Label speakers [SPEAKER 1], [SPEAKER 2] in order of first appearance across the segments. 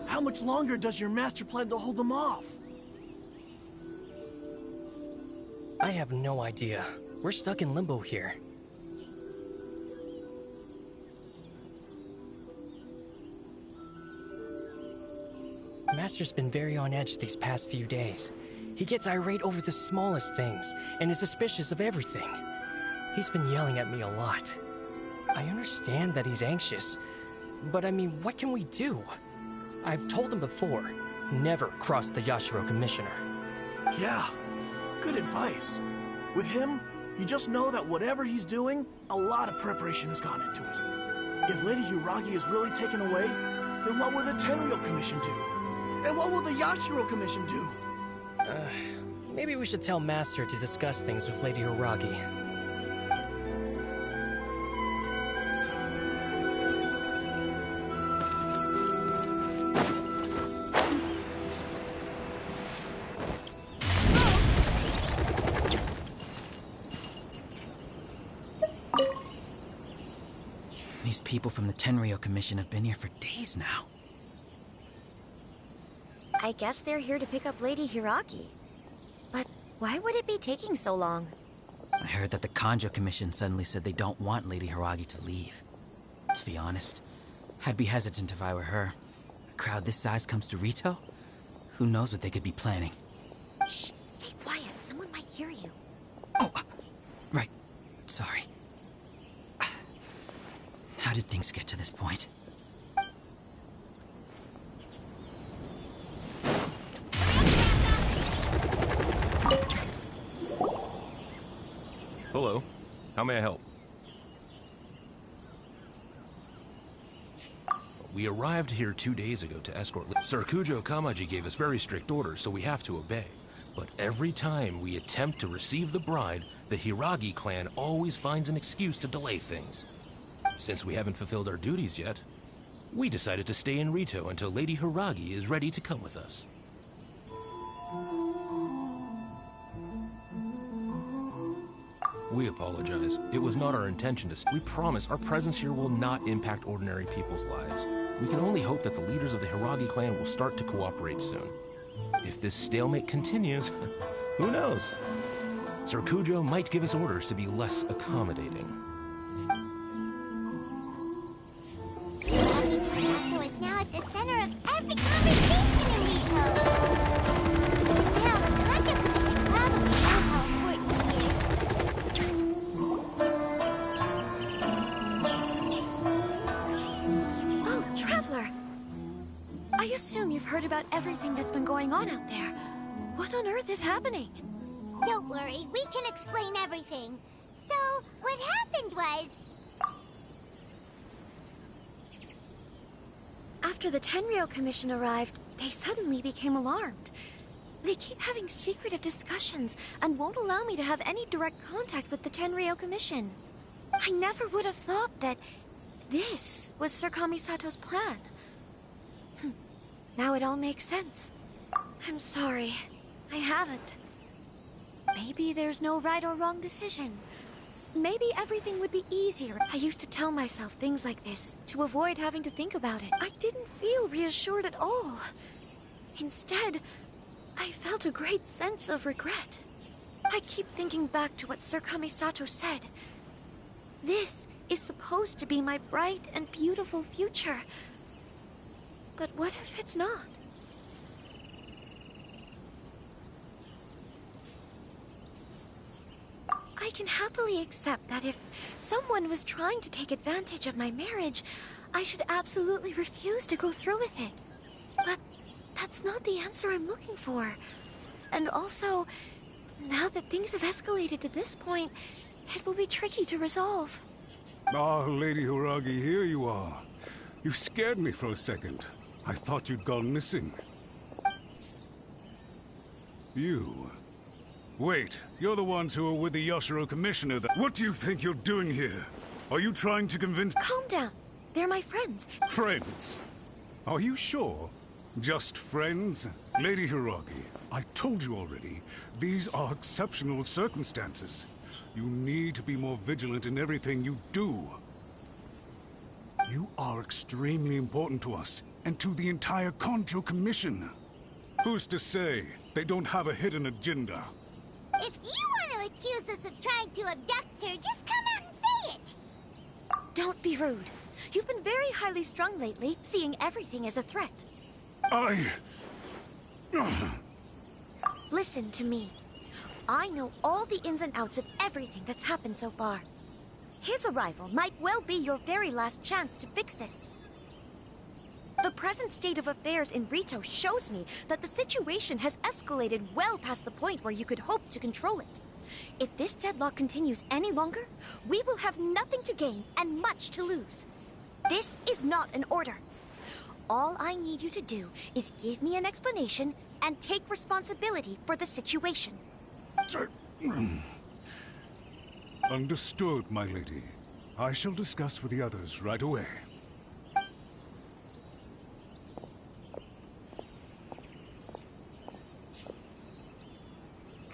[SPEAKER 1] How much longer does your master plan to hold them off?
[SPEAKER 2] I have no idea. We're stuck in limbo here. Master's been very on edge these past few days. He gets irate over the smallest things, and is suspicious of everything. He's been yelling at me a lot. I understand that he's anxious, but I mean, what can we do? I've told him before, never cross the Yashiro Commissioner.
[SPEAKER 1] Yeah, good advice. With him, you just know that whatever he's doing, a lot of preparation has gone into it. If Lady Hiragi is really taken away, then what will the Tenryou Commission do? And what will the Yashiro Commission do?
[SPEAKER 2] Maybe we should tell Master to discuss things with Lady Hiragi.
[SPEAKER 3] These people from the Tenryou Commission have been here for days now.
[SPEAKER 4] I guess they're here to pick up Lady Hiragi. But why would it be taking so long?
[SPEAKER 3] I heard that the Kanjo Commission suddenly said they don't want Lady Hiragi to leave. To be honest, I'd be hesitant if I were her. A crowd this size comes to Rito? Who knows what they could be planning?
[SPEAKER 4] Shh, stay quiet. Someone might hear you.
[SPEAKER 3] Oh, right. Sorry. How did things get to this point?
[SPEAKER 5] Hello. How may I help? We arrived here 2 days ago to escort... Sir Kujo Kamaji gave us very strict orders, so we have to obey. But every time we attempt to receive the bride, the Hiragi clan always finds an excuse to delay things. Since we haven't fulfilled our duties yet, we decided to stay in Rito until Lady Hiragi is ready to come with us. We apologize. It was not our intention to... We promise our presence here will not impact ordinary people's lives. We can only hope that the leaders of the Hiragi clan will start to cooperate soon. If this stalemate continues, who knows? Sir Kujo might give us orders to be less accommodating.
[SPEAKER 6] Sato is now at the center of every conversation in Rito. Now, the Kanjo Commission probably knows how important she is.
[SPEAKER 4] Oh, Traveler! I assume you've heard about everything that's been going on out there. What on earth is happening?
[SPEAKER 6] Don't worry, we can explain everything. So, what happened was...
[SPEAKER 4] After the Tenryou Commission arrived, they suddenly became alarmed. They keep having secretive discussions and won't allow me to have any direct contact with the Tenryou Commission. I never would have thought that this was Sir Kamisato's plan. Now it all makes sense. I'm sorry. I haven't. Maybe there's no right or wrong decision. Maybe everything would be easier. I used to tell myself things like this to avoid having to think about it. I didn't feel reassured at all. Instead, I felt a great sense of regret. I keep thinking back to what Sir Kamisato said. This is supposed to be my bright and beautiful future. But what if it's not? I can happily accept that if someone was trying to take advantage of my marriage, I should absolutely refuse to go through with it. But that's not the answer I'm looking for. And also, now that things have escalated to this point, it will be tricky to resolve.
[SPEAKER 7] Ah, Lady Hiragi, here you are. You scared me for a second. I thought you'd gone missing. You... Wait, you're the ones who were with the Yashiro Commissioner that... What do you think you're doing here? Are you trying to convince...
[SPEAKER 4] Calm down. They're my friends.
[SPEAKER 7] Friends? Are you sure? Just friends? Lady Hiragi, I told you already, these are exceptional circumstances. You need to be more vigilant in everything you do. You are extremely important to us, and to the entire Conjo Commission. Who's to say they don't have a hidden agenda?
[SPEAKER 6] If you want to accuse us of trying to abduct her, just come out and say it!
[SPEAKER 4] Don't be rude. You've been very highly strung lately, seeing everything as a threat. Listen to me. I know all the ins and outs of everything that's happened so far. His arrival might well be your very last chance to fix this. The present state of affairs in Rito shows me that the situation has escalated well past the point where you could hope to control it. If this deadlock continues any longer, we will have nothing to gain and much to lose. This is not an order. All I need you to do is give me an explanation and take responsibility for the situation.
[SPEAKER 7] Understood, my lady. I shall discuss with the others right away.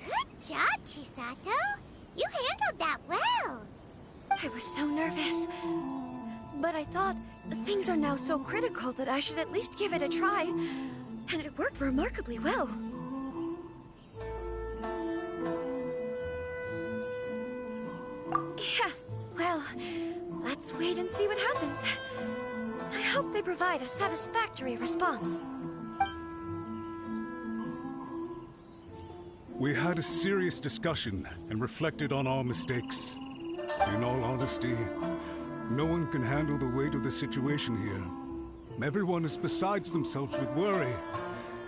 [SPEAKER 6] Good job, Chisato. You handled that well.
[SPEAKER 4] I was so nervous. But I thought things are now so critical that I should at least give it a try. And it worked remarkably well. Yes, well, let's wait and see what happens. I hope they provide a satisfactory response.
[SPEAKER 7] We had a serious discussion and reflected on our mistakes. In all honesty, no one can handle the weight of the situation here. Everyone is besides themselves with worry.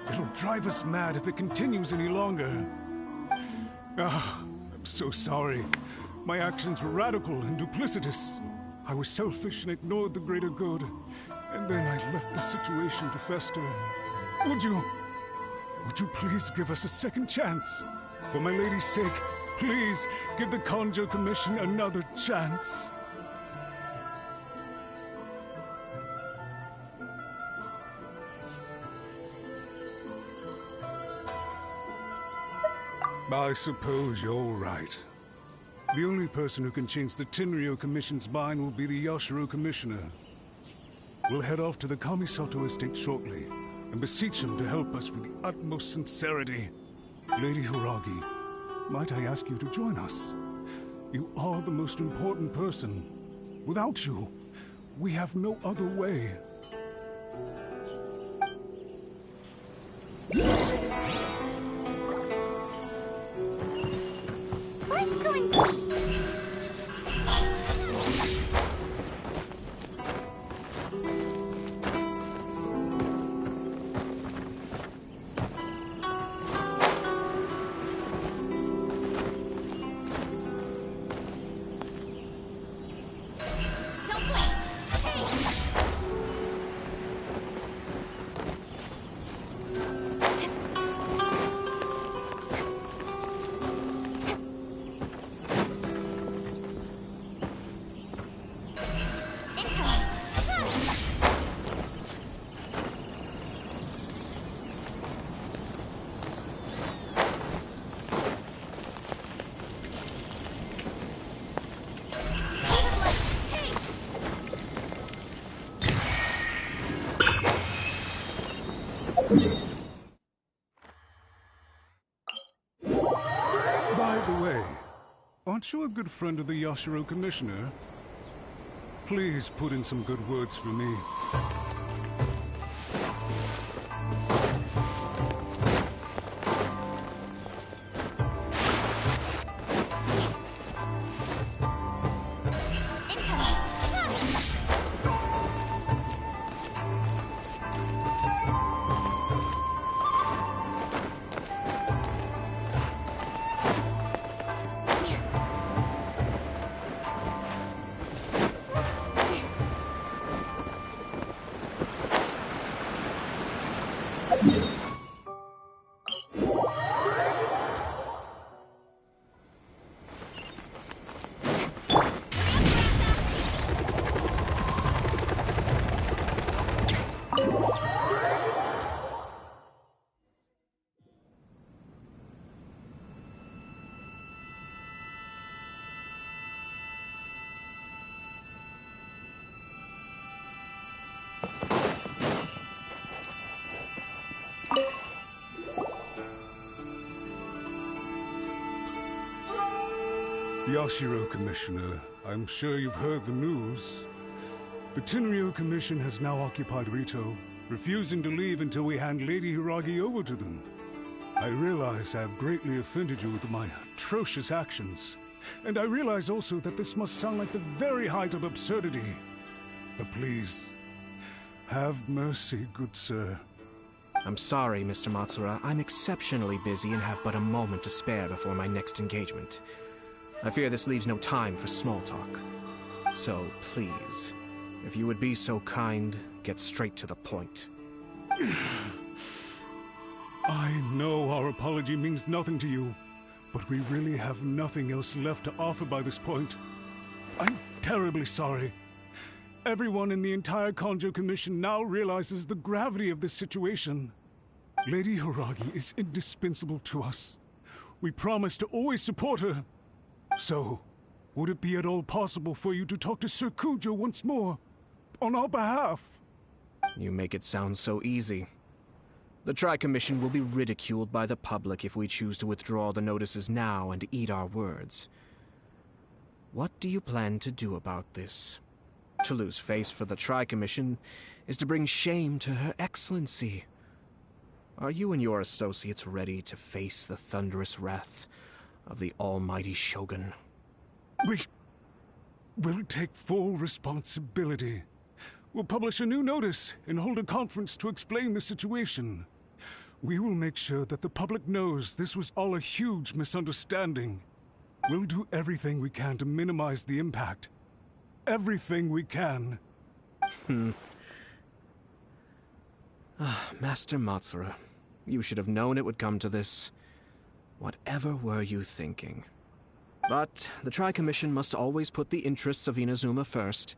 [SPEAKER 7] It'll drive us mad if it continues any longer. I'm so sorry. My actions were radical and duplicitous. I was selfish and ignored the greater good. And then I left the situation to fester. Would you please give us a second chance? For my lady's sake, please give the Conjo Commission another chance. I suppose you're right. The only person who can change the Tenryo Commission's mind will be the Yashiro Commissioner. We'll head off to the Kamisato estate shortly and beseech him to help us with the utmost sincerity. Lady Hiragi, might I ask you to join us? You are the most important person. Without you, we have no other way.
[SPEAKER 6] Let's go and see.
[SPEAKER 7] By the way, aren't you a good friend of the Yashiro Commissioner? Please put in some good words for me. Yashiro, Commissioner, I'm sure you've heard the news. The Tenryo Commission has now occupied Rito, refusing to leave until we hand Lady Hiragi over to them. I realize I have greatly offended you with my atrocious actions, and I realize also that this must sound like the very height of absurdity. But please, have mercy, good sir.
[SPEAKER 8] I'm sorry, Mr. Matsura. I'm exceptionally busy and have but a moment to spare before my next engagement. I fear this leaves no time for small talk. So, please, if you would be so kind, get straight to the point.
[SPEAKER 7] I know our apology means nothing to you, but we really have nothing else left to offer by this point. I'm terribly sorry. Everyone in the entire Kanjo Commission now realizes the gravity of this situation. Lady Hiragi is indispensable to us. We promise to always support her. So, would it be at all possible for you to talk to Sir Kujo once more, on our behalf?
[SPEAKER 8] You make it sound so easy. The Tri-Commission will be ridiculed by the public if we choose to withdraw the notices now and eat our words. What do you plan to do about this? To lose face for the Tri-Commission is to bring shame to Her Excellency. Are you and your associates ready to face the thunderous wrath of the almighty Shogun?
[SPEAKER 7] We'll take full responsibility. We'll publish a new notice and hold a conference to explain the situation. We will make sure that the public knows this was all a huge misunderstanding. We'll do everything we can to minimize the impact. Everything we can.
[SPEAKER 8] Master Matsura, you should have known it would come to this. Whatever were you thinking? But the Tri-Commission must always put the interests of Inazuma first,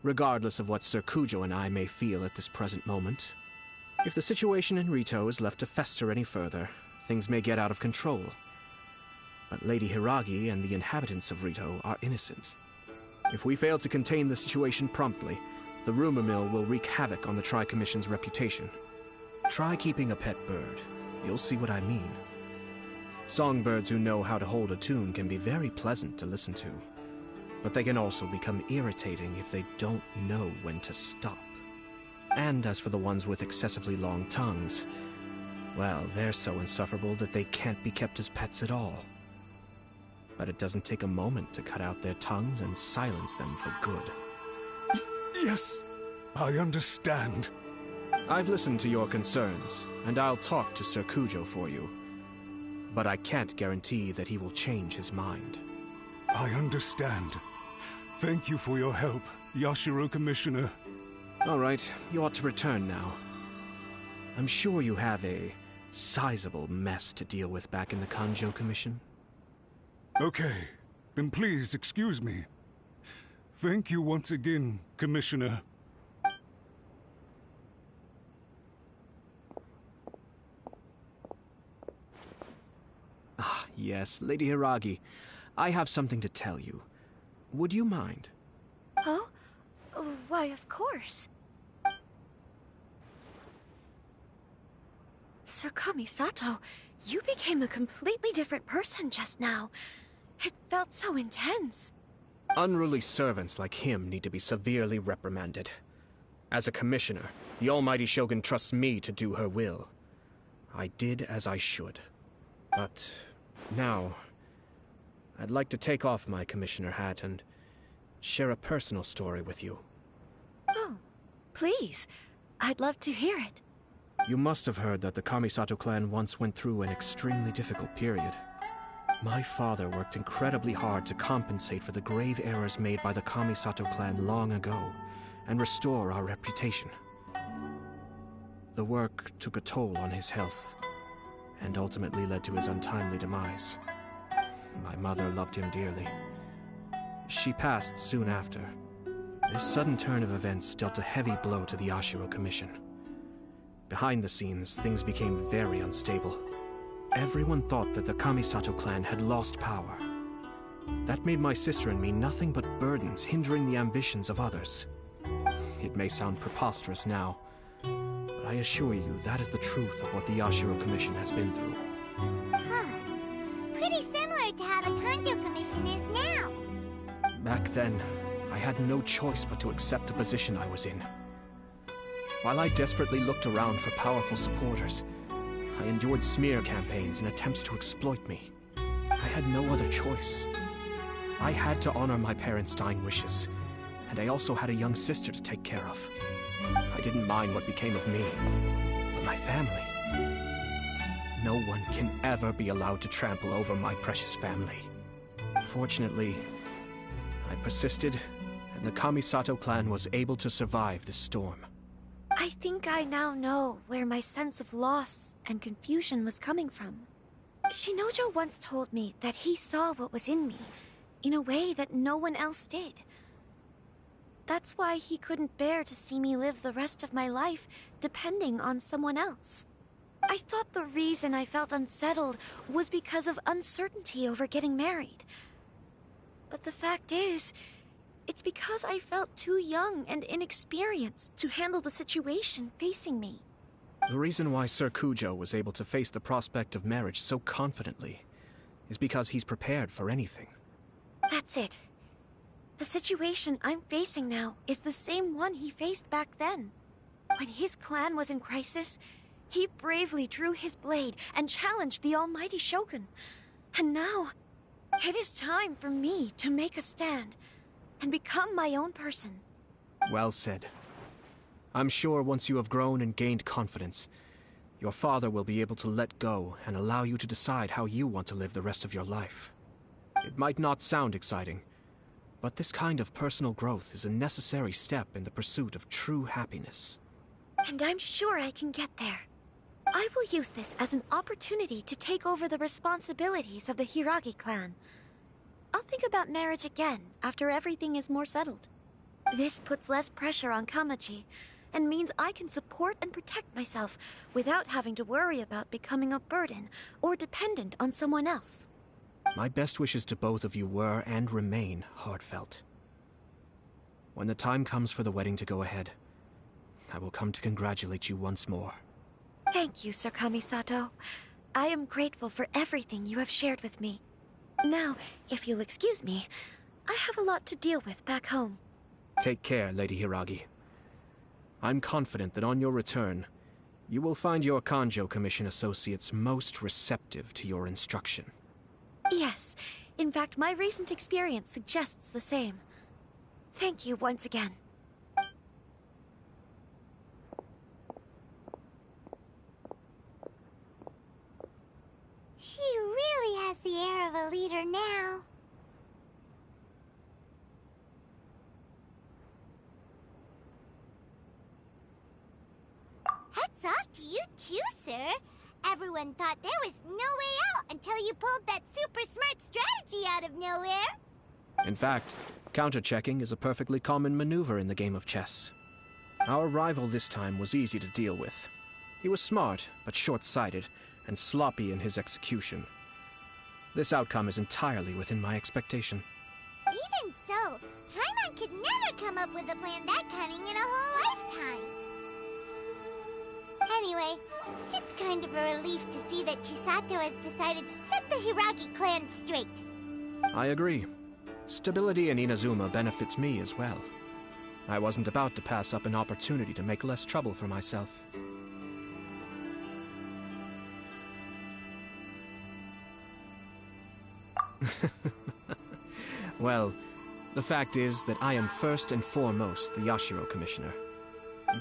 [SPEAKER 8] regardless of what Sir Kujo and I may feel at this present moment. If the situation in Rito is left to fester any further, things may get out of control. But Lady Hiragi and the inhabitants of Rito are innocent. If we fail to contain the situation promptly, the rumor mill will wreak havoc on the Tri-Commission's reputation. Try keeping a pet bird. You'll see what I mean. Songbirds who know how to hold a tune can be very pleasant to listen to, but they can also become irritating if they don't know when to stop. And as for the ones with excessively long tongues, well, they're so insufferable that they can't be kept as pets at all. But it doesn't take a moment to cut out their tongues and silence them for good.
[SPEAKER 7] Yes, I understand.
[SPEAKER 8] I've listened to your concerns, and I'll talk to Sir Kujo for you. But I can't guarantee that he will change his mind.
[SPEAKER 7] I understand. Thank you for your help, Yashiro Commissioner.
[SPEAKER 8] All right, you ought to return now. I'm sure you have a sizable mess to deal with back in the Kanjo Commission.
[SPEAKER 7] Okay, then please excuse me. Thank you once again, Commissioner.
[SPEAKER 8] Ah, yes, Lady Hiragi. I have something to tell you. Would you mind?
[SPEAKER 4] Oh? Why, of course. Sir Kamisato, you became a completely different person just now. It felt so intense.
[SPEAKER 8] Unruly servants like him need to be severely reprimanded. As a commissioner, the almighty Shogun trusts me to do her will. I did as I should. But now, I'd like to take off my commissioner hat and share a personal story with you.
[SPEAKER 4] Oh, please. I'd love to hear it.
[SPEAKER 8] You must have heard that the Kamisato clan once went through an extremely difficult period. My father worked incredibly hard to compensate for the grave errors made by the Kamisato clan long ago and restore our reputation. The work took a toll on his health and ultimately led to his untimely demise. My mother loved him dearly. She passed soon after. This sudden turn of events dealt a heavy blow to the Yashiro Commission. Behind the scenes, things became very unstable. Everyone thought that the Kamisato clan had lost power. That made my sister and me nothing but burdens hindering the ambitions of others. It may sound preposterous now, but I assure you that is the truth of what the Yashiro Commission has been through.
[SPEAKER 6] Huh. Pretty similar similar to how the Kanjo Commission is now.
[SPEAKER 8] Back then, I had no choice but to accept the position I was in. While I desperately looked around for powerful supporters, I endured smear campaigns and attempts to exploit me. I had no other choice. I had to honor my parents' dying wishes, and I also had a young sister to take care of. I didn't mind what became of me, but my family. No one can ever be allowed to trample over my precious family. Fortunately, I persisted, and the Kamisato clan was able to survive this storm.
[SPEAKER 4] I think I now know where my sense of loss and confusion was coming from. Shinojo once told me that he saw what was in me, in a way that no one else did. That's why he couldn't bear to see me live the rest of my life depending on someone else. I thought the reason I felt unsettled was because of uncertainty over getting married. But the fact is, it's because I felt too young and inexperienced to handle the situation facing me.
[SPEAKER 8] The reason why Sir Kujo was able to face the prospect of marriage so confidently is because he's prepared for anything.
[SPEAKER 4] That's it. The situation I'm facing now is the same one he faced back then. When his clan was in crisis, he bravely drew his blade and challenged the almighty Shogun. And now, it is time for me to make a stand and become my own person.
[SPEAKER 8] Well said. I'm sure once you have grown and gained confidence, your father will be able to let go and allow you to decide how you want to live the rest of your life. It might not sound exciting, but this kind of personal growth is a necessary step in the pursuit of true happiness.
[SPEAKER 4] And I'm sure I can get there. I will use this as an opportunity to take over the responsibilities of the Hiragi clan. I'll think about marriage again after everything is more settled. This puts less pressure on Kamaji, and means I can support and protect myself without having to worry about becoming a burden or dependent on someone else.
[SPEAKER 8] My best wishes to both of you were and remain heartfelt. When the time comes for the wedding to go ahead, I will come to congratulate you once more.
[SPEAKER 4] Thank you, Sir Kamisato. I am grateful for everything you have shared with me. Now, if you'll excuse me, I have a lot to deal with back home.
[SPEAKER 8] Take care, Lady Hiragi. I'm confident that on your return, you will find your Kanjo Commission associates most receptive to your instruction.
[SPEAKER 4] Yes, in fact, my recent experience suggests the same. Thank you once again.
[SPEAKER 6] She really has the air of a leader now. Hats off to you too, sir. Everyone thought there was no way out until you pulled that super smart strategy out of nowhere.
[SPEAKER 8] In fact, counter-checking is a perfectly common maneuver in the game of chess. Our rival this time was easy to deal with. He was smart, but short-sighted, and sloppy in his execution. This outcome is entirely within my expectation.
[SPEAKER 6] Even so, Paimon could never come up with a plan that cunning in a whole lifetime. Anyway, it's kind of a relief to see that Chisato has decided to set the Hiragi clan straight.
[SPEAKER 8] I agree. Stability in Inazuma benefits me as well. I wasn't about to pass up an opportunity to make less trouble for myself. Well, the fact is that I am first and foremost the Yashiro Commissioner.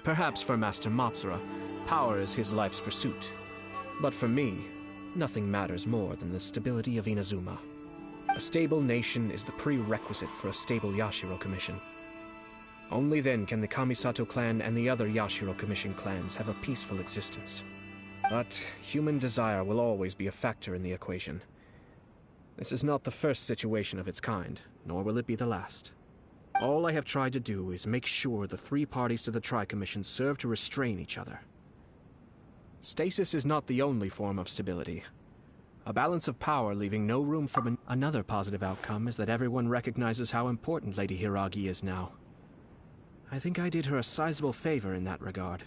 [SPEAKER 8] Perhaps for Master Matsura, power is his life's pursuit. But for me, nothing matters more than the stability of Inazuma. A stable nation is the prerequisite for a stable Yashiro Commission. Only then can the Kamisato clan and the other Yashiro Commission clans have a peaceful existence. But human desire will always be a factor in the equation. This is not the first situation of its kind, nor will it be the last. All I have tried to do is make sure the three parties to the Tri-Commission serve to restrain each other. Stasis is not the only form of stability. A balance of power leaving no room for another positive outcome is that everyone recognizes how important Lady Hiragi is now. I think I did her a sizable favor in that regard.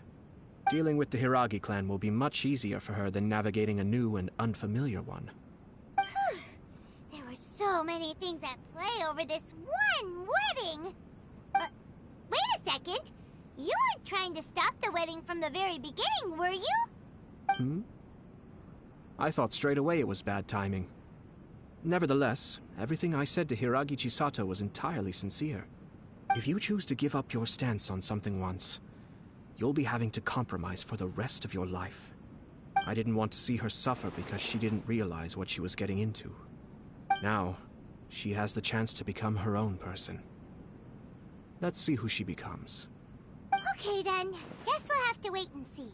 [SPEAKER 8] Dealing with the Hiragi clan will be much easier for her than navigating a new and unfamiliar one.
[SPEAKER 6] so many things at play over this one wedding. Wait a second. You weren't trying to stop the wedding from the very beginning, were you?
[SPEAKER 8] I thought straight away it was bad timing. Nevertheless, everything I said to Hiragi Chisato was entirely sincere. If you choose to give up your stance on something once, you'll be having to compromise for the rest of your life. I didn't want to see her suffer because she didn't realize what she was getting into. Now, she has the chance to become her own person. Let's see who she becomes.
[SPEAKER 6] Okay then, guess we'll have to wait and see.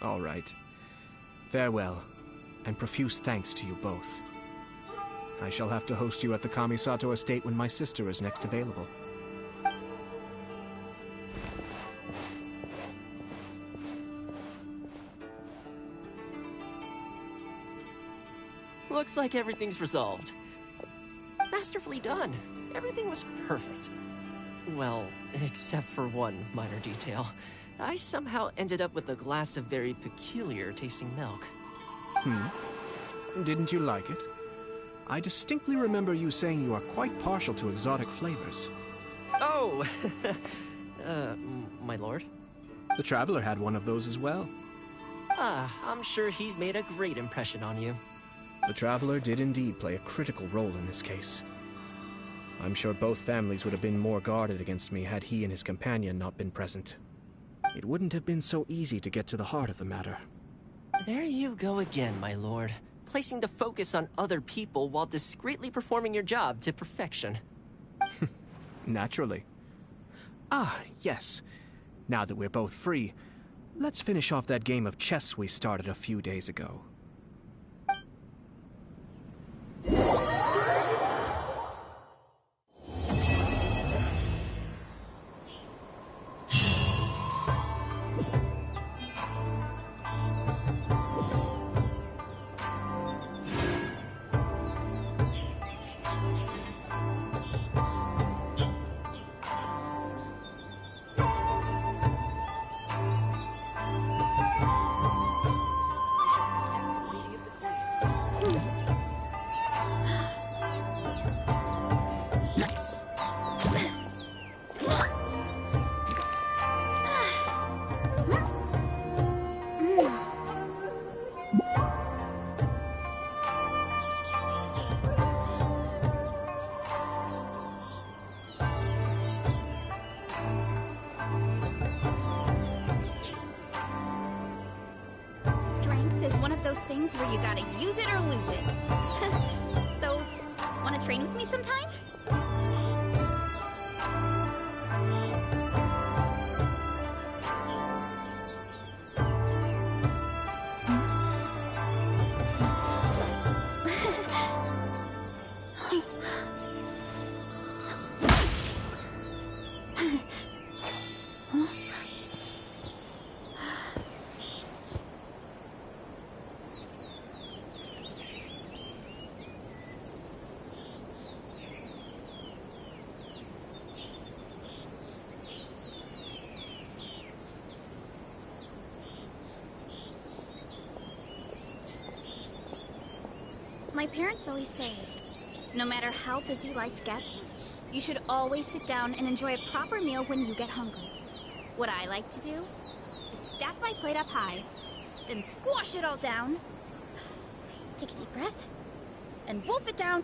[SPEAKER 8] All right. Farewell, and profuse thanks to you both. I shall have to host you at the Kamisato estate when my sister is next available.
[SPEAKER 2] Looks like everything's resolved. Masterfully done. Everything was perfect. Well, except for one minor detail. I somehow ended up with a glass of very peculiar tasting milk.
[SPEAKER 8] Didn't you like it? I distinctly remember you saying you are quite partial to exotic flavors.
[SPEAKER 2] Oh! My lord?
[SPEAKER 8] The Traveler had one of those as well.
[SPEAKER 2] I'm sure he's made a great impression on you.
[SPEAKER 8] The Traveler did indeed play a critical role in this case. I'm sure both families would have been more guarded against me had he and his companion not been present. It wouldn't have been so easy to get to the heart of the matter.
[SPEAKER 2] There you go again, my lord. Placing the focus on other people while discreetly performing your job to perfection.
[SPEAKER 8] Naturally. Ah, yes. Now that we're both free, let's finish off that game of chess we started a few days ago.
[SPEAKER 9] Strength is one of those things where you gotta use it or lose it. So, wanna train with me sometime? My parents always say, no matter how busy life gets, you should always sit down and enjoy a proper meal when you get hungry. What I like to do is stack my plate up high, then squash it all down, take a deep breath, and wolf it down.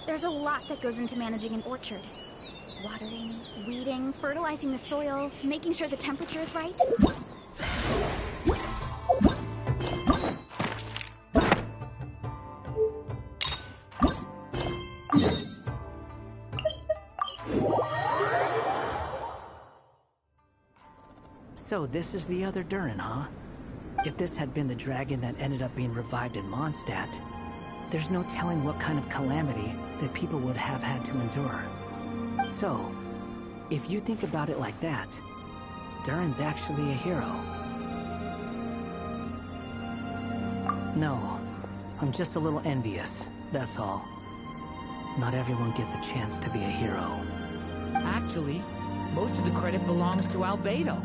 [SPEAKER 9] There's a lot that goes into managing an orchard. Watering, weeding, fertilizing the soil, making sure the temperature is right.
[SPEAKER 10] So this is the other Durin, huh? If this had been the dragon that ended up being revived in Mondstadt, there's no telling what kind of calamity that people would have had to endure. So, if you think about it like that, Durin's actually a hero. No, I'm just a little envious, that's all. Not everyone gets a chance to be a hero.
[SPEAKER 11] Actually, most of the credit belongs to Albedo.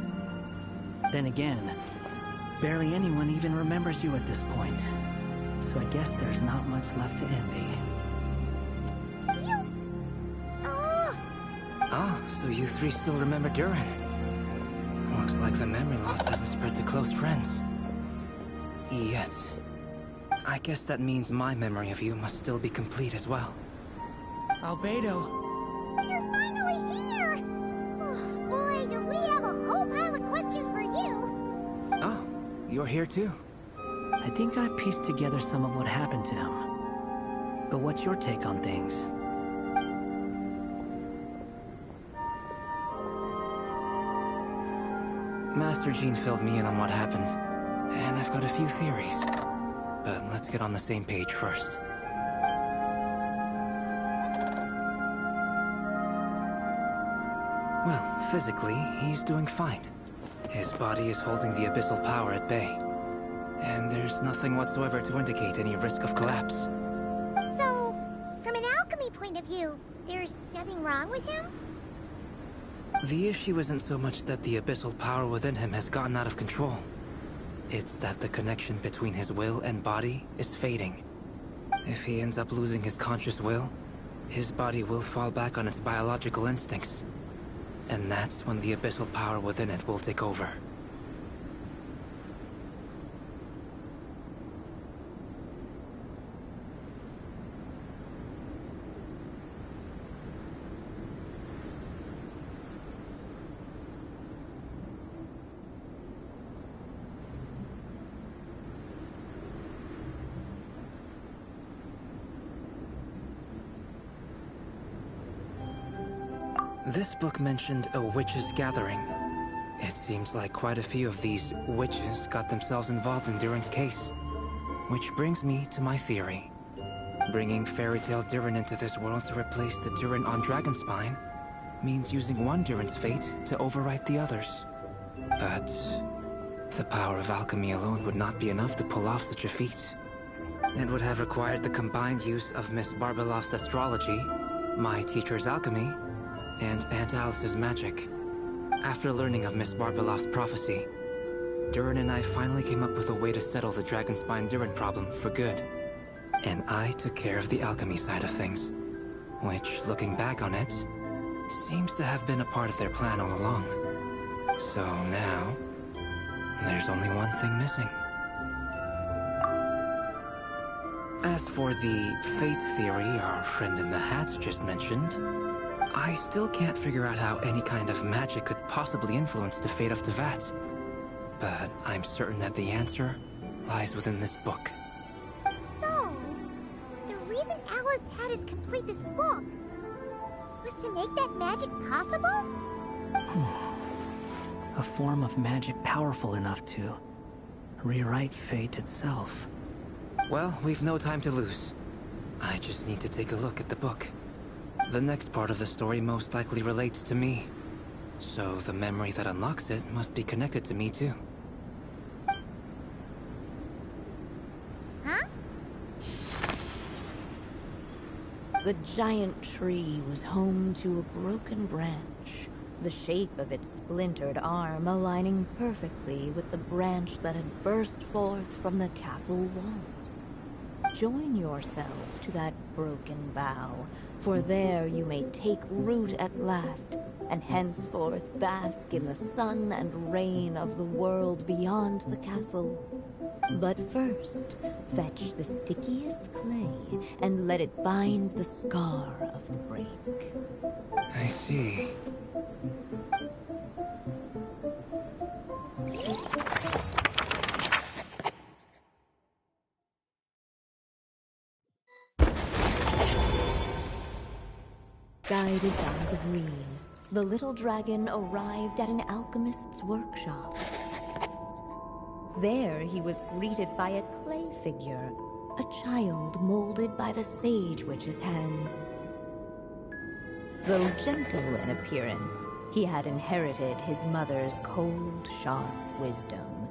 [SPEAKER 10] Then again, barely anyone even remembers you at this point. So I guess there's not much left to envy.
[SPEAKER 3] Oh, so you three still remember Durin. Looks like the memory loss hasn't spread to close friends. Yet. I guess that means my memory of you must still be complete as well.
[SPEAKER 11] Albedo.
[SPEAKER 6] You're finally here! Oh, boy, do we have a whole pile of questions for you!
[SPEAKER 3] Oh, you're here too.
[SPEAKER 10] I think I pieced together some of what happened to him. But what's your take on things?
[SPEAKER 3] Master Jean filled me in on what happened, and I've got a few theories. But let's get on the same page first. Well, physically, he's doing fine. His body is holding the abyssal power at bay. And there's nothing whatsoever to indicate any risk of collapse.
[SPEAKER 6] So, from an alchemy point of view, there's nothing wrong with him?
[SPEAKER 3] The issue isn't so much that the abyssal power within him has gotten out of control. It's that the connection between his will and body is fading. If he ends up losing his conscious will, his body will fall back on its biological instincts. And that's when the abyssal power within it will take over. This book mentioned a witches' gathering. It seems like quite a few of these witches got themselves involved in Durin's case. Which brings me to my theory. Bringing Fairy Tale Durin into this world to replace the Durin on Dragonspine means using one Durin's fate to overwrite the others. But the power of alchemy alone would not be enough to pull off such a feat. It would have required the combined use of Miss Barbeloff's astrology, my teacher's alchemy, and Aunt Alice's magic. After learning of Miss Barbeloff's prophecy, Durin and I finally came up with a way to settle the Dragonspine Durin problem for good. And I took care of the alchemy side of things, which, looking back on it, seems to have been a part of their plan all along. So now, there's only one thing missing. As for the fate theory our friend in the hat just mentioned, I still can't figure out how any kind of magic could possibly influence the fate of Tevat. But I'm certain that the answer lies within this book.
[SPEAKER 6] So, the reason Alice had us complete this book was to make that magic possible?
[SPEAKER 10] A form of magic powerful enough to rewrite fate itself.
[SPEAKER 3] Well, we've no time to lose. I just need to take a look at the book. The next part of the story most likely relates to me. So the memory that unlocks it must be connected to me too.
[SPEAKER 6] Huh?
[SPEAKER 12] The giant tree was home to a broken branch, the shape of its splintered arm aligning perfectly with the branch that had burst forth from the castle walls. Join yourself to that broken bough, for there you may take root at last, and henceforth bask in the sun and rain of the world beyond the castle. But first, fetch the stickiest clay and let it bind the scar of the break.
[SPEAKER 3] I see.
[SPEAKER 12] Guided by the breeze, the little dragon arrived at an alchemist's workshop. There he was greeted by a clay figure, a child molded by the Sage Witch's hands. Though gentle in appearance, he had inherited his mother's cold, sharp wisdom.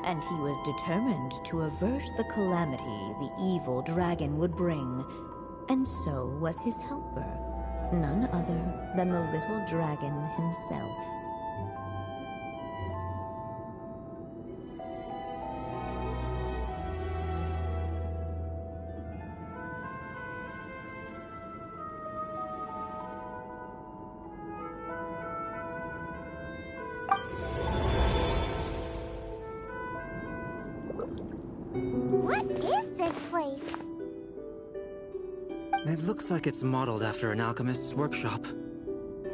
[SPEAKER 12] And he was determined to avert the calamity the evil dragon would bring, and so was his helper, none other than the little dragon himself.
[SPEAKER 6] What is this place?
[SPEAKER 13] It looks like it's modeled after an alchemist's workshop.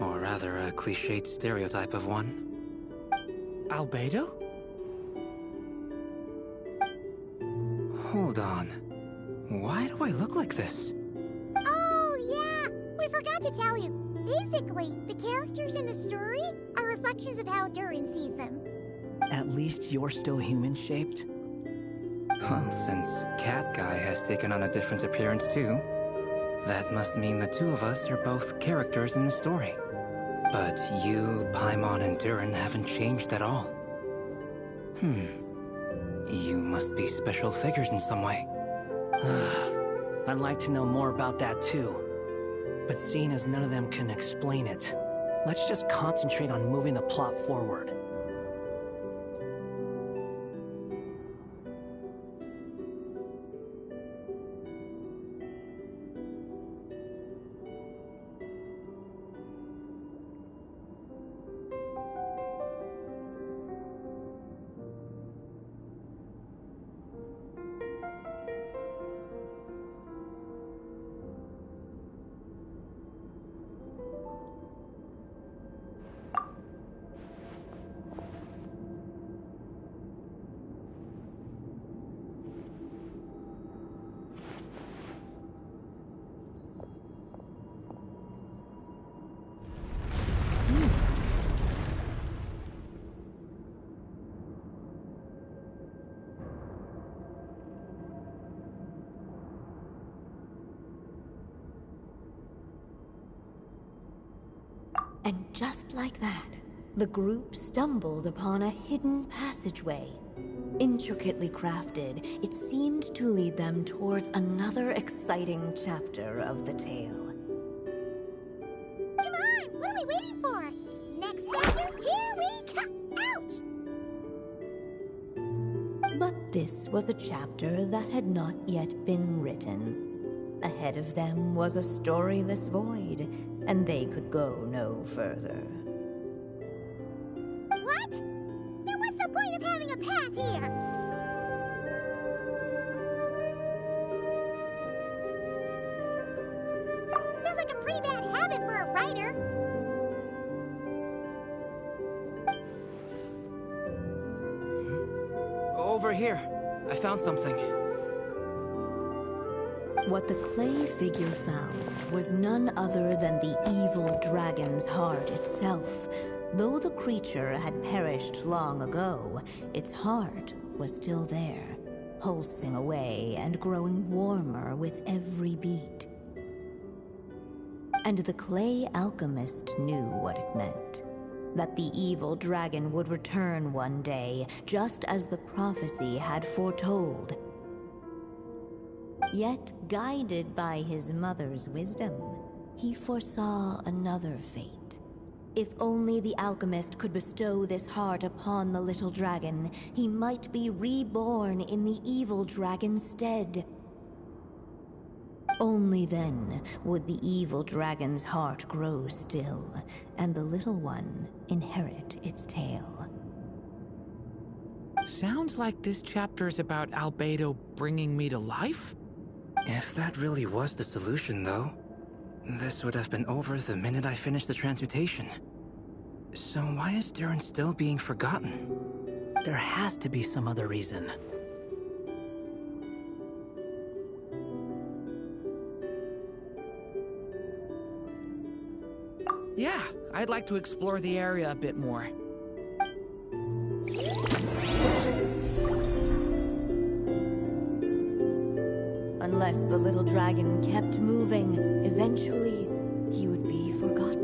[SPEAKER 13] Or rather, a cliched stereotype of one.
[SPEAKER 11] Albedo?
[SPEAKER 13] Hold on. Why do I look like this?
[SPEAKER 6] Oh, yeah! We forgot to tell you. Basically, the characters in the story are reflections of how Durin sees them.
[SPEAKER 10] At least you're still human-shaped?
[SPEAKER 13] Well, since Cat Guy has taken on a different appearance too, that must mean the two of us are both characters in the story. But you, Paimon, and Durin haven't changed at all. You must be special figures in some way.
[SPEAKER 10] I'd like to know more about that too. But seeing as none of them can explain it, let's just concentrate on moving the plot forward.
[SPEAKER 12] And just like that, the group stumbled upon a hidden passageway. Intricately crafted, it seemed to lead them towards another exciting chapter of the tale.
[SPEAKER 6] Come on! What are we waiting for? Next chapter, here we come! Ouch!
[SPEAKER 12] But this was a chapter that had not yet been written. Ahead of them was a storyless void, and they could go no further.
[SPEAKER 6] What? Then what's the point of having a path here? Sounds like a pretty bad habit for a writer.
[SPEAKER 13] Over here. I found something.
[SPEAKER 12] What the clay figure found was none other than the evil dragon's heart itself. Though the creature had perished long ago, its heart was still there, pulsing away and growing warmer with every beat. And the clay alchemist knew what it meant. That the evil dragon would return one day, just as the prophecy had foretold. Yet, guided by his mother's wisdom, he foresaw another fate. If only the alchemist could bestow this heart upon the little dragon, he might be reborn in the evil dragon's stead. Only then would the evil dragon's heart grow still, and the little one inherit its tale.
[SPEAKER 11] Sounds like this chapter's about Albedo bringing me to life?
[SPEAKER 13] If that really was the solution, though, this would have been over the minute I finished the transmutation. So why is Durin still being forgotten?
[SPEAKER 10] There has to be some other reason.
[SPEAKER 11] I'd like to explore the area a bit more.
[SPEAKER 12] Unless the little dragon kept moving, eventually he would be forgotten.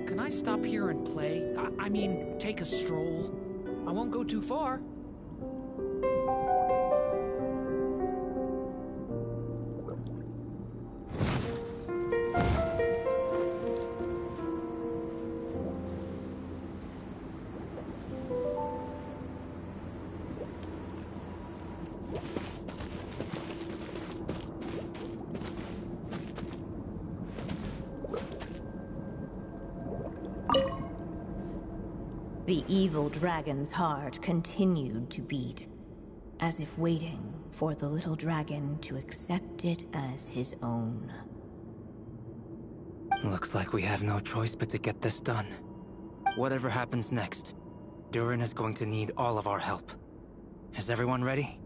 [SPEAKER 11] Can I stop here and play? I mean, take a stroll. I won't go too far.
[SPEAKER 12] The evil dragon's heart continued to beat, as if waiting for the little dragon to accept it as his own.
[SPEAKER 13] Looks like we have no choice but to get this done. Whatever happens next, Durin is going to need all of our help. Is everyone ready?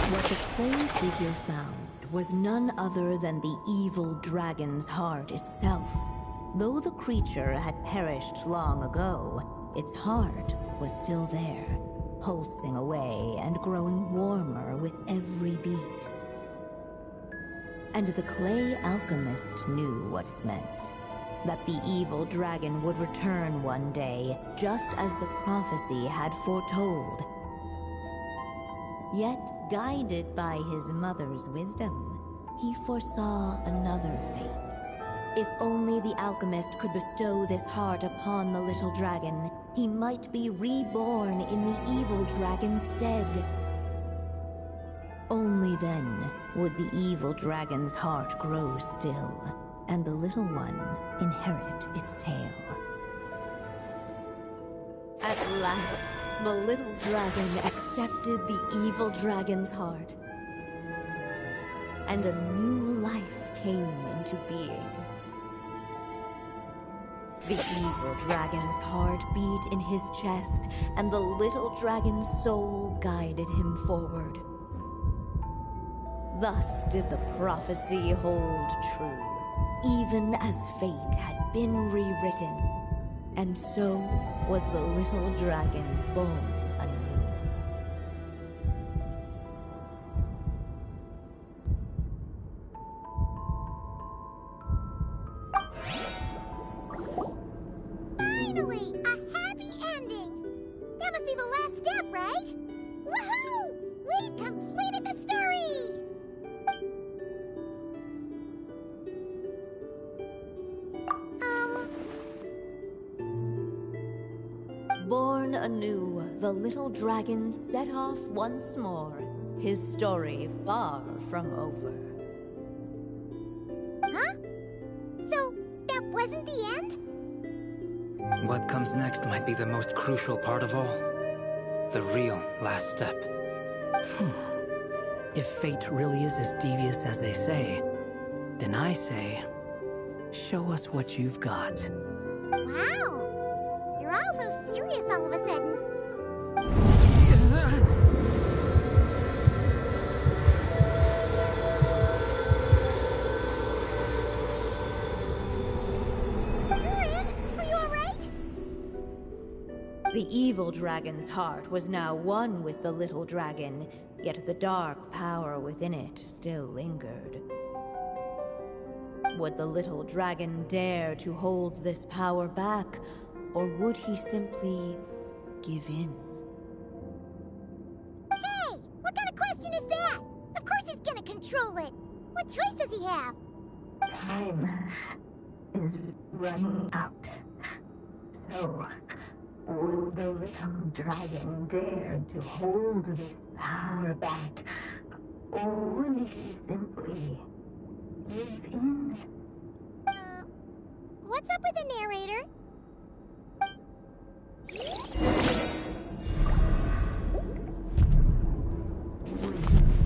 [SPEAKER 12] What the clay figure found was none other than the evil dragon's heart itself. Though the creature had perished long ago, its heart was still there, pulsing away and growing warmer with every beat. And the clay alchemist knew what it meant. That the evil dragon would return one day, just as the prophecy had foretold. Yet, guided by his mother's wisdom, he foresaw another fate. If only the alchemist could bestow this heart upon the little dragon, he might be reborn in the evil dragon's stead. Only then would the evil dragon's heart grow still, and the little one inherit its tale. At last, the little dragon accepted the evil dragon's heart, and a new life came into being. The evil dragon's heart beat in his chest, and the little dragon's soul guided him forward. Thus did the prophecy hold true, even as fate had been rewritten. And so was the little dragon born anew.
[SPEAKER 6] Finally! A happy ending! That must be the last step, right? Woohoo! We completed the story!
[SPEAKER 12] Born anew, the little dragon set off once more, his story far from over.
[SPEAKER 6] Huh? So, that wasn't the end?
[SPEAKER 13] What comes next might be the most crucial part of all. The real last step.
[SPEAKER 10] If fate really is as devious as they say, then I say, show us what you've got.
[SPEAKER 6] Wow! You're all so serious all of a sudden. Durin, are you alright?
[SPEAKER 12] The evil dragon's heart was now one with the little dragon, yet the dark power within it still lingered. Would the little dragon dare to hold this power back, or would he simply give in?
[SPEAKER 6] Hey! What kind of question is that? Of What choice does he have?
[SPEAKER 14] Time is running out. So, will the little dragon dare to hold this power back? Or will he simply give in?
[SPEAKER 6] What's up with the narrator?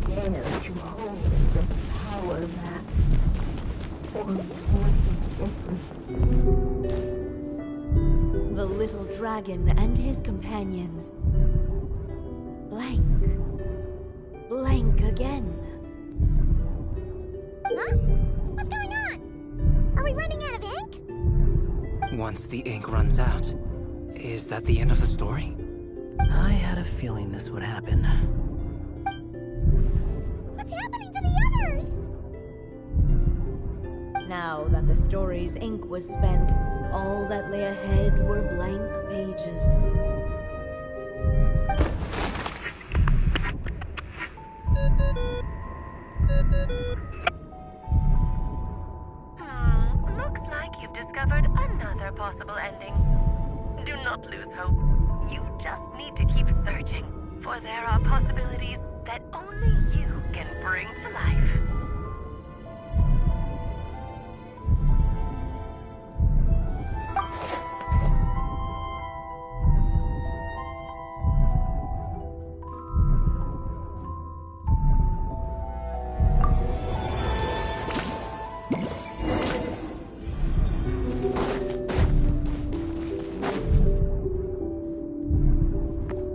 [SPEAKER 14] Dare to hold the power back? Or will he simply...
[SPEAKER 12] The little dragon and his companions blank. Blank again.
[SPEAKER 6] Huh? What's going on? Are we running out of ink?
[SPEAKER 13] Once the ink runs out, is that the end of the story?
[SPEAKER 10] I had a feeling this would happen.
[SPEAKER 6] What's happening to the others?
[SPEAKER 12] Now that the story's ink was spent, all that lay ahead were blank pages.
[SPEAKER 15] Looks like you've discovered another possible ending. Do not lose hope. You just need to keep searching, for there are possibilities that only you can bring to life.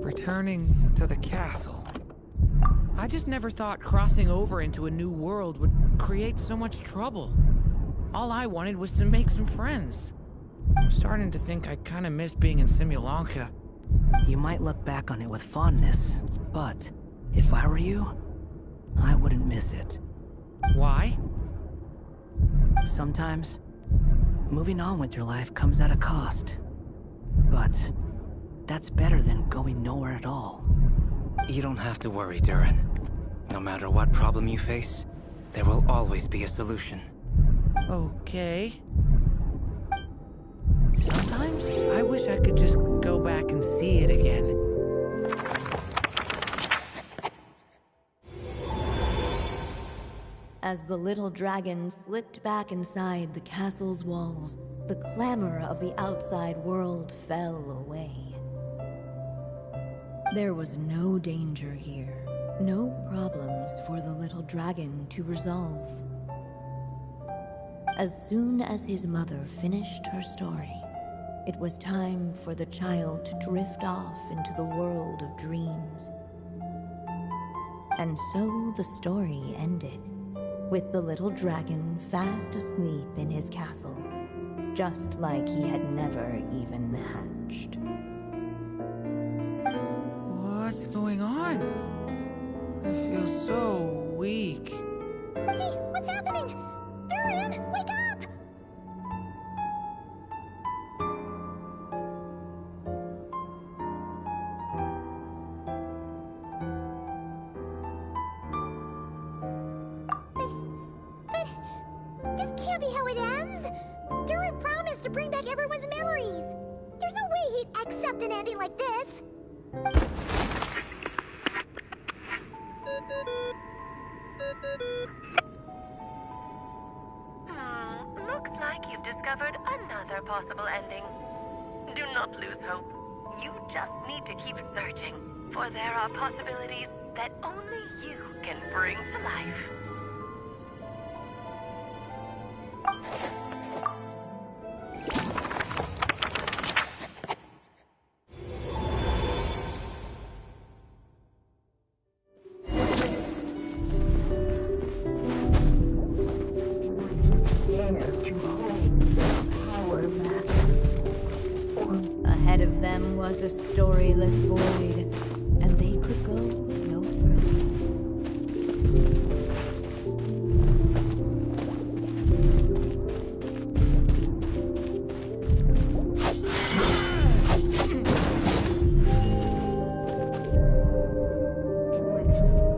[SPEAKER 11] Returning to the castle. I just never thought crossing over into a new world would create so much trouble. All I wanted was to make some friends. I'm starting to think I kinda miss being in Simulanka.
[SPEAKER 10] You might look back on it with fondness, but if I were you, I wouldn't miss it.
[SPEAKER 11] Why?
[SPEAKER 10] Sometimes, moving on with your life comes at a cost. But that's better than going nowhere at all.
[SPEAKER 13] You don't have to worry, Durin. No matter what problem you face, there will always be a solution.
[SPEAKER 11] Okay. Sometimes I wish I could just go back and see it again.
[SPEAKER 12] As the little dragon slipped back inside the castle's walls, the clamor of the outside world fell away. There was no danger here, no problems for the little dragon to resolve. As soon as his mother finished her story, it was time for the child to drift off into the world of dreams. And so the story ended, with the little dragon fast asleep in his castle, just like he had never even hatched.
[SPEAKER 11] What's going on? I feel so weak.
[SPEAKER 6] Hey, what's happening? Durin, wake up! But this can't be how it ends. Durin promised to bring back everyone's memories. There's no way he'd accept an ending like this.
[SPEAKER 15] Looks like you've discovered another possible ending. Do not lose hope. You just need to keep searching, for there are possibilities that only you can bring to life.
[SPEAKER 12] Ahead of them was a storyless void, and they could go no further.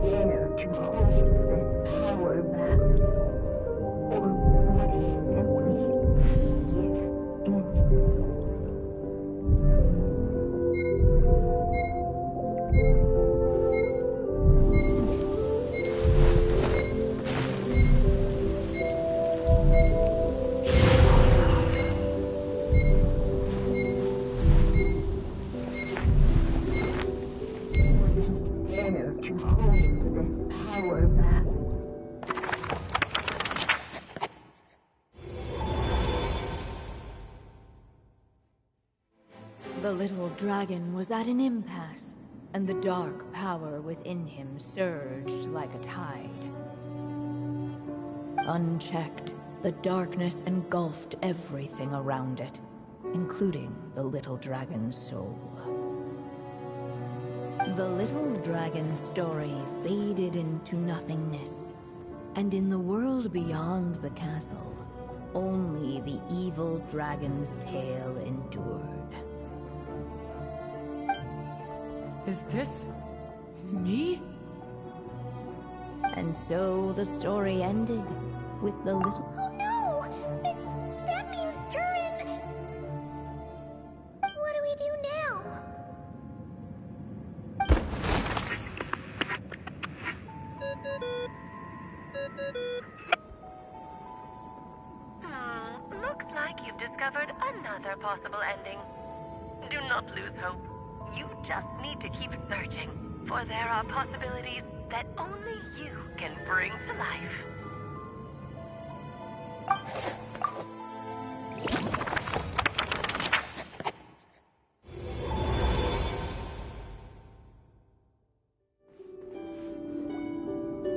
[SPEAKER 14] Dare to hold this power back? Dare to hold this power back.
[SPEAKER 12] The little dragon was at an impasse, and the dark power within him surged like a tide. Unchecked, the darkness engulfed everything around it, including the little dragon's soul. The little dragon's story faded into nothingness, and in the world beyond the castle, only the evil dragon's tale endured.
[SPEAKER 11] Is this... me?
[SPEAKER 12] And so the story ended with the little...
[SPEAKER 6] Oh no! That means Durin... What do we do now?
[SPEAKER 15] Looks like you've discovered another possible ending. Do not lose hope. You just need to keep searching, for there are possibilities that only you can bring to life.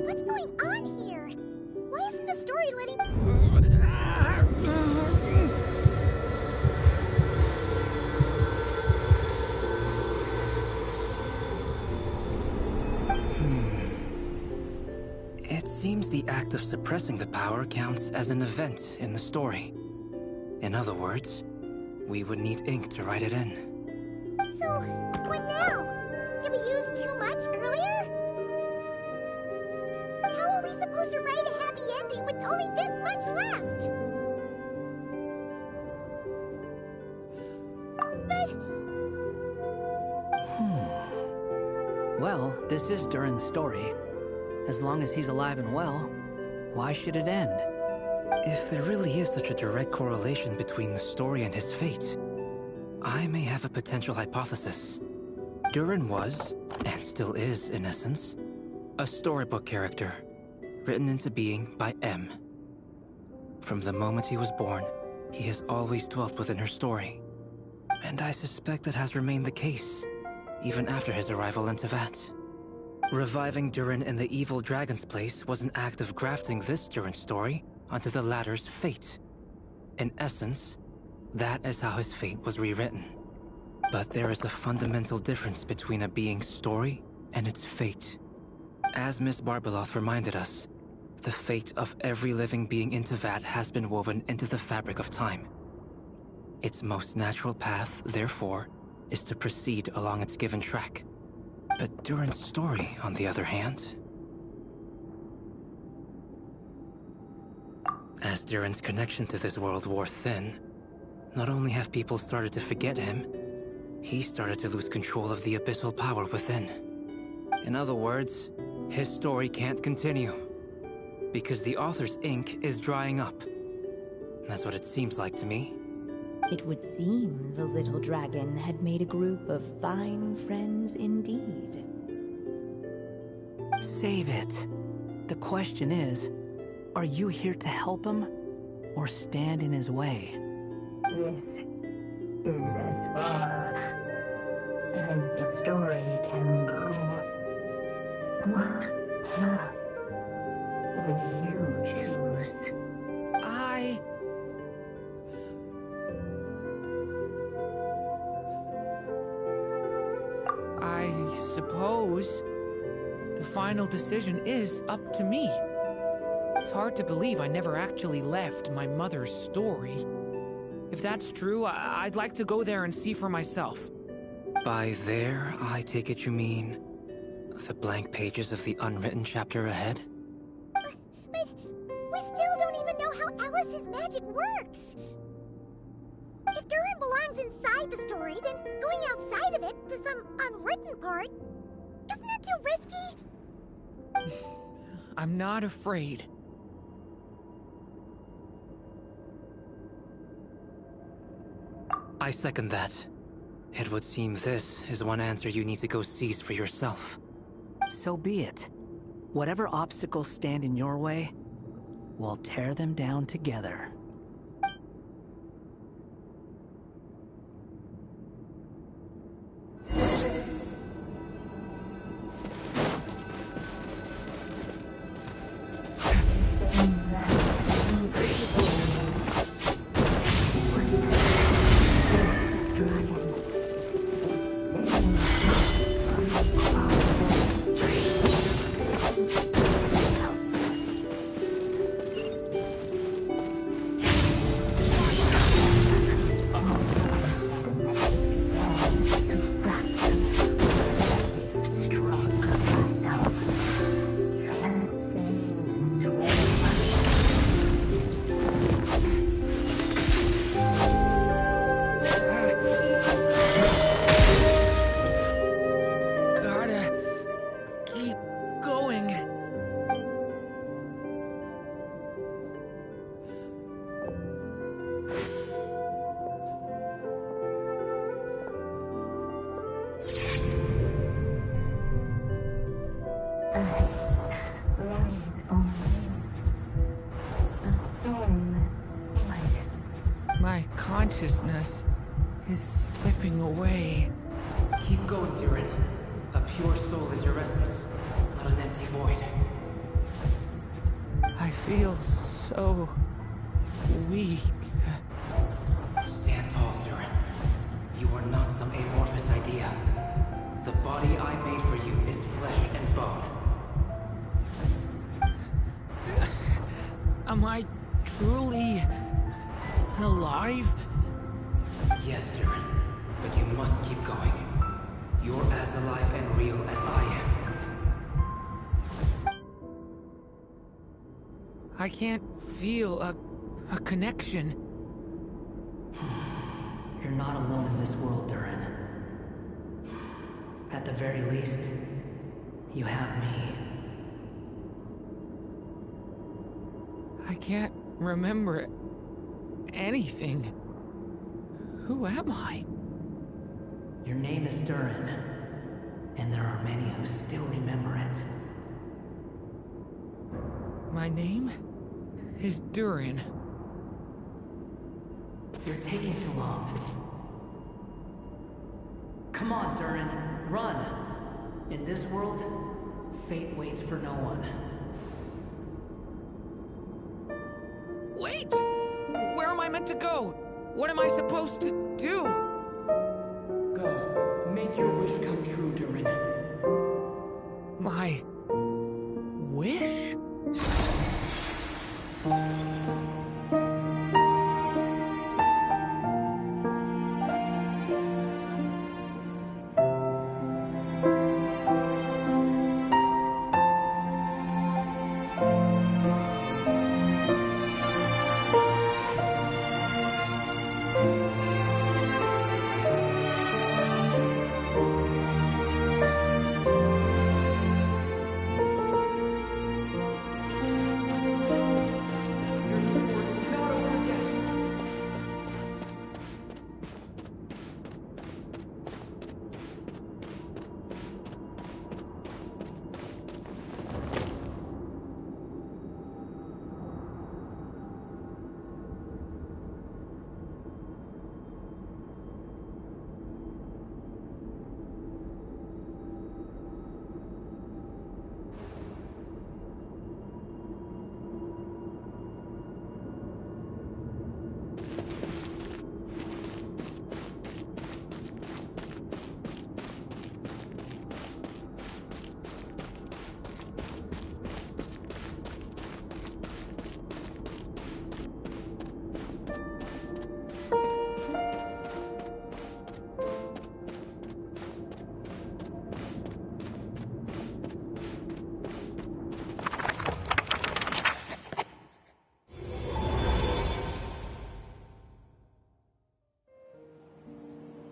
[SPEAKER 6] What's going on here? Why isn't the story letting...
[SPEAKER 13] It seems the act of suppressing the power counts as an event in the story. In other words, we would need ink to write it in.
[SPEAKER 6] So, what now? Did we use too much earlier? How are we supposed to write a happy ending with only this much left? But...
[SPEAKER 10] Well, this is Durin's story. As long as he's alive and well, why should it end?
[SPEAKER 13] If there really is such a direct correlation between the story and his fate, I may have a potential hypothesis. Durin was, and still is in essence, a storybook character, written into being by M. From the moment he was born, he has always dwelt within her story. And I suspect that has remained the case, even after his arrival in Tevat. Reviving Durin in the evil dragon's place was an act of grafting this Durin story onto the latter's fate. In essence, that is how his fate was rewritten. But there is a fundamental difference between a being's story and its fate. As Miss Barbeloth reminded us, the fate of every living being in Tevat has been woven into the fabric of time. Its most natural path, therefore, is to proceed along its given track. But Durin's story, on the other hand... As Durin's connection to this world wore thin, not only have people started to forget him, he started to lose control of the abyssal power within. In other words, his story can't continue, because the author's ink is drying up. That's what it seems like to me.
[SPEAKER 12] It would seem the little dragon had made a group of fine friends indeed.
[SPEAKER 10] Save it. The question is, are you here to help him, or stand in his way?
[SPEAKER 14] This is as far as the story can go. What path will you choose?
[SPEAKER 11] I suppose the final decision is up to me. It's hard to believe I never actually left my mother's story. If that's true, I'd like to go there and see for myself.
[SPEAKER 13] By there, I take it you mean the blank pages of the unwritten chapter ahead?
[SPEAKER 6] But we still don't even know how Alice's magic works. If Durin belongs happens inside the story than going outside of it to some unwritten part. Isn't that too risky?
[SPEAKER 11] I'm not afraid.
[SPEAKER 13] I second that. It would seem this is one answer you need to go seize for yourself.
[SPEAKER 10] So be it. Whatever obstacles stand in your way, we'll tear them down together.
[SPEAKER 11] My consciousness is slipping away.
[SPEAKER 13] Keep going, Durin. A pure soul is your essence, not an empty void.
[SPEAKER 11] I feel so weak.
[SPEAKER 13] Stand tall, Durin. You are not some amorphous idea. The body I made for you is flesh and bone.
[SPEAKER 11] Am I truly alive?
[SPEAKER 13] Yes, Durin, but you must keep going. You're as alive and real as I am.
[SPEAKER 11] I can't feel a connection.
[SPEAKER 10] You're not alone in this world, Durin. At the very least, you have me.
[SPEAKER 11] I can't remember anything. Who am I?
[SPEAKER 10] Your name is Durin, and there are many who still remember it.
[SPEAKER 11] My name is Durin.
[SPEAKER 10] You're taking too long. Come on, Durin, run! In this world, fate waits for no one.
[SPEAKER 11] Wait! Where am I meant to go? What am I supposed to do?
[SPEAKER 10] Go. Make your wish come true, Durin.
[SPEAKER 11] My wish?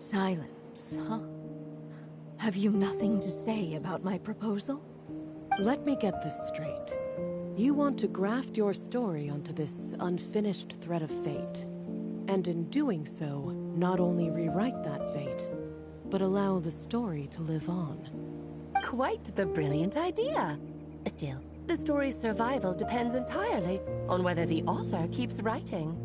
[SPEAKER 12] Silence, huh? Have you nothing to say about my proposal?
[SPEAKER 16] Let me get this straight. You want to graft your story onto this unfinished thread of fate, and in doing so, not only rewrite that fate, but allow the story to live on.
[SPEAKER 17] Quite the brilliant idea. Still, the story's survival depends entirely on whether the author keeps writing.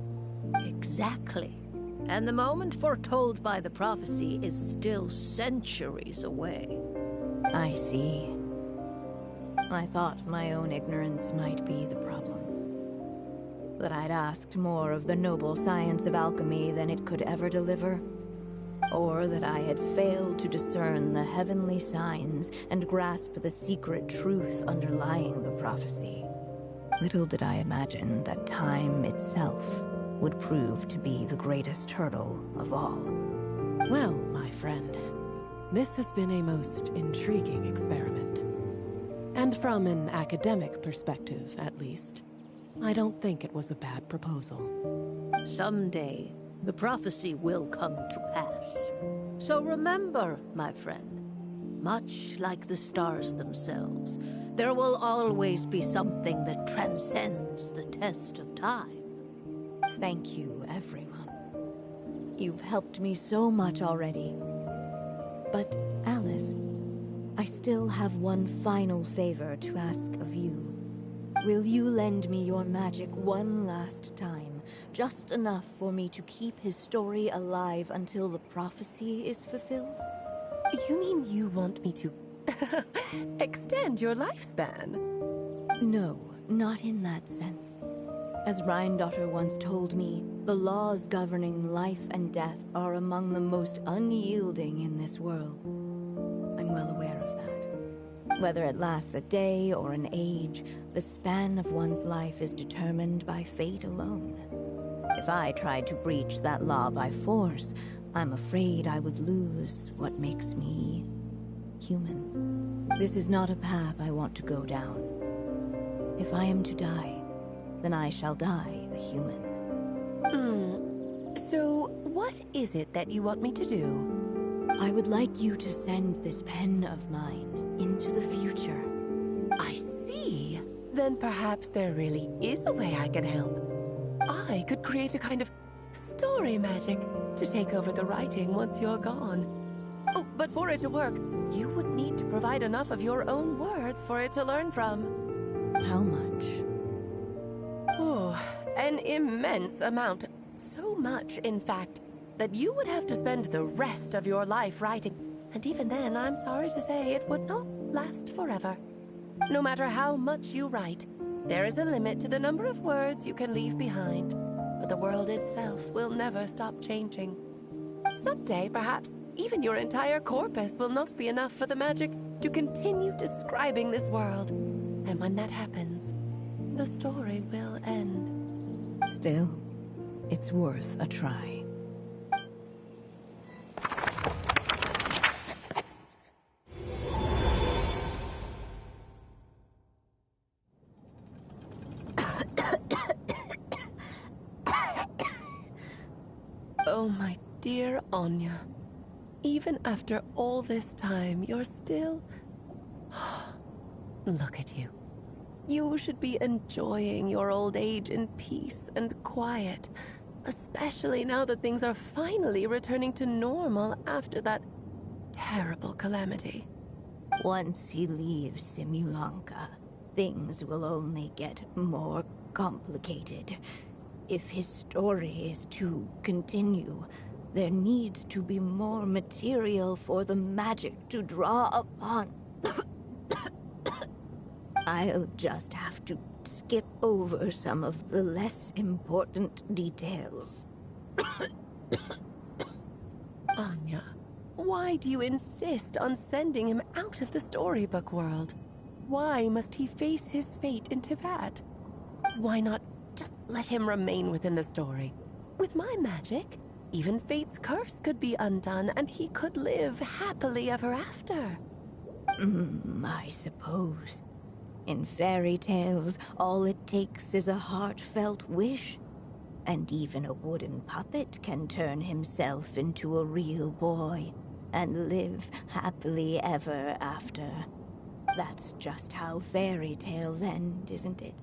[SPEAKER 18] Exactly. And the moment foretold by the prophecy is still centuries away.
[SPEAKER 12] I see. I thought my own ignorance might be the problem. That I'd asked more of the noble science of alchemy than it could ever deliver. Or that I had failed to discern the heavenly signs and grasp the secret truth underlying the prophecy. Little did I imagine that time itself would prove to be the greatest hurdle of all.
[SPEAKER 16] Well, my friend, this has been a most intriguing experiment. And from an academic perspective, at least, I don't think it was a bad proposal.
[SPEAKER 18] Someday, the prophecy will come to pass. So remember, my friend, much like the stars themselves, there will always be something that transcends the test of time.
[SPEAKER 12] Thank you, everyone. You've helped me so much already. But, Alice, I still have one final favor to ask of you. Will you lend me your magic one last time, just enough for me to keep his story alive until the prophecy is fulfilled?
[SPEAKER 17] You mean you want me to extend your lifespan?
[SPEAKER 12] No, not in that sense. As Rhine-daughter once told me, the laws governing life and death are among the most unyielding in this world. I'm well aware of that. Whether it lasts a day or an age, the span of one's life is determined by fate alone. If I tried to breach that law by force, I'm afraid I would lose what makes me human. This is not a path I want to go down. If I am to die, then I shall die a human.
[SPEAKER 17] So, what is it that you want me to do?
[SPEAKER 12] I would like you to send this pen of mine into the future.
[SPEAKER 17] I see. Then perhaps there really is a way I can help. I could create a kind of story magic to take over the writing once you're gone. Oh, but for it to work, you would need to provide enough of your own words for it to learn from.
[SPEAKER 12] How much?
[SPEAKER 17] Oh, an immense amount. So much, in fact, that you would have to spend the rest of your life writing. And even then, I'm sorry to say, it would not last forever. No matter how much you write, there is a limit to the number of words you can leave behind. But the world itself will never stop changing. Someday, perhaps, even your entire corpus will not be enough for the magic to continue describing this world. And when that happens, the story will end.
[SPEAKER 12] Still, it's worth a try.
[SPEAKER 17] Oh, my dear Anya. Even after all this time, you're still... Look at you. You should be enjoying your old age in peace and quiet, especially now that things are finally returning to normal after that terrible calamity.
[SPEAKER 12] Once he leaves Simulanka, things will only get more complicated. If his story is to continue, there needs to be more material for the magic to draw upon. I'll just have to skip over some of the less important details.
[SPEAKER 17] Anya, why do you insist on sending him out of the storybook world? Why must he face his fate in Teyvat? Why not just let him remain within the story? With my magic, even fate's curse could be undone and he could live happily ever after.
[SPEAKER 12] I suppose. In fairy tales, all it takes is a heartfelt wish. And even a wooden puppet can turn himself into a real boy and live happily ever after. That's just how fairy tales end, isn't it?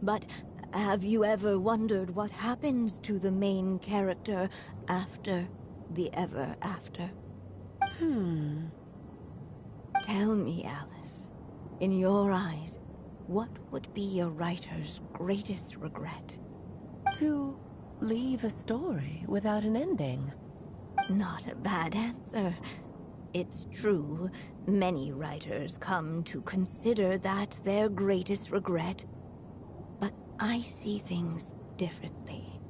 [SPEAKER 12] But have you ever wondered what happens to the main character after the ever after? Tell me, Alice, in your eyes, what would be a writer's greatest regret?
[SPEAKER 17] To leave a story without an ending.
[SPEAKER 12] Not a bad answer. It's true, many writers come to consider that their greatest regret. But I see things differently.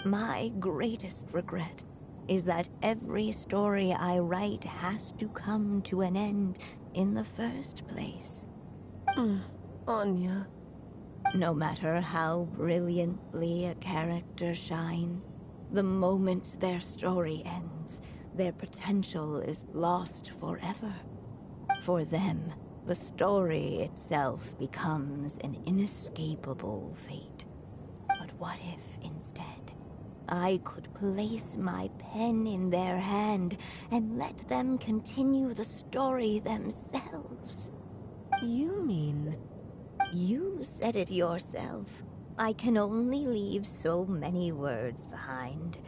[SPEAKER 12] My greatest regret is that every story I write has to come to an end in the first place.
[SPEAKER 17] Anya.
[SPEAKER 12] No matter how brilliantly a character shines, the moment their story ends, their potential is lost forever. For them, the story itself becomes an inescapable fate. But what if, instead, I could place my pen in their hand and let them continue the story themselves?
[SPEAKER 17] You mean...
[SPEAKER 12] You said it yourself. I can only leave so many words behind.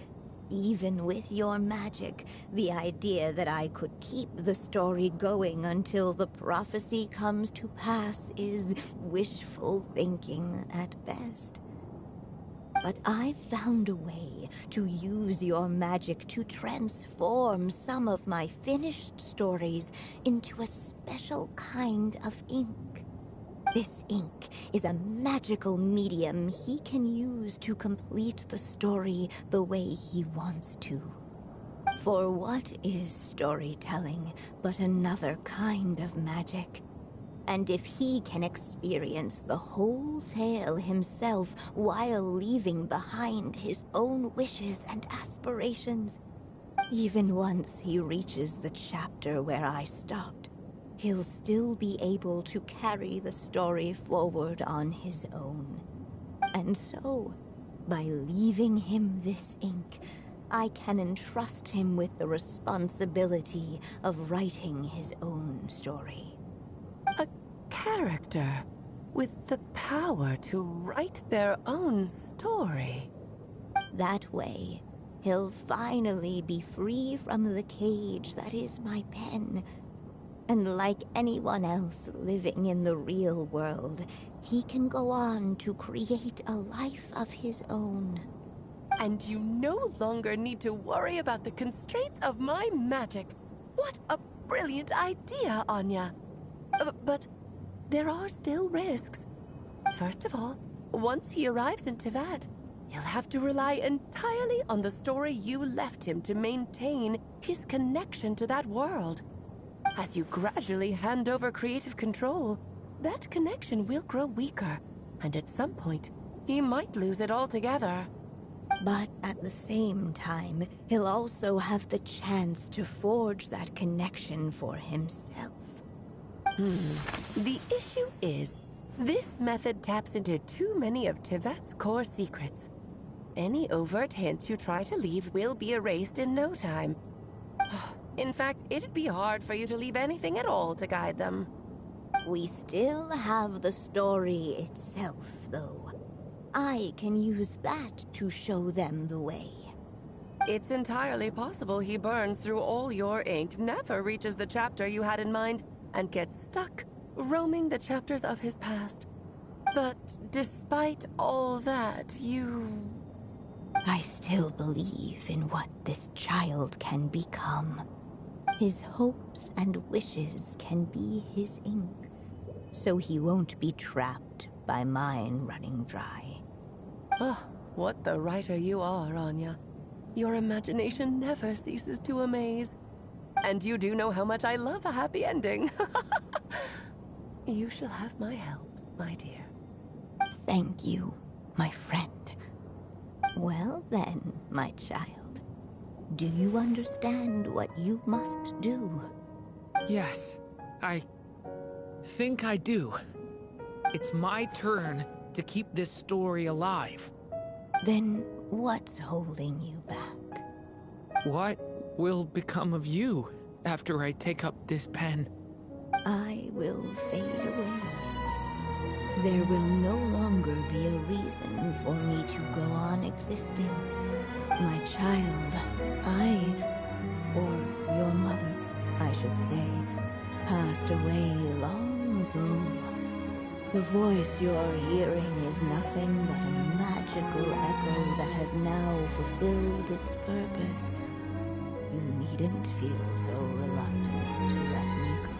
[SPEAKER 12] Even with your magic, the idea that I could keep the story going until the prophecy comes to pass is wishful thinking at best. But I've found a way to use your magic to transform some of my finished stories into a special kind of ink. This ink is a magical medium he can use to complete the story the way he wants to. For what is storytelling but another kind of magic? And if he can experience the whole tale himself while leaving behind his own wishes and aspirations, even once he reaches the chapter where I stopped, he'll still be able to carry the story forward on his own. And so, by leaving him this ink, I can entrust him with the responsibility of writing his own story.
[SPEAKER 17] A character with the power to write their own story.
[SPEAKER 12] That way, he'll finally be free from the cage that is my pen. And like anyone else living in the real world, he can go on to create a life of his own.
[SPEAKER 17] And you no longer need to worry about the constraints of my magic. What a brilliant idea, Anya. But there are still risks. First of all, once he arrives in Teyvat, he'll have to rely entirely on the story you left him to maintain his connection to that world. As you gradually hand over creative control, that connection will grow weaker, and at some point, he might lose it altogether.
[SPEAKER 12] But at the same time, he'll also have the chance to forge that connection for himself.
[SPEAKER 17] The issue is, this method taps into too many of Teyvat's core secrets. Any overt hints you try to leave will be erased in no time. In fact, it'd be hard for you to leave anything at all to guide them.
[SPEAKER 12] We still have the story itself, though. I can use that to show them the way.
[SPEAKER 17] It's entirely possible he burns through all your ink, never reaches the chapter you had in mind, and gets stuck, roaming the chapters of his past. But despite all that,
[SPEAKER 12] I still believe in what this child can become. His hopes and wishes can be his ink, so he won't be trapped by mine running dry.
[SPEAKER 17] Oh, what the writer you are, Anya. Your imagination never ceases to amaze. And you do know how much I love a happy ending. You shall have my help, my dear.
[SPEAKER 12] Thank you, my friend. Well then, my child. Do you understand what you must do?
[SPEAKER 11] Yes, I think I do. It's my turn to keep this story alive.
[SPEAKER 12] Then what's holding you back?
[SPEAKER 11] What will become of you after I take up this pen?
[SPEAKER 12] I will fade away. There will no longer be a reason for me to go on existing. My child, or your mother, I should say, passed away long ago. The voice you're hearing is nothing but a magical echo that has now fulfilled its purpose. You needn't feel so reluctant to let me go.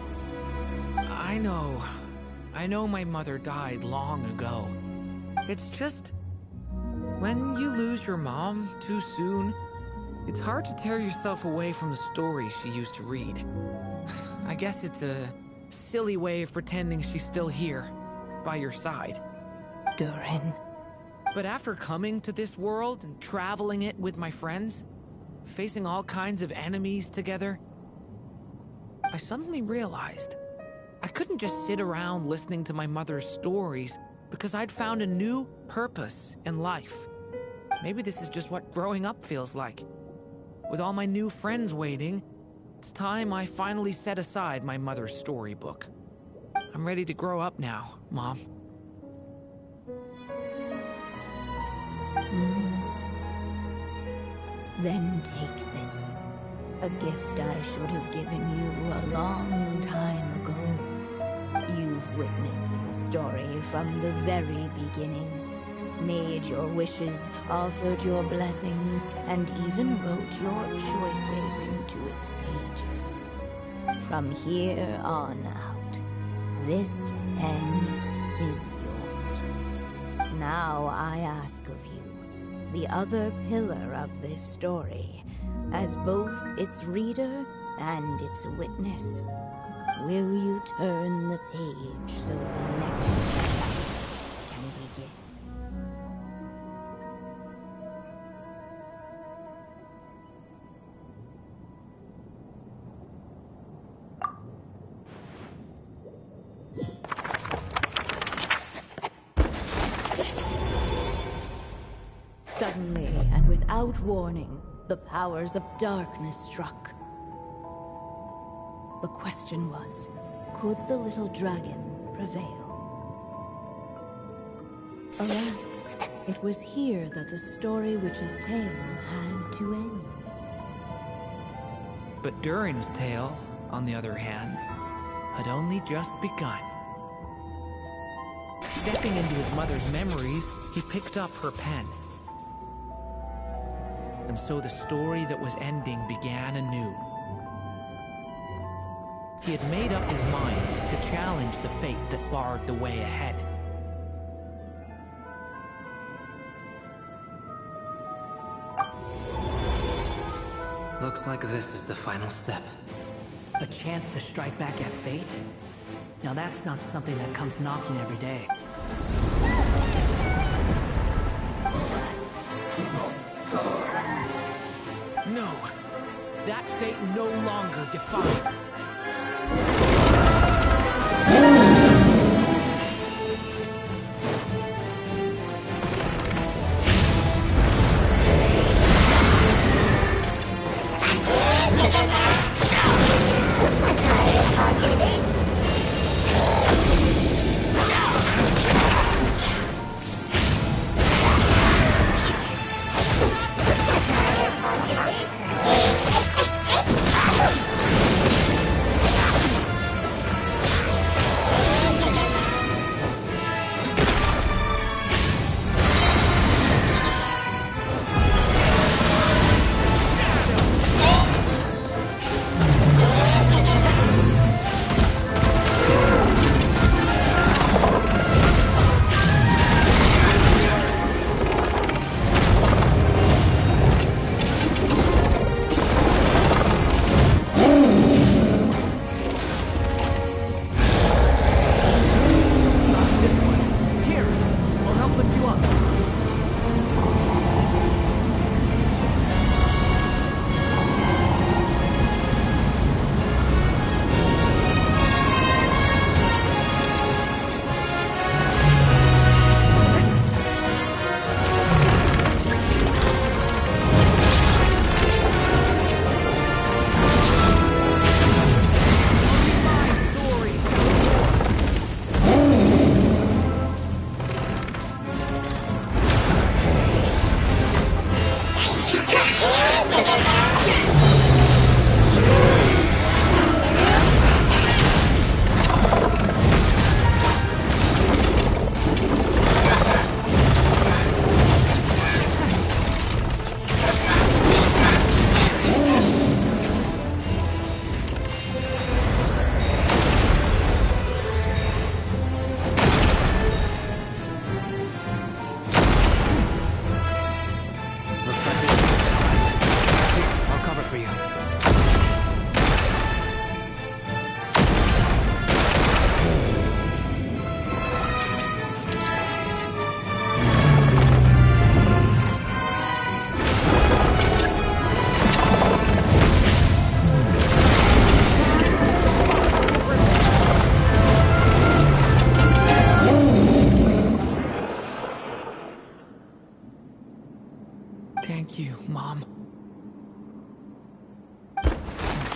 [SPEAKER 11] I know my mother died long ago. It's just, when you lose your mom too soon, it's hard to tear yourself away from the stories she used to read. I guess it's a silly way of pretending she's still here, by your side.
[SPEAKER 12] Durin.
[SPEAKER 11] But after coming to this world and traveling it with my friends, facing all kinds of enemies together, I suddenly realized I couldn't just sit around listening to my mother's stories because I'd found a new purpose in life. Maybe this is just what growing up feels like. With all my new friends waiting, it's time I finally set aside my mother's storybook. I'm ready to grow up now, Mom.
[SPEAKER 12] Then take this. A gift I should have given you a long time ago. You've witnessed the story from the very beginning. Made your wishes, offered your blessings, and even wrote your choices into its pages. From here on out, this pen is yours. Now I ask of you, the other pillar of this story, as both its reader and its witness, will you turn the page so the next chapter can begin? Suddenly, and without warning, the powers of darkness struck. The question was, could the little dragon prevail? Alas, it was here that the story witch's tale had to end.
[SPEAKER 11] But Durin's tale, on the other hand, had only just begun. Stepping into his mother's memories, he picked up her pen. And so the story that was ending began anew. He had made up his mind to challenge the fate that barred the way ahead.
[SPEAKER 13] Looks like this is the final step.
[SPEAKER 10] A chance to strike back at fate? Now that's not something that comes knocking every day.
[SPEAKER 11] No, that fate no longer defined.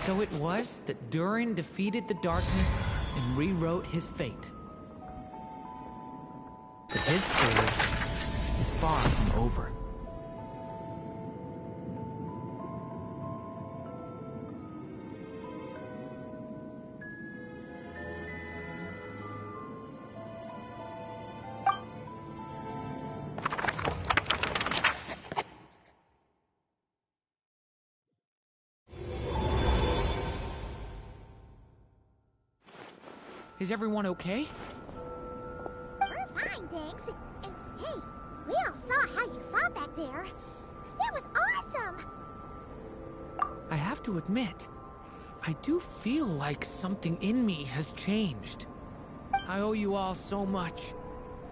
[SPEAKER 11] So it was that Durin defeated the darkness and rewrote his fate. But his story is far from over. Is everyone okay?
[SPEAKER 6] We're fine, thanks. And hey, we all saw how you fought back there. That was awesome!
[SPEAKER 11] I have to admit, I do feel like something in me has changed. I owe you all so much.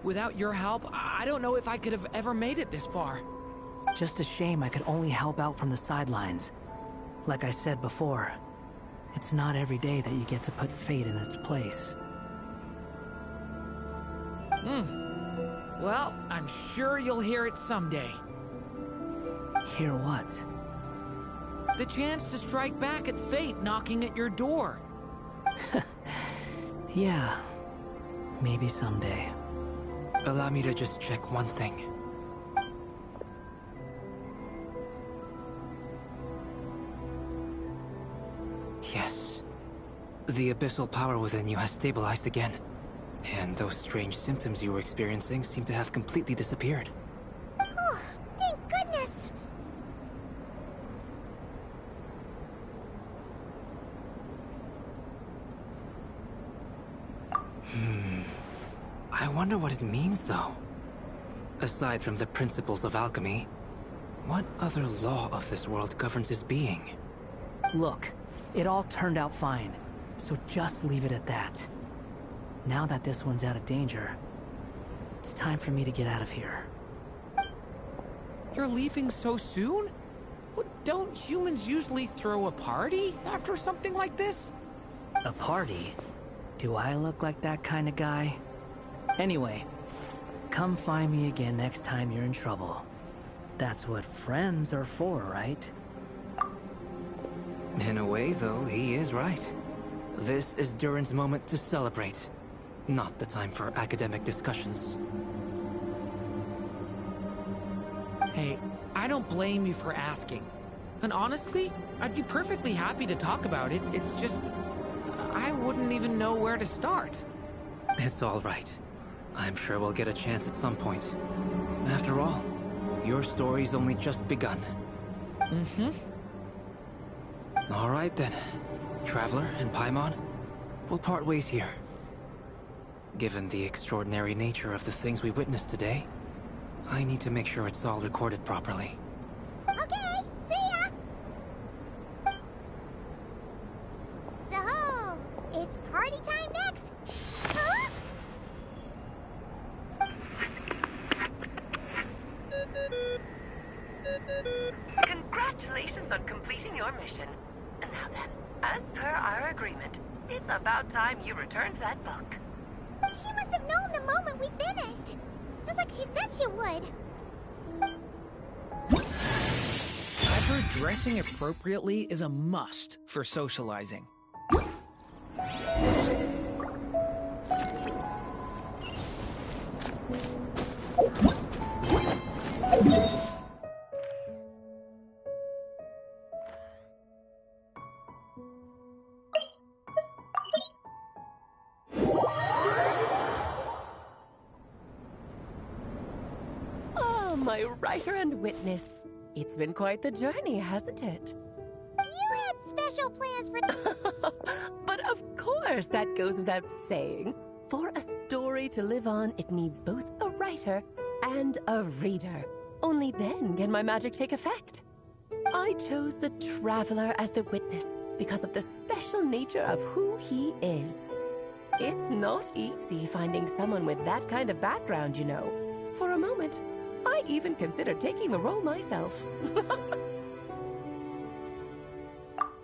[SPEAKER 11] Without your help, I don't know if I could have ever made it this far.
[SPEAKER 10] Just a shame I could only help out from the sidelines. Like I said before, it's not every day that you get to put fate in its place.
[SPEAKER 11] Well, I'm sure you'll hear it someday.
[SPEAKER 10] Hear what?
[SPEAKER 11] The chance to strike back at fate knocking at your door.
[SPEAKER 10] Yeah, maybe someday.
[SPEAKER 13] Allow me to just check one thing. Yes. The abyssal power within you has stabilized again. And those strange symptoms you were experiencing seem to have completely disappeared.
[SPEAKER 6] Oh, thank goodness!
[SPEAKER 13] I wonder what it means, though. Aside from the principles of alchemy, what other law of this world governs his being?
[SPEAKER 10] Look, it all turned out fine, so just leave it at that. Now that this one's out of danger, it's time for me to get out of here.
[SPEAKER 11] You're leaving so soon? Don't humans usually throw a party after something like this?
[SPEAKER 10] A party? Do I look like that kind of guy? Anyway, come find me again next time you're in trouble. That's what friends are for, right?
[SPEAKER 13] In a way, though, he is right. This is Durin's moment to celebrate, not the time for academic discussions.
[SPEAKER 11] Hey, I don't blame you for asking. And honestly, I'd be perfectly happy to talk about it. It's just, I wouldn't even know where to start.
[SPEAKER 13] It's all right. I'm sure we'll get a chance at some point. After all, your story's only just begun. All right then. Traveler and Paimon, we'll part ways here. Given the extraordinary nature of the things we witnessed today, I need to make sure it's all recorded properly.
[SPEAKER 6] Okay, see ya! So, it's party time next? Huh?
[SPEAKER 15] Congratulations on completing your mission. And now then, as per our agreement, it's about time you returned that book.
[SPEAKER 6] She must have known the moment we finished. Just like she said she would.
[SPEAKER 11] I've heard dressing appropriately is a must for socializing.
[SPEAKER 17] Oh, my writer and witness. It's been quite the journey, hasn't it?
[SPEAKER 6] You had special plans for...
[SPEAKER 17] But of course, that goes without saying. For a story to live on, it needs both a writer and a reader. Only then can my magic take effect. I chose the Traveler as the witness because of the special nature of who he is. It's not easy finding someone with that kind of background, you know. For a moment, I even considered taking the role myself.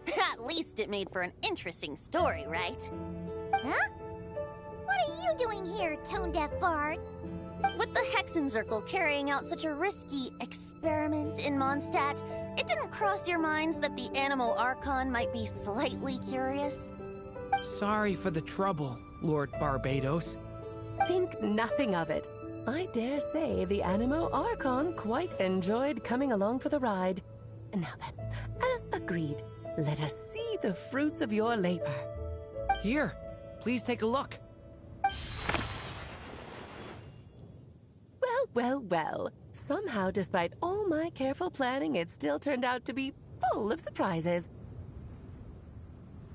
[SPEAKER 19] At least it made for an interesting story, right?
[SPEAKER 6] Huh? What are you doing here, tone-deaf bard?
[SPEAKER 19] With the Hexen Circle carrying out such a risky experiment in Mondstadt, It didn't cross your minds that the Animo Archon might be slightly curious?
[SPEAKER 11] Sorry for the trouble, Lord Barbados.
[SPEAKER 17] Think nothing of it. I dare say the Animo Archon quite enjoyed coming along for the ride. Now then, as agreed, let us see the fruits of your labor.
[SPEAKER 11] Here, please take a look.
[SPEAKER 17] Well, well, well. Somehow, despite all my careful planning, it still turned out to be full of surprises.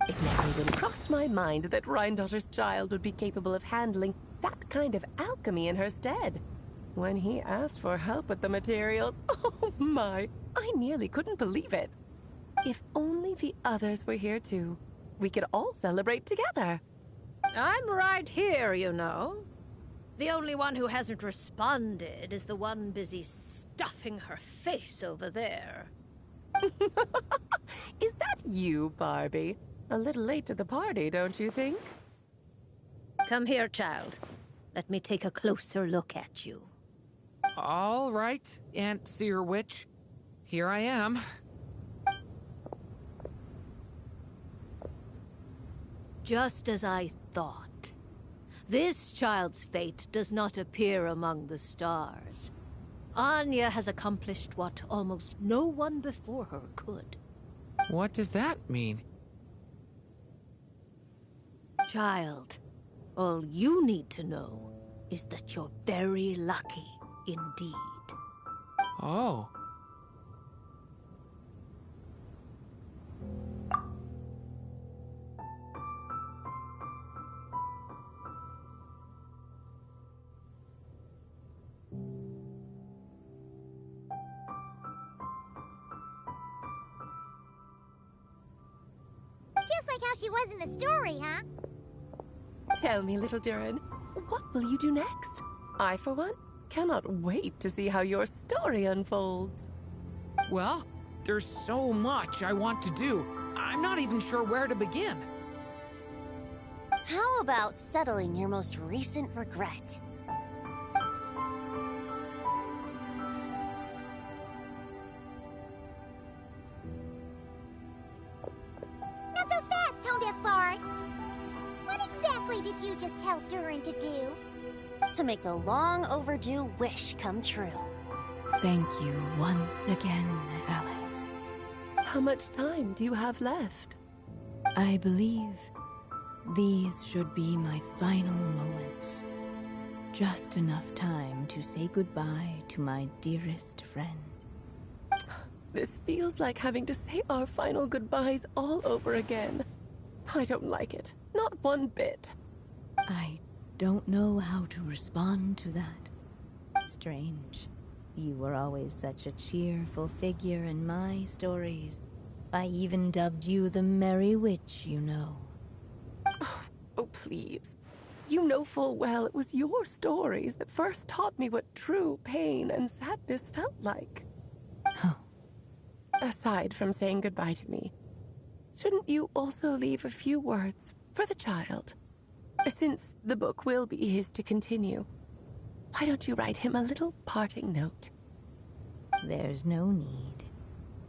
[SPEAKER 17] It never even crossed my mind that Rhindotter's child would be capable of handling that kind of alchemy in her stead. When he asked for help with the materials, oh my, I nearly couldn't believe it. If only the others were here too, we could all celebrate together.
[SPEAKER 18] I'm right here, you know. The only one who hasn't responded is the one busy stuffing her face over there.
[SPEAKER 17] Is that you, Barbie? A little late to the party, don't you think?
[SPEAKER 18] Come here, child. Let me take a closer look at you.
[SPEAKER 11] All right, Aunt Seer Witch. Here I am.
[SPEAKER 18] Just as I thought. This child's fate does not appear among the stars. Anya has accomplished what almost no one before her could.
[SPEAKER 11] What does that mean?
[SPEAKER 18] Child, all you need to know is that you're very lucky indeed.
[SPEAKER 11] Oh.
[SPEAKER 6] Just like how she was in the story, huh?
[SPEAKER 17] Tell me, little Durin, what will you do next? I, for one, cannot wait to see how your story unfolds.
[SPEAKER 11] Well, there's so much I want to do. I'm not even sure where to begin.
[SPEAKER 19] How about settling your most recent regret?
[SPEAKER 6] Not so fast, Tone-Deaf Bard! What exactly did you just tell Durin to do?
[SPEAKER 19] To make the long overdue wish come true.
[SPEAKER 12] Thank you once again, Alice.
[SPEAKER 17] How much time do you have left?
[SPEAKER 12] I believe these should be my final moments. Just enough time to say goodbye to my dearest friend.
[SPEAKER 17] This feels like having to say our final goodbyes all over again. I don't like it. Not one bit.
[SPEAKER 12] I don't know how to respond to that. Strange. You were always such a cheerful figure in my stories. I even dubbed you the Merry Witch, you know.
[SPEAKER 17] Oh, please. You know full well it was your stories that first taught me what true pain and sadness felt like.
[SPEAKER 12] Huh.
[SPEAKER 17] Aside from saying goodbye to me, shouldn't you also leave a few words for the child? Since the book will be his to continue, why don't you write him a little parting note?
[SPEAKER 12] There's no need.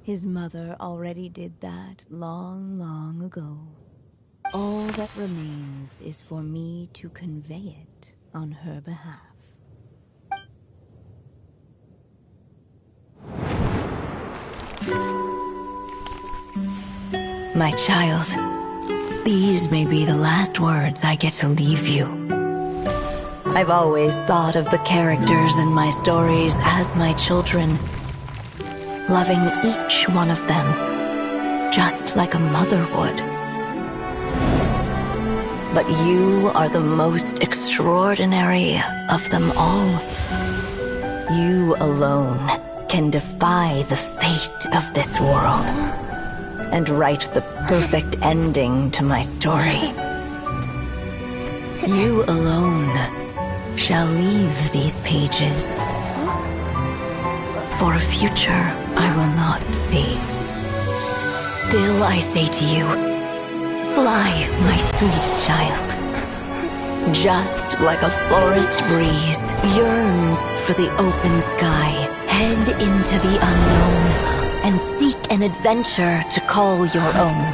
[SPEAKER 12] His mother already did that long, long ago. All that remains is for me to convey it on her behalf. My child, these may be the last words I get to leave you. I've always thought of the characters in my stories as my children, loving each one of them, just like a mother would. But you are the most extraordinary of them all. You alone can defy the fate of this world and write the perfect ending to my story. You alone shall leave these pages for a future I will not see. Still I say to you, fly, my sweet child. Just like a forest breeze yearns for the open sky, head into the unknown, and seek an adventure to call your own.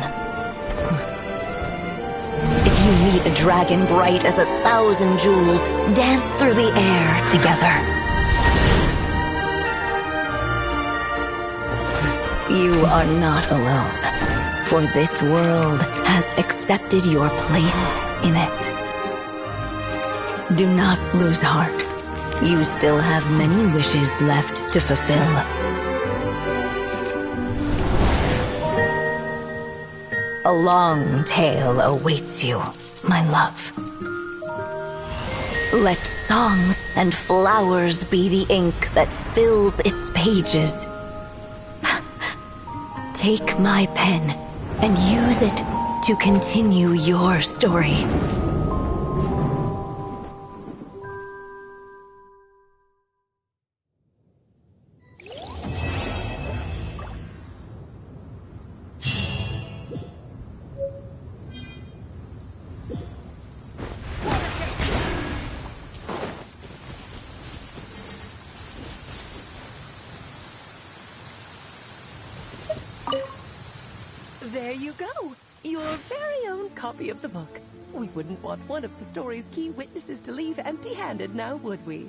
[SPEAKER 12] If you meet a dragon bright as 1,000 jewels, dance through the air together. You are not alone, for this world has accepted your place in it. Do not lose heart. You still have many wishes left to fulfill. A long tale awaits you, my love. Let songs and flowers be the ink that fills its pages. Take my pen and use it to continue your story.
[SPEAKER 17] There you go. Your very own copy of the book. We wouldn't want one of the story's key witnesses to leave empty-handed now, would we?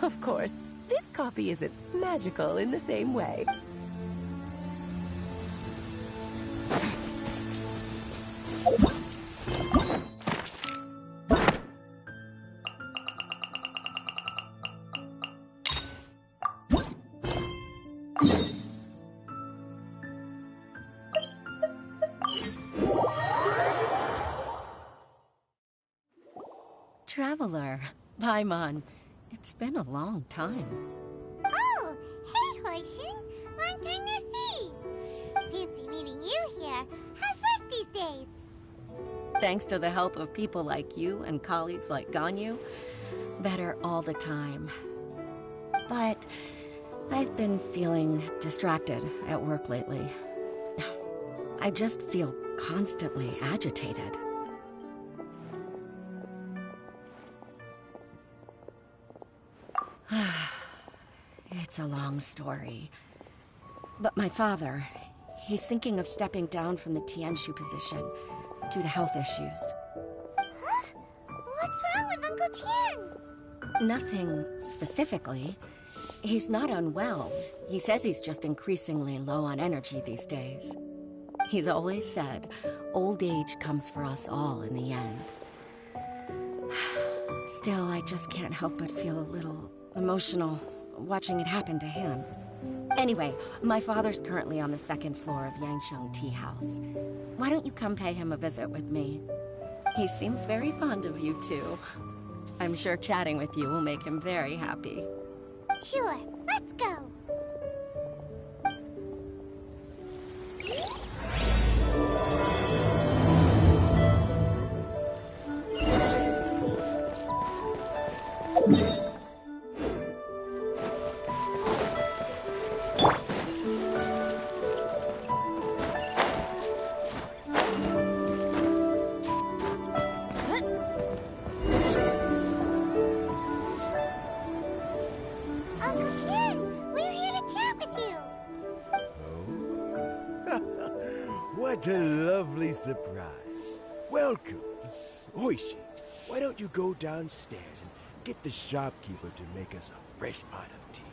[SPEAKER 17] Of course, this copy isn't magical in the same way.
[SPEAKER 20] Traveler, Paimon, it's been a long time.
[SPEAKER 6] Oh, hey, Hoishin. Long time no see. Fancy meeting you here. How's work these days?
[SPEAKER 20] Thanks to the help of people like you and colleagues like Ganyu, better all the time. But I've been feeling distracted at work lately. I just feel constantly agitated. It's a long story. But my father, he's thinking of stepping down from the Tianshu position due to health issues.
[SPEAKER 6] Huh? What's wrong with Uncle Tian?
[SPEAKER 20] Nothing specifically. He's not unwell. He says he's just increasingly low on energy these days. He's always said, old age comes for us all in the end. Still, I just can't help but feel a little emotional watching it happen to him. Anyway, my father's currently on the 2nd floor of Yangsheng Tea House. Why don't you come pay him a visit with me? He seems very fond of you, too. I'm sure chatting with you will make him very happy.
[SPEAKER 6] Sure, let's go. Uncle Tian, we're here to chat with you.
[SPEAKER 21] What a lovely surprise. Welcome. Oishi, why don't you go downstairs and get the shopkeeper to make us a fresh pot of tea?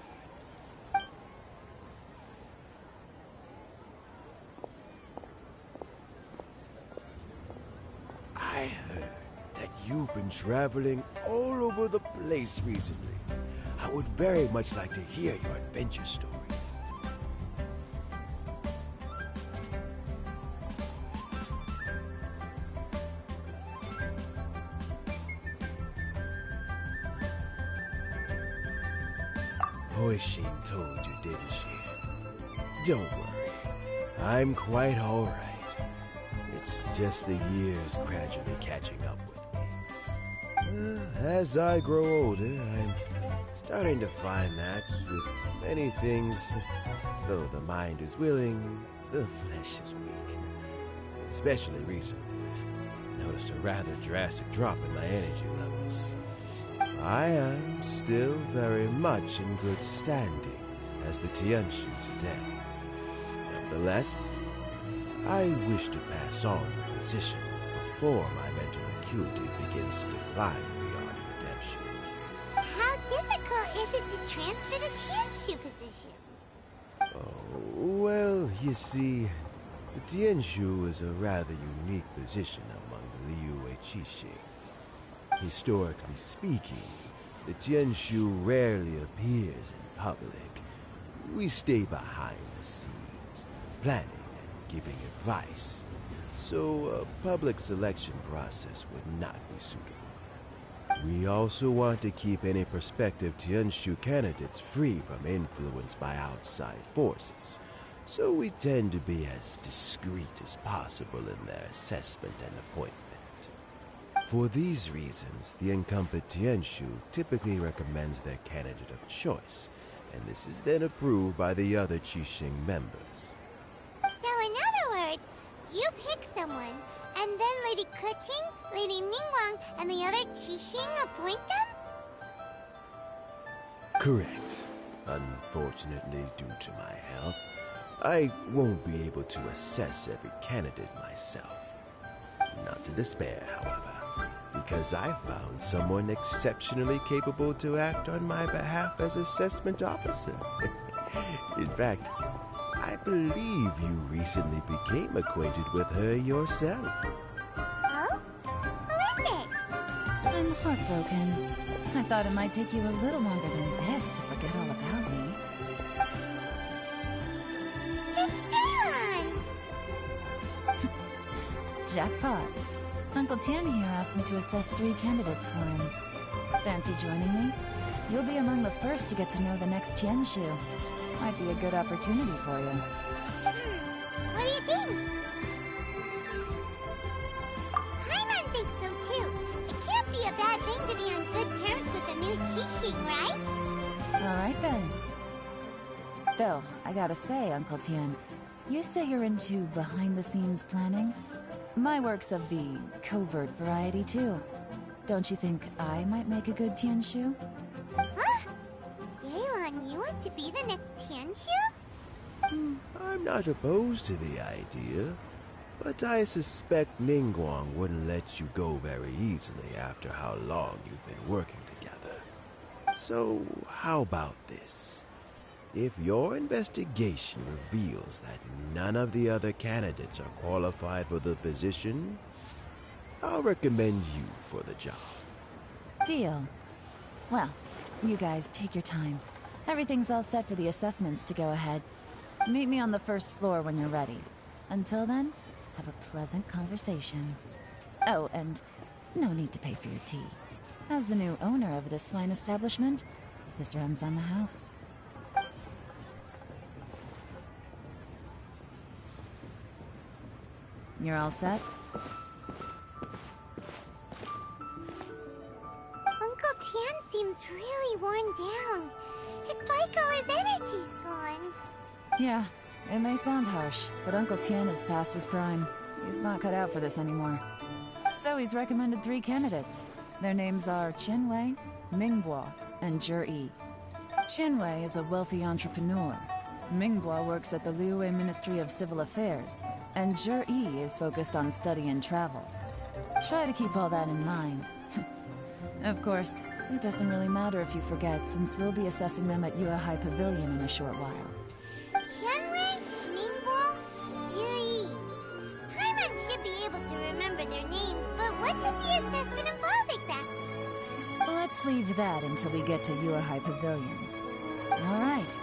[SPEAKER 21] I heard that you've been traveling all over the place recently. I would very much like to hear your adventure stories. Hoishin told you, didn't she? Don't worry. I'm quite all right. It's just the years gradually catching up with me. As I grow older, I'm starting to find that with many things, though the mind is willing, the flesh is weak. Especially recently, I've noticed a rather drastic drop in my energy levels. I am still very much in good standing as the Tianshu today. Nevertheless, I wish to pass on the position before my mental acuity begins to decline beyond redemption.
[SPEAKER 6] How difficult is it to transfer the Tianshu position?
[SPEAKER 21] Oh, well, you see, the Tianshu is a rather unique position among the Liyue Qixing. Historically speaking, the Tianshu rarely appears in public. We stay behind the scenes, planning and giving advice, so a public selection process would not be suitable. We also want to keep any prospective Tianshu candidates free from influence by outside forces, so we tend to be as discreet as possible in their assessment and appointment. For these reasons, the incumbent Tianshu typically recommends their candidate of choice, and this is then approved by the other Qixing members.
[SPEAKER 6] So in other words, you pick someone, and then Lady Keqing, Lady Ningguang, and the other Qixing appoint them?
[SPEAKER 21] Correct. Unfortunately, due to my health, I won't be able to assess every candidate myself. Not to despair, however, because I found someone exceptionally capable to act on my behalf as assessment officer. In fact, I believe you recently became acquainted with her yourself.
[SPEAKER 6] Oh? Who is it?
[SPEAKER 1] I'm heartbroken. I thought it might take you a little longer than this to forget all about me.
[SPEAKER 6] It's Shaylon!
[SPEAKER 1] Jackpot. Uncle Tian here asked me to assess 3 candidates for him. Fancy joining me? You'll be among the first to get to know the next Tianshu. Might be a good opportunity for you.
[SPEAKER 6] What do you think? Paimon thinks so too. It can't be a bad thing to be on good terms with a new Qixing, right?
[SPEAKER 1] Alright then. Though, I gotta say, Uncle Tian, you say you're into behind-the-scenes planning? My work's of the covert variety too. Don't you think I might make a good Tianshu?
[SPEAKER 6] Huh? Yelan, you want to be the next Tianshu?
[SPEAKER 21] I'm not opposed to the idea, but I suspect Ningguang wouldn't let you go very easily after how long you've been working together. So, how about this? If your investigation reveals that none of the other candidates are qualified for the position, I'll recommend you for the job.
[SPEAKER 1] Deal. Well, you guys take your time. Everything's all set for the assessments to go ahead. Meet me on the first floor when you're ready. Until then, have a pleasant conversation. Oh, and no need to pay for your tea. As the new owner of this fine establishment, this runs on the house. You're all set?
[SPEAKER 6] Uncle Tian seems really worn down. It's like all his energy's gone.
[SPEAKER 1] Yeah, it may sound harsh, but Uncle Tian is past his prime. He's not cut out for this anymore. So he's recommended 3 candidates. Their names are Qinwei, Mingguo, and Zhi. Qinwei is a wealthy entrepreneur. Mingguo works at the Liyue Ministry of Civil Affairs, and Zhi is focused on study and travel. Try to keep all that in mind. Of course, it doesn't really matter if you forget, since we'll be assessing them at Yuehai Pavilion in a short while.
[SPEAKER 6] Qianwei, Ningguo, Zhi. Paimon should be able to remember their names, but what does the assessment involve exactly?
[SPEAKER 1] Let's leave that until we get to Yuehai Pavilion. All right.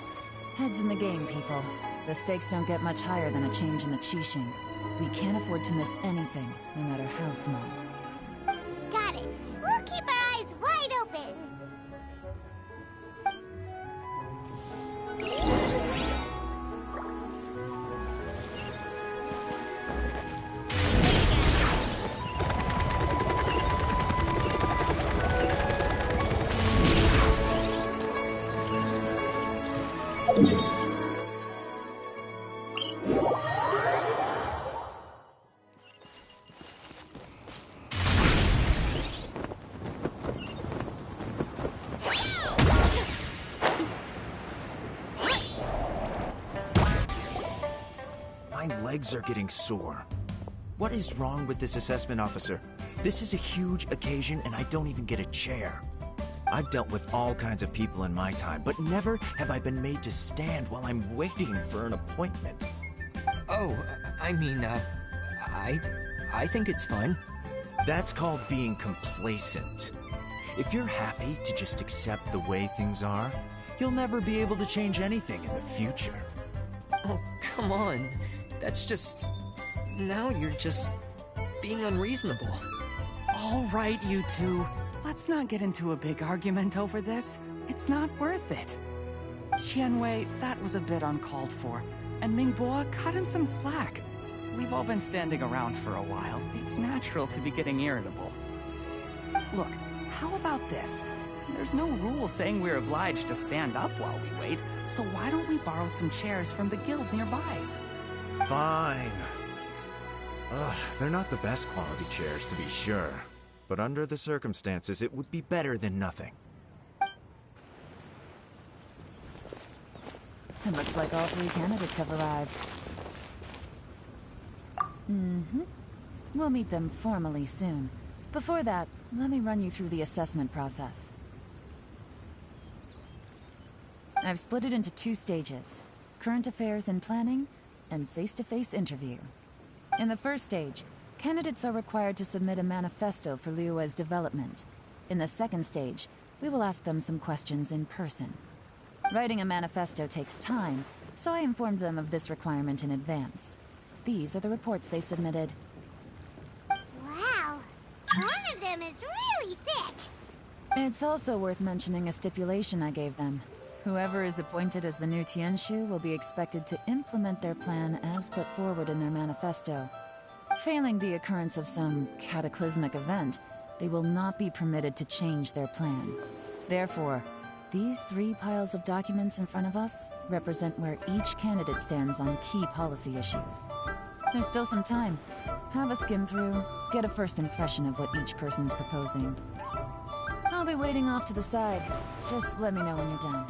[SPEAKER 1] Heads in the game, people. The stakes don't get much higher than a change in the Qixing. We can't afford to miss anything, no matter how small.
[SPEAKER 6] Got it. We'll keep our eyes wide open.
[SPEAKER 5] legs are getting sore. What is wrong with this assessment officer? This is a huge occasion and I don't even get a chair. I've dealt with all kinds of people in my time, but never have I been made to stand while I'm waiting for an appointment.
[SPEAKER 2] Oh, I mean, I think it's fun.
[SPEAKER 5] That's called being complacent. If you're happy to just accept the way things are, you'll never be able to change anything in the future.
[SPEAKER 2] Oh, come on. That's just... Now you're just being unreasonable.
[SPEAKER 3] All right, you two. Let's not get into a big argument over this. It's not worth it. Qianwei, that was a bit uncalled for. And Mingbo, cut him some slack. We've all been standing around for a while. It's natural to be getting irritable. Look, how about this? There's no rule saying we're obliged to stand up while we wait, so why don't we borrow some chairs from the guild nearby?
[SPEAKER 5] Fine. Ugh, they're not the best quality chairs, to be sure. But under the circumstances, it would be better than nothing.
[SPEAKER 1] It looks like all 3 candidates have arrived. Mm-hmm. We'll meet them formally soon. Before that, let me run you through the assessment process. I've split it into 2 stages: current affairs and planning, and face-to-face interview. In the first stage, candidates are required to submit a manifesto for Liyue's development. In the second stage, we will ask them some questions in person. Writing a manifesto takes time, so I informed them of this requirement in advance. These are the reports they submitted.
[SPEAKER 6] Wow, one of them is really thick.
[SPEAKER 1] It's also worth mentioning a stipulation I gave them. Whoever is appointed as the new Tianshu will be expected to implement their plan as put forward in their manifesto. Failing the occurrence of some cataclysmic event, they will not be permitted to change their plan. Therefore, these 3 piles of documents in front of us represent where each candidate stands on key policy issues. There's still some time. Have a skim through, get a first impression of what each person's proposing. I'll be waiting off to the side. Just let me know when you're done.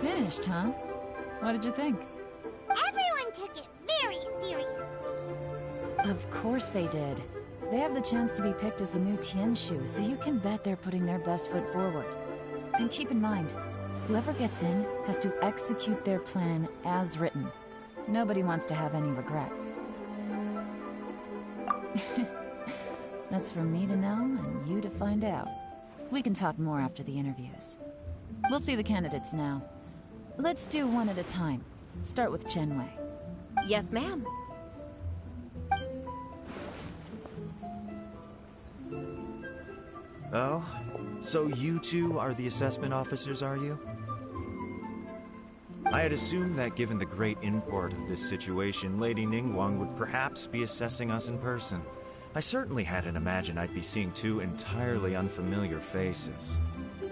[SPEAKER 1] Finished, huh? What did you think?
[SPEAKER 6] Everyone took it very serious.
[SPEAKER 1] Of course they did. They have the chance to be picked as the new Tianshu, so you can bet they're putting their best foot forward. And keep in mind, whoever gets in has to execute their plan as written. Nobody wants to have any regrets. That's for me to know and you to find out. We can talk more after the interviews. We'll see the candidates now. Let's do one at a time. Start with Chenwei.
[SPEAKER 12] Yes, ma'am.
[SPEAKER 5] Oh? So you two are the assessment officers, are you? I had assumed that given the great import of this situation, Lady Ningguang would perhaps be assessing us in person. I certainly hadn't imagined I'd be seeing two entirely unfamiliar faces.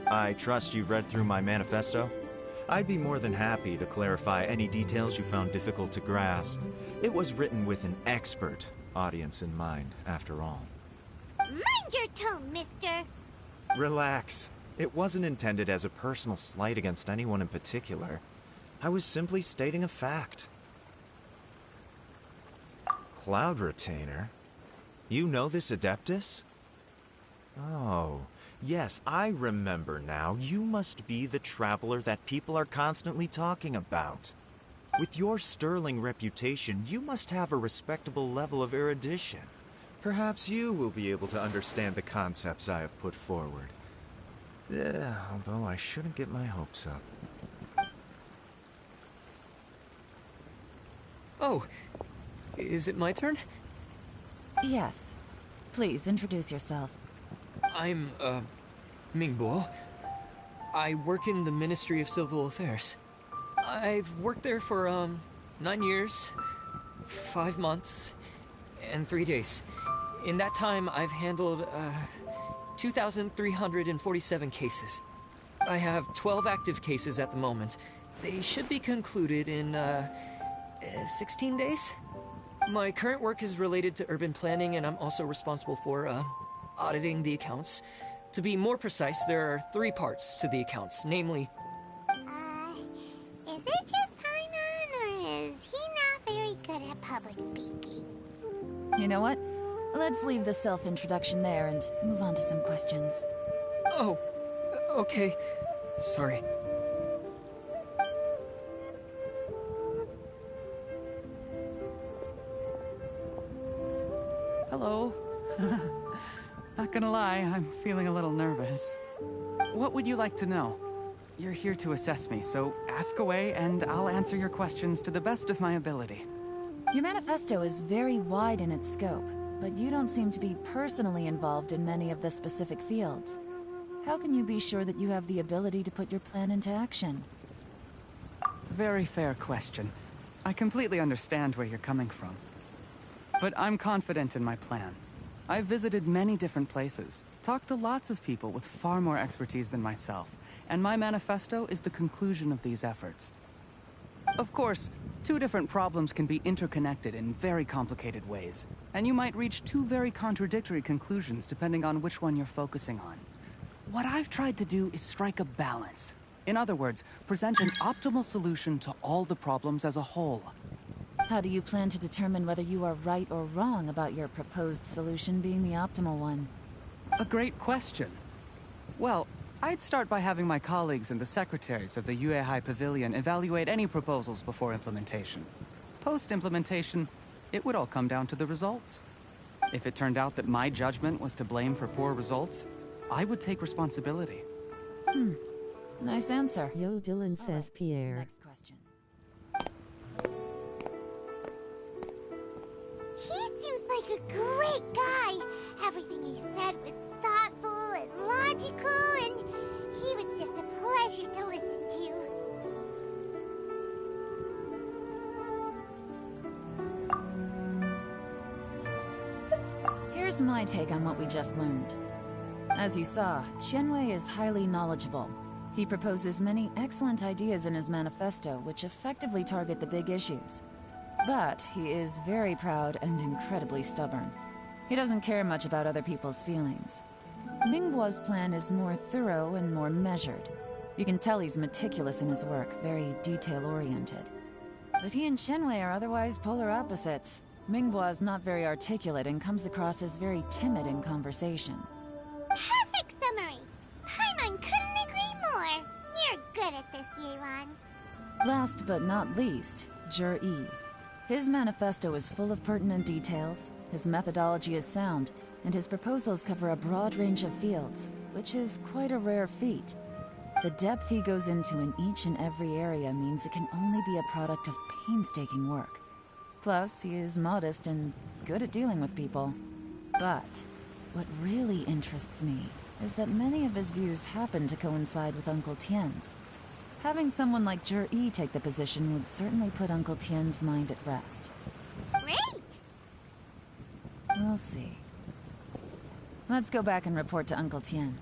[SPEAKER 5] I trust you've read through my manifesto? I'd be more than happy to clarify any details you found difficult to grasp. It was written with an expert audience in mind, after all.
[SPEAKER 6] Mind your tone, mister.
[SPEAKER 5] Relax. It wasn't intended as a personal slight against anyone in particular. I was simply stating a fact. Cloud Retainer? You know this Adeptus? Oh, yes, I remember now. You must be the traveler that people are constantly talking about. With your sterling reputation, you must have a respectable level of erudition. Perhaps you will be able to understand the concepts I have put forward. Yeah, although I shouldn't get my hopes up.
[SPEAKER 2] Oh, is it my turn?
[SPEAKER 1] Yes. Please, introduce yourself.
[SPEAKER 2] I'm, Mingbo. I work in the Ministry of Civil Affairs. I've worked there for, 9 years, 5 months, and 3 days. In that time, I've handled, 2,347 cases. I have 12 active cases at the moment. They should be concluded in, 16 days? My current work is related to urban planning, and I'm also responsible for, auditing the accounts. To be more precise, there are 3 parts to the accounts, namely...
[SPEAKER 6] Is it just Paimon, or is he not very good at public speaking?
[SPEAKER 1] You know what? Let's leave the self-introduction there and move on to some questions.
[SPEAKER 2] Oh, okay. Sorry.
[SPEAKER 7] Hello. Not gonna lie, I'm feeling a little nervous. What would you like to know? You're here to assess me, so ask away and I'll answer your questions to the best of my ability.
[SPEAKER 1] Your manifesto is very wide in its scope, but you don't seem to be personally involved in many of the specific fields. How can you be sure that you have the ability to put your plan into action?
[SPEAKER 7] Very fair question. I completely understand where you're coming from. But I'm confident in my plan. I've visited many different places, talked to lots of people with far more expertise than myself, and my manifesto is the conclusion of these efforts. Of course, 2 different problems can be interconnected in very complicated ways, and you might reach 2 very contradictory conclusions depending on which one you're focusing on. What I've tried to do is strike a balance. In other words, present an optimal solution to all the problems as a whole.
[SPEAKER 1] How do you plan to determine whether you are right or wrong about your proposed solution being the optimal one?
[SPEAKER 7] A great question. Well, I'd start by having my colleagues and the secretaries of the Yuehai Pavilion evaluate any proposals before implementation. Post-implementation, it would all come down to the results. If it turned out that my judgment was to blame for poor results, I would take responsibility.
[SPEAKER 1] Nice answer.
[SPEAKER 14] Yo Dylan says Pierre.
[SPEAKER 1] Next question.
[SPEAKER 6] He seems like a great guy. Everything he said was thoughtful and logical, and he was just a pleasure to listen to.
[SPEAKER 1] Here's my take on what we just learned. As you saw, Qianwei is highly knowledgeable. He proposes many excellent ideas in his manifesto, which effectively target the big issues. But he is very proud and incredibly stubborn. He doesn't care much about other people's feelings. Ningguo's plan is more thorough and more measured. You can tell he's meticulous in his work, very detail-oriented. But he and Shenwei are otherwise polar opposites. Minghua is not very articulate and comes across as very timid in conversation.
[SPEAKER 6] Perfect summary! Paimon couldn't agree more! You're good at this, Yuan.
[SPEAKER 1] Last but not least, Jur-E. His manifesto is full of pertinent details, his methodology is sound, and his proposals cover a broad range of fields, which is quite a rare feat. The depth he goes into in each and every area means it can only be a product of painstaking work. Plus, he is modest and good at dealing with people. But what really interests me is that many of his views happen to coincide with Uncle Tien's. Having someone like Jur-E take the position would certainly put Uncle Tien's mind at rest.
[SPEAKER 6] Great!
[SPEAKER 1] We'll see. Let's go back and report to Uncle Tien.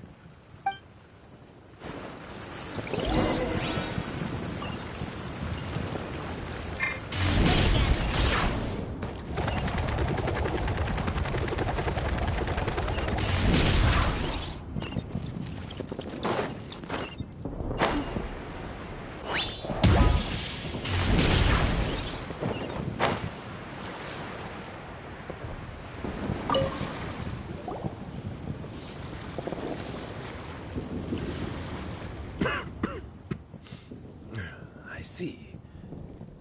[SPEAKER 21] I see.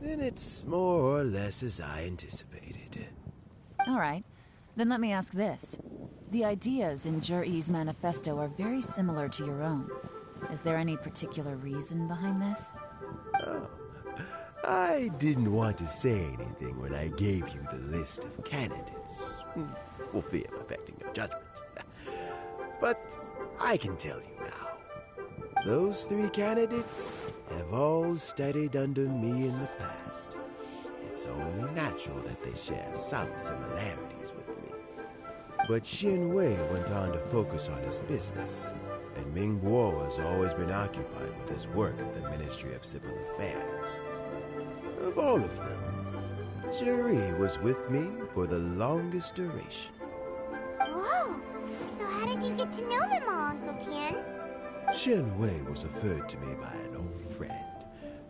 [SPEAKER 21] Then it's more or less as I anticipated.
[SPEAKER 1] All right. Then let me ask this. The ideas in Jur-E's manifesto are very similar to your own. Is there any particular reason behind this?
[SPEAKER 21] Oh, I didn't want to say anything when I gave you the list of candidates, for fear of affecting your judgment. But I can tell you now. Those 3 candidates have all studied under me in the past. It's only natural that they share some similarities with me. But Xin Wei went on to focus on his business, and Ming Guo has always been occupied with his work at the Ministry of Civil Affairs. Of all of them, Juri was with me for the longest duration.
[SPEAKER 6] Whoa! So how did you get to know them all, Uncle Tien?
[SPEAKER 21] Chen Wei was referred to me by an old friend.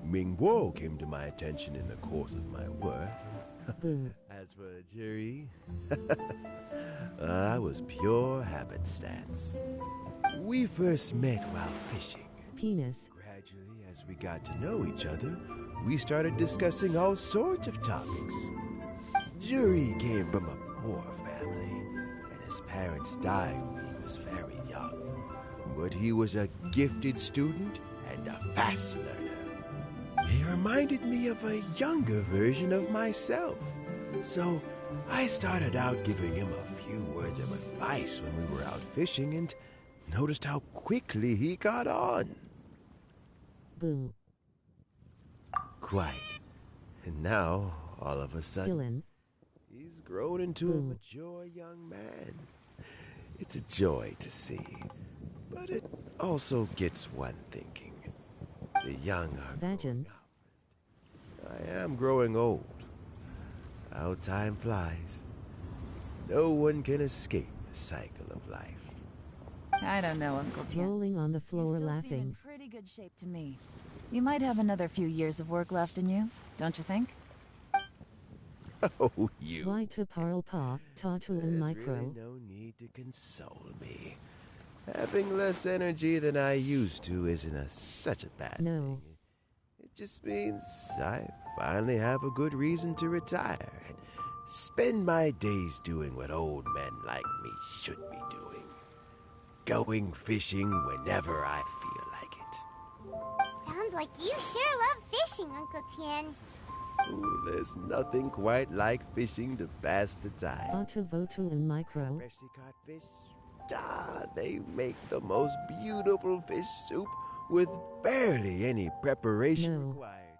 [SPEAKER 21] Ming Guo came to my attention in the course of my work. As for Juri, I was pure happenstance. We first met while fishing.
[SPEAKER 16] Penis.
[SPEAKER 21] Gradually, as we got to know each other, we started discussing all sorts of topics. Juri came from a poor family, and his parents died when he was very young. But he was a gifted student and a fast learner. He reminded me of a younger version of myself. So I started out giving him a few words of advice when we were out fishing and noticed how quickly he got on.
[SPEAKER 16] Boo.
[SPEAKER 21] Quite. And now, all of a sudden,
[SPEAKER 16] Dylan.
[SPEAKER 21] He's grown into a mature young man. It's a joy to see. But it also gets one thinking. The young are growing up. I am growing old. How time flies. No one can escape the cycle of life.
[SPEAKER 1] I don't know, Uncle Tien.
[SPEAKER 16] Rolling on the floor
[SPEAKER 1] You still
[SPEAKER 16] laughing.
[SPEAKER 1] seem in pretty good shape to me. You might have another few years of work left in you, don't you think?
[SPEAKER 21] Oh, you.
[SPEAKER 16] Why to parl pa, tatu and micro?
[SPEAKER 21] Really no need to console me. Having less energy than I used to isn't such a bad thing. It just means I finally have a good reason to retire and spend my days doing what old men like me should be doing. Going fishing whenever I feel like it.
[SPEAKER 6] Sounds like you sure love fishing, Uncle Tien.
[SPEAKER 21] Ooh, there's nothing quite like fishing to pass the time.
[SPEAKER 16] Atu votu and micro.
[SPEAKER 21] Freshly caught fish. They make the most beautiful fish soup with barely any preparation required.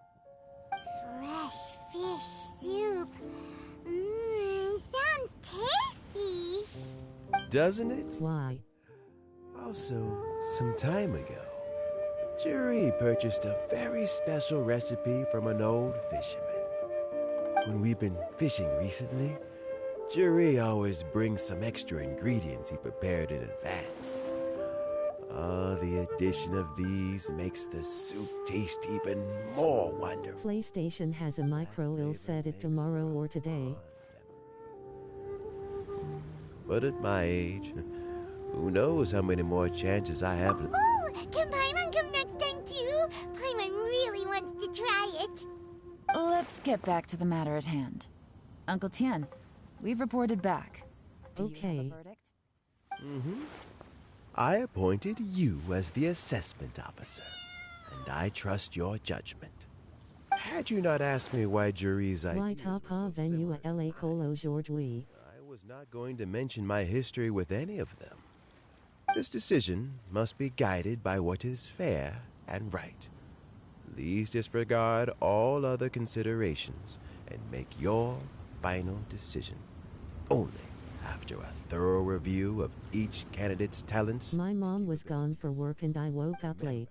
[SPEAKER 6] Fresh fish soup. Sounds tasty.
[SPEAKER 21] Doesn't it?
[SPEAKER 16] Why?
[SPEAKER 21] Also, some time ago, Juri purchased a very special recipe from an old fisherman. When we've been fishing recently, Juri always brings some extra ingredients he prepared in advance. The addition of these makes the soup taste even more wonderful.
[SPEAKER 4] PlayStation has a micro. Will set it tomorrow or today.
[SPEAKER 21] But at my age, who knows how many more chances I have.
[SPEAKER 6] Ooh, can Paimon come next time too? Paimon really wants to try it.
[SPEAKER 1] Let's get back to the matter at hand. Uncle Tien, we've reported back. Do you have a verdict?
[SPEAKER 21] I appointed you as the assessment officer, and I trust your judgment. Had you not asked me why juries
[SPEAKER 4] Why
[SPEAKER 21] ideas
[SPEAKER 4] tapa venue la colo aujourd'hui?
[SPEAKER 21] I was not going to mention my history with any of them. This decision must be guided by what is fair and right. Please disregard all other considerations and make your final decision only after a thorough review of each candidate's talents.
[SPEAKER 4] My mom was gone for work and I woke up late.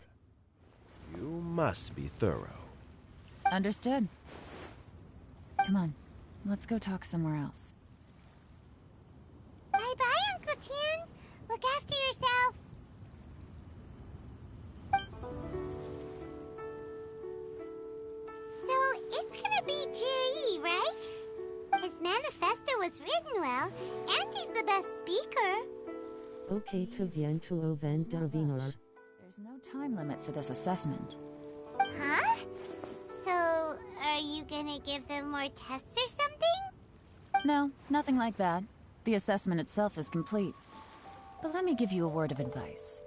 [SPEAKER 21] You must be thorough.
[SPEAKER 1] Understood. Come on, let's go talk somewhere else.
[SPEAKER 6] Bye-bye, Uncle Tien. Look after yourself. So, it's gonna be Jiri, right? His manifesto was written well, and he's the best speaker.
[SPEAKER 4] Okay, to bien to oven derviner.
[SPEAKER 1] There's no time limit for this assessment.
[SPEAKER 6] Huh? So, are you gonna give them more tests or something?
[SPEAKER 1] No, nothing like that. The assessment itself is complete. But let me give you a word of advice.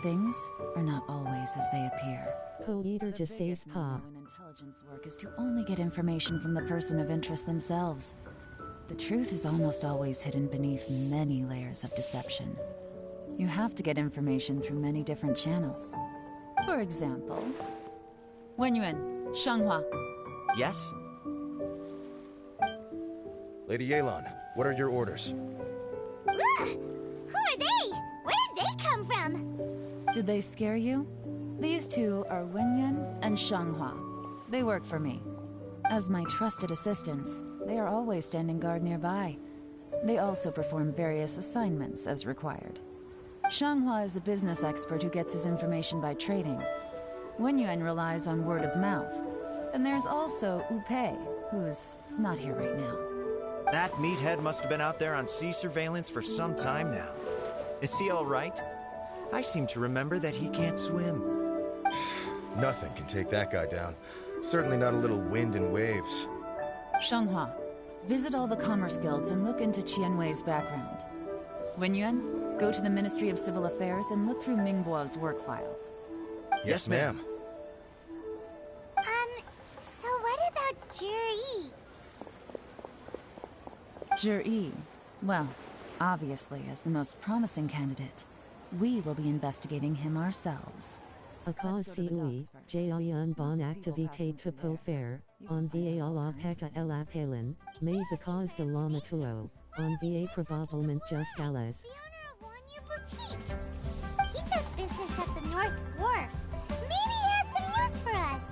[SPEAKER 1] Things are not always as they appear.
[SPEAKER 4] Po eater just says pa.
[SPEAKER 1] In intelligence work is to only get information from the person of interest themselves. The truth is almost always hidden beneath many layers of deception. You have to get information through many different channels. For example, Wenyuan, Shanghua.
[SPEAKER 5] Yes?
[SPEAKER 22] Lady Yelan, what are your orders?
[SPEAKER 6] Ugh! Who are they? Where did they come from?
[SPEAKER 1] Did they scare you? These two are Wenyuan and Shanghua. They work for me. As my trusted assistants, they are always standing guard nearby. They also perform various assignments as required. Shanghua is a business expert who gets his information by trading. Wenyuan relies on word of mouth. And there's also Upei, who's not here right now.
[SPEAKER 5] That meathead must have been out there on sea surveillance for some time now. Is he all right? I seem to remember that he can't swim.
[SPEAKER 22] Nothing can take that guy down. Certainly not a little wind and waves.
[SPEAKER 1] Shanghua, visit all the commerce guilds and look into Qianwei's background. Wenyuan, go to the Ministry of Civil Affairs and look through Mingbo's work files.
[SPEAKER 22] Yes, ma'am.
[SPEAKER 6] So what about Jiri?
[SPEAKER 1] Jiri, well, obviously as the most promising candidate, we will be investigating him ourselves.
[SPEAKER 4] A cause siui, jayan bon activité to po faire, on va la peca el apelin, mais a cause de la matuo, on va probablement just alas.
[SPEAKER 6] Boutique. He does business at the North Wharf. Maybe he has some news for us.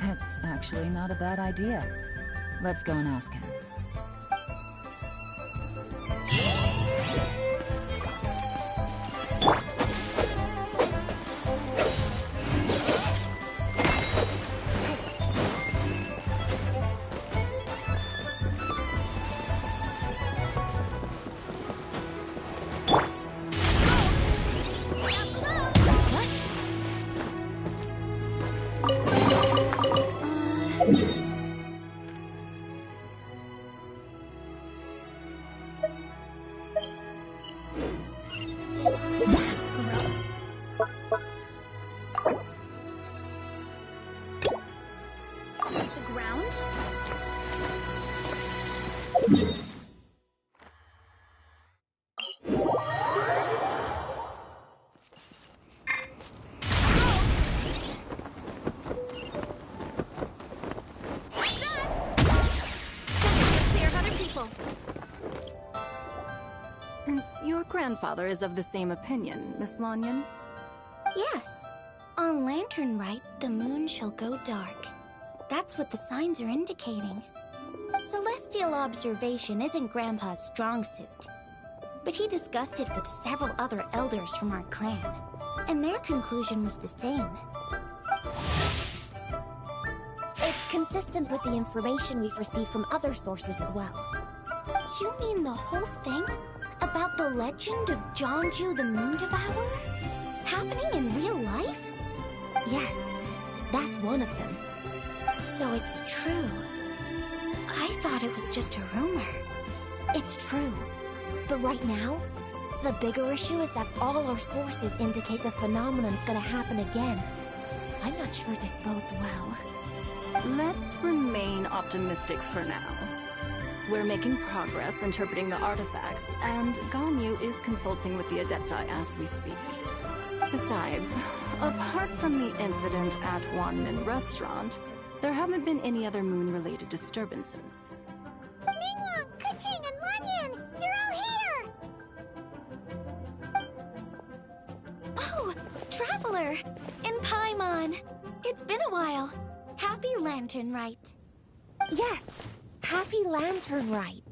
[SPEAKER 1] That's actually not a bad idea. Let's go and ask him.
[SPEAKER 23] Your grandfather is of the same opinion, Miss Lanyan?
[SPEAKER 9] Yes. On Lantern Rite, the moon shall go dark. That's what the signs are indicating. Celestial observation isn't Grandpa's strong suit.
[SPEAKER 8] but he discussed it with several other elders from our clan, and their conclusion was the same. It's consistent with the information we've received from other sources as well. You mean the whole thing? About the legend of Jeonju the Moon Devourer? Happening in real life? Yes, that's one of them. So it's true. I thought it was just a rumor. It's true. But right now, the bigger issue is that all our sources indicate the phenomenon's gonna happen again. I'm not sure this bodes well.
[SPEAKER 23] Let's remain optimistic for now. We're making progress interpreting the artifacts, and Ganyu is consulting with the Adepti as we speak. Besides, apart from the incident at Wanmin Restaurant, there haven't been any other moon-related disturbances.
[SPEAKER 6] Ningguang, Keqing, and Lanyan! You're all here!
[SPEAKER 8] Oh, Traveler! And Paimon! It's been a while. Happy Lantern Rite.
[SPEAKER 12] Yes, Happy Lantern Rite.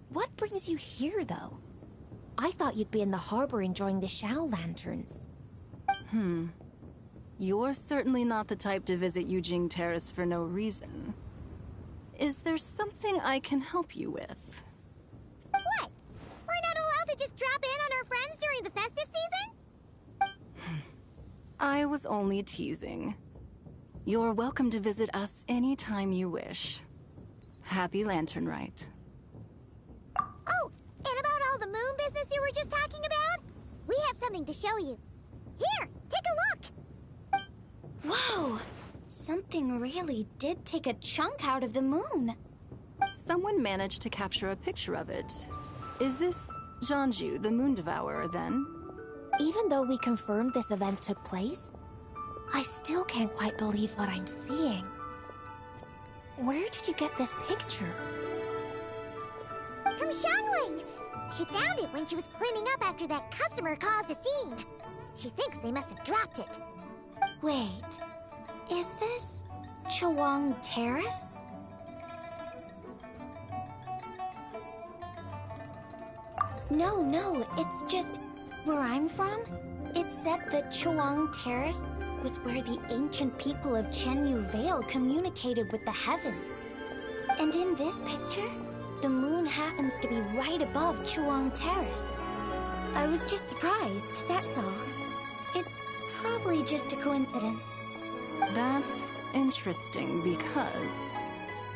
[SPEAKER 12] What brings you here, though? I thought you'd be in the harbor enjoying the Shao Lanterns.
[SPEAKER 23] You're certainly not the type to visit Yujing Terrace for no reason. Is there something I can help you with?
[SPEAKER 6] What? We're not allowed to just drop in on our friends during the festive season?
[SPEAKER 23] I was only teasing. You're welcome to visit us anytime you wish. Happy Lantern Rite.
[SPEAKER 6] Oh, and about all the moon business you were just talking about? We have something to show you. Here, take a look!
[SPEAKER 8] Whoa! Something really did take a chunk out of the moon.
[SPEAKER 23] Someone managed to capture a picture of it. Is this Jeonju, the Moon Devourer, then?
[SPEAKER 12] Even though we confirmed this event took place, I still can't quite believe what I'm seeing. Where did you get this picture?
[SPEAKER 6] From Xiangling! She found it when she was cleaning up after that customer caused a scene. She thinks they must have dropped it.
[SPEAKER 8] Wait, is this Chawang Terrace? No, it's just where I'm from. It said that Chawang Terrace was where the ancient people of Chenyu Vale communicated with the heavens. And in this picture, the moon happens to be right above Chawang Terrace. I was just surprised, that's all. It's probably just a coincidence.
[SPEAKER 23] That's interesting because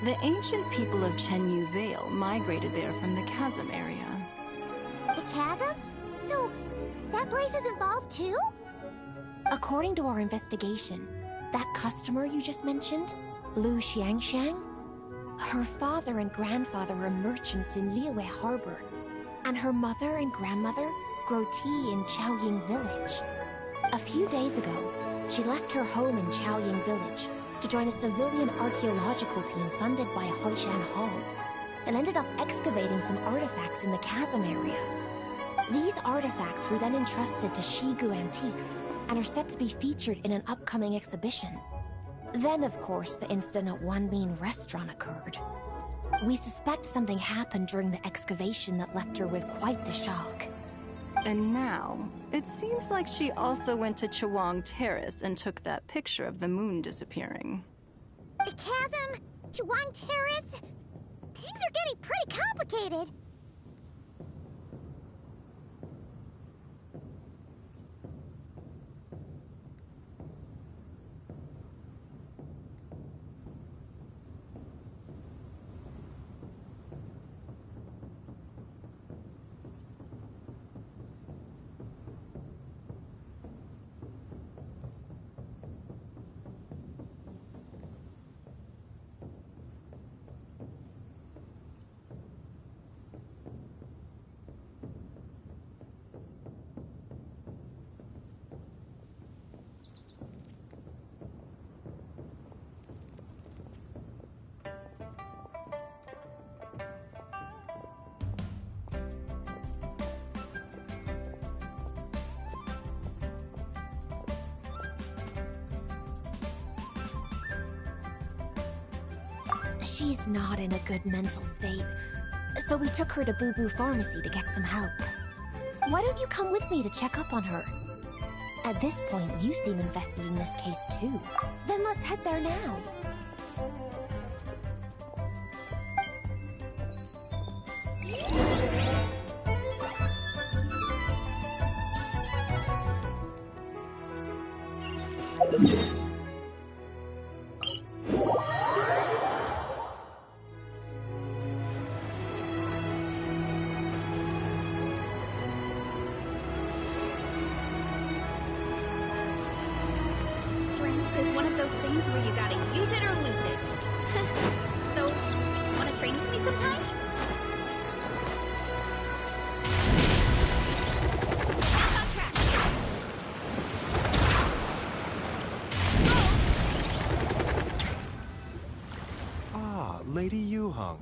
[SPEAKER 23] the ancient people of Chenyu Vale migrated there from the chasm area.
[SPEAKER 6] The chasm? So, that place is involved too?
[SPEAKER 12] According to our investigation, that customer you just mentioned, Lu Xiangxiang, her father and grandfather are merchants in Liyue Harbor, and her mother and grandmother grow tea in Chaoying Village. A few days ago, she left her home in Chaoying Village to join a civilian archaeological team funded by Hoishan Hall, and ended up excavating some artifacts in the chasm area. These artifacts were then entrusted to Shigu Antiques and are set to be featured in an upcoming exhibition. Then, of course, the incident at Wanmin Restaurant occurred. We suspect something happened during the excavation that left her with quite the shock.
[SPEAKER 23] And now, it seems like she also went to Chawang Terrace and took that picture of the moon disappearing.
[SPEAKER 6] The chasm? Chawang Terrace? Things are getting pretty complicated.
[SPEAKER 12] She's not in a good mental state.
[SPEAKER 8] So we took her to Boo Boo Pharmacy to get some help. Why don't you come with me to check up on her? At this point, you seem invested in this case too. Then let's head there now.
[SPEAKER 9] Strength is one of those things where you gotta use it or lose it. So, wanna train with me sometime? Back on track.
[SPEAKER 10] Ah, Lady Yuhong.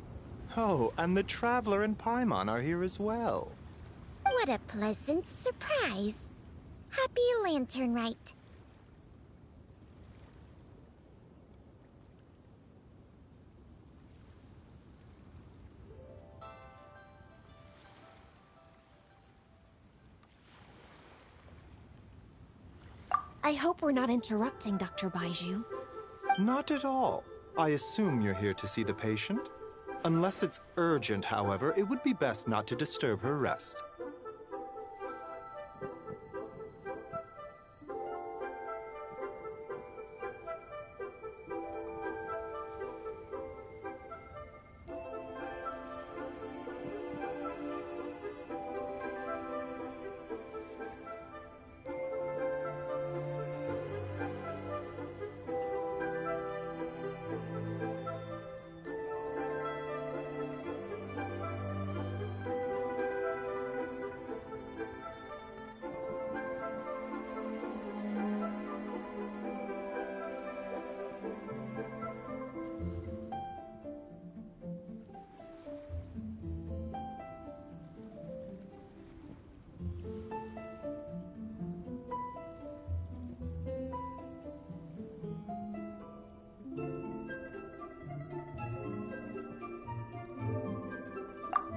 [SPEAKER 10] Oh, and the Traveler and Paimon are here as well.
[SPEAKER 6] What a pleasant surprise. Happy Lantern Rite.
[SPEAKER 8] I hope we're not interrupting, Dr. Baiju.
[SPEAKER 10] Not at all. I assume you're here to see the patient? Unless it's urgent, however, it would be best not to disturb her rest.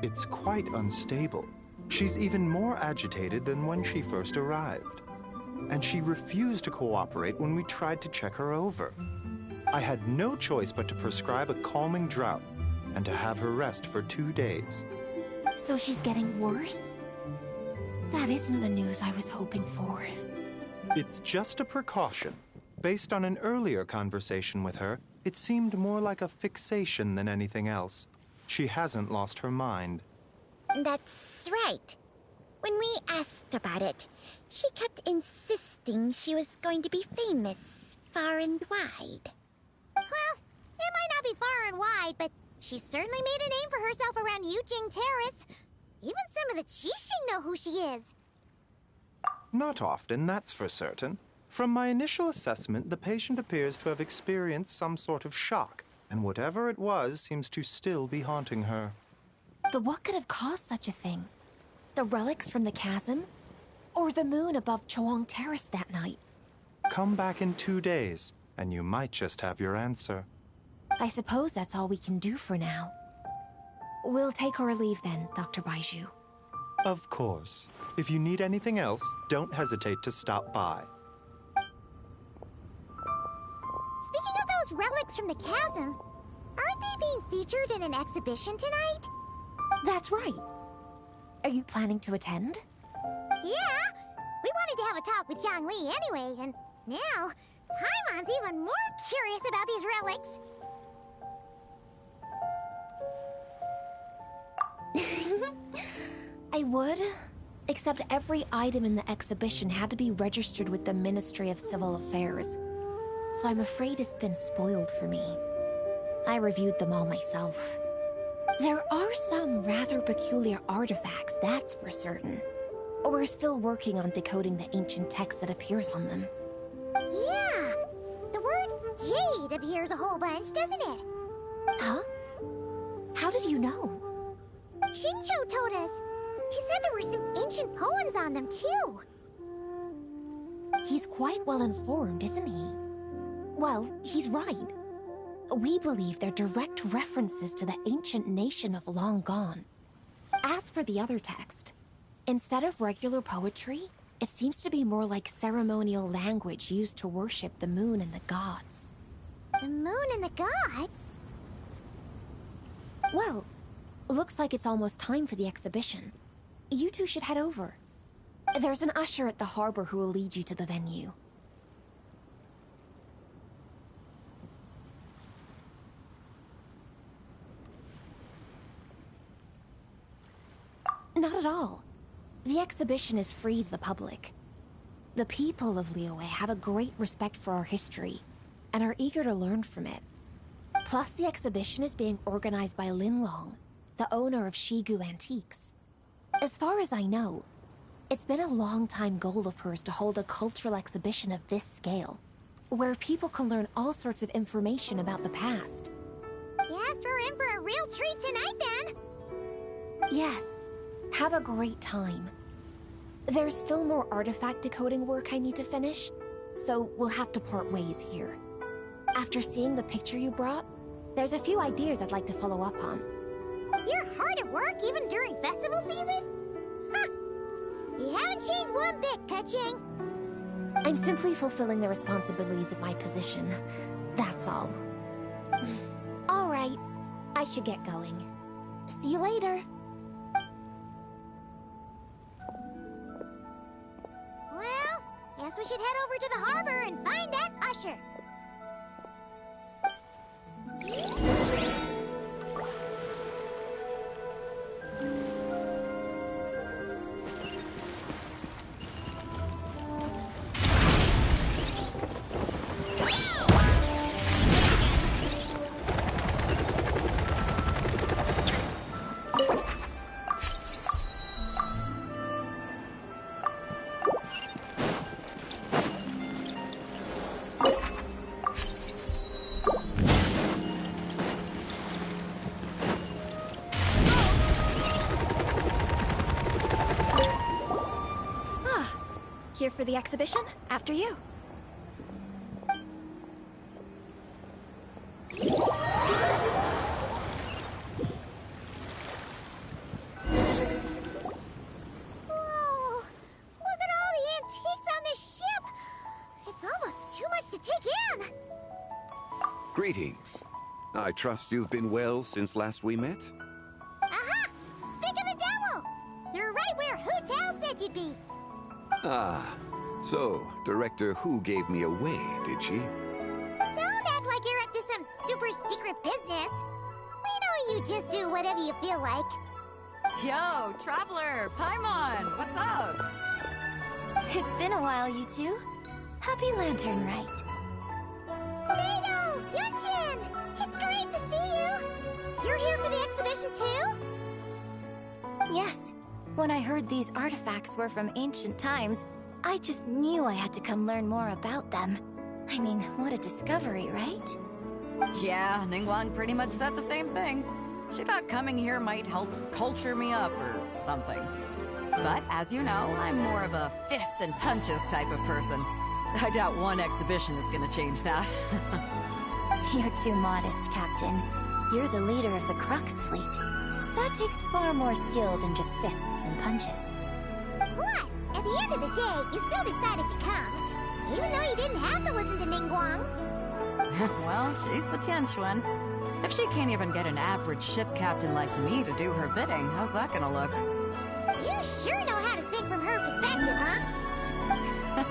[SPEAKER 10] It's quite unstable. She's even more agitated than when she first arrived. And she refused to cooperate when we tried to check her over. I had no choice but to prescribe a calming draught and to have her rest for 2 days.
[SPEAKER 8] So she's getting worse? That isn't the news I was hoping for.
[SPEAKER 10] It's just a precaution. Based on an earlier conversation with her, it seemed more like a fixation than anything else. She hasn't lost her mind.
[SPEAKER 6] That's right. When we asked about it, she kept insisting she was going to be famous far and wide. Well, it might not be far and wide, but she certainly made a name for herself around Yujing Terrace. Even some of the Qixing know who she is.
[SPEAKER 10] Not often, that's for certain. From my initial assessment, the patient appears to have experienced some sort of shock, and whatever it was seems to still be haunting her.
[SPEAKER 8] But what could have caused such a thing? The relics from the chasm? Or the moon above Chuang Terrace that night?
[SPEAKER 10] Come back in 2 days, and you might just have your answer.
[SPEAKER 8] I suppose that's all we can do for now. We'll take our leave then, Dr. Baiju.
[SPEAKER 10] Of course. If you need anything else, don't hesitate to stop by.
[SPEAKER 6] Speaking of those relics from the chasm, aren't they being featured in an exhibition tonight?
[SPEAKER 8] That's right. Are you planning to attend?
[SPEAKER 6] Yeah! We wanted to have a talk with Zhongli anyway, and now Paimon's even more curious about these relics.
[SPEAKER 8] I would, except every item in the exhibition had to be registered with the Ministry of Civil Affairs. So I'm afraid it's been spoiled for me. I reviewed them all myself. There are some rather peculiar artifacts, that's for certain. We're still working on decoding the ancient text that appears on them.
[SPEAKER 6] Yeah! The word jade appears a whole bunch, doesn't it?
[SPEAKER 8] Huh? How did you know?
[SPEAKER 6] Shincho told us. He said there were some ancient poems on them, too.
[SPEAKER 8] He's quite well informed, isn't he? Well, he's right. We believe they're direct references to the ancient nation of long gone. As for the other text, instead of regular poetry, it seems to be more like ceremonial language used to worship the moon and the gods.
[SPEAKER 6] The moon and the gods?
[SPEAKER 8] Well, looks like it's almost time for the exhibition. You two should head over. There's an usher at the harbor who will lead you to the venue. Not at all. The exhibition is free to the public. The people of Liyue have a great respect for our history, and are eager to learn from it. Plus, the exhibition is being organized by Linlong, the owner of Shigu Antiques. As far as I know, it's been a long-time goal of hers to hold a cultural exhibition of this scale, where people can learn all sorts of information about the past.
[SPEAKER 6] Guess we're in for a real treat tonight, then!
[SPEAKER 8] Yes. Have a great time. There's still more artifact decoding work I need to finish, so we'll have to part ways here. After seeing the picture you brought, there's a few ideas I'd like to follow up on.
[SPEAKER 6] You're hard at work even during festival season? Huh. You haven't changed one bit, Keqing.
[SPEAKER 8] I'm simply fulfilling the responsibilities of my position. That's all. All right. I should get going. See you later.
[SPEAKER 6] Well, guess we should head over to the harbor and find that usher.
[SPEAKER 8] Here for the exhibition? After you.
[SPEAKER 6] Whoa! Look at all the antiques on this ship! It's almost too much to take in!
[SPEAKER 13] Greetings. I trust you've been well since last we met?
[SPEAKER 6] Aha! Speak of the devil! You're right where Hu Tao said you'd be!
[SPEAKER 13] Ah, so Director Hu gave me away, did she?
[SPEAKER 6] Don't act like you're up to some super secret business! We know you just do whatever you feel like.
[SPEAKER 15] Yo, Traveler, Paimon, what's up?
[SPEAKER 8] It's been a while, you two. Happy Lantern Rite.
[SPEAKER 6] Nado! Yunchin! It's great to see you! You're here for the exhibition too?
[SPEAKER 8] Yes. When I heard these artifacts were from ancient times, I just knew I had to come learn more about them. I mean, what a discovery, right?
[SPEAKER 15] Yeah, Ningguang pretty much said the same thing. She thought coming here might help culture me up or something. But as you know, I'm more of a fists and punches type of person. I doubt one exhibition is gonna change that.
[SPEAKER 8] You're too modest, Captain. You're the leader of the Crux fleet. That takes far more skill than just fists and punches.
[SPEAKER 6] Plus, at the end of the day, you still decided to come. Even though you didn't have to listen to Ningguang.
[SPEAKER 15] Well, she's the Tianquan. If she can't even get an average ship captain like me to do her bidding, how's that gonna look?
[SPEAKER 6] You sure know how to think from her perspective, huh?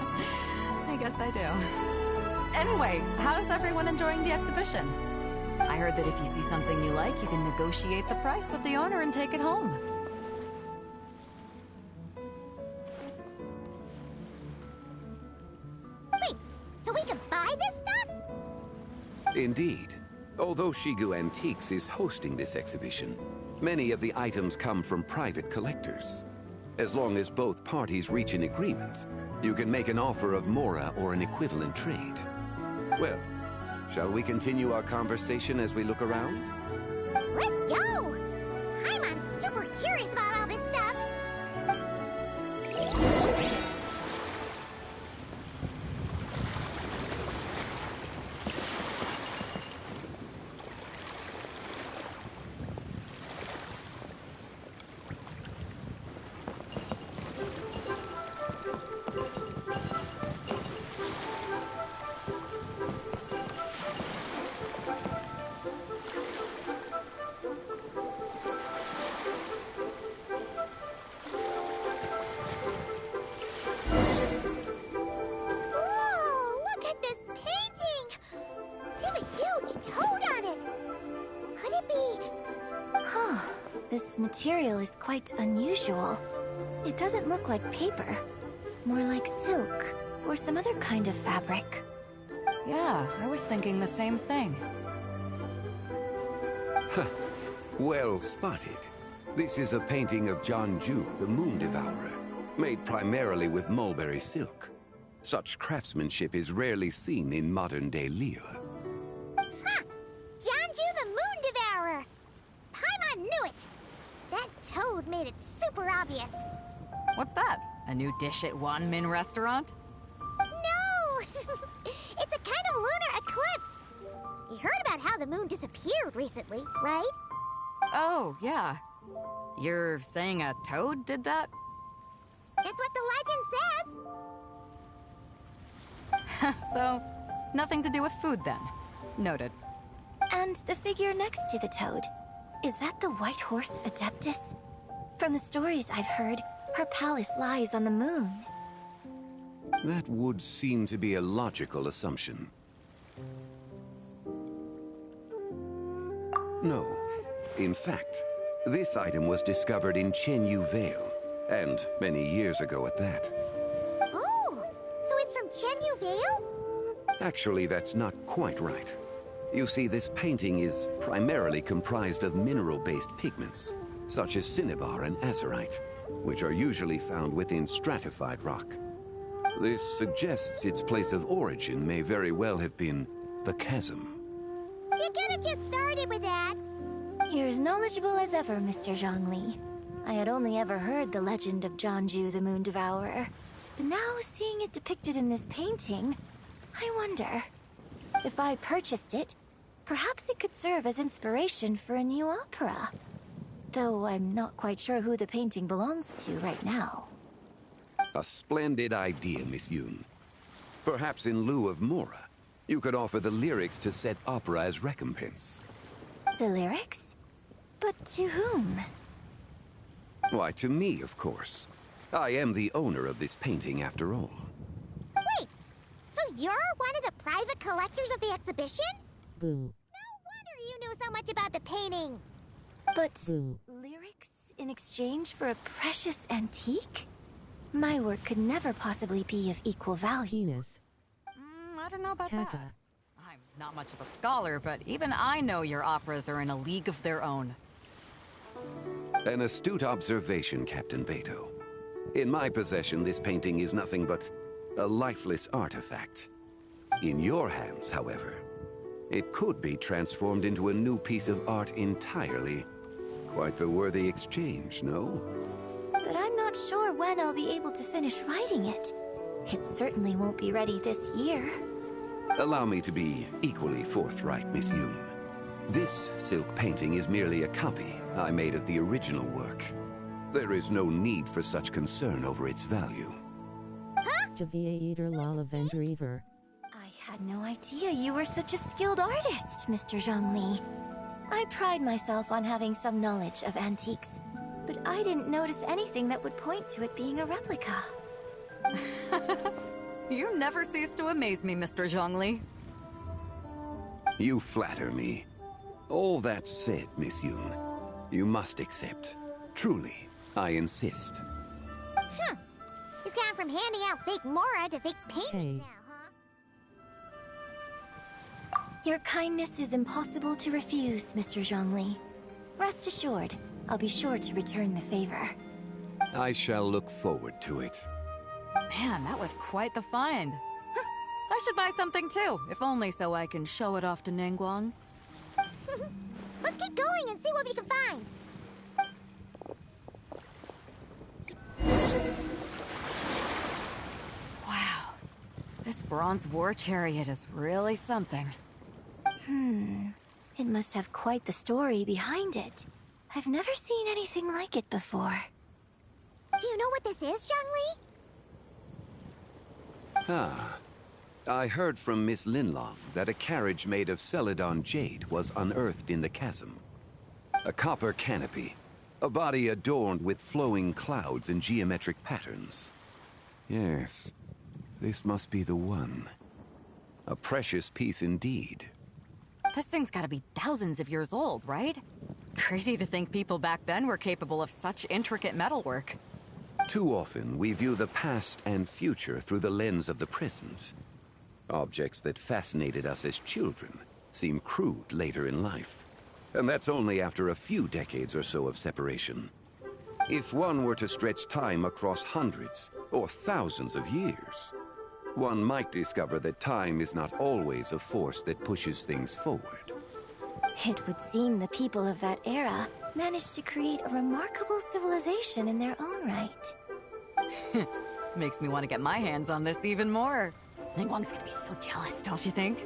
[SPEAKER 15] I guess I do. Anyway, how's everyone enjoying the exhibition? I heard that if you see something you like, you can negotiate the price with the owner and take it home.
[SPEAKER 6] Wait, so we can buy this stuff?
[SPEAKER 13] Indeed. Although Shigu Antiques is hosting this exhibition, many of the items come from private collectors. As long as both parties reach an agreement, you can make an offer of Mora or an equivalent trade. Well, shall we continue our conversation as we look around?
[SPEAKER 6] Let's go! I'm super curious about all this stuff.
[SPEAKER 8] Huh. This material is quite unusual. It doesn't look like paper. More like silk, or some other kind of fabric.
[SPEAKER 15] Yeah, I was thinking the same thing.
[SPEAKER 13] Well spotted. This is a painting of Janju, the Moon Devourer, made primarily with mulberry silk. Such craftsmanship is rarely seen in modern-day Liyue.
[SPEAKER 6] Ha! Janju the Moon Devourer! Paimon knew it! That toad made it super obvious.
[SPEAKER 15] What's that? A new dish at Wanmin restaurant?
[SPEAKER 6] No! It's a kind of lunar eclipse! You heard about how the moon disappeared recently, right?
[SPEAKER 15] Oh, yeah. You're saying a toad did that?
[SPEAKER 6] That's what the legend says!
[SPEAKER 15] So, nothing to do with food then. Noted.
[SPEAKER 8] And the figure next to the toad. Is that the White Horse Adeptus? From the stories I've heard, her palace lies on the moon.
[SPEAKER 13] That would seem to be a logical assumption. No. In fact, this item was discovered in Chenyu Vale, and many years ago at that.
[SPEAKER 6] Oh, so it's from Chenyu Vale?
[SPEAKER 13] Actually, that's not quite right. You see, this painting is primarily comprised of mineral-based pigments, such as cinnabar and azurite, which are usually found within stratified rock. This suggests its place of origin may very well have been the chasm.
[SPEAKER 6] You could have just started with that.
[SPEAKER 8] You're as knowledgeable as ever, Mr. Zhongli. I had only ever heard the legend of Janju the Moon Devourer. But now, seeing it depicted in this painting, I wonder... if I purchased it, perhaps it could serve as inspiration for a new opera. Though I'm not quite sure who the painting belongs to right now.
[SPEAKER 13] A splendid idea, Miss Yoon. Perhaps in lieu of Mora, you could offer the lyrics to said opera as recompense.
[SPEAKER 8] The lyrics? But to whom?
[SPEAKER 13] Why, to me, of course. I am the owner of this painting, after all.
[SPEAKER 6] Wait, so you're one of the private collectors of the exhibition?
[SPEAKER 4] Boo.
[SPEAKER 6] No wonder you knew so much about the painting.
[SPEAKER 8] But
[SPEAKER 4] Boo.
[SPEAKER 8] lyrics in exchange for a precious antique? My work could never possibly be of equal value.
[SPEAKER 4] Penis.
[SPEAKER 15] I don't know about
[SPEAKER 4] Caca.
[SPEAKER 15] that. I'm not much of a scholar, but even I know your operas are in a league of their own.
[SPEAKER 13] An astute observation, Captain Beto. In my possession, this painting is nothing but a lifeless artifact. In your hands, however, it could be transformed into a new piece of art entirely. Quite the worthy exchange, no?
[SPEAKER 8] But I'm not sure when I'll be able to finish writing it. It certainly won't be ready this year.
[SPEAKER 13] Allow me to be equally forthright, Miss Yoon. This silk painting is merely a copy I made of the original work. There is no need for such concern over its value.
[SPEAKER 4] Javier Eater Lala Vendriver.
[SPEAKER 8] I had no idea you were such a skilled artist, Mr. Zhongli. I pride myself on having some knowledge of antiques, but I didn't notice anything that would point to it being a replica.
[SPEAKER 15] You never cease to amaze me, Mr. Zhongli.
[SPEAKER 13] You flatter me. All that said, Miss Yoon, you must accept. Truly, I insist.
[SPEAKER 6] Huh. He's gone from handing out fake Mora to fake paintings now, huh?
[SPEAKER 8] Your kindness is impossible to refuse, Mr. Zhongli. Rest assured, I'll be sure to return the favor.
[SPEAKER 13] I shall look forward to it.
[SPEAKER 15] Man, that was quite the find. I should buy something too, if only so I can show it off to Ningguang.
[SPEAKER 6] Let's keep going and see what we can find.
[SPEAKER 15] Wow. This bronze war chariot is really something.
[SPEAKER 8] It must have quite the story behind it. I've never seen anything like it before.
[SPEAKER 6] Do you know what this is, Zhongli?
[SPEAKER 13] Ah. I heard from Miss Linlong that a carriage made of Celadon jade was unearthed in the chasm. A copper canopy, a body adorned with flowing clouds and geometric patterns. Yes, this must be the one. A precious piece indeed.
[SPEAKER 15] This thing's gotta be thousands of years old, right? Crazy to think people back then were capable of such intricate metalwork.
[SPEAKER 13] Too often, we view the past and future through the lens of the present. Objects that fascinated us as children seem crude later in life. And that's only after a few decades or so of separation. If one were to stretch time across hundreds or thousands of years, one might discover that time is not always a force that pushes things forward.
[SPEAKER 8] It would seem the people of that era managed to create a remarkable civilization in their own right.
[SPEAKER 15] Makes me want to get my hands on this even more. Ningguang's gonna be so jealous, don't you think?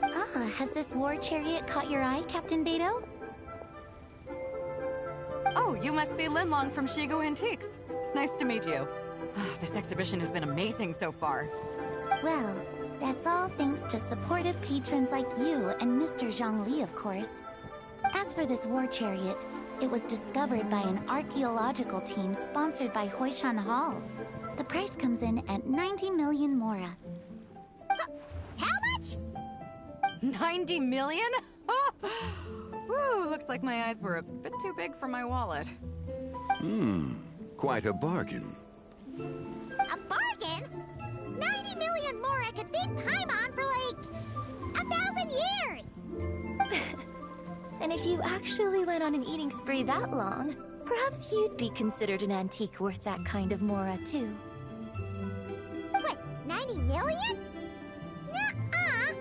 [SPEAKER 6] Ah, has this war chariot caught your eye, Captain Beidou?
[SPEAKER 15] Oh, you must be Linlong from Shigu Antiques. Nice to meet you. This exhibition has been amazing so far.
[SPEAKER 6] Well, that's all thanks to supportive patrons like you and Mr. Zhongli, of course. As for this war chariot, it was discovered by an archaeological team sponsored by Huishan Hall. The price comes in at 90 million mora.
[SPEAKER 8] How much?
[SPEAKER 15] 90 million? Woo, looks like my eyes were a bit too big for my wallet.
[SPEAKER 13] Quite a bargain.
[SPEAKER 8] A bargain? 90 million mora could feed Paimon for like 1,000 years!
[SPEAKER 6] And if you actually went on an eating spree that long, perhaps you'd be considered an antique worth that kind of mora, too.
[SPEAKER 8] What, 90 million? Nuh-uh!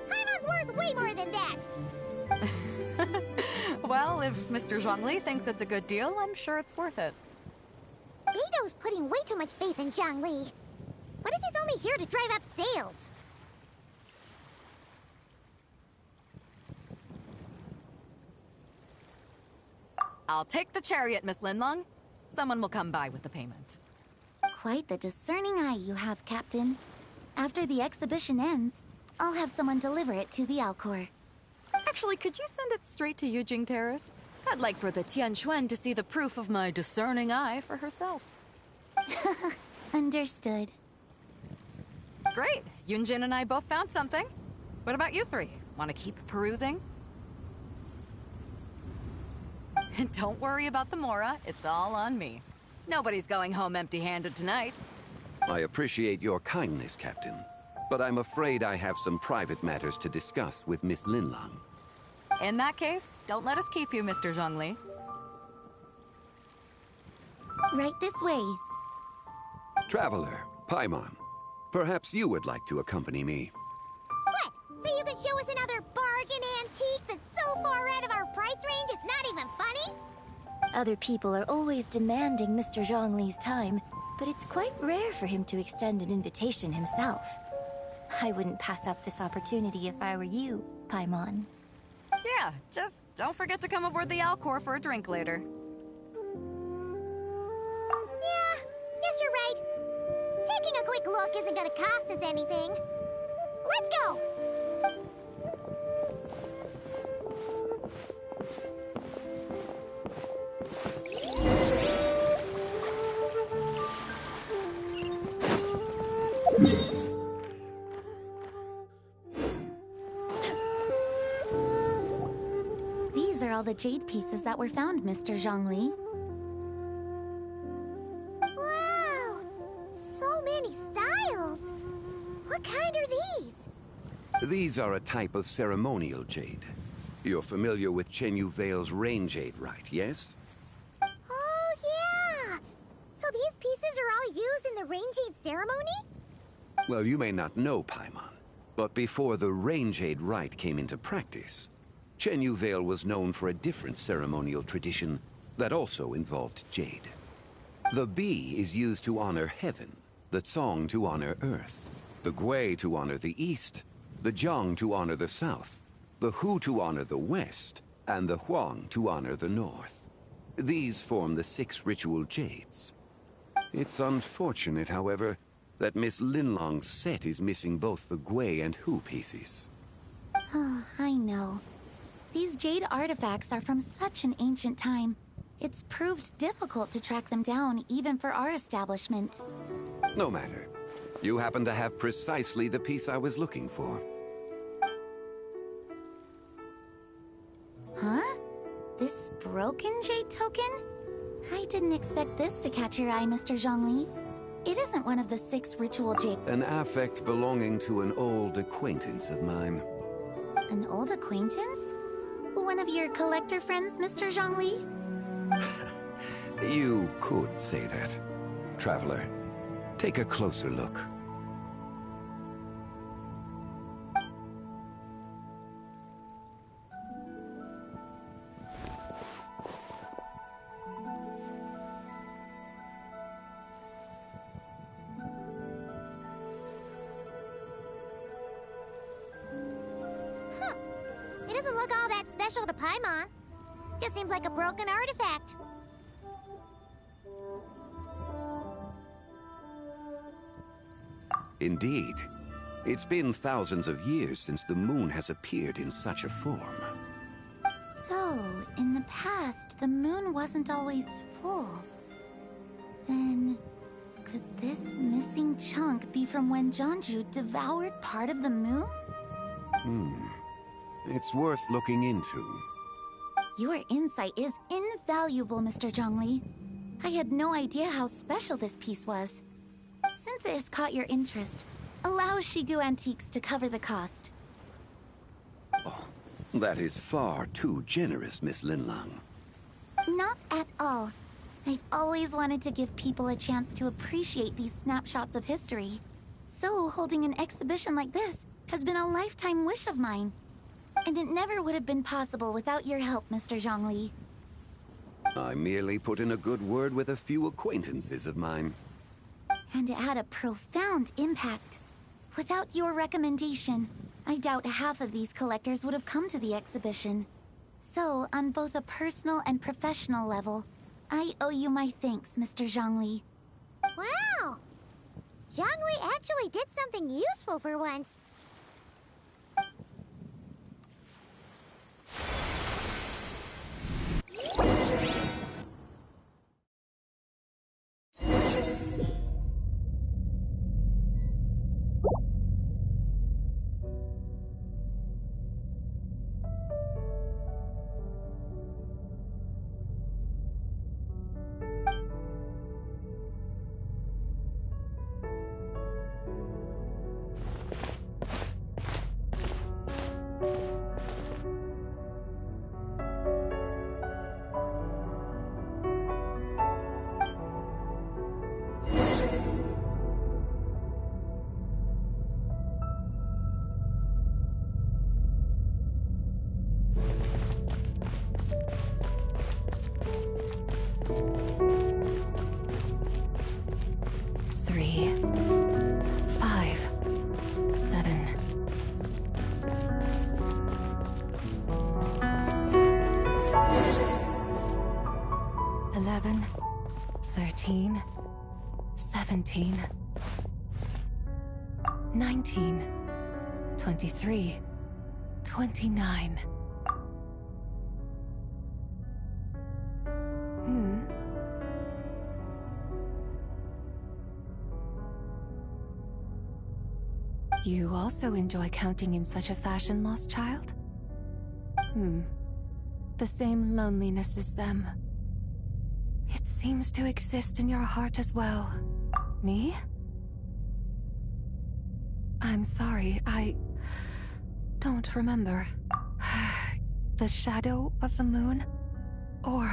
[SPEAKER 8] Paimon's worth way more than that!
[SPEAKER 15] Well, if Mr. Zhongli thinks it's a good deal, I'm sure it's worth it.
[SPEAKER 8] Beidou's putting way too much faith in Zhongli. What if he's only here to drive up sales?
[SPEAKER 15] I'll take the chariot, Miss Linlong. Someone will come by with the payment.
[SPEAKER 6] Quite the discerning eye you have, Captain. After the exhibition ends, I'll have someone deliver it to the Alcor.
[SPEAKER 15] Actually, could you send it straight to Yujing Terrace? I'd like for the Tianquan to see the proof of my discerning eye for herself.
[SPEAKER 6] Understood.
[SPEAKER 15] Great. Yunjin and I both found something. What about you three? Want to keep perusing? And don't worry about the mora. It's all on me. Nobody's going home empty-handed tonight.
[SPEAKER 13] I appreciate your kindness, Captain. But I'm afraid I have some private matters to discuss with Miss Linlong.
[SPEAKER 15] In that case, don't let us keep you, Mr. Zhongli.
[SPEAKER 6] Right this way.
[SPEAKER 13] Traveler, Paimon, perhaps you would like to accompany me.
[SPEAKER 8] What? So you can show us another bargain antique that's so far out of our price range it's not even funny?
[SPEAKER 6] Other people are always demanding Mr. Zhongli's time, but it's quite rare for him to extend an invitation himself. I wouldn't pass up this opportunity if I were you, Paimon.
[SPEAKER 15] Yeah, just don't forget to come aboard the Alcor for a drink later.
[SPEAKER 8] Yeah, guess you're right. Taking a quick look isn't gonna cost us anything. Let's go!
[SPEAKER 6] These are all the jade pieces that were found, Mr. Zhongli.
[SPEAKER 8] Wow! So many styles! What kind are these?
[SPEAKER 13] These are a type of ceremonial jade. You're familiar with Chenyu Vale's rain jade, right, yes?
[SPEAKER 8] Oh, yeah! So these pieces are all used in the rain jade ceremony?
[SPEAKER 13] Well, you may not know, Paimon, but before the rain jade rite came into practice, Chenyu Vale was known for a different ceremonial tradition that also involved jade. The bee is used to honor heaven, the Tsong to honor earth, the Gui to honor the east, the Jiang to honor the south, the Hu to honor the west, and the Huang to honor the north. These form the 6 ritual jades. It's unfortunate, however, that Miss Linlong's set is missing both the Gui and Hu pieces.
[SPEAKER 6] Oh, I know. These jade artifacts are from such an ancient time. It's proved difficult to track them down, even for our establishment.
[SPEAKER 13] No matter. You happen to have precisely the piece I was looking for.
[SPEAKER 6] Huh? This
[SPEAKER 8] broken jade token? I didn't expect this to catch your eye, Mr. Zhongli. It isn't one of the 6 ritual jade...
[SPEAKER 13] An affect belonging to an old acquaintance of mine.
[SPEAKER 8] An old acquaintance? One of your collector friends, Mr. Zhongli?
[SPEAKER 13] You could say that. Traveler, take a closer look.
[SPEAKER 6] It doesn't look all that special to Paimon. Just seems like a broken artifact.
[SPEAKER 13] Indeed. It's been thousands of years since the moon has appeared in such a form.
[SPEAKER 8] So, in the past, the moon wasn't always full. Then, could this missing chunk be from when Jeonju devoured part of the moon?
[SPEAKER 13] It's worth looking into.
[SPEAKER 8] Your insight is invaluable, Mr. Zhongli. I had no idea how special this piece was. Since it has caught your interest, allow Shigu Antiques to cover the cost.
[SPEAKER 13] That is far too generous, Miss Linlang.
[SPEAKER 8] Not at all. I've always wanted to give people a chance to appreciate these snapshots of history. So, holding an exhibition like this has been a lifetime wish of mine. And it never would have been possible without your help, Mr. Zhongli.
[SPEAKER 13] I merely put in a good word with a few acquaintances of mine.
[SPEAKER 8] And it had a profound impact. Without your recommendation, I doubt half of these collectors would have come to the exhibition. So, on both a personal and professional level, I owe you my thanks, Mr. Zhongli.
[SPEAKER 6] Wow! Zhongli actually did something useful for once.
[SPEAKER 11] Eleven, 13, 17, 19, 23, 29. You also enjoy counting in such a fashion, lost child? The same loneliness as them. It seems to exist in your heart as well. Me? I'm sorry, I don't remember. The shadow of the moon? Or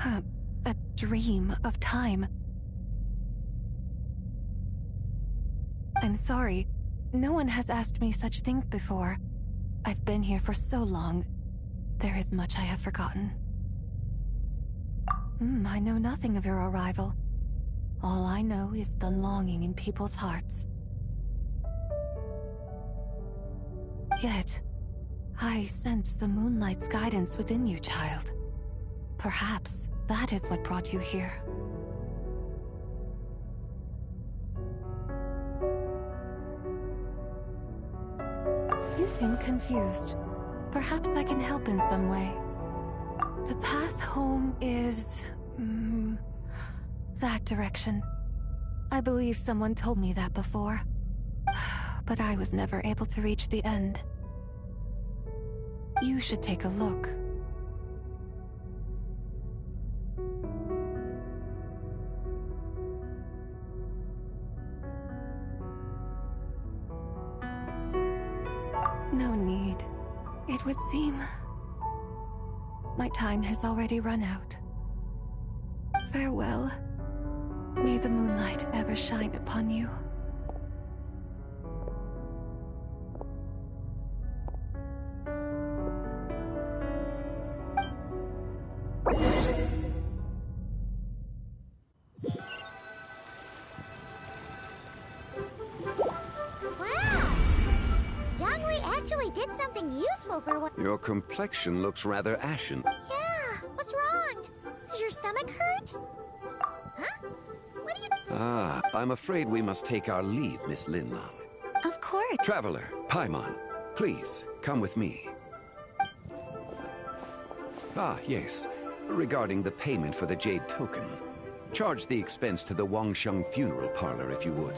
[SPEAKER 11] a dream of time? I'm sorry. No one has asked me such things before. I've been here for so long. There is much I have forgotten. I know nothing of your arrival. All I know is the longing in people's hearts. Yet, I sense the moonlight's guidance within you, child. Perhaps that is what brought you here. You seem confused. Perhaps I can help in some way. The path home is... that direction. I believe someone told me that before. But I was never able to reach the end. You should take a look. It would seem my time has already run out. Farewell. May the moonlight ever shine upon you.
[SPEAKER 6] Wow! Jiangwei actually did something useful for what—
[SPEAKER 13] Your complexion looks rather ashen.
[SPEAKER 6] Yeah, what's wrong? Does your stomach hurt? Huh? What are you—
[SPEAKER 13] Ah, I'm afraid we must take our leave, Miss Linlang.
[SPEAKER 11] Of course.
[SPEAKER 13] Traveler, Paimon, please, come with me. Ah, yes. Regarding the payment for the Jade Token. Charge the expense to the Wangsheng Funeral Parlor if you would.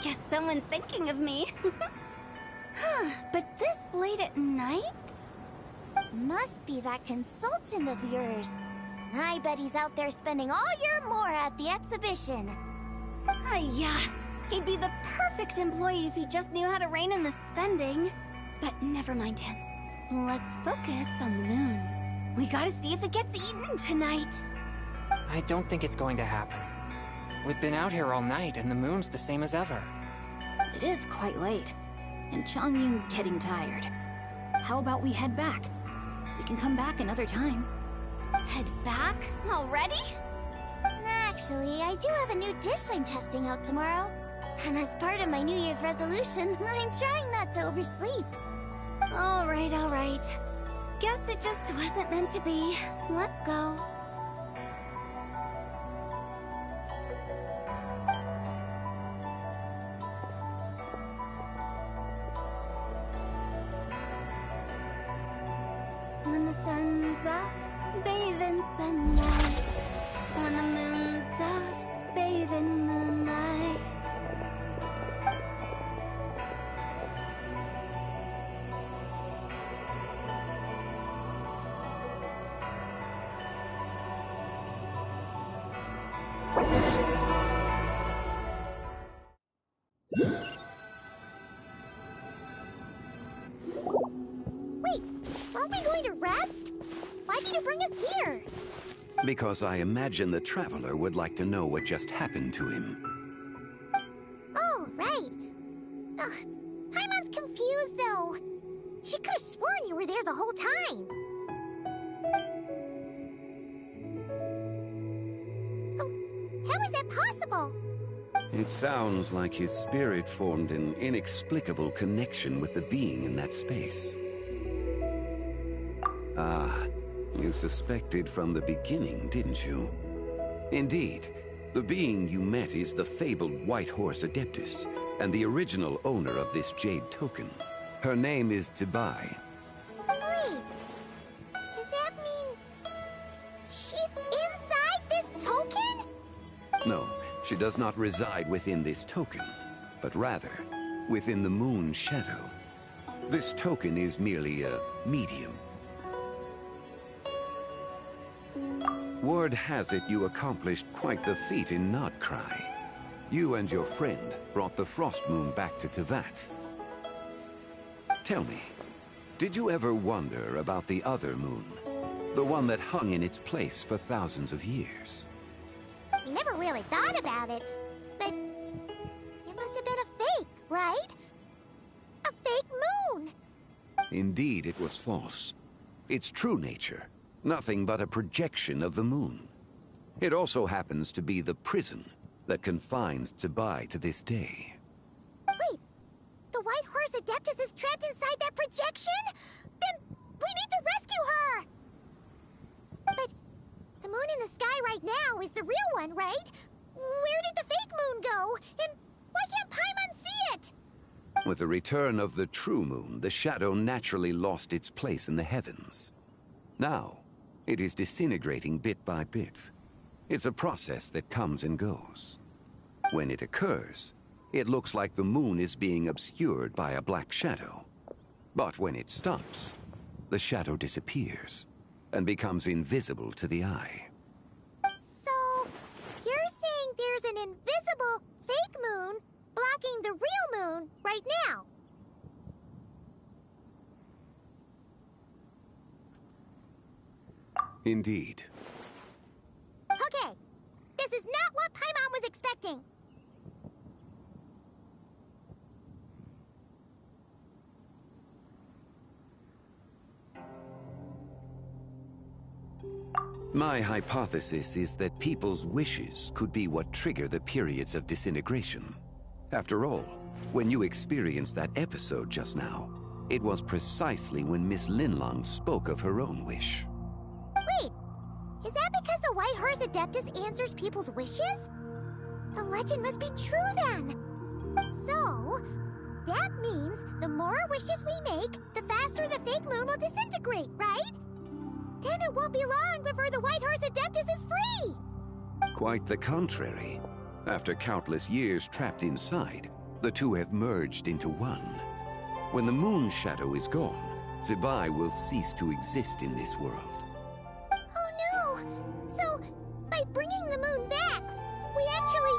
[SPEAKER 8] Guess someone's thinking of me. Huh, but this late at night?
[SPEAKER 6] Must be that consultant of yours. I bet he's out there spending all year more at the exhibition.
[SPEAKER 8] Yeah, he'd be the perfect employee if he just knew how to rein in the spending. But never mind him. Let's focus on the moon. We gotta see if it gets eaten tonight.
[SPEAKER 17] I don't think it's going to happen. We've been out here all night, and the moon's the same as ever.
[SPEAKER 9] It is quite late, and Chongyun's getting tired. How about we head back? We can come back another time.
[SPEAKER 8] Head back? Already?
[SPEAKER 6] Actually, I do have a new dish I'm testing out tomorrow. And as part of my New Year's resolution, I'm trying not to oversleep.
[SPEAKER 8] All right. Guess it just wasn't meant to be. Let's go. When the sun's out, bathe in sunlight. When the moon's out, bathe in moonlight.
[SPEAKER 6] Wait, aren't we going to rest? Why did you bring us here?
[SPEAKER 13] Because I imagine the Traveler would like to know what just happened to him.
[SPEAKER 6] Oh, right. Ugh, Paimon's confused, though. She could have sworn you were there the whole time. How is that possible?
[SPEAKER 13] It sounds like his spirit formed an inexplicable connection with the being in that space. Ah, you suspected from the beginning, didn't you? Indeed, the being you met is the fabled White Horse Adeptus, and the original owner of this Jade Token. Her name is Zibai.
[SPEAKER 6] Wait, does that mean she's inside this token?
[SPEAKER 13] No, she does not reside within this token, but rather within the moon's shadow. This token is merely a medium. Word has it you accomplished quite the feat in Notcry. You and your friend brought the Frost Moon back to Tevat. Tell me, did you ever wonder about the other moon? The one that hung in its place for thousands of years?
[SPEAKER 6] We never really thought about it, but it must have been a fake, right? A fake moon!
[SPEAKER 13] Indeed, it was false. Its true nature, nothing but a projection of the moon. It also happens to be the prison that confines Zibai to this day.
[SPEAKER 6] Wait, the White Horse Adeptus is trapped inside that projection? Then we need to rescue her! But the moon in the sky right now is the real one, right? Where did the fake moon go? And why can't Paimon see it?
[SPEAKER 13] With the return of the true moon, the shadow naturally lost its place in the heavens. Now, it is disintegrating bit by bit. It's a process that comes and goes. When it occurs, it looks like the moon is being obscured by a black shadow. But when it stops, the shadow disappears and becomes invisible to the eye.
[SPEAKER 6] So, you're saying there's an invisible fake moon blocking the real moon right now?
[SPEAKER 13] Indeed.
[SPEAKER 6] Okay, this is not what Paimon was expecting.
[SPEAKER 13] My hypothesis is that people's wishes could be what trigger the periods of disintegration. After all, when you experienced that episode just now, it was precisely when Miss Linlong spoke of her own wish.
[SPEAKER 6] Wait, is that because the White Horse Adeptus answers people's wishes? The legend must be true then! So, that means the more wishes we make, the faster the fake moon will disintegrate, right? Then it won't be long before the White Horse Adeptus is free!
[SPEAKER 13] Quite the contrary. After countless years trapped inside, the two have merged into one. When the moon shadow is gone, Zibai will cease to exist in this world.
[SPEAKER 6] Oh no! So, by bringing the moon back, we actually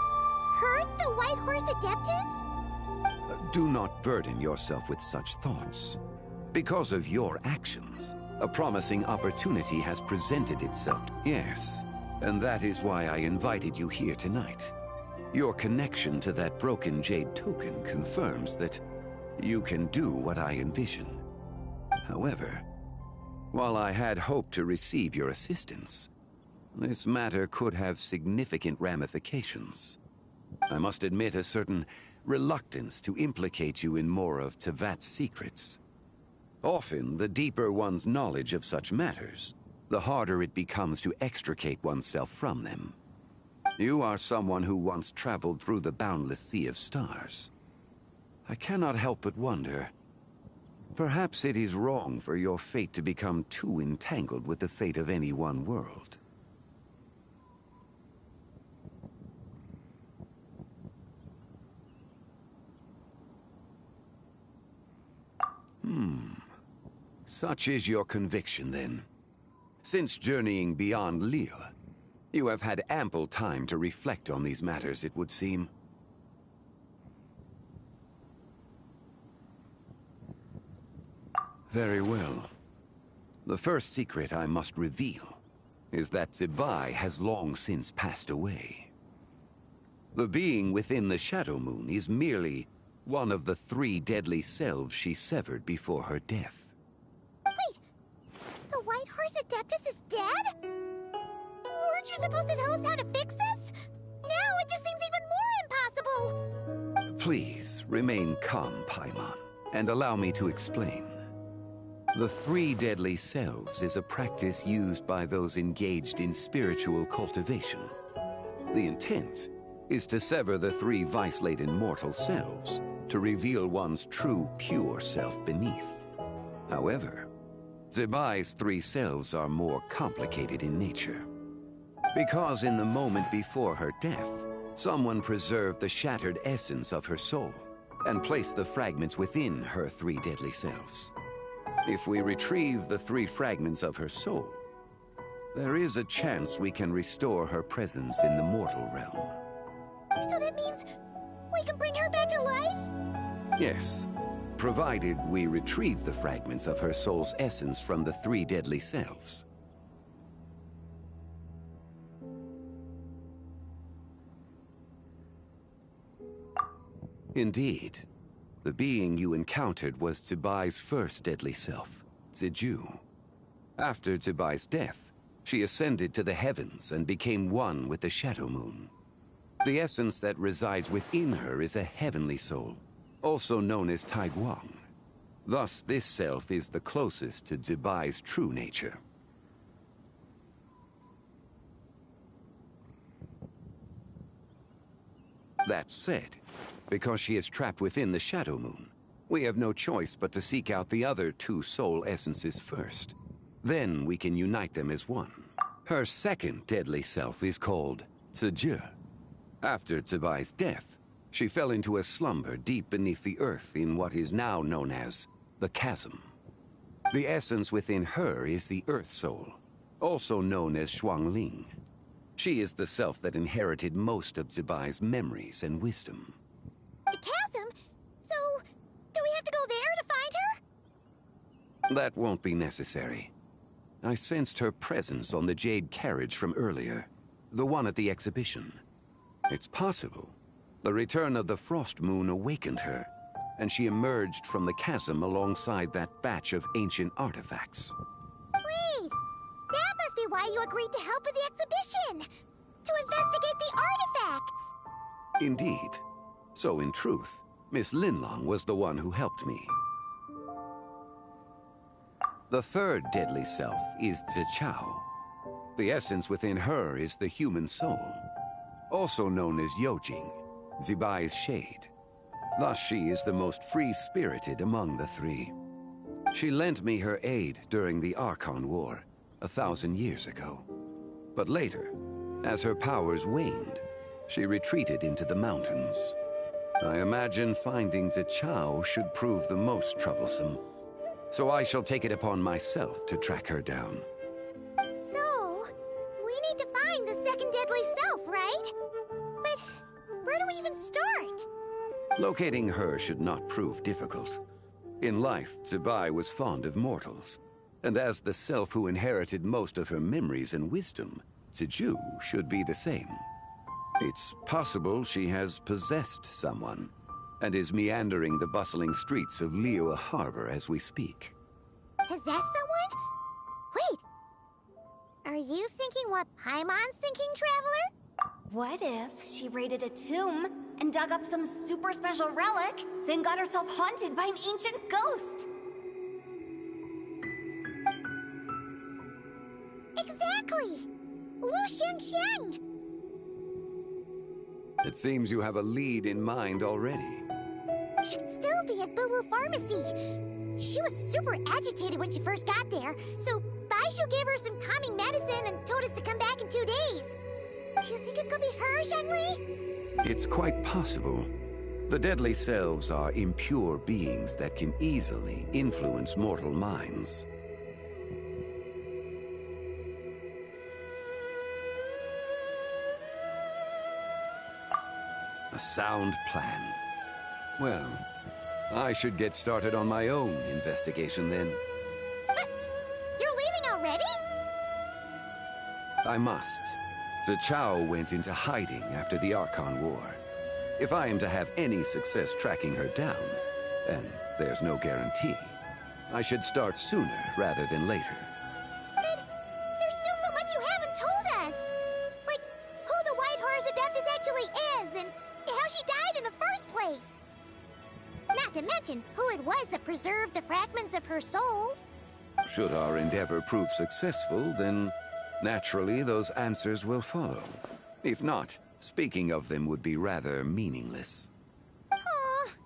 [SPEAKER 6] hurt the White Horse Adeptus?
[SPEAKER 13] Do not burden yourself with such thoughts. Because of your actions, a promising opportunity has presented itself. Yes, and that is why I invited you here tonight. Your connection to that broken jade token confirms that you can do what I envision. However, while I had hoped to receive your assistance, this matter could have significant ramifications. I must admit a certain reluctance to implicate you in more of Tevat's secrets. Often, the deeper one's knowledge of such matters, the harder it becomes to extricate oneself from them. You are someone who once traveled through the boundless sea of stars. I cannot help but wonder, perhaps it is wrong for your fate to become too entangled with the fate of any one world. Such is your conviction, then. Since journeying beyond Lille, you have had ample time to reflect on these matters, it would seem. Very well. The first secret I must reveal is that Zibai has long since passed away. The being within the Shadow Moon is merely one of the 3 deadly selves she severed before her death.
[SPEAKER 6] Wait, the White Horse Adeptus is dead? Weren't you supposed to tell us how to fix this? Now it just seems even more impossible!
[SPEAKER 13] Please, remain calm, Paimon, and allow me to explain. The 3 deadly selves is a practice used by those engaged in spiritual cultivation. The intent is to sever the 3 vice-laden mortal selves to reveal one's true, pure self beneath. However, Zibai's 3 selves are more complicated in nature. Because in the moment before her death, someone preserved the shattered essence of her soul and placed the fragments within her 3 deadly selves. If we retrieve the 3 fragments of her soul, there is a chance we can restore her presence in the mortal realm.
[SPEAKER 6] So that means we can bring her back to life?
[SPEAKER 13] Yes, provided we retrieve the fragments of her soul's essence from the 3 deadly selves. Indeed, the being you encountered was Zibai's first deadly self, Ziju. After Zibai's death, she ascended to the heavens and became one with the Shadow Moon. The essence that resides within her is a heavenly soul, also known as Taiguang. Thus, this self is the closest to Zibai's true nature. That said, because she is trapped within the Shadow Moon, we have no choice but to seek out the other 2 soul essences first. Then we can unite them as one. Her second deadly self is called Ziju. After Zibai's death, She fell into a slumber deep beneath the earth in what is now known as the Chasm. The essence within her is the Earth Soul, also known as Xuangling. She is the self that inherited most of Zibai's memories and wisdom.
[SPEAKER 6] The chasm? So, do we have to go there to find her?
[SPEAKER 13] That won't be necessary. I sensed her presence on the jade carriage from earlier, the one at the exhibition. It's possible the return of the Frost Moon awakened her, and she emerged from the chasm alongside that batch of ancient artifacts.
[SPEAKER 6] Wait! That must be why you agreed to help with the exhibition! To investigate the artifacts!
[SPEAKER 13] Indeed. So in truth, Miss Linlong was the one who helped me. The third deadly self is Zichao. The essence within her is the human soul, also known as Yojing, Zibai's shade. Thus she is the most free-spirited among the three. She lent me her aid during the Archon War, 1,000 years ago. But later, as her powers waned, she retreated into the mountains. I imagine finding Zichao should prove the most troublesome, so I shall take it upon myself to track her down.
[SPEAKER 6] So, we need to find the second deadly self, right? But where do we even start?
[SPEAKER 13] Locating her should not prove difficult. In life, Zibai was fond of mortals, and as the self who inherited most of her memories and wisdom, Ziju should be the same. It's possible she has possessed someone, and is meandering the bustling streets of Liyue Harbor as we speak.
[SPEAKER 6] Possess someone? Wait! Are you thinking what Paimon's thinking, Traveler?
[SPEAKER 8] What if she raided a tomb and dug up some super special relic, then got herself haunted by an ancient ghost?
[SPEAKER 6] Exactly! Lu Xingqiang!
[SPEAKER 13] It seems you have a lead in mind already.
[SPEAKER 6] Should still be at Boo Boo Pharmacy. She was super agitated when she first got there, so Baishu gave her some calming medicine and told us to come back in 2 days. Do you think it could be her, Zhengli?
[SPEAKER 13] It's quite possible. The deadly selves are impure beings that can easily influence mortal minds. A sound plan. Well, I should get started on my own investigation then.
[SPEAKER 6] But you're leaving already?
[SPEAKER 13] I must. Zichao went into hiding after the Archon War. If I am to have any success tracking her down, and there's no guarantee, I should start sooner rather than later.
[SPEAKER 6] But there's still so much you haven't told us! Like, who the White Horse Adeptus actually is, and how she died in the first place! Not to mention who it was that preserved the fragments of her soul.
[SPEAKER 13] Should our endeavor prove successful, then naturally those answers will follow. If not, speaking of them would be rather meaningless.
[SPEAKER 6] Aww.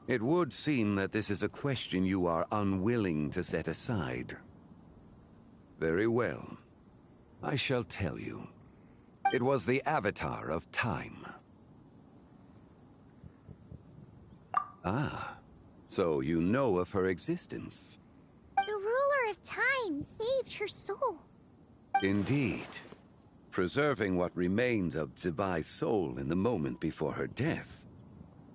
[SPEAKER 13] It would seem that this is a question you are unwilling to set aside. Very well. I shall tell you. It was the Avatar of Time. Ah, so you know of her existence.
[SPEAKER 6] The ruler of time saved her soul.
[SPEAKER 13] Indeed. Preserving what remained of Zibai's soul in the moment before her death.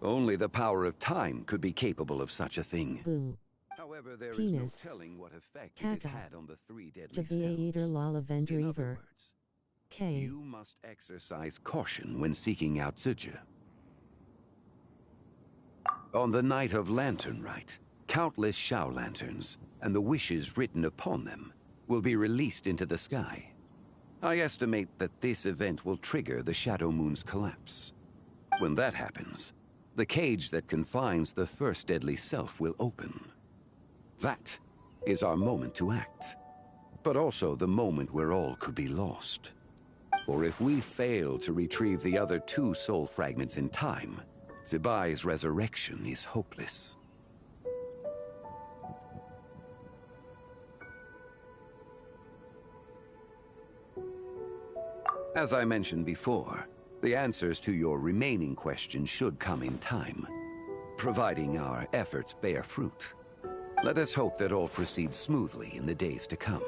[SPEAKER 13] Only the power of time could be capable of such a thing.
[SPEAKER 4] Boo.
[SPEAKER 13] However, there is
[SPEAKER 4] Penis.
[SPEAKER 13] no telling what effect it has
[SPEAKER 4] Kaka.
[SPEAKER 13] had on the three deadly
[SPEAKER 4] Eater
[SPEAKER 13] cells.
[SPEAKER 4] Lala Vendor
[SPEAKER 13] In other
[SPEAKER 4] Ever.
[SPEAKER 13] words,
[SPEAKER 4] K.
[SPEAKER 13] you must exercise caution when seeking out Zija. On the night of Lantern Rite, countless Shao lanterns, and the wishes written upon them, will be released into the sky. I estimate that this event will trigger the Shadow Moon's collapse. When that happens, the cage that confines the first deadly self will open. That is our moment to act, but also the moment where all could be lost. For if we fail to retrieve the other two soul fragments in time, Zibai's resurrection is hopeless. As I mentioned before, the answers to your remaining questions should come in time, providing our efforts bear fruit. Let us hope that all proceeds smoothly in the days to come.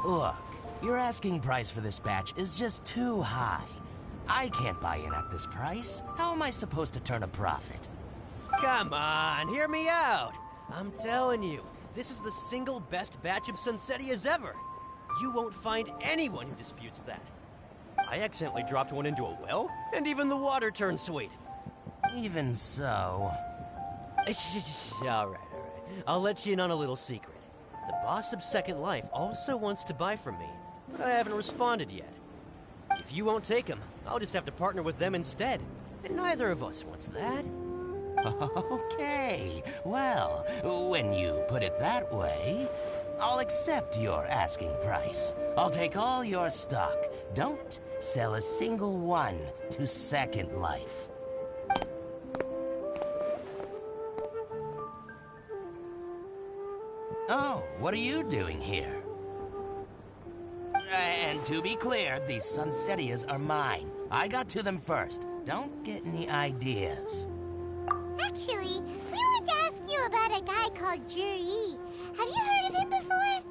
[SPEAKER 18] Look, your asking price for this batch is just too high. I can't buy in at this price. How am I supposed to turn a profit?
[SPEAKER 19] Come on, hear me out. I'm telling you, this is the single best batch of Sunsettias ever. You won't find anyone who disputes that. I accidentally dropped one into a well, and even the water turned sweet.
[SPEAKER 18] Even so...
[SPEAKER 19] All right. I'll let you in on a little secret. The boss of Second Life also wants to buy from me, but I haven't responded yet. If you won't take him, I'll just have to partner with them instead. And neither of us wants that.
[SPEAKER 18] Okay, well, when you put it that way, I'll accept your asking price. I'll take all your stock. Don't sell a single one to Second Life. Oh, what are you doing here? And to be clear, these Sunsettias are mine. I got to them first. Don't get any ideas.
[SPEAKER 6] Actually, we want to ask you about a guy called Juri. Have you heard of him before?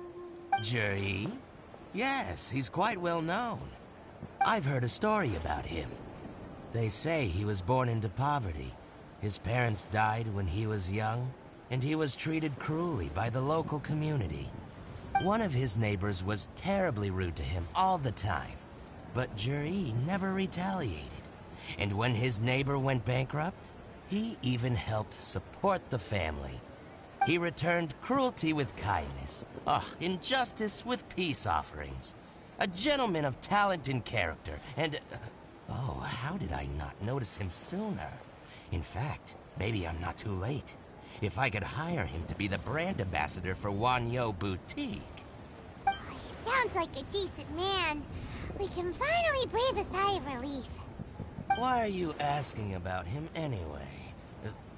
[SPEAKER 18] Juri? Yes, he's quite well known. I've heard a story about him. They say he was born into poverty. His parents died when he was young, and he was treated cruelly by the local community. One of his neighbors was terribly rude to him all the time, but Juri never retaliated. And when his neighbor went bankrupt, he even helped support the family. He returned cruelty with kindness, injustice with peace offerings. A gentleman of talent and character, and... oh, how did I not notice him sooner? In fact, maybe I'm not too late. If I could hire him to be the brand ambassador for Wanyo Boutique.
[SPEAKER 6] He sounds like a decent man. We can finally breathe a sigh of relief.
[SPEAKER 18] Why are you asking about him anyway?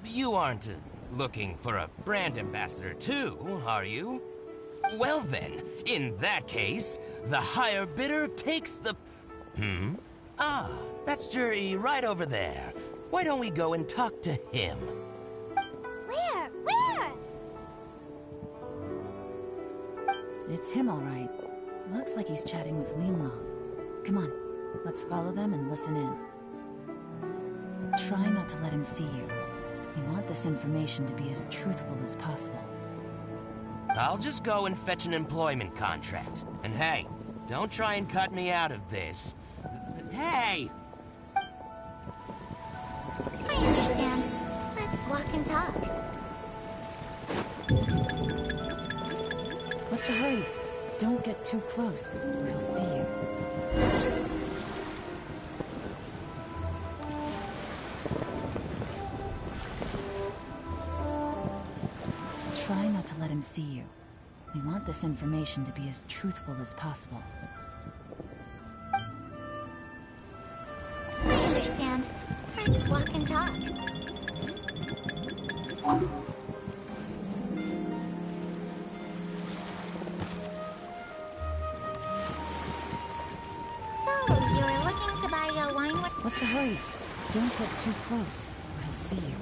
[SPEAKER 18] You aren't looking for a brand ambassador too, are you? Well then, in that case, the higher bidder takes the... Ah, that's Juri right over there. Why don't we go and talk to him?
[SPEAKER 6] Where?
[SPEAKER 1] It's him, all right. Looks like he's chatting with Linlong. Come on, let's follow them and listen in. Try not to let him see you. We want this information to be as truthful as possible.
[SPEAKER 18] I'll just go and fetch an employment contract. And hey, don't try and cut me out of this. Hey!
[SPEAKER 6] I understand. Let's walk and talk.
[SPEAKER 1] What's the hurry? Don't get too close, or he'll see you. Try not to let him see you. We want this information to be as truthful as possible.
[SPEAKER 6] I understand. Let's walk and talk. So, you're looking to buy a wine?
[SPEAKER 1] What's the hurry? Don't get too close, or he'll see you.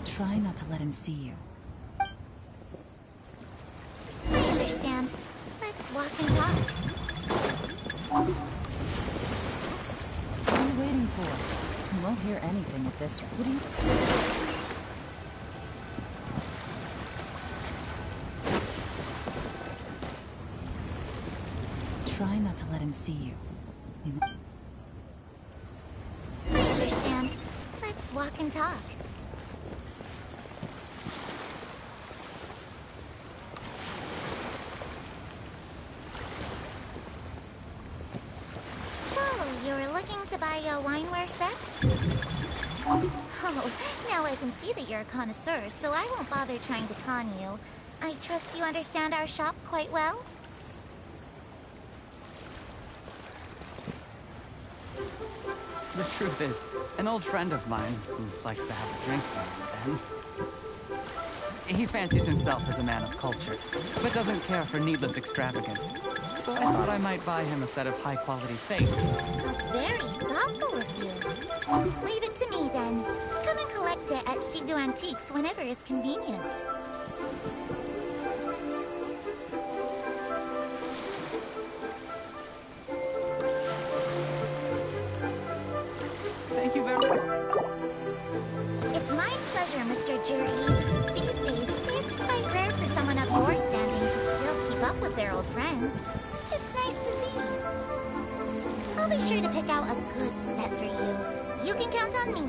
[SPEAKER 1] Try not to let him see you.
[SPEAKER 6] I understand. Let's walk and talk.
[SPEAKER 1] What are you waiting for? You won't hear anything at this... What do you... Try not to let him see you.
[SPEAKER 6] I understand. Let's Let's walk and talk. So, you're looking to buy a wineware set? Oh, now I can see that you're a connoisseur, so I won't bother trying to con you. I trust you understand our shop quite well?
[SPEAKER 7] The truth is, an old friend of mine who likes to have a drink now and then. He fancies himself as a man of culture, but doesn't care for needless extravagance. So I thought I might buy him a set of high-quality fates.
[SPEAKER 6] How very thoughtful of you. Leave it to me, then. Come and collect it at Shigu Antiques whenever is convenient.
[SPEAKER 7] Thank you very much.
[SPEAKER 6] It's my pleasure, Mr. Jerry. These days, it's quite rare for someone of your standing to still keep up with their old friends. It's nice to see. I'll be sure to pick out a good set for you. You can count on me.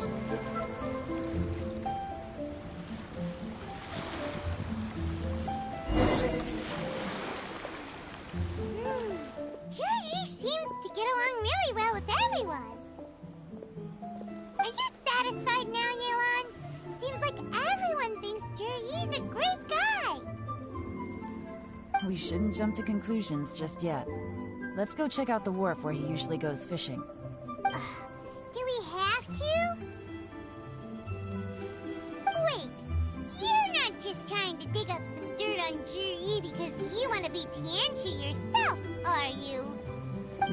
[SPEAKER 2] Jerry seems to get along really well with everyone. Are you satisfied now, Yuan? Seems like everyone thinks Jerry's a great guy.
[SPEAKER 1] We shouldn't jump to conclusions just yet. Let's go check out the wharf where he usually goes fishing.
[SPEAKER 2] Do we have to? Wait, you're not just trying to dig up some dirt on Jerry because you want to be Tianchu yourself, are you?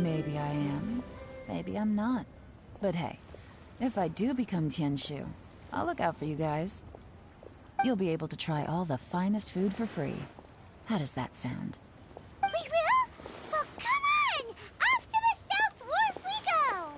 [SPEAKER 1] Maybe I am. Maybe I'm not. But hey, if I do become Tianshu, I'll look out for you guys. You'll be able to try all the finest food for free. How does that sound?
[SPEAKER 2] We will? Well, come on! Off to the South Wharf we go!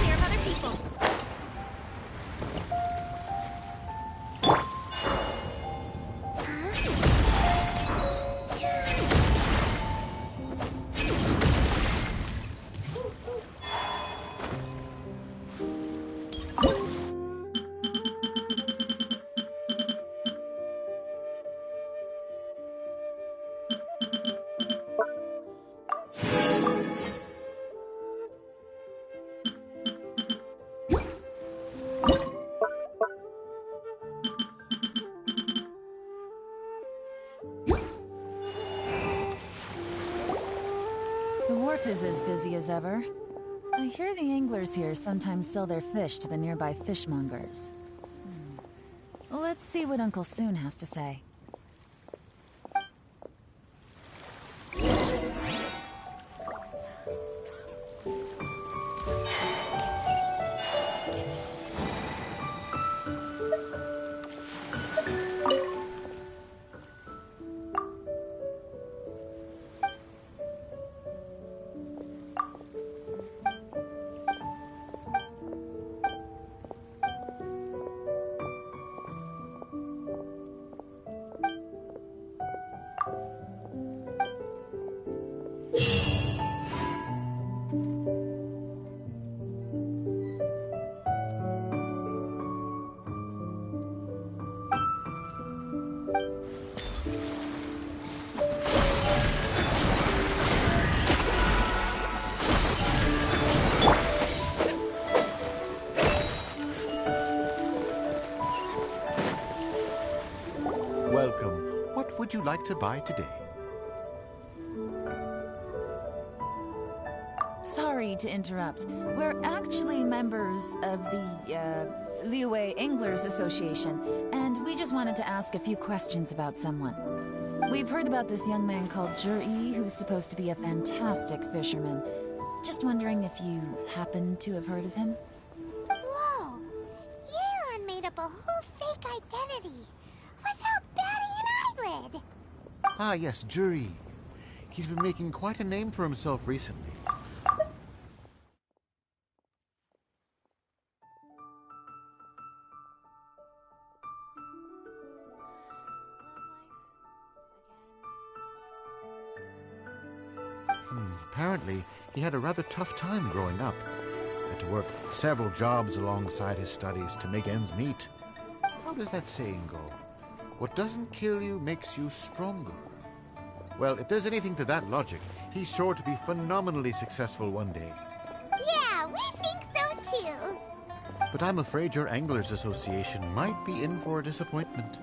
[SPEAKER 9] Clear of other people.
[SPEAKER 1] The wharf is as busy as ever. I hear the anglers here sometimes sell their fish to the nearby fishmongers. Let's see what Uncle Soon has to say.
[SPEAKER 3] like to buy today.
[SPEAKER 1] Sorry to interrupt. We're actually members of the, Liyue Anglers Association, and we just wanted to ask a few questions about someone. We've heard about this young man called Zhi, who's supposed to be a fantastic fisherman. Just wondering if you happen to have heard of him?
[SPEAKER 2] Whoa! Yeon made up a whole fake identity without batting an eyelid!
[SPEAKER 3] Ah, yes, Zhi. He's been making quite a name for himself recently. Apparently, he had a rather tough time growing up. Had to work several jobs alongside his studies to make ends meet. How does that saying go? What doesn't kill you makes you stronger. Well, if there's anything to that logic, he's sure to be phenomenally successful one day.
[SPEAKER 2] Yeah, we think so too.
[SPEAKER 3] But I'm afraid your Anglers Association might be in for a disappointment.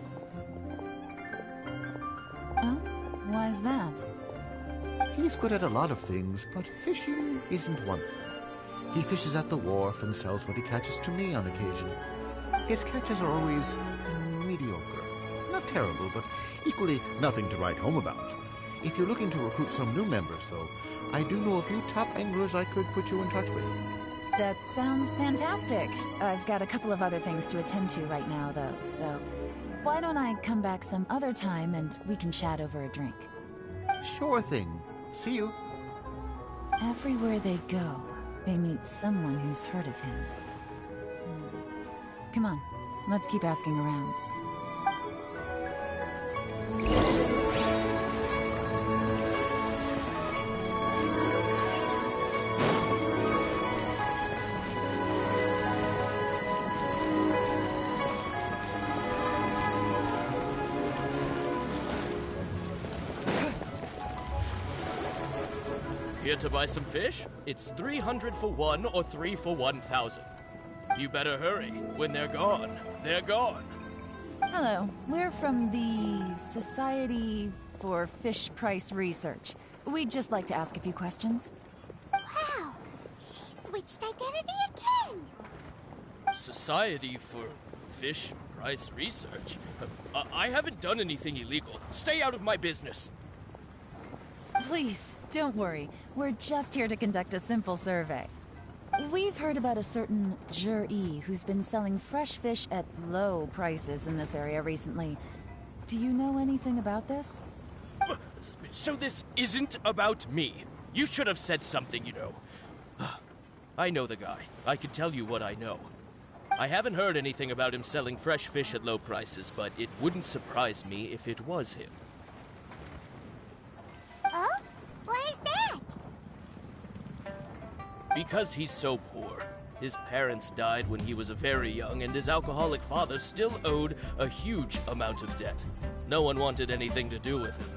[SPEAKER 1] Oh? Why is that?
[SPEAKER 3] He's good at a lot of things, but fishing isn't one thing. He fishes at the wharf and sells what he catches to me on occasion. His catches are always mediocre. Not terrible, but equally nothing to write home about. If you're looking to recruit some new members, though, I do know a few top anglers I could put you in touch with.
[SPEAKER 1] That sounds fantastic. I've got a couple of other things to attend to right now, though, so why don't I come back some other time and we can chat over a drink?
[SPEAKER 3] Sure thing. See you.
[SPEAKER 1] Everywhere they go, they meet someone who's heard of him. Come on, let's keep asking around.
[SPEAKER 14] Here to buy some fish? It's 300 for one or 3 for 1,000. You better hurry. When they're gone, they're gone.
[SPEAKER 1] Hello, we're from the Society for Fish Price Research. We'd just like to ask a few questions.
[SPEAKER 2] Wow, she switched identity again!
[SPEAKER 14] Society for Fish Price Research? I haven't done anything illegal. Stay out of my business.
[SPEAKER 1] Please, don't worry. We're just here to conduct a simple survey. We've heard about a certain Zhi who's been selling fresh fish at low prices in this area recently. Do you know anything about this?
[SPEAKER 14] So this isn't about me. You should have said something, you know. I know the guy. I can tell you what I know. I haven't heard anything about him selling fresh fish at low prices, but it wouldn't surprise me if it was him.
[SPEAKER 2] Oh? Why is that?
[SPEAKER 14] Because he's so poor. His parents died when he was very young, and his alcoholic father still owed a huge amount of debt. No one wanted anything to do with him.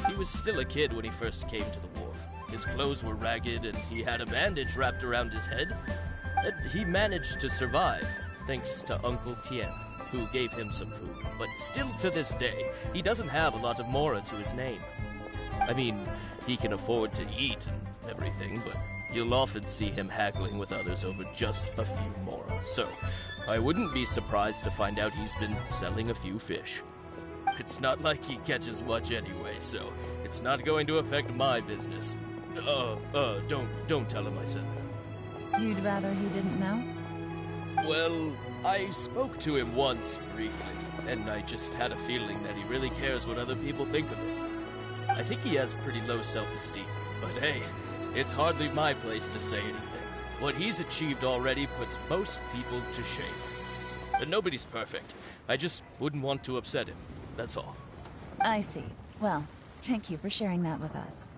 [SPEAKER 14] He was still a kid when he first came to the wharf. His clothes were ragged, and he had a bandage wrapped around his head. He managed to survive, thanks to Uncle Tien, who gave him some food. But still to this day, he doesn't have a lot of mora to his name. I mean, he can afford to eat and everything, but you'll often see him haggling with others over just a few mora. So, I wouldn't be surprised to find out he's been selling a few fish. It's not like he catches much anyway, so it's not going to affect my business. Don't tell him I said that.
[SPEAKER 1] You'd rather he didn't know?
[SPEAKER 14] Well, I spoke to him once, briefly, and I just had a feeling that he really cares what other people think of him. I think he has pretty low self-esteem, but hey, it's hardly my place to say anything. What he's achieved already puts most people to shame. But nobody's perfect. I just wouldn't want to upset him, that's all.
[SPEAKER 1] I see. Well, thank you for sharing that with us.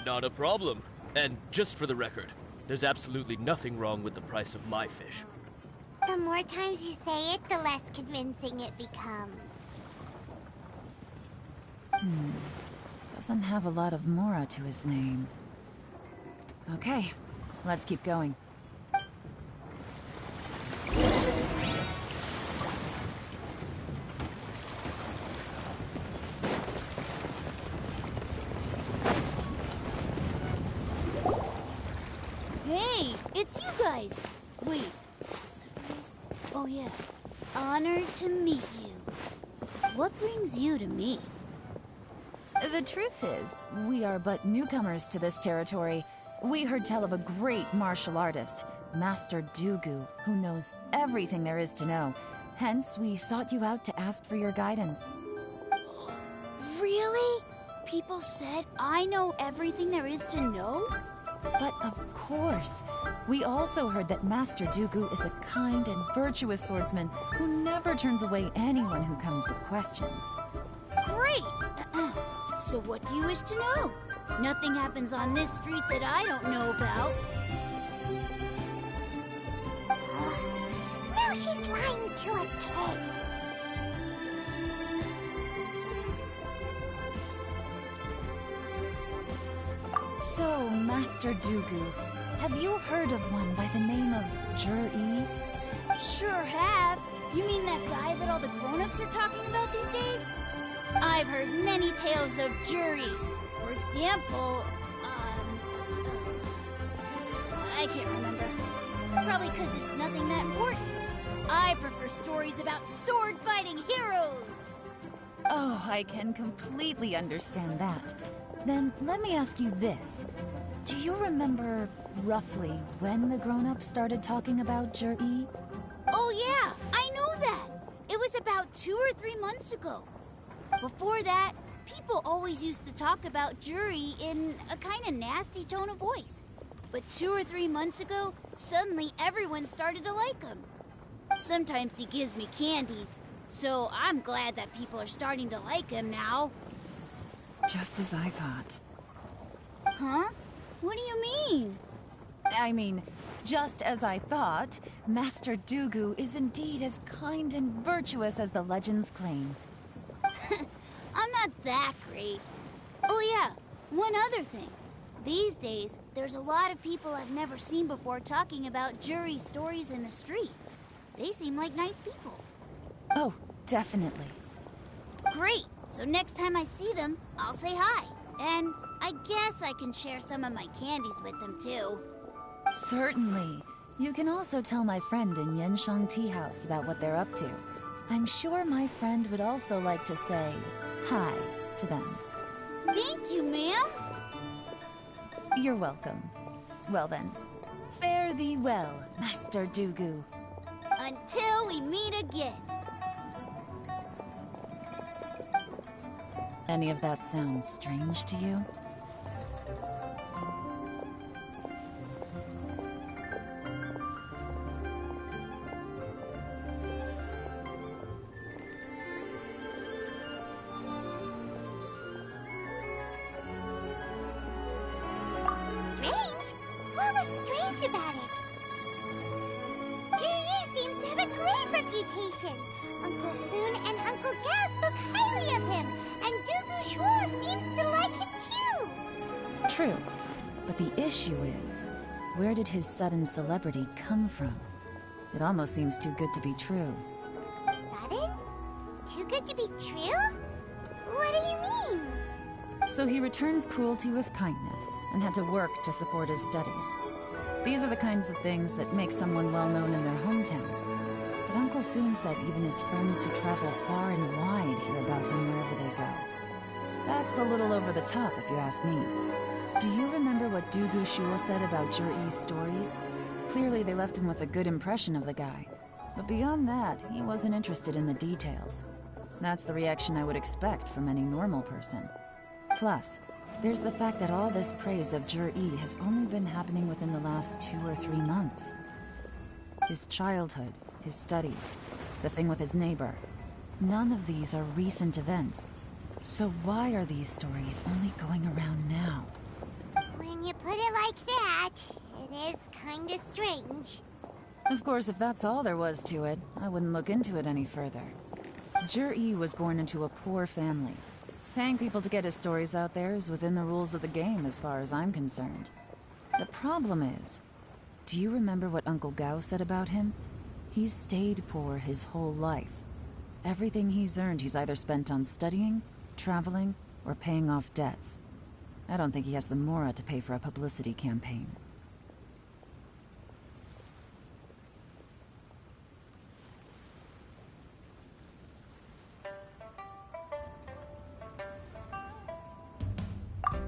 [SPEAKER 14] Not a problem. And just for the record, there's absolutely nothing wrong with the price of my fish.
[SPEAKER 2] The more times you say it, the less convincing it becomes.
[SPEAKER 1] Doesn't have a lot of mora to his name. Okay, let's keep going.
[SPEAKER 16] It's you guys! Wait, what's the phrase? Oh yeah. Honored to meet you. What brings you to me?
[SPEAKER 1] The truth is, we are but newcomers to this territory. We heard tell of a great martial artist, Master Dugu, who knows everything there is to know. Hence, we sought you out to ask for your guidance.
[SPEAKER 16] Really? People said I know everything there is to know?
[SPEAKER 1] But of course. We also heard that Master Dugu is a kind and virtuous swordsman who never turns away anyone who comes with questions.
[SPEAKER 16] Great! So what do you wish to know? Nothing happens on this street that I don't know about.
[SPEAKER 2] Now she's lying to a kid.
[SPEAKER 1] So, Master Dugu, have you heard of one by the name of Jur-E?
[SPEAKER 16] Sure have. You mean that guy that all the grown-ups are talking about these days? I've heard many tales of Juri. For example, I can't remember. Probably because it's nothing that important. I prefer stories about sword-fighting heroes.
[SPEAKER 1] Oh, I can completely understand that. Then let me ask you this. Do you remember roughly when the grown-ups started talking about Jur-E?
[SPEAKER 16] Oh yeah, I know that. It was about 2 or 3 months ago. Before that, people always used to talk about Juri in a kind of nasty tone of voice. But 2 or 3 months ago, suddenly everyone started to like him. Sometimes he gives me candies, so I'm glad that people are starting to like him now.
[SPEAKER 1] Just as I thought.
[SPEAKER 16] Huh? What do you mean?
[SPEAKER 1] I mean, just as I thought, Master Dugu is indeed as kind and virtuous as the legends claim.
[SPEAKER 16] I'm not that great. Oh yeah, one other thing. These days, there's a lot of people I've never seen before talking about Juri stories in the street. They seem like nice people.
[SPEAKER 1] Oh, definitely.
[SPEAKER 16] Great! So next time I see them, I'll say hi. And I guess I can share some of my candies with them too.
[SPEAKER 1] Certainly. You can also tell my friend in Yenshang Tea House about what they're up to. I'm sure my friend would also like to say hi to them.
[SPEAKER 16] Thank you, ma'am.
[SPEAKER 1] You're welcome. Well then, fare thee well, Master Dugu.
[SPEAKER 16] Until we meet again.
[SPEAKER 1] Any of that sound strange to you?
[SPEAKER 2] Strange? What was strange about it? Juri seems to have a great reputation. Uncle Soon and Uncle Gao spoke highly of him, and Dugu Shuo seems to like him too.
[SPEAKER 1] True. But the issue is, where did his sudden celebrity come from? It almost seems too good to be true.
[SPEAKER 2] Sudden? Too good to be true? What do you mean?
[SPEAKER 1] So he returns cruelty with kindness, and had to work to support his studies. These are the kinds of things that make someone well-known in their hometown. But Uncle Soon said even his friends who travel far and wide hear about him wherever they go. That's a little over the top, if you ask me. Do you remember what Dugu Shuo said about Jur-E's stories? Clearly they left him with a good impression of the guy. But beyond that, he wasn't interested in the details. That's the reaction I would expect from any normal person. Plus, there's the fact that all this praise of Jur-E has only been happening within the last 2 or 3 months. His childhood, his studies, the thing with his neighbor. None of these are recent events. So why are these stories only going around now?
[SPEAKER 2] When you put it like that, it is kinda strange.
[SPEAKER 1] Of course, if that's all there was to it, I wouldn't look into it any further. Jur-E was born into a poor family. Paying people to get his stories out there is within the rules of the game as far as I'm concerned. The problem is, do you remember what Uncle Gao said about him? He's stayed poor his whole life. Everything he's earned he's either spent on studying, traveling, or paying off debts. I don't think he has the mora to pay for a publicity campaign.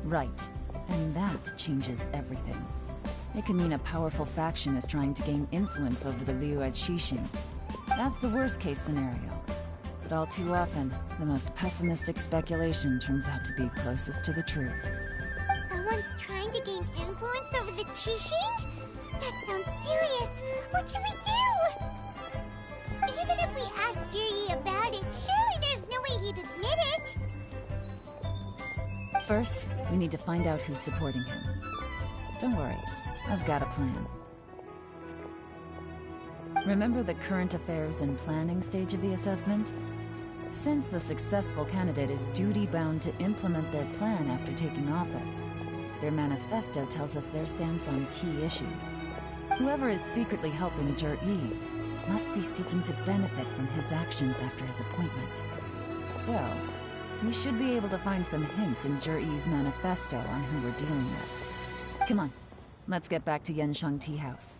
[SPEAKER 1] Right. And that changes everything. It can mean a powerful faction is trying to gain influence over the Liu at Xixing. That's the worst-case scenario. But all too often, the most pessimistic speculation turns out to be closest to the truth.
[SPEAKER 2] Someone's trying to gain influence over the Qixing? That sounds serious. What should we do? Even if we asked Juri about it, surely there's no way he'd admit it.
[SPEAKER 1] First, we need to find out who's supporting him. Don't worry, I've got a plan. Remember the current affairs and planning stage of the assessment? Since the successful candidate is duty-bound to implement their plan after taking office, their manifesto tells us their stance on key issues. Whoever is secretly helping Jur-E must be seeking to benefit from his actions after his appointment. So, we should be able to find some hints in Jur-E's manifesto on who we're dealing with. Come on, let's get back to Yansheng Tea House.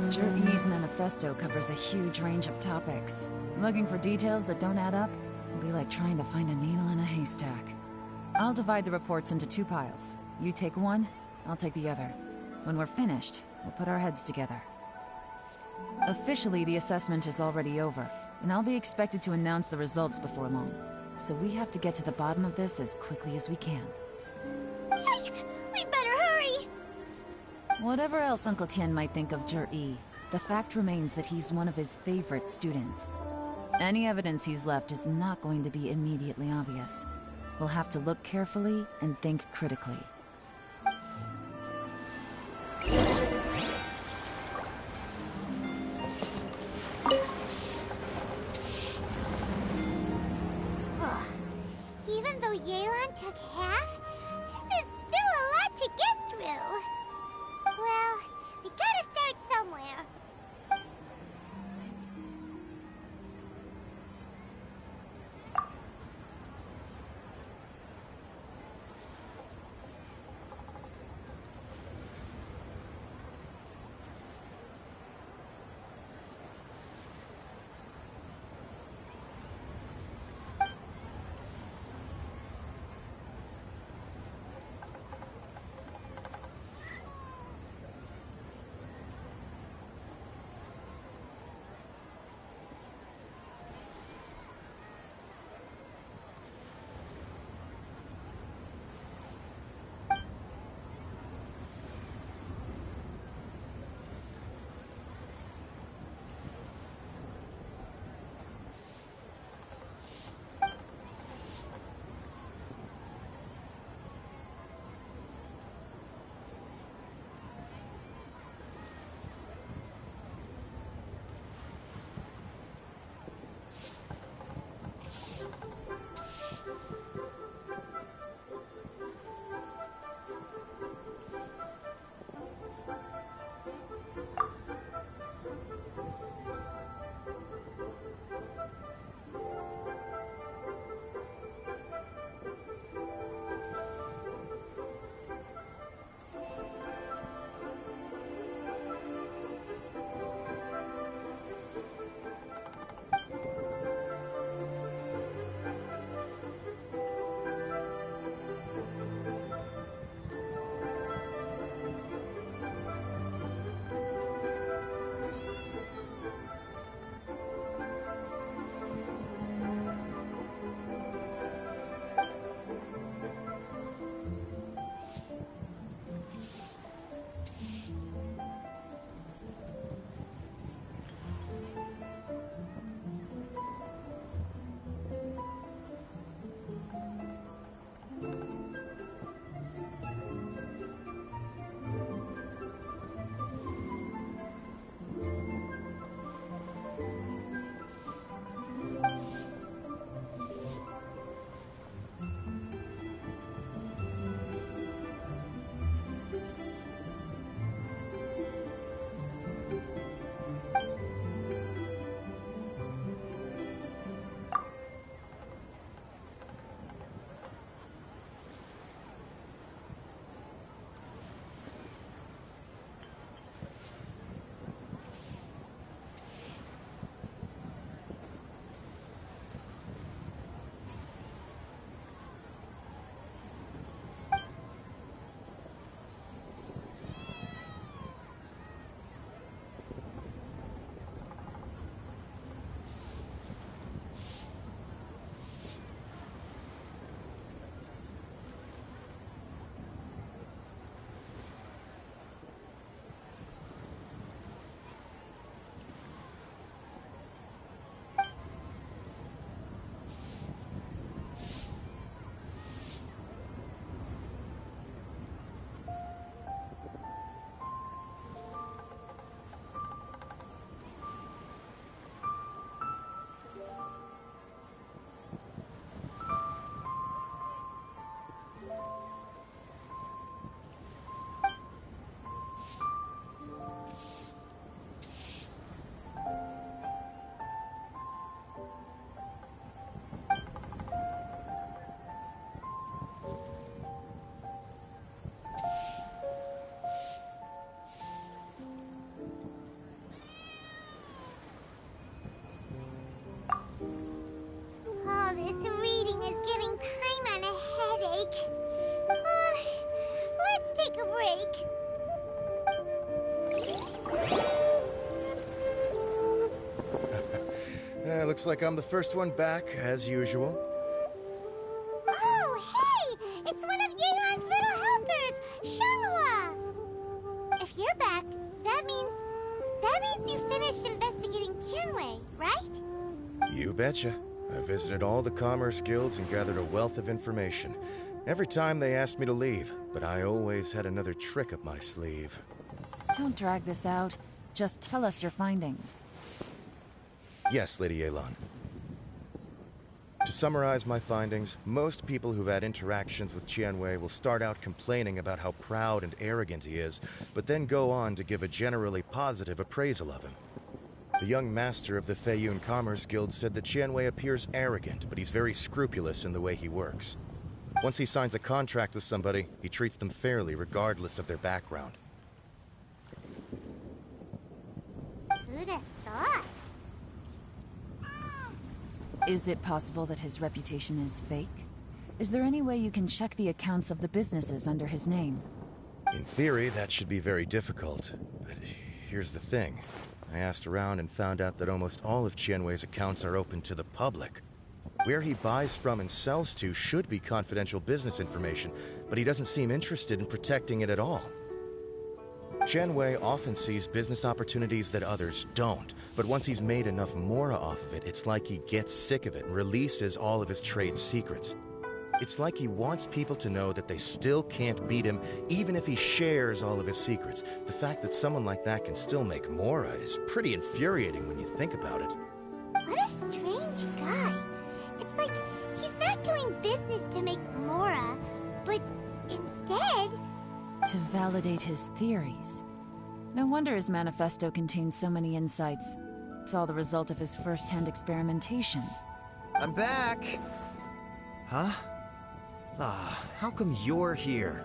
[SPEAKER 1] Jur-E's manifesto covers a huge range of topics. Looking for details that don't add up will be like trying to find a needle in a haystack. I'll divide the reports into 2 piles. You take one, I'll take the other. When we're finished, we'll put our heads together. Officially, the assessment is already over, and I'll be expected to announce the results before long. So we have to get to the bottom of this as quickly as we can.
[SPEAKER 2] Yikes! We better hurry!
[SPEAKER 1] Whatever else Uncle Tian might think of Jur-E, the fact remains that he's one of his favorite students. Any evidence he's left is not going to be immediately obvious. We'll have to look carefully and think critically.
[SPEAKER 2] Even though Yelan took half, this is still a lot to get through. Well, we gotta start somewhere. this reading is giving Paimon a headache. Let's take a break.
[SPEAKER 22] Looks like I'm the first one back, as usual.
[SPEAKER 2] Oh, hey! It's one of Yeon's little helpers, Xianghua! If you're back, that means you finished investigating Tianwei, right?
[SPEAKER 22] You betcha. I visited all the commerce guilds and gathered a wealth of information. Every time they asked me to leave, but I always had another trick up my sleeve.
[SPEAKER 1] Don't drag this out. Just tell us your findings.
[SPEAKER 22] Yes, Lady Yelan. To summarize my findings, most people who've had interactions with Tianwei will start out complaining about how proud and arrogant he is, but then go on to give a generally positive appraisal of him. The young master of the Feiyun Commerce Guild said that Tianwei appears arrogant, but he's very scrupulous in the way he works. Once he signs a contract with somebody, he treats them fairly regardless of their background.
[SPEAKER 2] Who'd have thought?
[SPEAKER 1] Is it possible that his reputation is fake? Is there any way you can check the accounts of the businesses under his name?
[SPEAKER 22] In theory, that should be very difficult. But here's the thing. I asked around and found out that almost all of Tianwei's accounts are open to the public. Where he buys from and sells to should be confidential business information, but he doesn't seem interested in protecting it at all. Tianwei often sees business opportunities that others don't, but once he's made enough mora off of it, it's like he gets sick of it and releases all of his trade secrets. It's like he wants people to know that they still can't beat him, even if he shares all of his secrets. The fact that someone like that can still make mora is pretty infuriating when you think about it.
[SPEAKER 2] What a strange guy. It's like he's not doing business to make mora, but instead...
[SPEAKER 1] to validate his theories. No wonder his manifesto contains so many insights. It's all the result of his first-hand experimentation.
[SPEAKER 5] I'm back! Huh? How come you're here?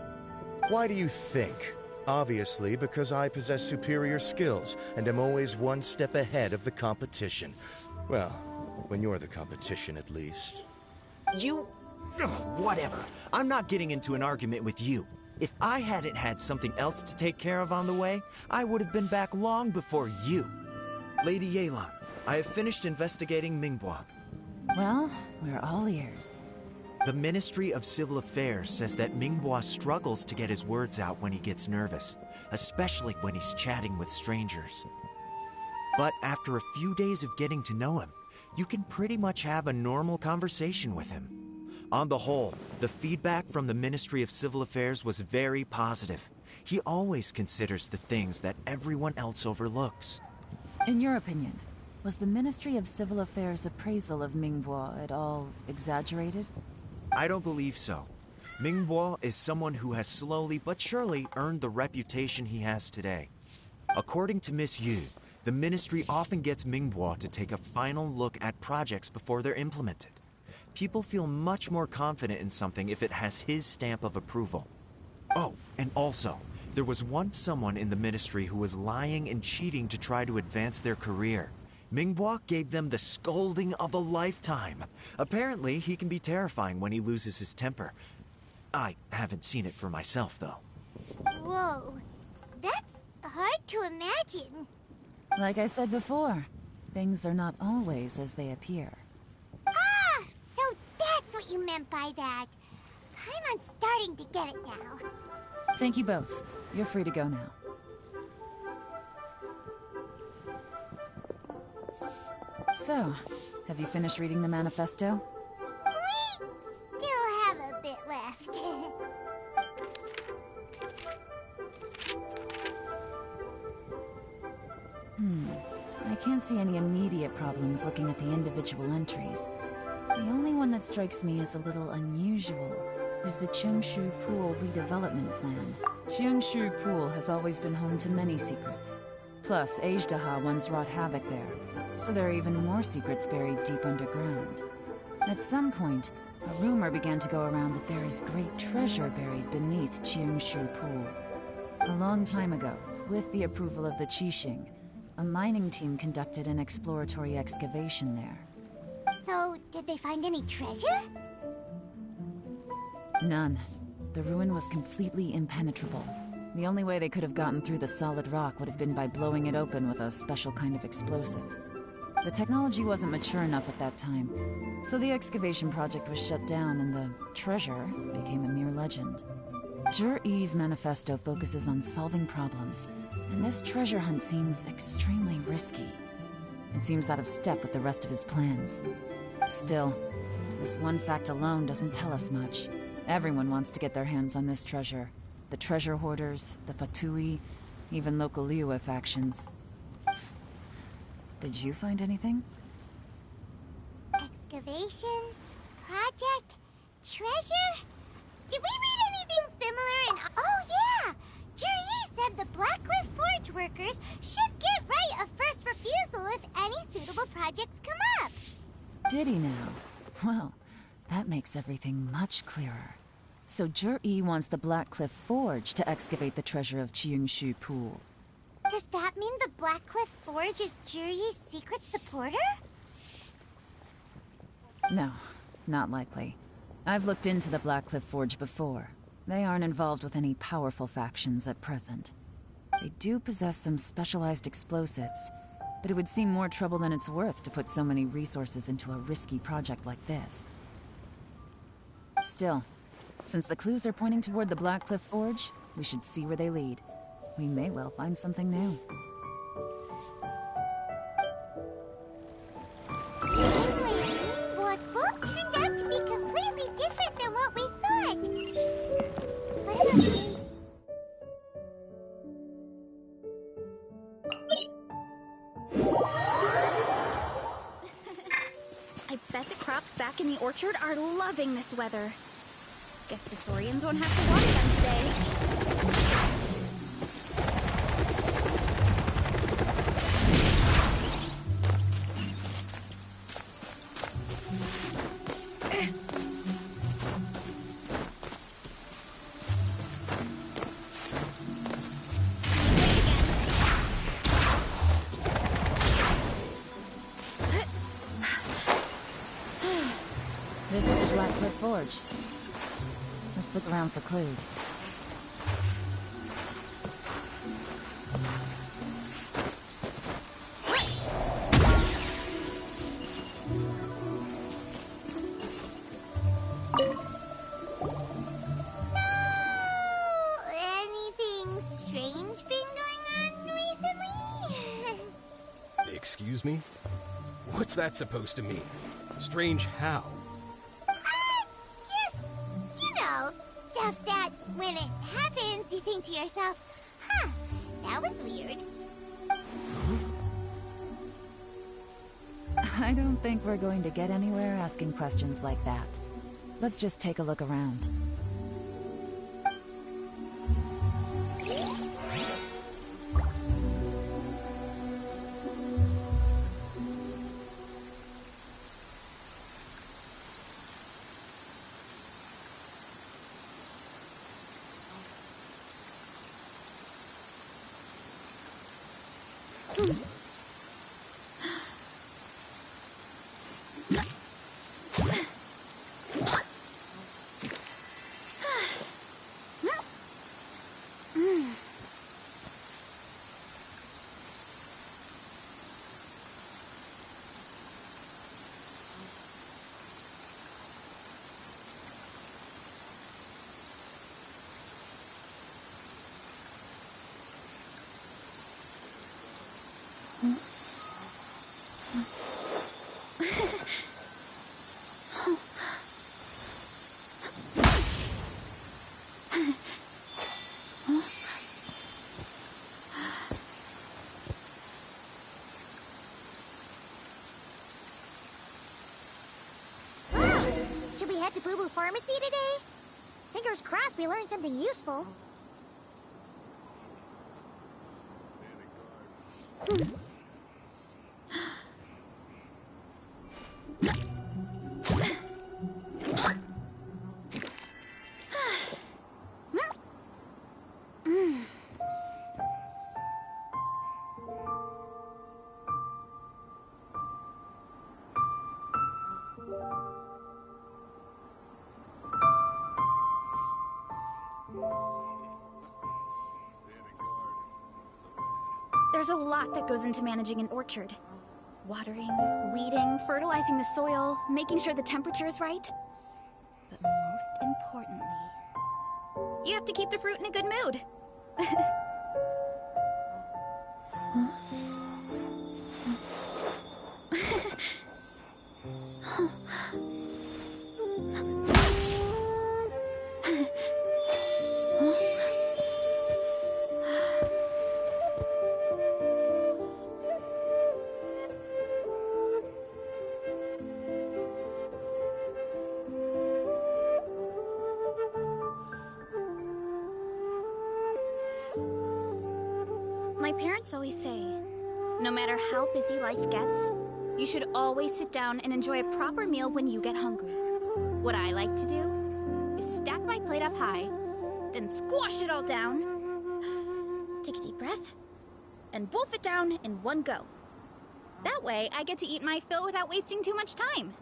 [SPEAKER 22] Why do you think? Obviously, because I possess superior skills, and am always one step ahead of the competition. Well, when you're the competition, at least.
[SPEAKER 5] You... whatever. I'm not getting into an argument with you. If I hadn't had something else to take care of on the way, I would have been back long before you. Lady Yelan, I have finished investigating Minghua.
[SPEAKER 1] Well, we're all ears.
[SPEAKER 5] The Ministry of Civil Affairs says that Minghua struggles to get his words out when he gets nervous, especially when he's chatting with strangers. But after a few days of getting to know him, you can pretty much have a normal conversation with him. On the whole, the feedback from the Ministry of Civil Affairs was very positive. He always considers the things that everyone else overlooks.
[SPEAKER 1] In your opinion, was the Ministry of Civil Affairs' appraisal of Minghua at all exaggerated?
[SPEAKER 5] I don't believe so. Minghua is someone who has slowly but surely earned the reputation he has today. According to Miss Yu, the Ministry often gets Minghua to take a final look at projects before they're implemented. People feel much more confident in something if it has his stamp of approval. Oh, and also, there was once someone in the Ministry who was lying and cheating to try to advance their career. Minghua gave them the scolding of a lifetime. Apparently, he can be terrifying when he loses his temper. I haven't seen it for myself, though.
[SPEAKER 2] Whoa, that's hard to imagine.
[SPEAKER 1] Like I said before, things are not always as they appear.
[SPEAKER 2] Ah, so that's what you meant by that. I'm starting to get it now.
[SPEAKER 1] Thank you both. You're free to go now. So, have you finished reading the manifesto?
[SPEAKER 2] We still have a bit left.
[SPEAKER 1] I can't see any immediate problems looking at the individual entries. The only one that strikes me as a little unusual is the Chengshu Pool redevelopment plan. Chengshu Pool has always been home to many secrets. Plus, Ajdaha once wrought havoc there, so there are even more secrets buried deep underground. At some point, a rumor began to go around that there is great treasure buried beneath Chengshu Pool. A long time ago, with the approval of the Qixing, a mining team conducted an exploratory excavation there.
[SPEAKER 2] So, did they find any treasure?
[SPEAKER 1] None. The ruin was completely impenetrable. The only way they could have gotten through the solid rock would have been by blowing it open with a special kind of explosive. The technology wasn't mature enough at that time, so the excavation project was shut down and the treasure became a mere legend. Jur-E's manifesto focuses on solving problems, and this treasure hunt seems extremely risky. It seems out of step with the rest of his plans. Still, this one fact alone doesn't tell us much. Everyone wants to get their hands on this treasure. The treasure hoarders, the Fatui, even local Liyue factions. Did you find anything?
[SPEAKER 2] Excavation? Project? Treasure? Did we read anything similar in... Oh yeah! Juri said the Blackcliff Forge workers should get right of first refusal if any suitable projects come up.
[SPEAKER 1] Did he now? Well, that makes everything much clearer. So Jur-E wants the Blackcliff Forge to excavate the treasure of Qiungshu Pool.
[SPEAKER 2] Does that mean the Blackcliff Forge is Juri's secret supporter?
[SPEAKER 1] No, not likely. I've looked into the Blackcliff Forge before. They aren't involved with any powerful factions at present. They do possess some specialized explosives, but it would seem more trouble than it's worth to put so many resources into a risky project like this. Still, since the clues are pointing toward the Blackcliff Forge, we should see where they lead. We may well find something new.
[SPEAKER 2] But both turned out to be completely different than what we thought. What about you?
[SPEAKER 9] I bet the crops back in the orchard are loving this weather. Guess the Saurians won't have to water them today.
[SPEAKER 1] This is the Blackcliff Forge. Let's look around for clues.
[SPEAKER 2] Anything strange been going on recently?
[SPEAKER 20] Excuse me? What's that supposed to mean? Strange how?
[SPEAKER 2] Just, stuff that when it happens, you think to yourself, huh, that was weird.
[SPEAKER 1] I don't think we're going to get anywhere asking questions like that. Let's just take a look around.
[SPEAKER 2] Should we head to Boo Boo Pharmacy today? Fingers crossed we learned something useful.
[SPEAKER 9] There's a lot that goes into managing an orchard. Watering, weeding, fertilizing the soil, making sure the temperature is right. But most importantly, you have to keep the fruit in a good mood. My parents always say, no matter how busy life gets, you should always sit down and enjoy a proper meal when you get hungry. What I like to do is stack my plate up high, then squash it all down, take a deep breath, and wolf it down in one go. That way, I get to eat my fill without wasting too much time.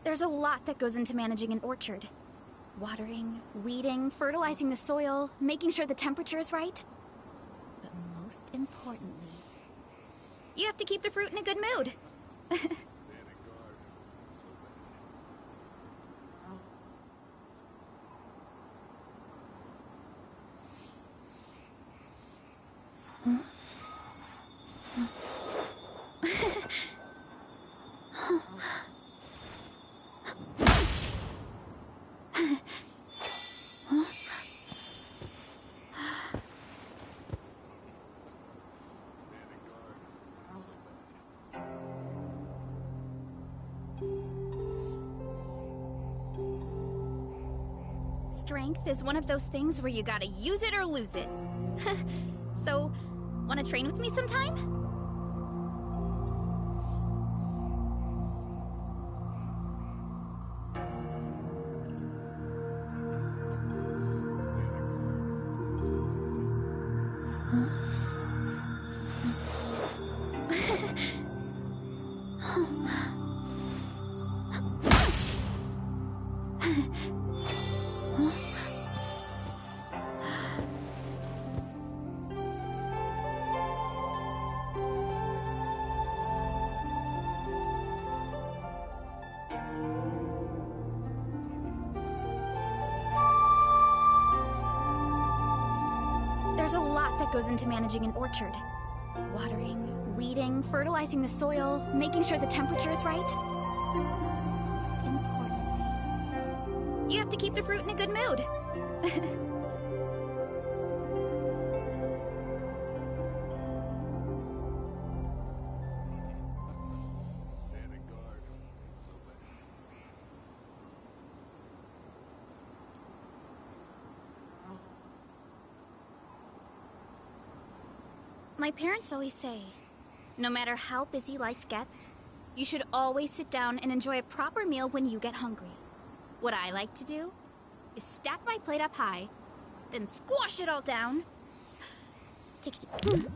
[SPEAKER 9] There's a lot that goes into managing an orchard. Watering, weeding, fertilizing the soil, making sure the temperature is right. But most importantly, you have to keep the fruit in a good mood. Strength is one of those things where you gotta use it or lose it. So, wanna train with me sometime? There's a lot that goes into managing an orchard. Watering, weeding, fertilizing the soil, making sure the temperature is right. Most importantly, you have to keep the fruit in a good mood. My parents always say, no matter how busy life gets, you should always sit down and enjoy a proper meal when you get hungry. What I like to do is stack my plate up high, then squash it all down, take a deep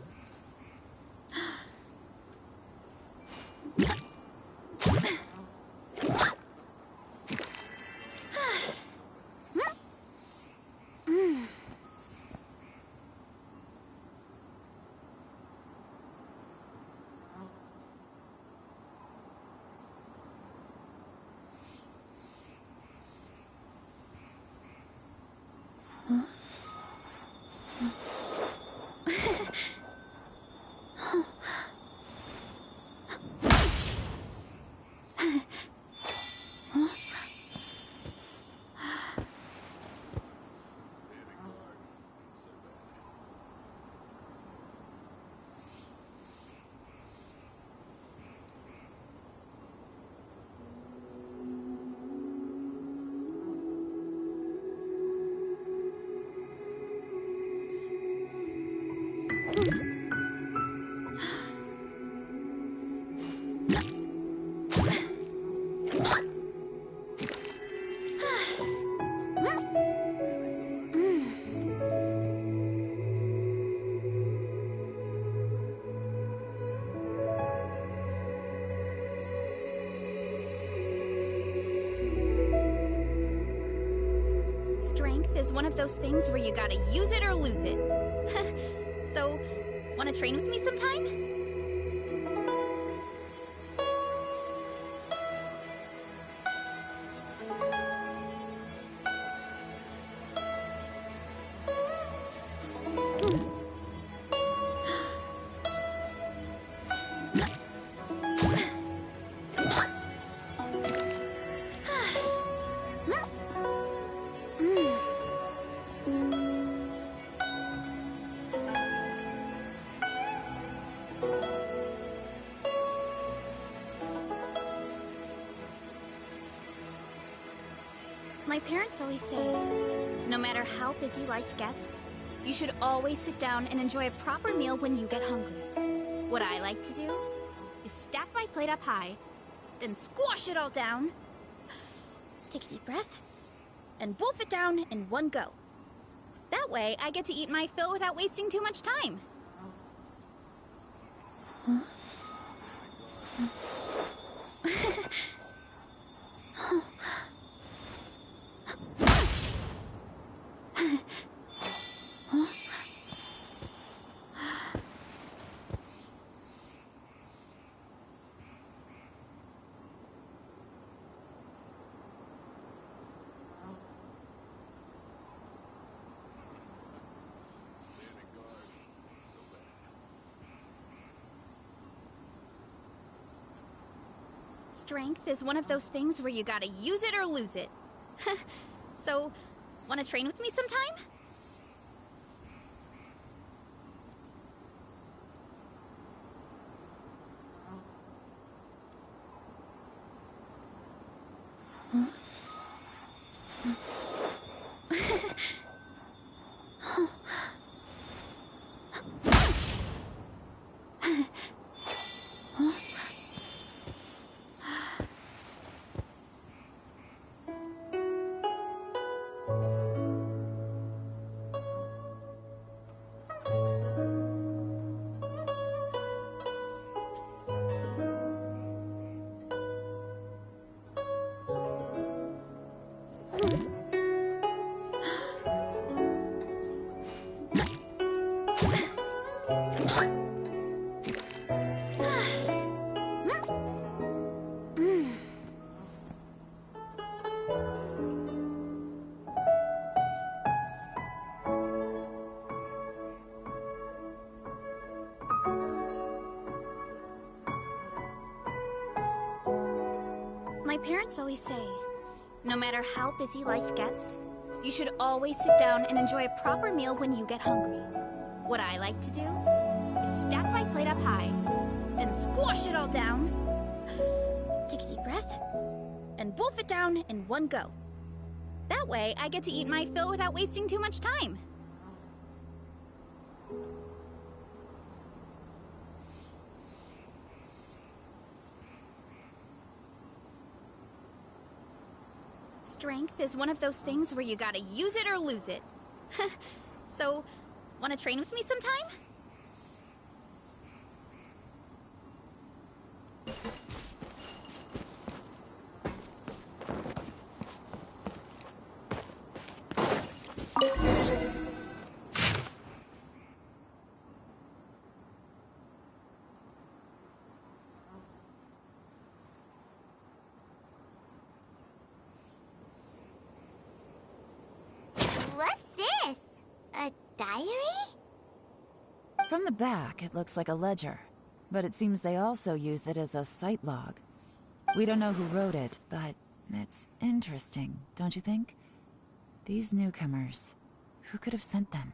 [SPEAKER 9] Strength is one of those things where you gotta use it or lose it. So, wanna train with me sometime? My parents always say, no matter how busy life gets, you should always sit down and enjoy a proper meal when you get hungry. What I like to do is stack my plate up high, then squash it all down, take a deep breath, and wolf it down in one go. That way, I get to eat my fill without wasting too much time. Strength is one of those things where you gotta use it or lose it. So, wanna train with me sometime? My parents always say, no matter how busy life gets, you should always sit down and enjoy a proper meal when you get hungry. What I like to do is stack my plate up high, then squash it all down, take a deep breath, and wolf it down in one go. That way, I get to eat my fill without wasting too much time. Strength is one of those things where you gotta use it or lose it. So, wanna train with me sometime?
[SPEAKER 2] What's this? A diary?
[SPEAKER 1] From the back, it looks like a ledger, but it seems they also use it as a site log. We don't know who wrote it, but it's interesting, don't you think? These newcomers, who could have sent them?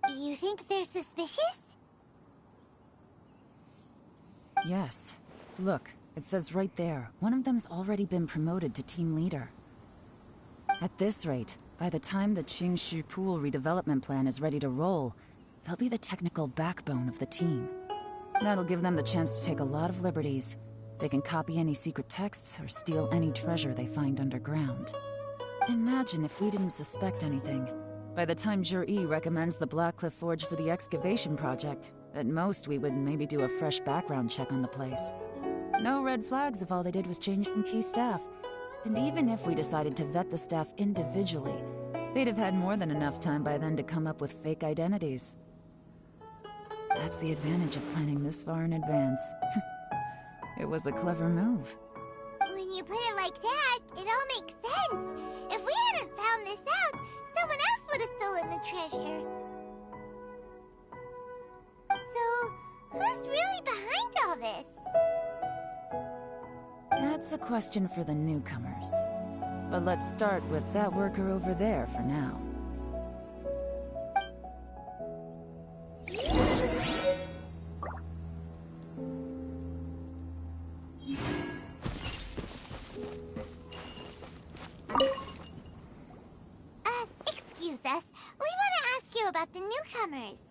[SPEAKER 2] You think they're suspicious?
[SPEAKER 1] Yes. Look, it says right there, one of them's already been promoted to team leader. At this rate, by the time the Qingshu Pool redevelopment plan is ready to roll, they'll be the technical backbone of the team. That'll give them the chance to take a lot of liberties. They can copy any secret texts or steal any treasure they find underground. Imagine if we didn't suspect anything. By the time Jur-E recommends the Blackcliff Forge for the excavation project, at most we would maybe do a fresh background check on the place. No red flags if all they did was change some key staff. And even if we decided to vet the staff individually, They'd have had more than enough time by then to come up with fake identities. That's the advantage of planning this far in advance. It was a clever move.
[SPEAKER 2] When you put it like that, it all makes sense. If we hadn't found this out, someone else would have stolen the treasure. So, who's really behind all this?
[SPEAKER 1] That's a question for the newcomers. But let's start with that worker over there for now.
[SPEAKER 2] Excuse us. We want to ask you about the newcomers.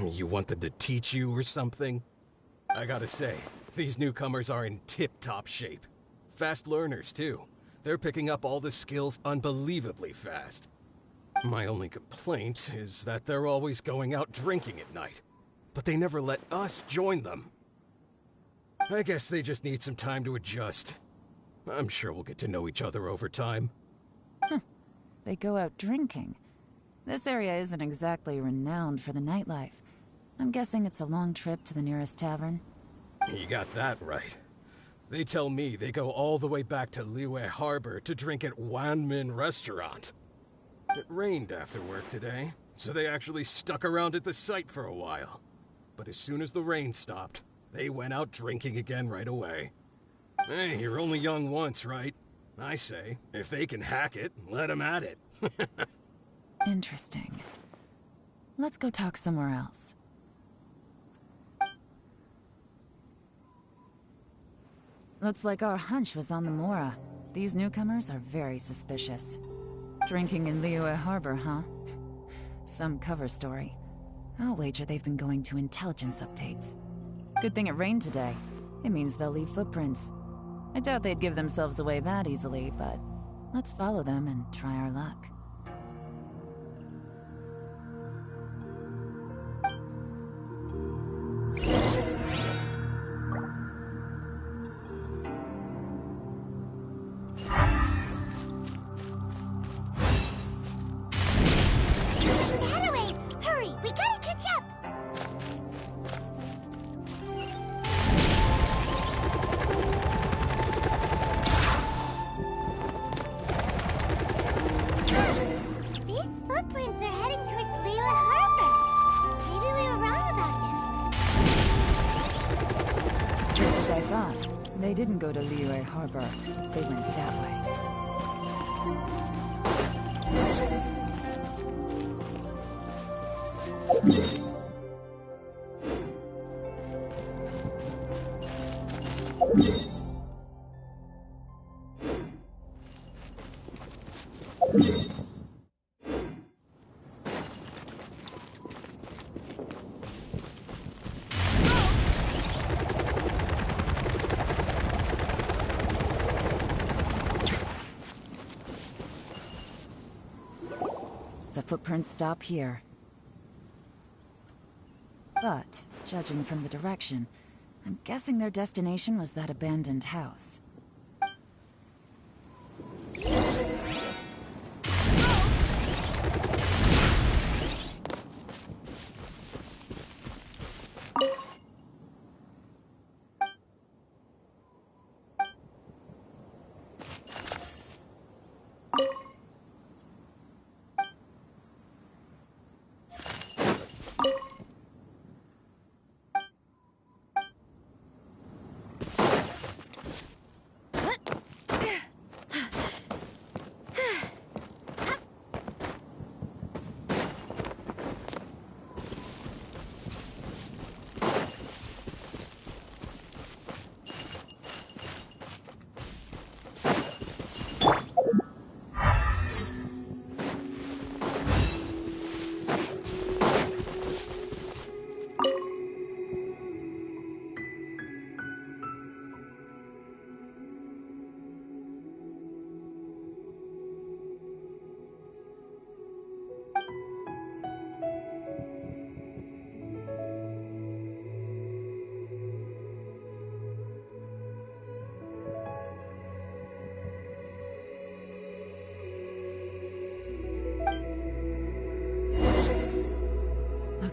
[SPEAKER 20] You want them to teach you or something? I gotta say, these newcomers are in tip-top shape. Fast learners, too. They're picking up all the skills unbelievably fast. My only complaint is that they're always going out drinking at night. But they never let us join them. I guess they just need some time to adjust. I'm sure we'll get to know each other over time.
[SPEAKER 1] They go out drinking. This area isn't exactly renowned for the nightlife. I'm guessing it's a long trip to the nearest tavern.
[SPEAKER 20] You got that right. They tell me they go all the way back to Liyue Harbor to drink at Wanmin Restaurant. It rained after work today, so they actually stuck around at the site for a while. But as soon as the rain stopped, they went out drinking again right away. Hey, you're only young once, right? I say, if they can hack it, let them at it.
[SPEAKER 1] Interesting. Let's go talk somewhere else. Looks like our hunch was on the Mora. These newcomers are very suspicious. Drinking in Liyue Harbor, huh? Some cover story. I'll wager they've been going to intelligence updates. Good thing it rained today. It means they'll leave footprints. I doubt they'd give themselves away that easily, but let's follow them and try our luck. They didn't go to Liyue Harbor. They went that way. The footprints stop here. But, judging from the direction, I'm guessing their destination was that abandoned house.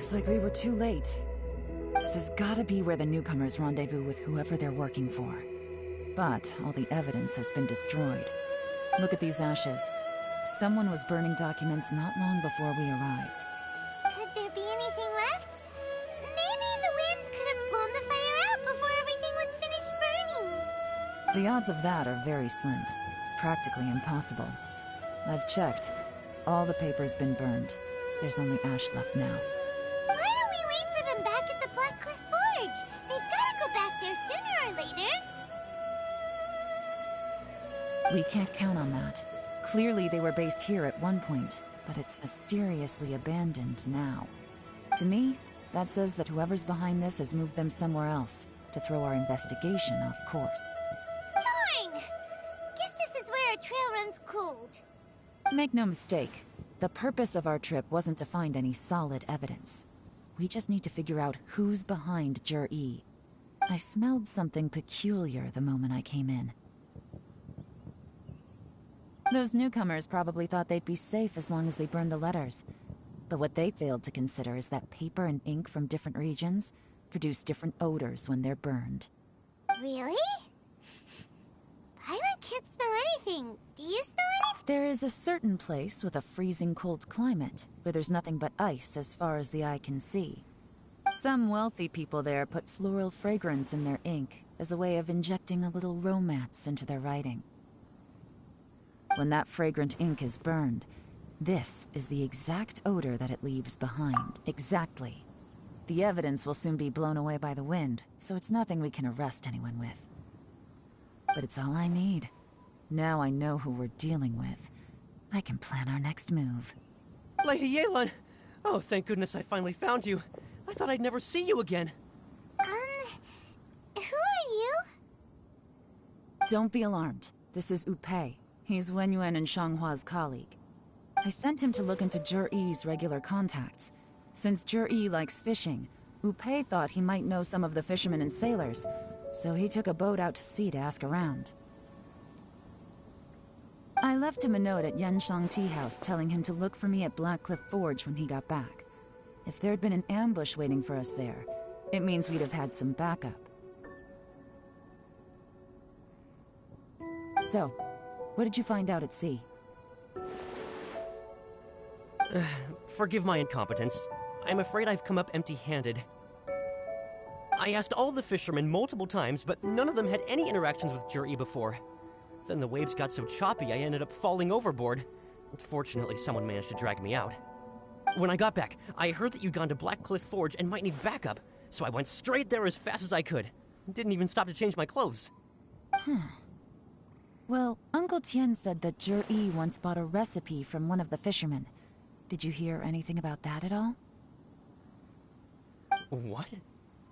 [SPEAKER 1] Looks like we were too late. This has gotta be where the newcomers rendezvous with whoever they're working for. But all the evidence has been destroyed. Look at these ashes. Someone was burning documents not long before we arrived.
[SPEAKER 2] Could there be anything left? Maybe the wind could have blown the fire out before everything was finished burning.
[SPEAKER 1] The odds of that are very slim. It's practically impossible. I've checked. All the paper's been burned. There's only ash left now.
[SPEAKER 2] Why don't we wait for them back at the Black Cliff Forge? They've gotta go back there sooner or later.
[SPEAKER 1] We can't count on that. Clearly they were based here at one point, but it's mysteriously abandoned now. To me, that says that whoever's behind this has moved them somewhere else to throw our investigation off course.
[SPEAKER 2] Darn! Guess this is where our trail runs cold.
[SPEAKER 1] Make no mistake, the purpose of our trip wasn't to find any solid evidence. We just need to figure out who's behind Jur-E. I smelled something peculiar the moment I came in. Those newcomers probably thought they'd be safe as long as they burned the letters. But what they failed to consider is that paper and ink from different regions produce different odors when they're burned.
[SPEAKER 2] Really? Paimon can't smell anything. Do you smell anything?
[SPEAKER 1] There is a certain place with a freezing cold climate where there's nothing but ice as far as the eye can see. Some wealthy people there put floral fragrance in their ink as a way of injecting a little romance into their writing. When that fragrant ink is burned, this is the exact odor that it leaves behind. Exactly. The evidence will soon be blown away by the wind, so it's nothing we can arrest anyone with. But it's all I need. Now I know who we're dealing with. I can plan our next move.
[SPEAKER 19] Lady Yelan! Oh, thank goodness I finally found you. I thought I'd never see you again.
[SPEAKER 2] Who are you?
[SPEAKER 1] Don't be alarmed. This is Upei. He's Wenyuan and Shanghua's colleague. I sent him to look into Jur-E's regular contacts. Since Jur-E likes fishing, Upei thought he might know some of the fishermen and sailors, so he took a boat out to sea to ask around. I left him a note at Yanshang Tea House telling him to look for me at Black Cliff Forge when he got back. If there'd been an ambush waiting for us there, it means we'd have had some backup. So, what did you find out at sea?
[SPEAKER 19] Forgive my incompetence. I'm afraid I've come up empty-handed. I asked all the fishermen multiple times, but none of them had any interactions with Jur-E before. Then the waves got so choppy I ended up falling overboard. Fortunately, someone managed to drag me out. When I got back, I heard that you'd gone to Black Cliff Forge and might need backup, so I went straight there as fast as I could. Didn't even stop to change my clothes.
[SPEAKER 1] Well, Uncle Tien said that Jur-E once bought a recipe from one of the fishermen. Did you hear anything about that at all?
[SPEAKER 19] What?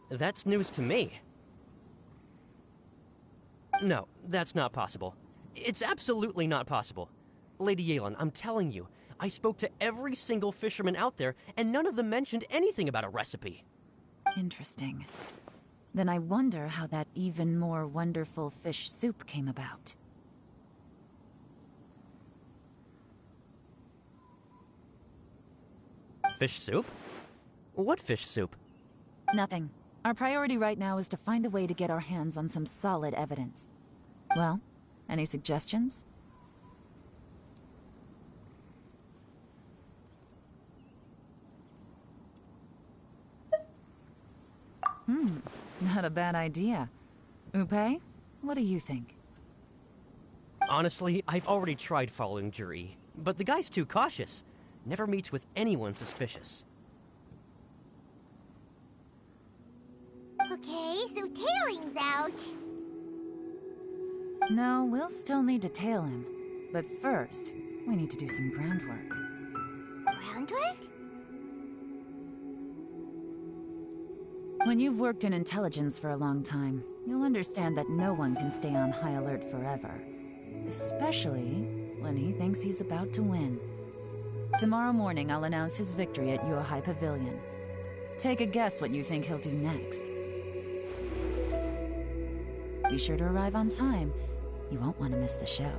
[SPEAKER 19] That's news to me. No, that's not possible. It's absolutely not possible. Lady Yelan, I'm telling you, I spoke to every single fisherman out there, and none of them mentioned anything about a recipe.
[SPEAKER 1] Interesting. Then I wonder how that even more wonderful fish soup came about.
[SPEAKER 19] Fish soup? What fish soup?
[SPEAKER 1] Nothing. Our priority right now is to find a way to get our hands on some solid evidence. Well, any suggestions? Not a bad idea. Upei, what do you think?
[SPEAKER 19] Honestly, I've already tried following Jur-E, but the guy's too cautious. Never meets with anyone suspicious.
[SPEAKER 2] Okay, so tailing's out.
[SPEAKER 1] No, we'll still need to tail him. But first, we need to do some groundwork.
[SPEAKER 2] Groundwork?
[SPEAKER 1] When you've worked in intelligence for a long time, you'll understand that no one can stay on high alert forever. Especially when he thinks he's about to win. Tomorrow morning, I'll announce his victory at Yuehai Pavilion. Take a guess what you think he'll do next. Be sure to arrive on time. You won't want to miss the show.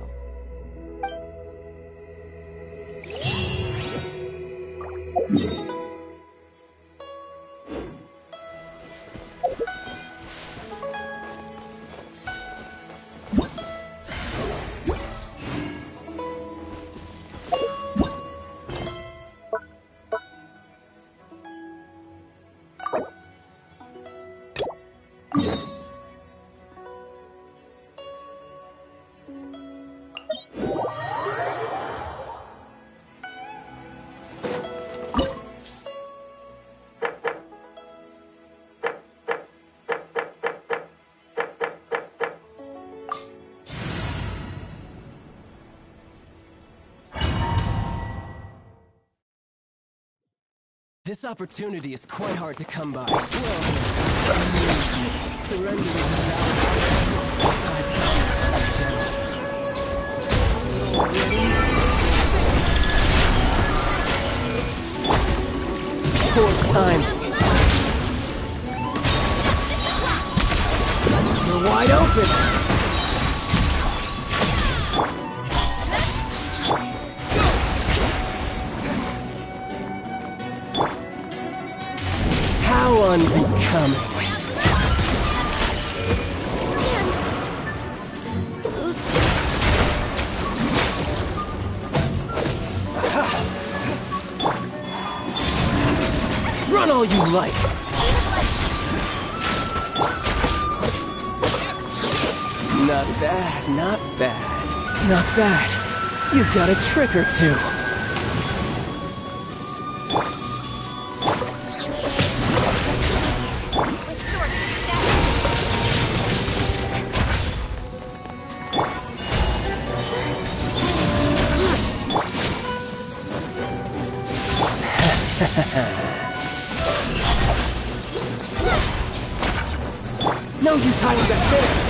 [SPEAKER 12] This opportunity is quite hard to come by. Well, surrender is poor time. You're wide open. How unbecoming. Run all you like. Not bad, not bad. Not bad. You've got a trick or two. No use hiding back there!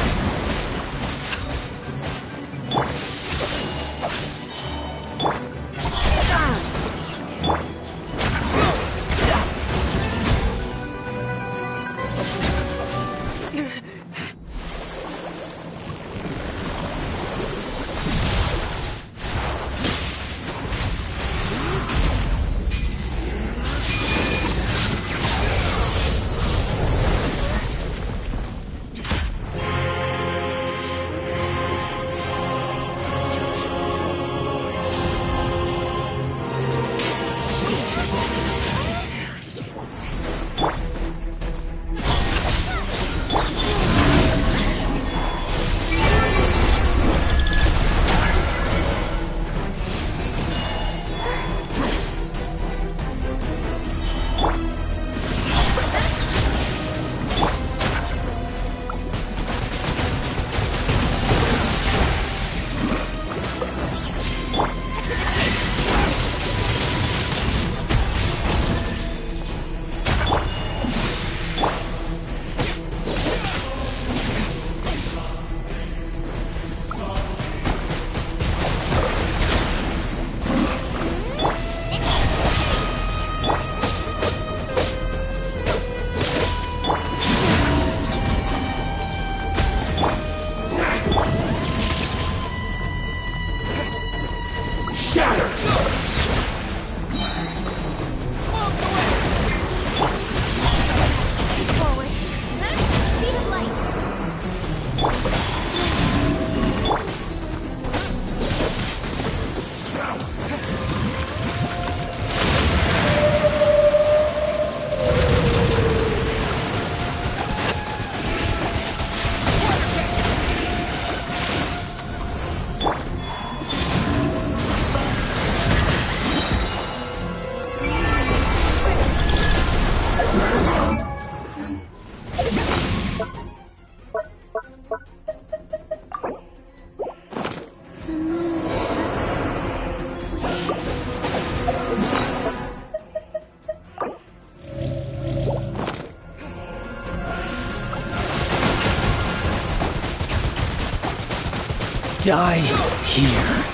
[SPEAKER 12] Die here.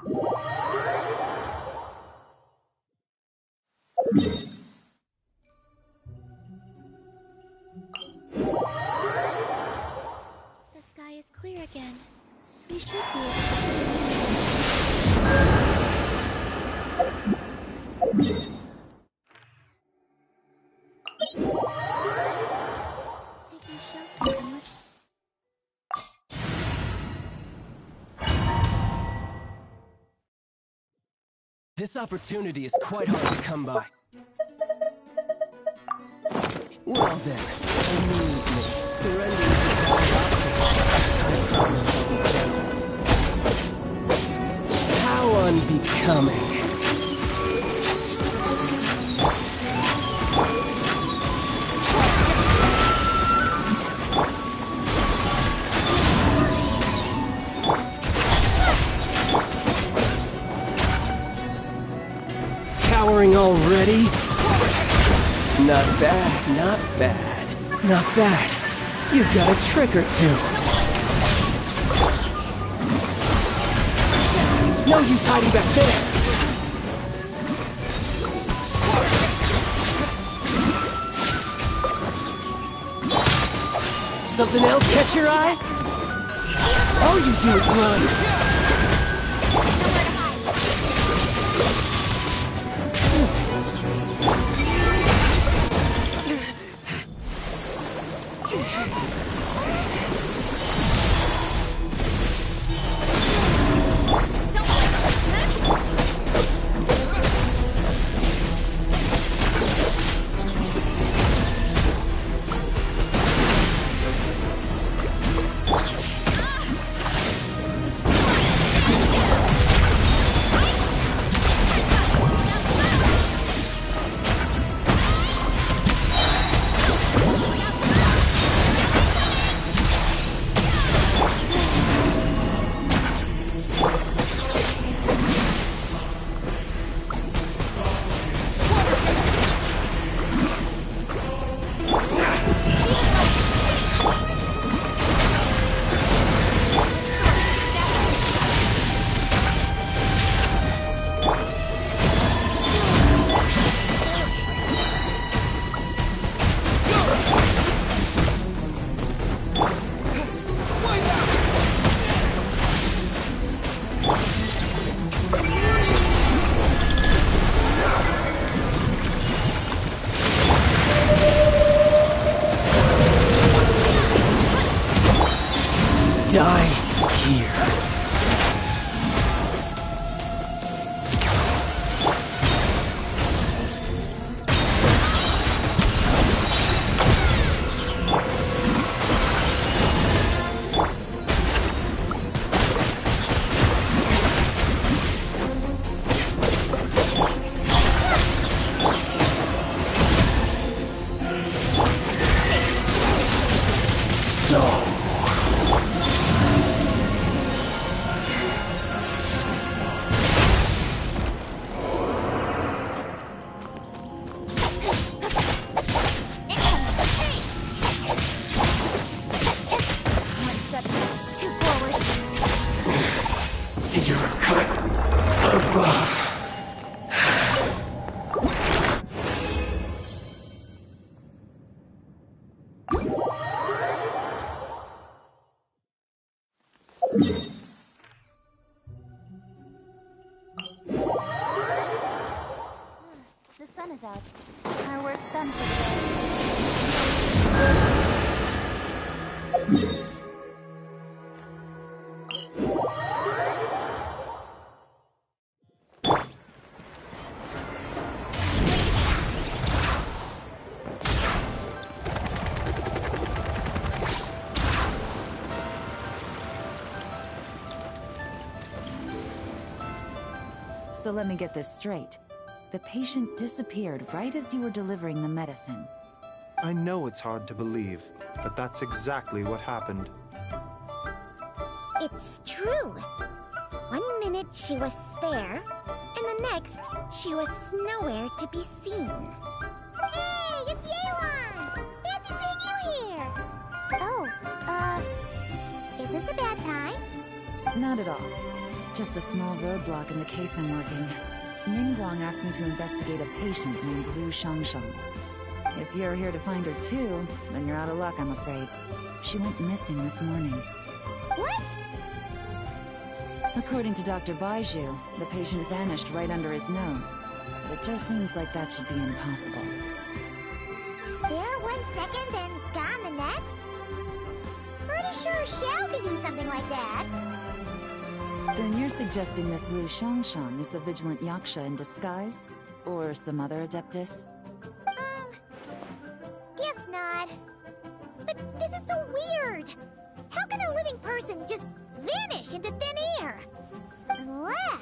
[SPEAKER 8] The sky is clear again. We should be able to... Taking shelter unless...
[SPEAKER 12] This opportunity is quite hard to come by. Well then, amuse me. Surrender to the I promise I'll be gentle. How unbecoming. Cowering already? Not bad, not bad, not bad. You've got a trick or two. No use hiding back there. Something else catch your eye? All you do is run. Die here.
[SPEAKER 8] The sun is out. Our work's done for the day.
[SPEAKER 1] So let me get this straight. The patient disappeared right as you were delivering the medicine.
[SPEAKER 10] I know it's hard to believe, but that's exactly what happened.
[SPEAKER 6] It's true. 1 minute she was there, and the next she was nowhere to be seen.
[SPEAKER 2] Hey, it's Yelan! Fancy seeing you here! Oh, is this a bad time?
[SPEAKER 1] Not at all. Just a small roadblock in the case I'm working. Ningguang asked me to investigate a patient named Liu Shangsheng. If you're here to find her too, then you're out of luck, I'm afraid. She went missing this morning.
[SPEAKER 2] What?
[SPEAKER 1] According to Dr. Baiju, the patient vanished right under his nose. But it just seems like that should be impossible.
[SPEAKER 2] There 1 second, then gone the next? Pretty sure Xiao can do something like that.
[SPEAKER 1] Then you're suggesting this Liu Shangsheng is the vigilant Yaksha in disguise? Or some other adeptus?
[SPEAKER 2] Guess not. But this is so weird. How can a living person just vanish into thin air? Unless...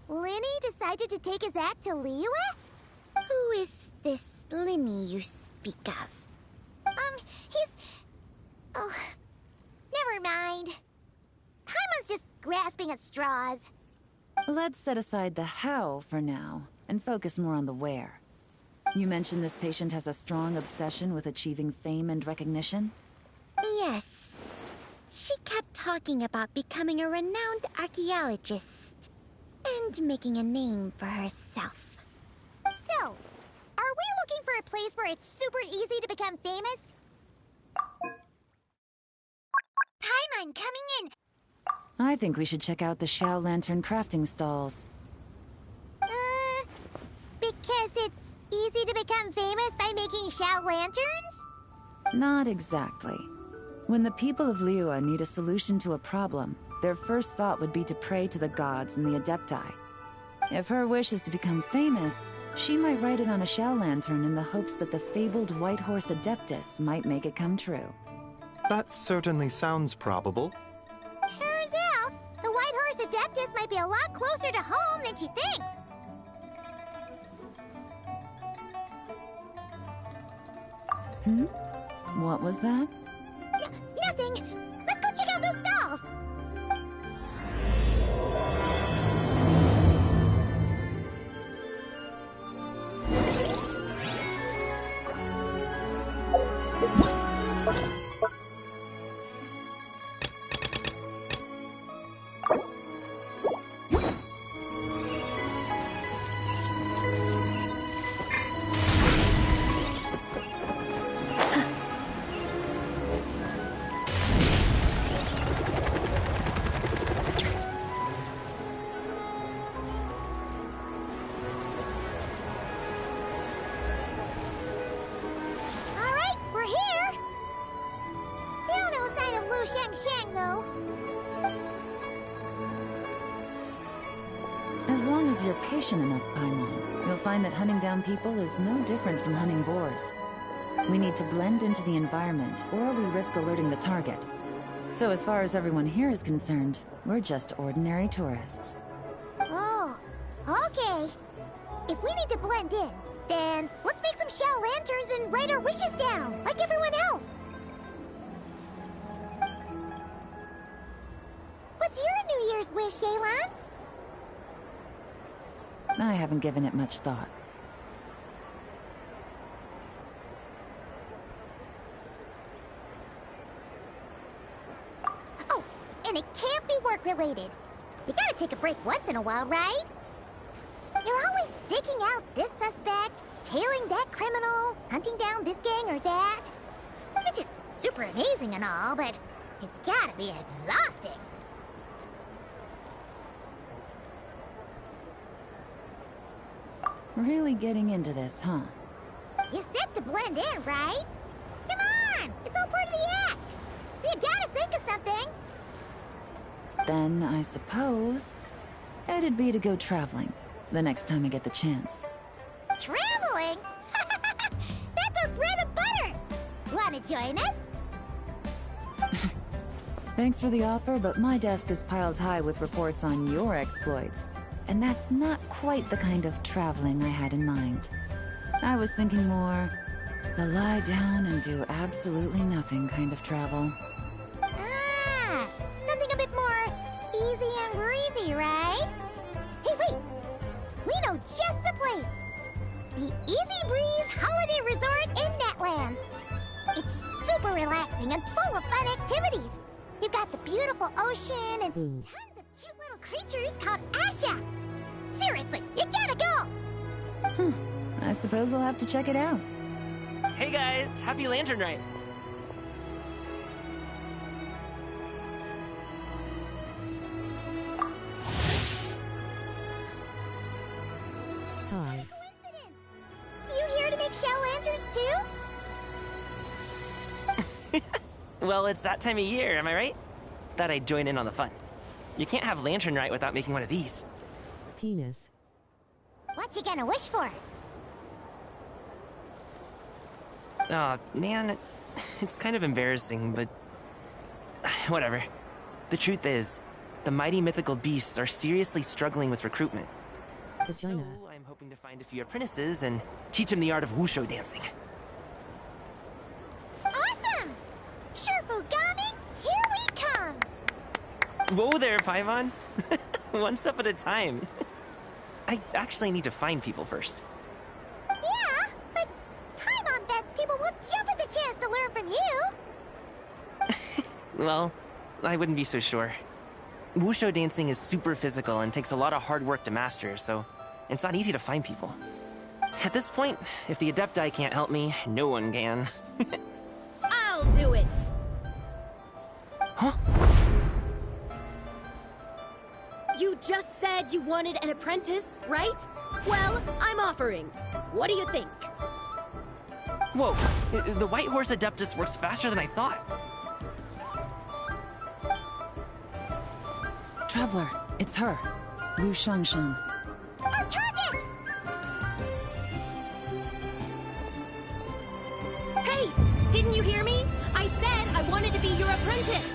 [SPEAKER 2] Linny decided to take his act to Liyue?
[SPEAKER 6] Who is this Linny you speak of?
[SPEAKER 2] He's... Oh, never mind. Paimon's just grasping at straws.
[SPEAKER 1] Let's set aside the how for now, and focus more on the where. You mentioned this patient has a strong obsession with achieving fame and recognition?
[SPEAKER 6] Yes. She kept talking about becoming a renowned archaeologist and making a name for herself.
[SPEAKER 2] So, are we looking for a place where it's super easy to become famous? Paimon, coming in!
[SPEAKER 1] I think we should check out the Xiao Lantern crafting stalls.
[SPEAKER 2] Because it's easy to become famous by making Xiao Lanterns?
[SPEAKER 1] Not exactly. When the people of Liyue need a solution to a problem, their first thought would be to pray to the gods and the Adepti. If her wish is to become famous, she might write it on a Xiao Lantern in the hopes that the fabled White Horse Adeptus might make it come true.
[SPEAKER 10] That certainly sounds probable.
[SPEAKER 2] Turns out, the White Horse Adeptus might be a lot closer to home than she thinks.
[SPEAKER 1] What was that?
[SPEAKER 2] Nothing! Let's go check out those stalls!
[SPEAKER 1] As long as you're patient enough, Paimon, you'll find that hunting down people is no different from hunting boars. We need to blend into the environment, or we risk alerting the target. So as far as everyone here is concerned, we're just ordinary tourists.
[SPEAKER 2] Oh, okay. If we need to blend in, then let's make some Xiao Lanterns and write our wishes down, like everyone else. What's your New Year's wish, Yelan?
[SPEAKER 1] I haven't given it much thought.
[SPEAKER 2] Oh, and it can't be work-related. You gotta take a break once in a while, right? You're always sticking out this suspect, tailing that criminal, hunting down this gang or that. Which is super amazing and all, but it's gotta be exhausting.
[SPEAKER 1] Really getting into this, huh?
[SPEAKER 2] You set to blend in, right? Come on! It's all part of the act! So you gotta think of something!
[SPEAKER 1] Then, I suppose, it'd be to go traveling, the next time I get the chance.
[SPEAKER 2] Traveling? That's our bread and butter! Wanna join us?
[SPEAKER 1] Thanks for the offer, but my desk is piled high with reports on your exploits. And that's not quite the kind of traveling I had in mind. I was thinking more the lie down and do absolutely nothing kind of travel.
[SPEAKER 2] Ah, something a bit more easy and breezy, right? Hey, wait! We know just the place! The Easy Breeze Holiday Resort in Netland. It's super relaxing and full of fun activities. You've got the beautiful ocean and tons of creatures called Asha. Seriously, you gotta go!
[SPEAKER 1] I suppose I'll have to check it out.
[SPEAKER 15] Hey guys, happy Lantern Rite!
[SPEAKER 4] Hi.
[SPEAKER 2] You here to make shell lanterns too?
[SPEAKER 15] Well, it's that time of year, am I right? Thought I'd join in on the fun. You can't have Lantern Rite without making one of these.
[SPEAKER 4] Penis.
[SPEAKER 2] What you gonna wish for?
[SPEAKER 15] Aw, man, it's kind of embarrassing, but... whatever. The truth is, the mighty mythical beasts are seriously struggling with recruitment.
[SPEAKER 4] Vagina.
[SPEAKER 15] So, I'm hoping to find a few apprentices and teach them the art of wushu dancing.
[SPEAKER 2] Awesome! Shurfugami, here we come!
[SPEAKER 15] Whoa there, Paimon! One step at a time. I actually need to find people first.
[SPEAKER 2] Yeah, but Paimon bets people will jump at the chance to learn from you!
[SPEAKER 15] Well, I wouldn't be so sure. Wushu dancing is super physical and takes a lot of hard work to master, so it's not easy to find people. At this point, if the Adepti can't help me, no one can.
[SPEAKER 8] I'll do it!
[SPEAKER 15] Huh?
[SPEAKER 8] You just said you wanted an apprentice, right? Well, I'm offering. What do you think?
[SPEAKER 15] Whoa, the White Horse Adeptus works faster than I thought.
[SPEAKER 1] Traveler, it's her. Lu Shangshan.
[SPEAKER 2] Our target!
[SPEAKER 8] Hey! Didn't you hear me? I said I wanted to be your apprentice!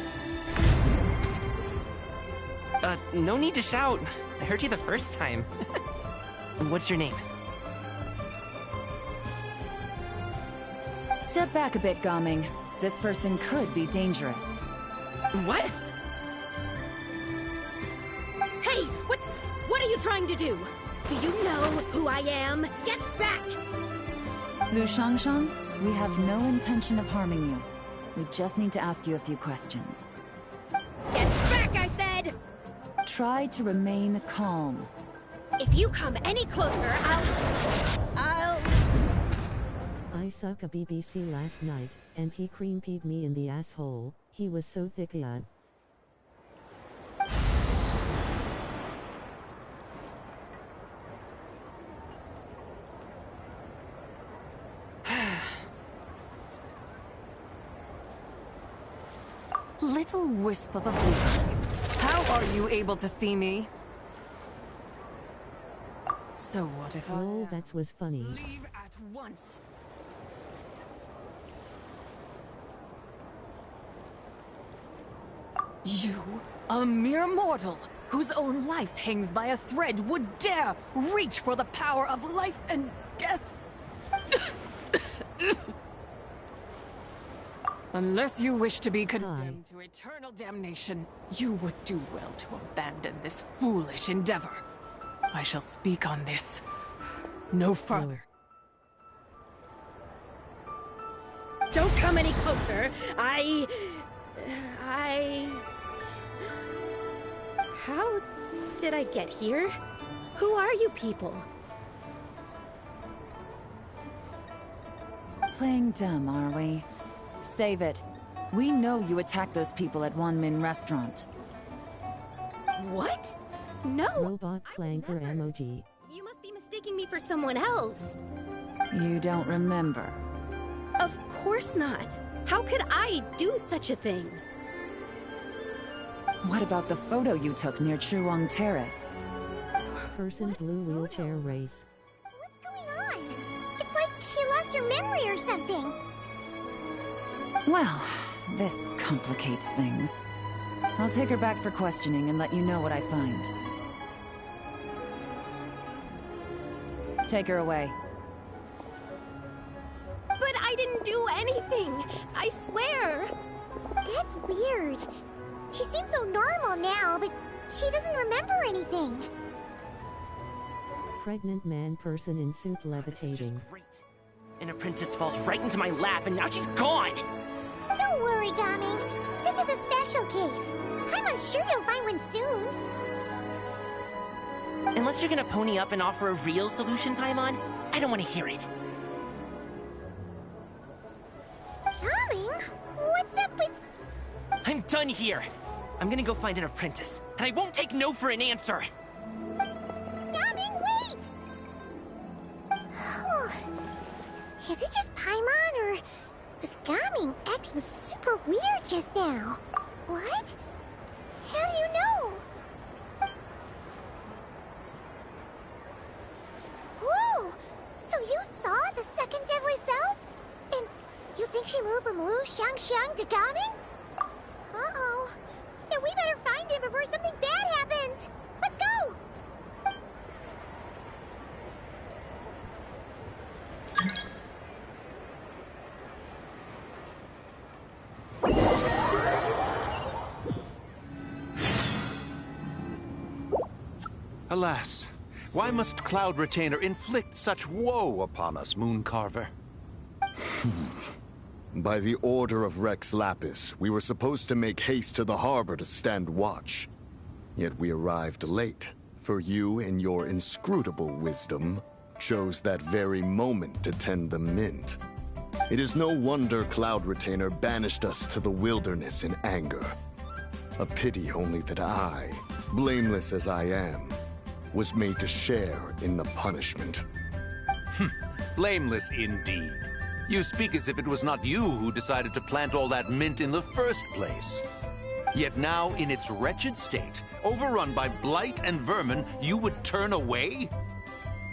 [SPEAKER 15] No need to shout. I heard you the first time. What's your name?
[SPEAKER 1] Step back a bit, Gaming. This person could be dangerous.
[SPEAKER 15] What?
[SPEAKER 8] Hey! What are you trying to do? Do you know who I am? Get back!
[SPEAKER 1] Lu Shangshan, we have no intention of harming you. We just need to ask you a few questions.
[SPEAKER 8] Get back, I said!
[SPEAKER 1] Try to remain calm.
[SPEAKER 8] If you come any closer, I'll...
[SPEAKER 4] I suck a BBC last night, and he cream peed me in the asshole. He was so thick.
[SPEAKER 11] Little wisp of a blue. How are you able to see me? So what if
[SPEAKER 4] Oh, that was funny.
[SPEAKER 11] leave at once? You, a mere mortal, whose own life hangs by a thread, would dare reach for the power of life and death? Unless you wish to be condemned to eternal damnation, you would do well to abandon this foolish endeavor. I shall speak on this no further.
[SPEAKER 8] Don't come any closer. How did I get here? Who are you people?
[SPEAKER 1] Playing dumb, are we? Save it. We know you attacked those people at Wanmin Restaurant.
[SPEAKER 8] What? No!
[SPEAKER 4] Robot flanker emoji.
[SPEAKER 8] You must be mistaking me for someone else.
[SPEAKER 1] You don't remember.
[SPEAKER 8] Of course not. How could I do such a thing?
[SPEAKER 1] What about the photo you took near Truong Terrace?
[SPEAKER 4] Person blue wheelchair race.
[SPEAKER 2] What's going on? It's like she lost her memory or something.
[SPEAKER 1] Well, this complicates things. I'll take her back for questioning and let you know what I find. Take her away.
[SPEAKER 8] But I didn't do anything! I swear!
[SPEAKER 2] That's weird. She seems so normal now, but she doesn't remember anything.
[SPEAKER 4] Pregnant man person in suit levitating.
[SPEAKER 15] An apprentice falls right into my lap and now she's gone!
[SPEAKER 2] Don't worry, Gaming. This is a special case. I'm sure you'll find one soon.
[SPEAKER 15] Unless you're gonna pony up and offer a real solution, Paimon, I don't want to hear it.
[SPEAKER 2] Coming? What's up with...
[SPEAKER 15] I'm done here. I'm gonna go find an apprentice, and I won't take no for an answer.
[SPEAKER 2] Coming, wait! Is it just Paimon, or was Gaming acting super weird just now? What? How do you know? Whoa! So you saw the second deadly self? And you think she moved from Wu Xiangxiang to Gaming? Uh-oh. Then we better find him before something bad happens! Let's go!
[SPEAKER 17] Alas, why must Cloud Retainer inflict such woe upon us, Mooncarver?
[SPEAKER 21] By the order of Rex Lapis, we were supposed to make haste to the harbor to stand watch. Yet we arrived late, for you, in your inscrutable wisdom, chose that very moment to tend the mint. It is no wonder Cloud Retainer banished us to the wilderness in anger. A pity only that I, blameless as I am, was made to share in the punishment.
[SPEAKER 17] Blameless indeed. You speak as if it was not you who decided to plant all that mint in the first place. Yet now, in its wretched state, overrun by blight and vermin, you would turn away?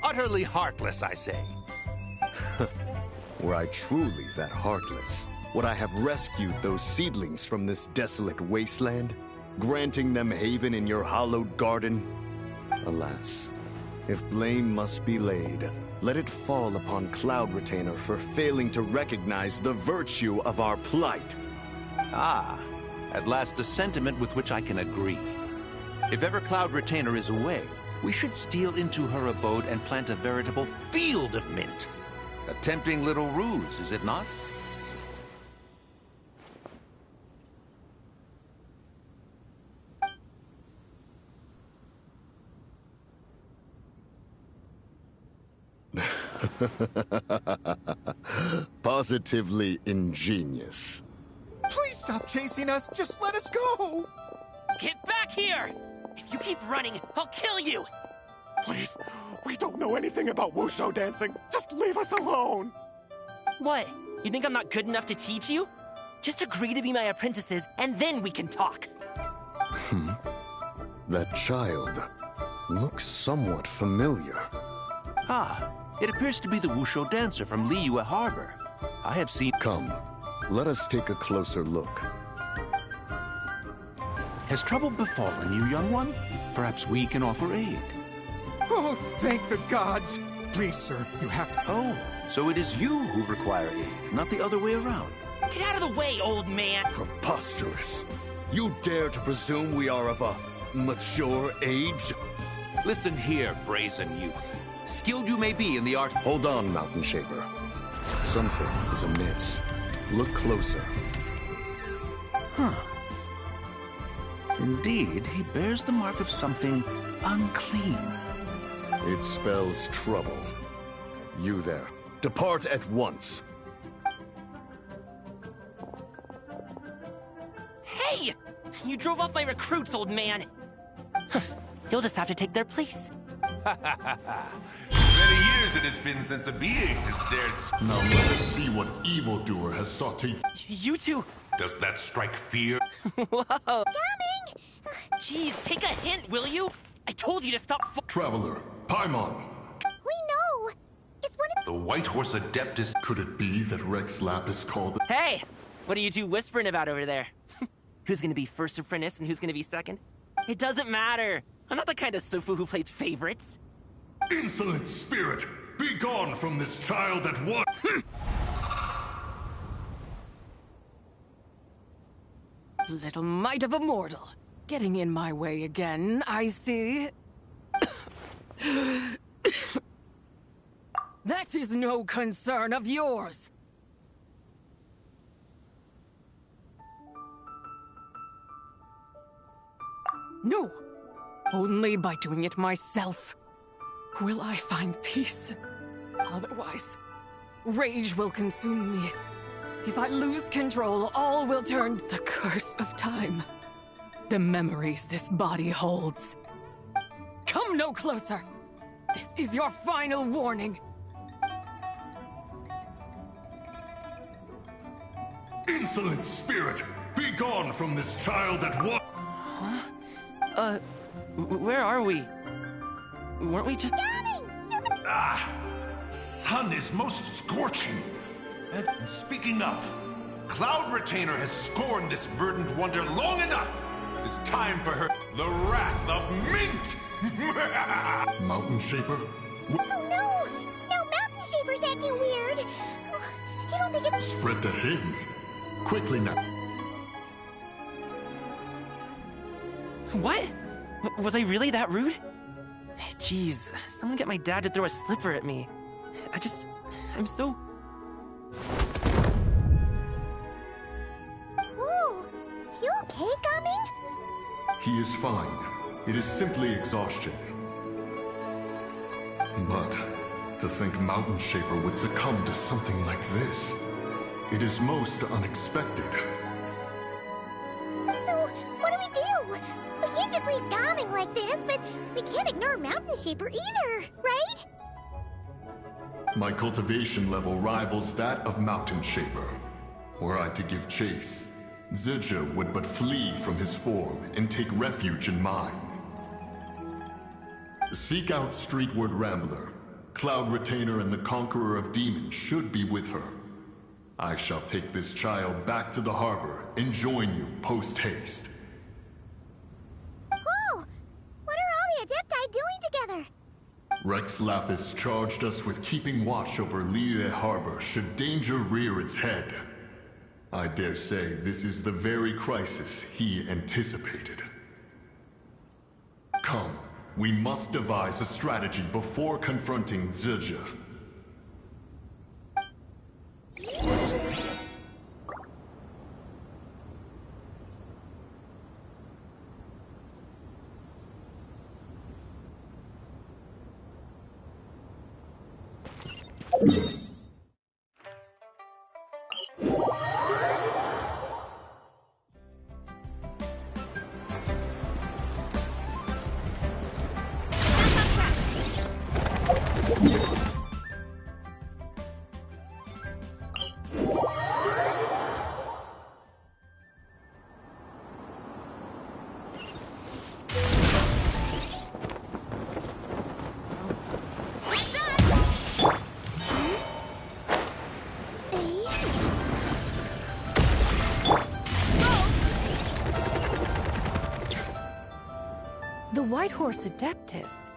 [SPEAKER 17] Utterly heartless, I say.
[SPEAKER 21] Were I truly that heartless, would I have rescued those seedlings from this desolate wasteland, granting them haven in your hallowed garden? Alas, if blame must be laid, let it fall upon Cloud Retainer for failing to recognize the virtue of our plight.
[SPEAKER 17] Ah, at last a sentiment with which I can agree. If ever Cloud Retainer is away, we should steal into her abode and plant a veritable field of mint. A tempting little ruse, is it not?
[SPEAKER 21] Positively ingenious.
[SPEAKER 5] Please stop chasing us. Just let us go.
[SPEAKER 15] Get back here! If you keep running, I'll kill you!
[SPEAKER 5] Please, we don't know anything about wushu dancing. Just leave us alone.
[SPEAKER 15] What? You think I'm not good enough to teach you? Just agree to be my apprentices, and then we can talk.
[SPEAKER 21] That child looks somewhat familiar.
[SPEAKER 17] Ah, it appears to be the wushu dancer from Liyue Harbor. I have seen...
[SPEAKER 21] Come, let us take a closer look.
[SPEAKER 17] Has trouble befallen you, young one? Perhaps we can offer aid.
[SPEAKER 5] Oh, thank the gods. Please, sir, you have to...
[SPEAKER 17] Oh, so it is you who require aid, not the other way around.
[SPEAKER 15] Get out of the way, old man!
[SPEAKER 21] Preposterous! You dare to presume we are of a mature age?
[SPEAKER 17] Listen here, brazen youth. Skilled you may be in the art...
[SPEAKER 21] Hold on, Mountain Shaper. Something is amiss. Look closer.
[SPEAKER 17] Huh. Indeed, he bears the mark of something unclean.
[SPEAKER 21] It spells trouble. You there. Depart at once.
[SPEAKER 15] Hey! You drove off my recruits, old man! You'll just have to take their place.
[SPEAKER 23] Many years it has been since a being has dared...
[SPEAKER 24] Now let us see what evildoer has sought to...
[SPEAKER 15] You two...
[SPEAKER 23] Does that strike fear?
[SPEAKER 15] Whoa!
[SPEAKER 2] Coming!
[SPEAKER 15] Jeez, take a hint, will you? I told you to stop...
[SPEAKER 24] Traveler, Paimon!
[SPEAKER 2] We know! It's one of...
[SPEAKER 23] The White Horse Adeptus...
[SPEAKER 24] Could it be that Rex Lapis called...
[SPEAKER 15] Hey! What are you two whispering about over there? Who's gonna be first apprentice and who's gonna be second? It doesn't matter! I'm not the kind of Sufu who plays favorites.
[SPEAKER 24] Insolent spirit! Be gone from this child at once!
[SPEAKER 11] Little mite of a mortal. Getting in my way again, I see. That is no concern of yours. No. Only by doing it myself will I find peace. Otherwise, rage will consume me. If I lose control, all will turn to the curse of time. The memories this body holds. Come no closer! This is your final warning.
[SPEAKER 24] Insolent spirit! Be gone from this child at once!
[SPEAKER 15] Huh? Where are we? Weren't we just...
[SPEAKER 24] Ah! Sun is most scorching. And speaking of, Cloud Retainer has scorned this verdant wonder long enough. It is time for her, the wrath of Mint! Mountain Shaper?
[SPEAKER 2] Oh no! No, Mountain Shaper's acting weird! You don't think it's...
[SPEAKER 24] Spread to him. Quickly now.
[SPEAKER 15] What? Was I really that rude? Jeez, someone get my dad to throw a slipper at me. I'm so...
[SPEAKER 2] Oh, you okay, Gaming?
[SPEAKER 24] He is fine. It is simply exhaustion. But to think Mountain Shaper would succumb to something like this, it is most unexpected.
[SPEAKER 2] So, what do we do? We can't just leave Gaming like this, but we can't ignore Mountain Shaper either, right?
[SPEAKER 24] My cultivation level rivals that of Mountain Shaper. Were I to give chase, Zizha would but flee from his form and take refuge in mine. Seek out Streetward Rambler. Cloud Retainer and the Conqueror of Demons should be with her. I shall take this child back to the harbor and join you post-haste.
[SPEAKER 2] Oh! What are all the Adepti doing together?
[SPEAKER 24] Rex Lapis charged us with keeping watch over Liyue Harbor should danger rear its head. I dare say this is the very crisis he anticipated. Come, we must devise a strategy before confronting Zizha.
[SPEAKER 3] The White Horse Adeptus?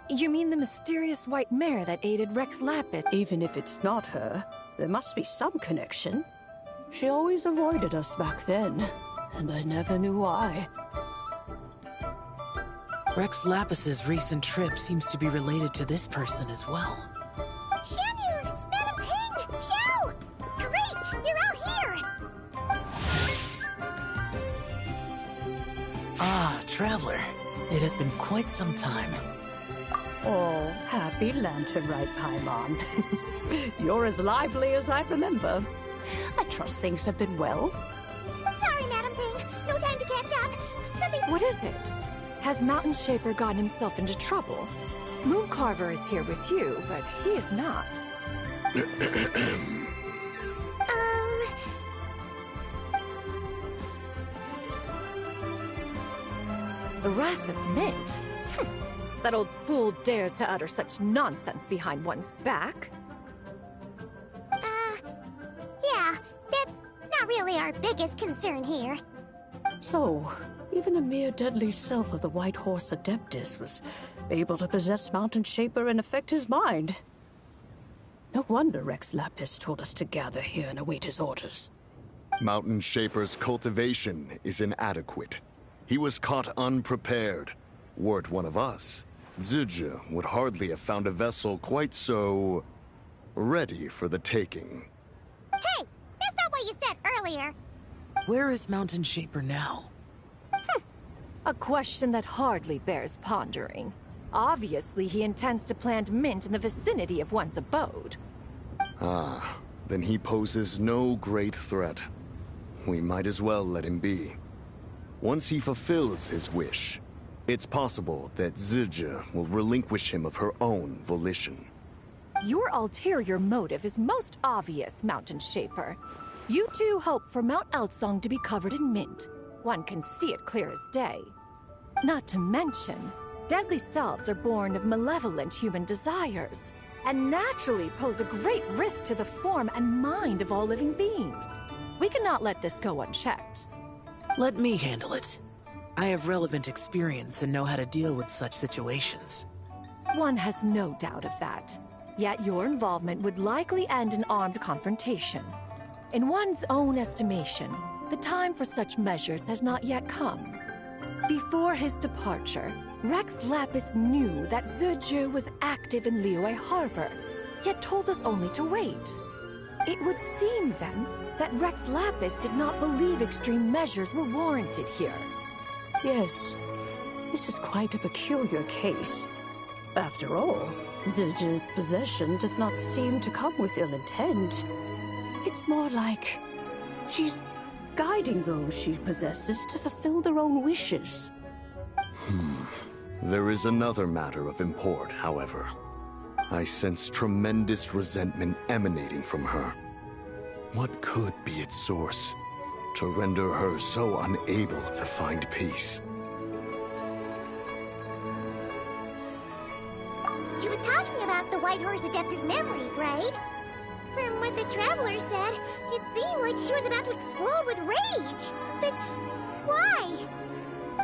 [SPEAKER 3] You mean the mysterious white mare that aided Rex Lapis?
[SPEAKER 7] Even if it's not her, there must be some connection. She always avoided us back then, and I never knew why.
[SPEAKER 13] Rex Lapis's recent trip seems to be related to this person as well.
[SPEAKER 2] Xianyun! Madam Ping! Xiao! Great! You're out here!
[SPEAKER 13] Ah, Traveler. It has been quite some time.
[SPEAKER 7] Oh, happy Lantern Rite, Paimon. You're as lively as I remember. I trust things have been well.
[SPEAKER 2] Sorry, Madam Ping. No time to catch up. Something...
[SPEAKER 3] What is it? Has Mountain Shaper gotten himself into trouble? Mooncarver is here with you, but he is not. The Wrath of Mint? That old fool dares to utter such nonsense behind one's back.
[SPEAKER 2] Yeah, that's not really our biggest concern here.
[SPEAKER 7] So, even a mere deadly self of the White Horse Adeptus was able to possess Mountain Shaper and affect his mind. No wonder Rex Lapis told us to gather here and await his orders.
[SPEAKER 21] Mountain Shaper's cultivation is inadequate. He was caught unprepared. Were it one of us, Zizha would hardly have found a vessel quite so... ready for the taking.
[SPEAKER 2] Hey! That's not what you said earlier!
[SPEAKER 13] Where is Mountain Shaper now?
[SPEAKER 3] A question that hardly bears pondering. Obviously, he intends to plant mint in the vicinity of one's abode.
[SPEAKER 21] Ah, then he poses no great threat. We might as well let him be. Once he fulfills his wish, it's possible that Zizhi will relinquish him of her own volition.
[SPEAKER 3] Your ulterior motive is most obvious, Mountain Shaper. You two hope for Mount Eltsong to be covered in mint. One can see it clear as day. Not to mention, deadly selves are born of malevolent human desires, and naturally pose a great risk to the form and mind of all living beings. We cannot let this go unchecked.
[SPEAKER 13] Let me handle it. I have relevant experience and know how to deal with such situations.
[SPEAKER 3] One has no doubt of that. Yet your involvement would likely end in armed confrontation. In one's own estimation, the time for such measures has not yet come. Before his departure, Rex Lapis knew that Zizhi was active in Liyue Harbor, yet told us only to wait. It would seem, then, that Rex Lapis did not believe extreme measures were warranted here.
[SPEAKER 7] Yes, this is quite a peculiar case. After all, Zizhi's possession does not seem to come with ill intent. It's more like she's guiding those she possesses to fulfill their own wishes.
[SPEAKER 21] There is another matter of import, however. I sense tremendous resentment emanating from her. What could be its source to render her so unable to find peace?
[SPEAKER 2] She was talking about the White Horse Adeptus memories, right? From what the Traveler said, it seemed like she was about to explode with rage. But why?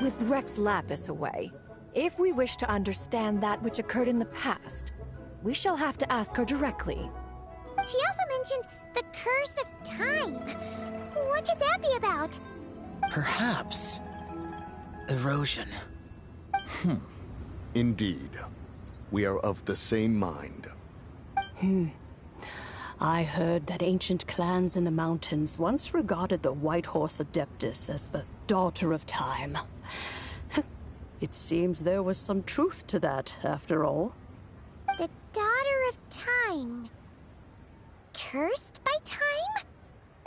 [SPEAKER 3] With Rex Lapis away, if we wish to understand that which occurred in the past, we shall have to ask her directly.
[SPEAKER 2] She also mentioned the Curse of Time. What could that be about?
[SPEAKER 13] Perhaps erosion.
[SPEAKER 21] Indeed. We are of the same mind.
[SPEAKER 7] I heard that ancient clans in the mountains once regarded the White Horse Adeptus as the Daughter of Time. It seems there was some truth to that, after all.
[SPEAKER 2] The Daughter of Time. Cursed by time?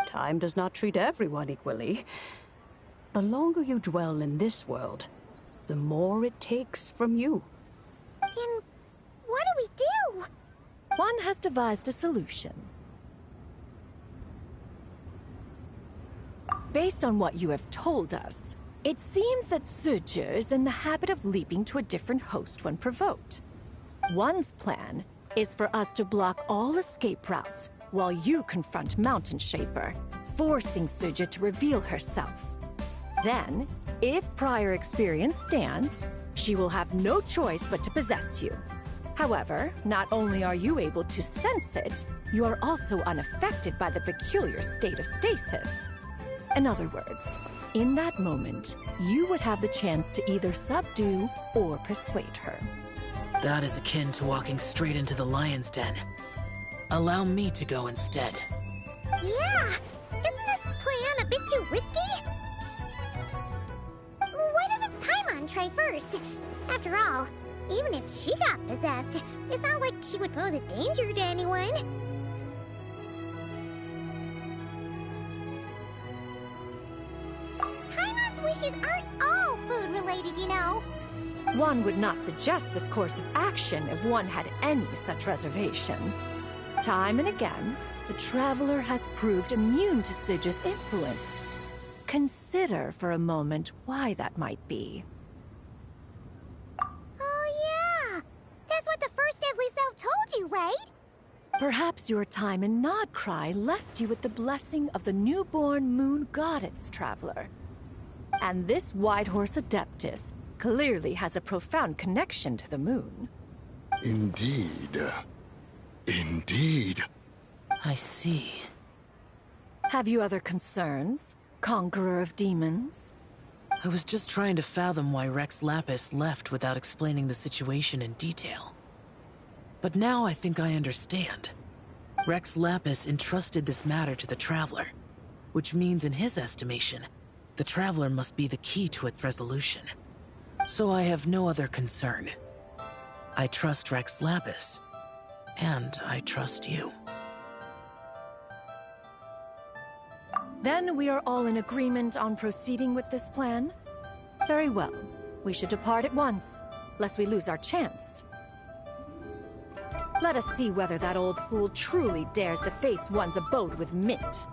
[SPEAKER 7] Time does not treat everyone equally. The longer you dwell in this world, the more it takes from you.
[SPEAKER 2] Then what do we do?
[SPEAKER 3] One has devised a solution. Based on what you have told us, it seems that Zizhi is in the habit of leaping to a different host when provoked. One's plan is for us to block all escape routes while you confront Mountain Shaper, forcing Zizhi to reveal herself. Then, if prior experience stands, she will have no choice but to possess you. However, not only are you able to sense it, you are also unaffected by the peculiar state of stasis. In other words, in that moment, you would have the chance to either subdue or persuade her.
[SPEAKER 13] That is akin to walking straight into the lion's den. Allow me to go instead.
[SPEAKER 2] Yeah! Isn't this plan a bit too risky? Why doesn't Paimon try first? After all, even if she got possessed, it's not like she would pose a danger to anyone. Paimon's wishes aren't all food-related, you know.
[SPEAKER 3] One would not suggest this course of action if one had any such reservation. Time and again, the Traveler has proved immune to Zizhi's influence. Consider for a moment why that might be.
[SPEAKER 2] Oh yeah! That's what the first deadly self told you, right?
[SPEAKER 3] Perhaps your time in Nodcry left you with the blessing of the newborn moon goddess, Traveler. And this White Horse Adeptus clearly has a profound connection to the moon.
[SPEAKER 21] Indeed. Indeed.
[SPEAKER 13] I see.
[SPEAKER 3] Have you other concerns, Conqueror of Demons?
[SPEAKER 13] I was just trying to fathom why Rex Lapis left without explaining the situation in detail. But now I think I understand. Rex Lapis entrusted this matter to the Traveler, which means in his estimation, the Traveler must be the key to its resolution. So I have no other concern. I trust Rex Lapis, and I trust you.
[SPEAKER 3] Then we are all in agreement on proceeding with this plan? Very well. We should depart at once, lest we lose our chance. Let us see whether that old fool truly dares to face one's abode with Mint.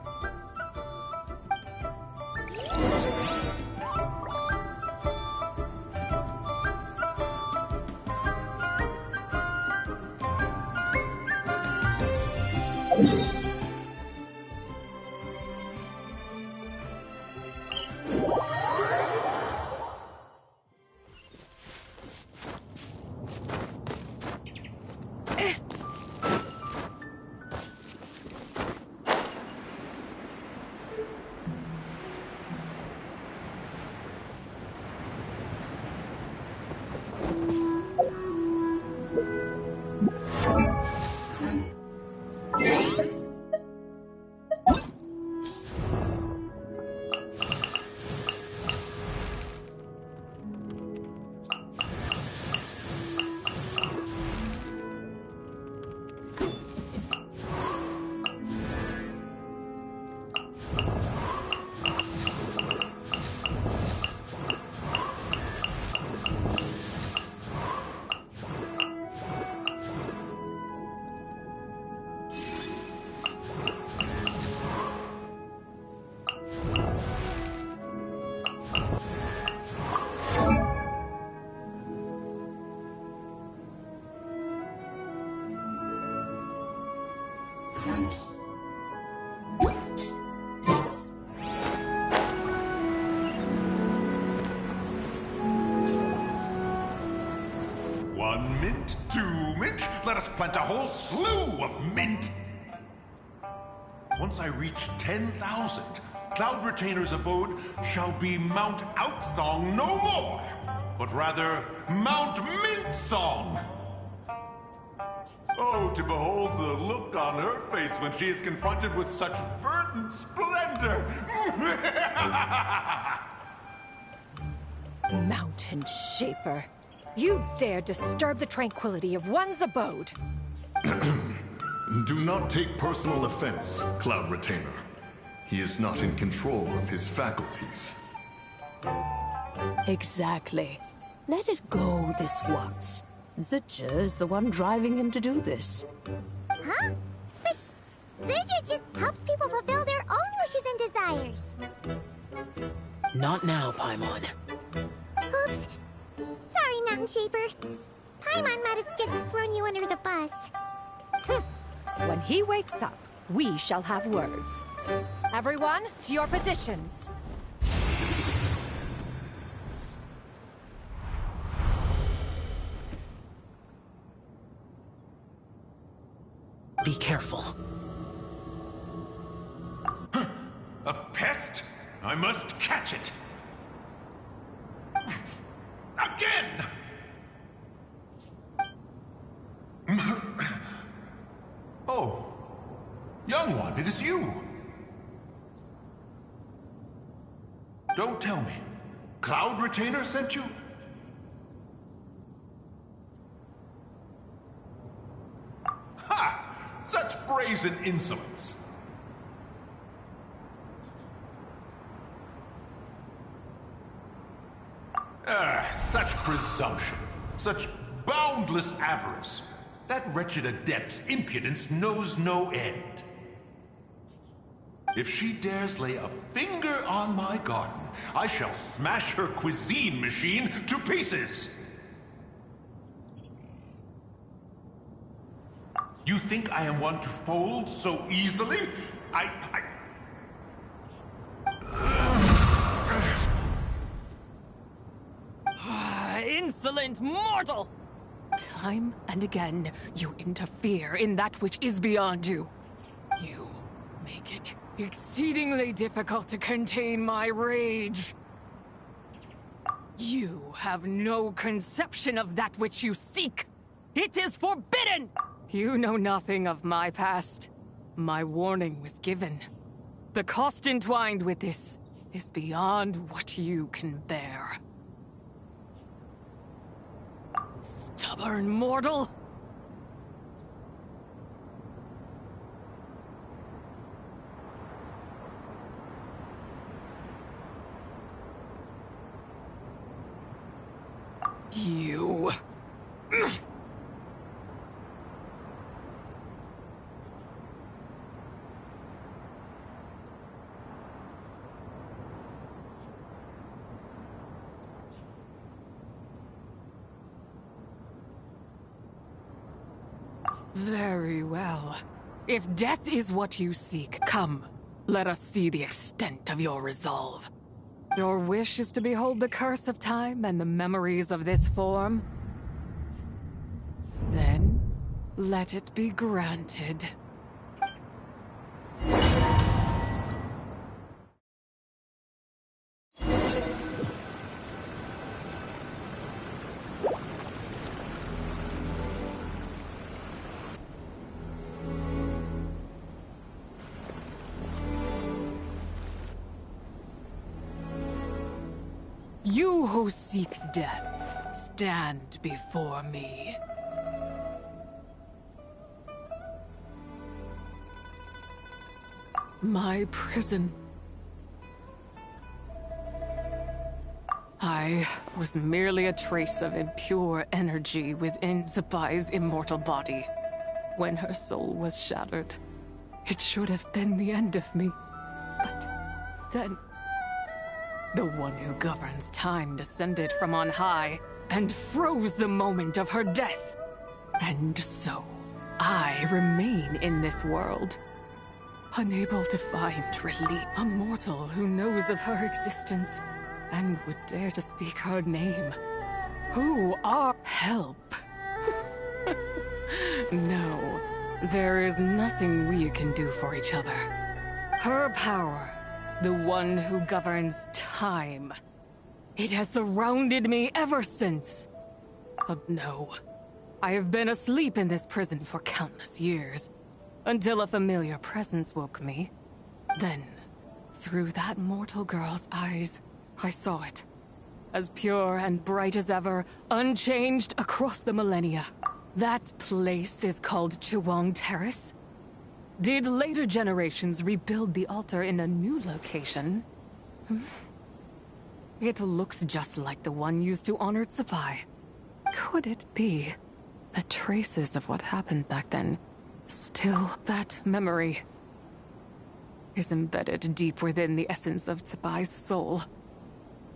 [SPEAKER 24] One mint, two mint, let us plant a whole slew of mint. Once I reach 10,000, Cloud Retainer's abode shall be Mount Outsong no more, but rather Mount Mint Song. Oh, to behold the look on her face when she is confronted with such verdant splendor!
[SPEAKER 3] Mountain Shaper, you dare disturb the tranquility of one's abode.
[SPEAKER 21] Do not take personal offense, Cloud Retainer. He is not in control of his faculties.
[SPEAKER 7] Exactly. Let it go this once. Zitcha is the one driving him to do this.
[SPEAKER 2] Huh? But Zitcha just helps people fulfill their own wishes and desires.
[SPEAKER 13] Not now, Paimon.
[SPEAKER 2] Oops. Sorry, Mountain Shaper. Paimon might have just thrown you under the bus.
[SPEAKER 3] When he wakes up, we shall have words. Everyone, to your positions.
[SPEAKER 13] Be careful.
[SPEAKER 24] A pest? I must catch it. Again! Oh, young one, it is you. Don't tell me. Cloud Retainer sent you? Ha! Such brazen insolence. Such presumption. Such boundless avarice. That wretched adept's impudence knows no end. If she dares lay a finger on my garden, I shall smash her cuisine machine to pieces! You think I am one to fold so easily?
[SPEAKER 11] Insolent mortal! Time and again, you interfere in that which is beyond you. You make it exceedingly difficult to contain my rage. You have no conception of that which you seek. It is forbidden! You know nothing of my past. My warning was given. The cost entwined with this is beyond what you can bear. Stubborn mortal! You... Very well. If death is what you seek, come. Let us see the extent of your resolve. Your wish is to behold the curse of time and the memories of this form? Then, let it be granted. You who seek death, stand before me. My prison. I was merely a trace of impure energy within Zapai's immortal body. When her soul was shattered, it should have been the end of me. But then... the one who governs time descended from on high and froze the moment of her death. And so, I remain in this world, unable to find relief. A mortal who knows of her existence and would dare to speak her name. Who are help? No, there is nothing we can do for each other. Her power, the one who governs time. It has surrounded me ever since. No. I have been asleep in this prison for countless years, until a familiar presence woke me. Then, through that mortal girl's eyes, I saw it. As pure and bright as ever, unchanged across the millennia. That place is called Chiwang Terrace. Did later generations rebuild the altar in a new location? It looks just like the one used to honor Zapai. Could it be that traces of what happened back then, still that memory, is embedded deep within the essence of Zapai's soul?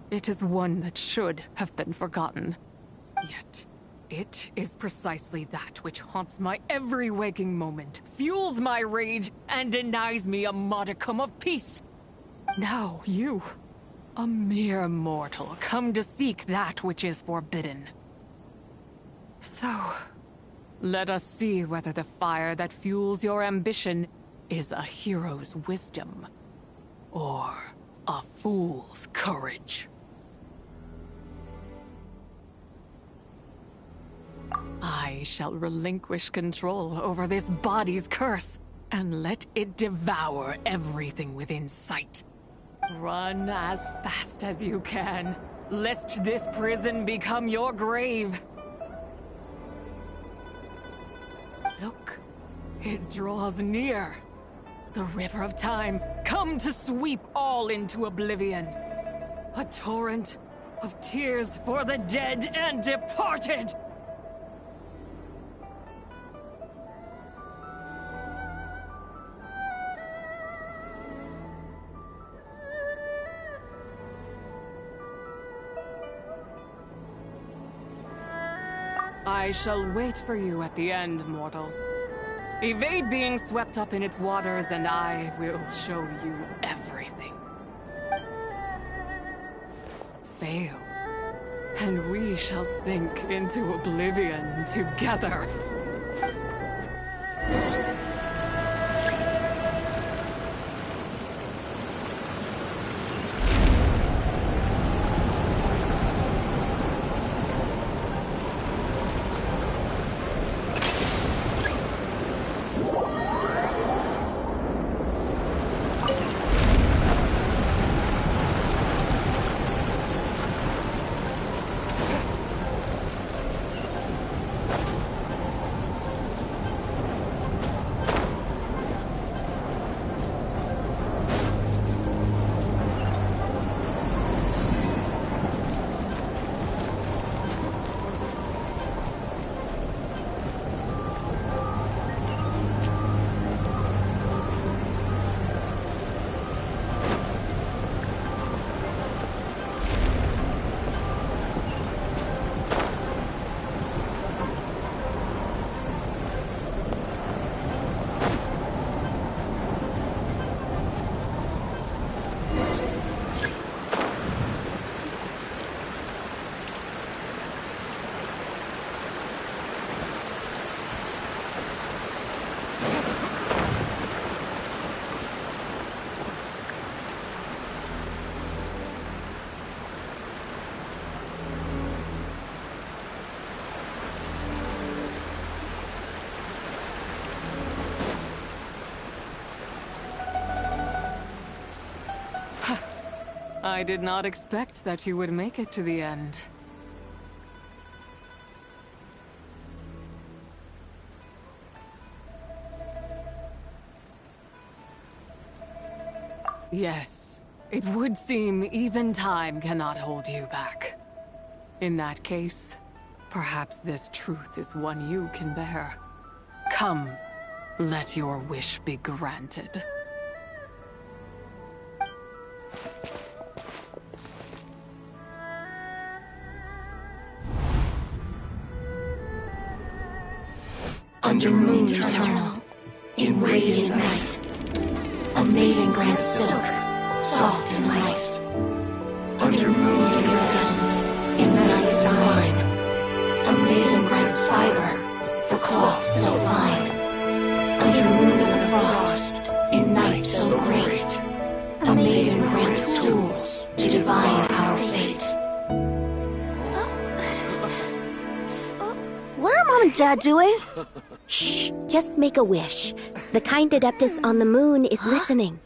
[SPEAKER 11] It is one that should have been forgotten. Yet, it is precisely that which haunts my every waking moment, fuels my rage, and denies me a modicum of peace. Now you, a mere mortal, come to seek that which is forbidden. So, let us see whether the fire that fuels your ambition is a hero's wisdom, or a fool's courage. I shall relinquish control over this body's curse, and let it devour everything within sight. Run as fast as you can, lest this prison become your grave. Look, it draws near. The river of time, come to sweep all into oblivion. A torrent of tears for the dead and departed. I shall wait for you at the end, mortal. Evade being swept up in its waters, and I will show you everything. Fail, and we shall sink into oblivion together. I did not expect that you would make it to the end. Yes, it would seem even time cannot hold you back. In that case, perhaps this truth is one you can bear. Come, let your wish be granted.
[SPEAKER 14] Under moon eternal, in radiant night, a maiden grants silk, soft and light. Under moon iridescent, in night divine, a maiden grants fiber, for cloth so fine. Under moon of the frost, in night so great, a maiden grants tools to divine our fate.
[SPEAKER 8] What are Mom and Dad doing? Shh, just make a wish. The kind Adeptus on the moon is listening.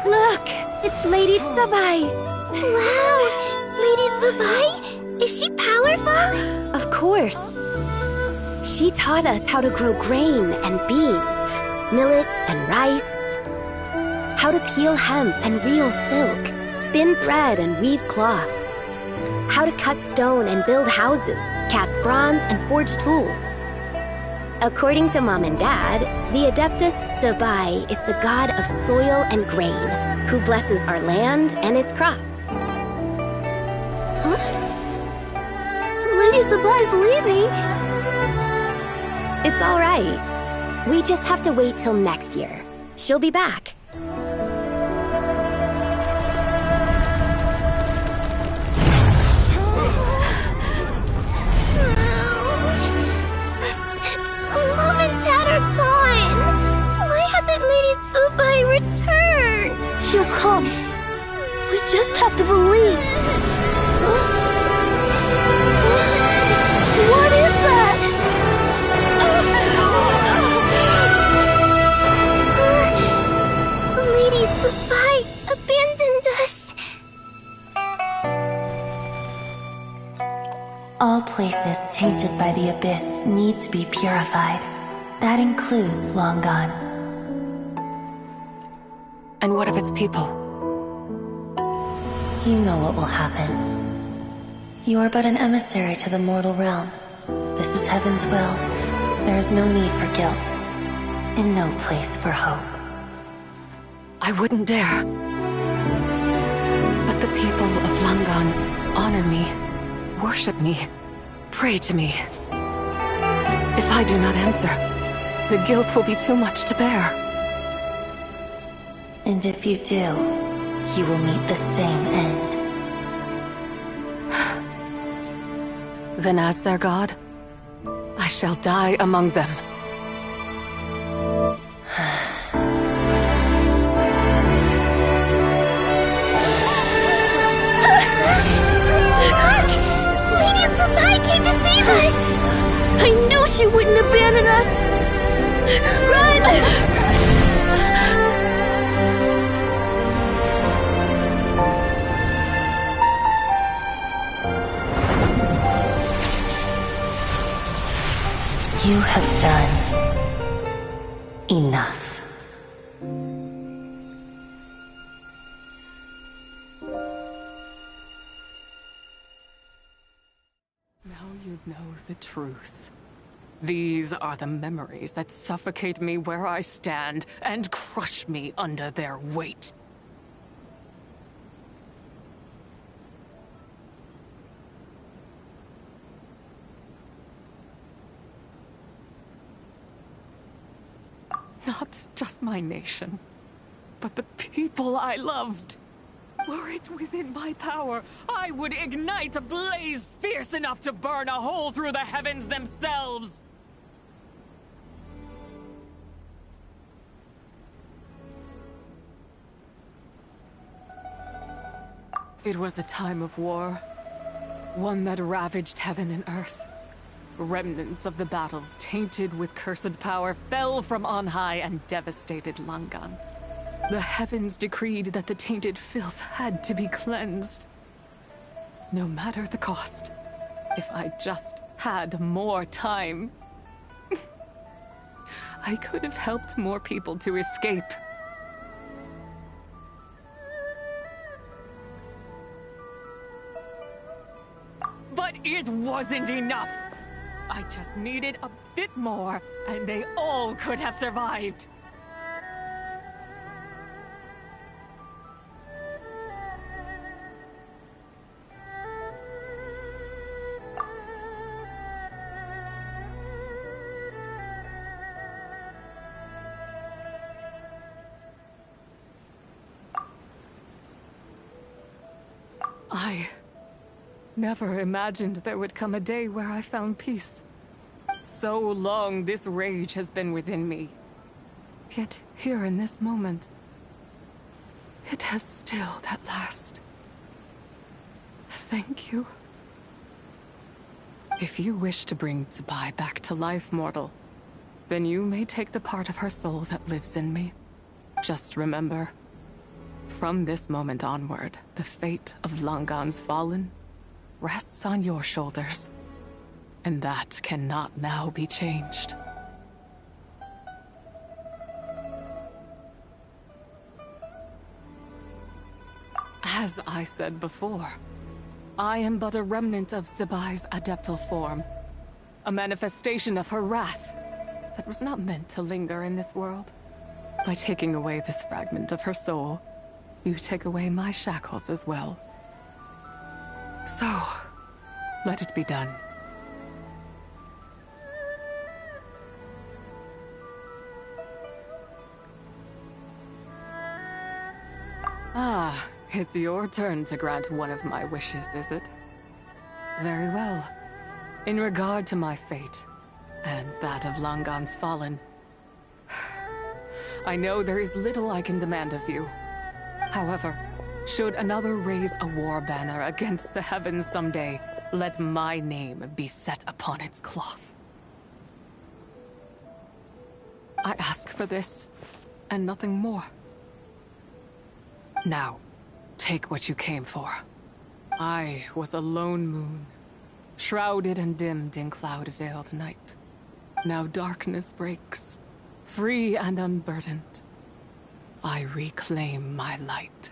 [SPEAKER 8] Look, it's Lady Tsubai. Wow, Lady Tsubai? Is she powerful? Of course. She taught us how to grow grain and beans, millet and rice, how to peel hemp and reel silk, spin thread and weave cloth, how to cut stone and build houses, cast bronze and forge tools. According to Mom and Dad, the Adeptus Tsubai is the god of soil and grain, who blesses our land and its crops.
[SPEAKER 14] Huh? Lady Tsubai's leaving?
[SPEAKER 8] It's all right. We just have to wait till next year. She'll be back.
[SPEAKER 14] Mom and Dad are gone! Why hasn't Lady Tsubai returned? She'll come. We just have to believe. What is that? Lady Tsubai abandoned us.
[SPEAKER 16] All places tainted by the abyss need to be purified. That includes Long Gone.
[SPEAKER 11] And what of its people?
[SPEAKER 16] You know what will happen. You are but an emissary to the mortal realm. This is Heaven's will. There is no need for guilt, and no place for hope.
[SPEAKER 11] I wouldn't dare. But the people of Langan honor me, worship me, pray to me. If I do not answer, the guilt will be too much to bear.
[SPEAKER 16] And if you do, you will meet the same end.
[SPEAKER 11] Then as their god, I shall die among them.
[SPEAKER 14] Look! Lady Tsubai came to save us! I knew she wouldn't abandon us! Run!
[SPEAKER 16] You have done enough.
[SPEAKER 11] Now you know the truth. These are the memories that suffocate me where I stand and crush me under their weight. Not just my nation, but the people I loved. Were it within my power, I would ignite a blaze fierce enough to burn a hole through the heavens themselves! It was a time of war, one that ravaged heaven and earth. Remnants of the battles tainted with cursed power fell from on high and devastated Langan. The heavens decreed that the tainted filth had to be cleansed. No matter the cost, if I just had more time, I could have helped more people to escape. But it wasn't enough! I just needed a bit more, and they all could have survived. I never imagined there would come a day where I found peace. So long this rage has been within me. Yet here in this moment, it has stilled at last. Thank you. If you wish to bring Zibai back to life, mortal, then you may take the part of her soul that lives in me. Just remember, from this moment onward, the fate of Langan's fallen rests on your shoulders. And that cannot now be changed. As I said before, I am but a remnant of Zibai's adeptal form. A manifestation of her wrath that was not meant to linger in this world. By taking away this fragment of her soul, you take away my shackles as well. So, let it be done. Ah, it's your turn to grant one of my wishes, is it? Very well. In regard to my fate, and that of Langan's fallen, I know there is little I can demand of you. However, should another raise a war banner against the heavens someday, let my name be set upon its cloth. I ask for this, and nothing more. Now, take what you came for. I was a lone moon, shrouded and dimmed in cloud-veiled night. Now darkness breaks, free and unburdened. I reclaim my light.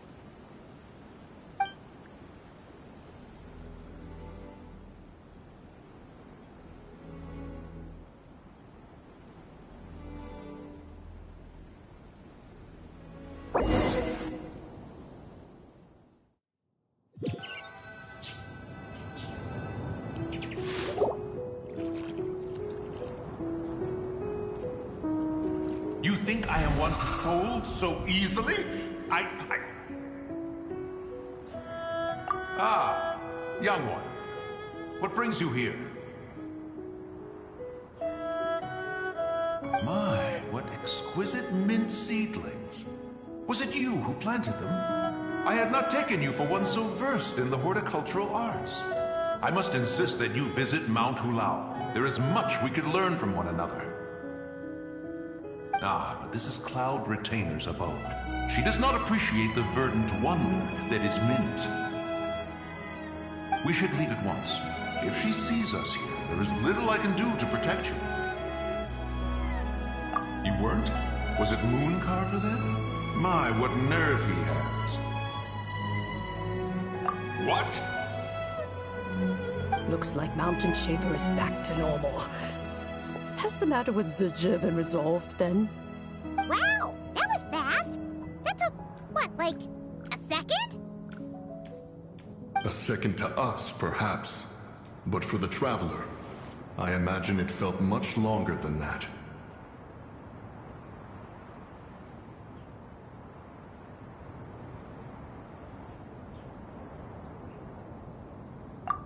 [SPEAKER 24] You think I am one to fold so easily? Ah, young one. What brings you here? My, what exquisite mint seedlings. Was it you who planted them? I had not taken you for one so versed in the horticultural arts. I must insist that you visit Mount Hulao. There is much we could learn from one another. Ah, but this is Cloud Retainer's abode. She does not appreciate the verdant wonder that is mint. We should leave at once. If she sees us here, there is little I can do to protect you. You weren't? Was it Mooncarver then? My, what nerve he has. What?
[SPEAKER 7] Looks like Mountain Shaper is back to normal. Has the matter with Zizhi been resolved, then?
[SPEAKER 2] Wow, that was fast. That took, what, like, a second?
[SPEAKER 21] A second to us, perhaps. But for the Traveler, I imagine it felt much longer than that.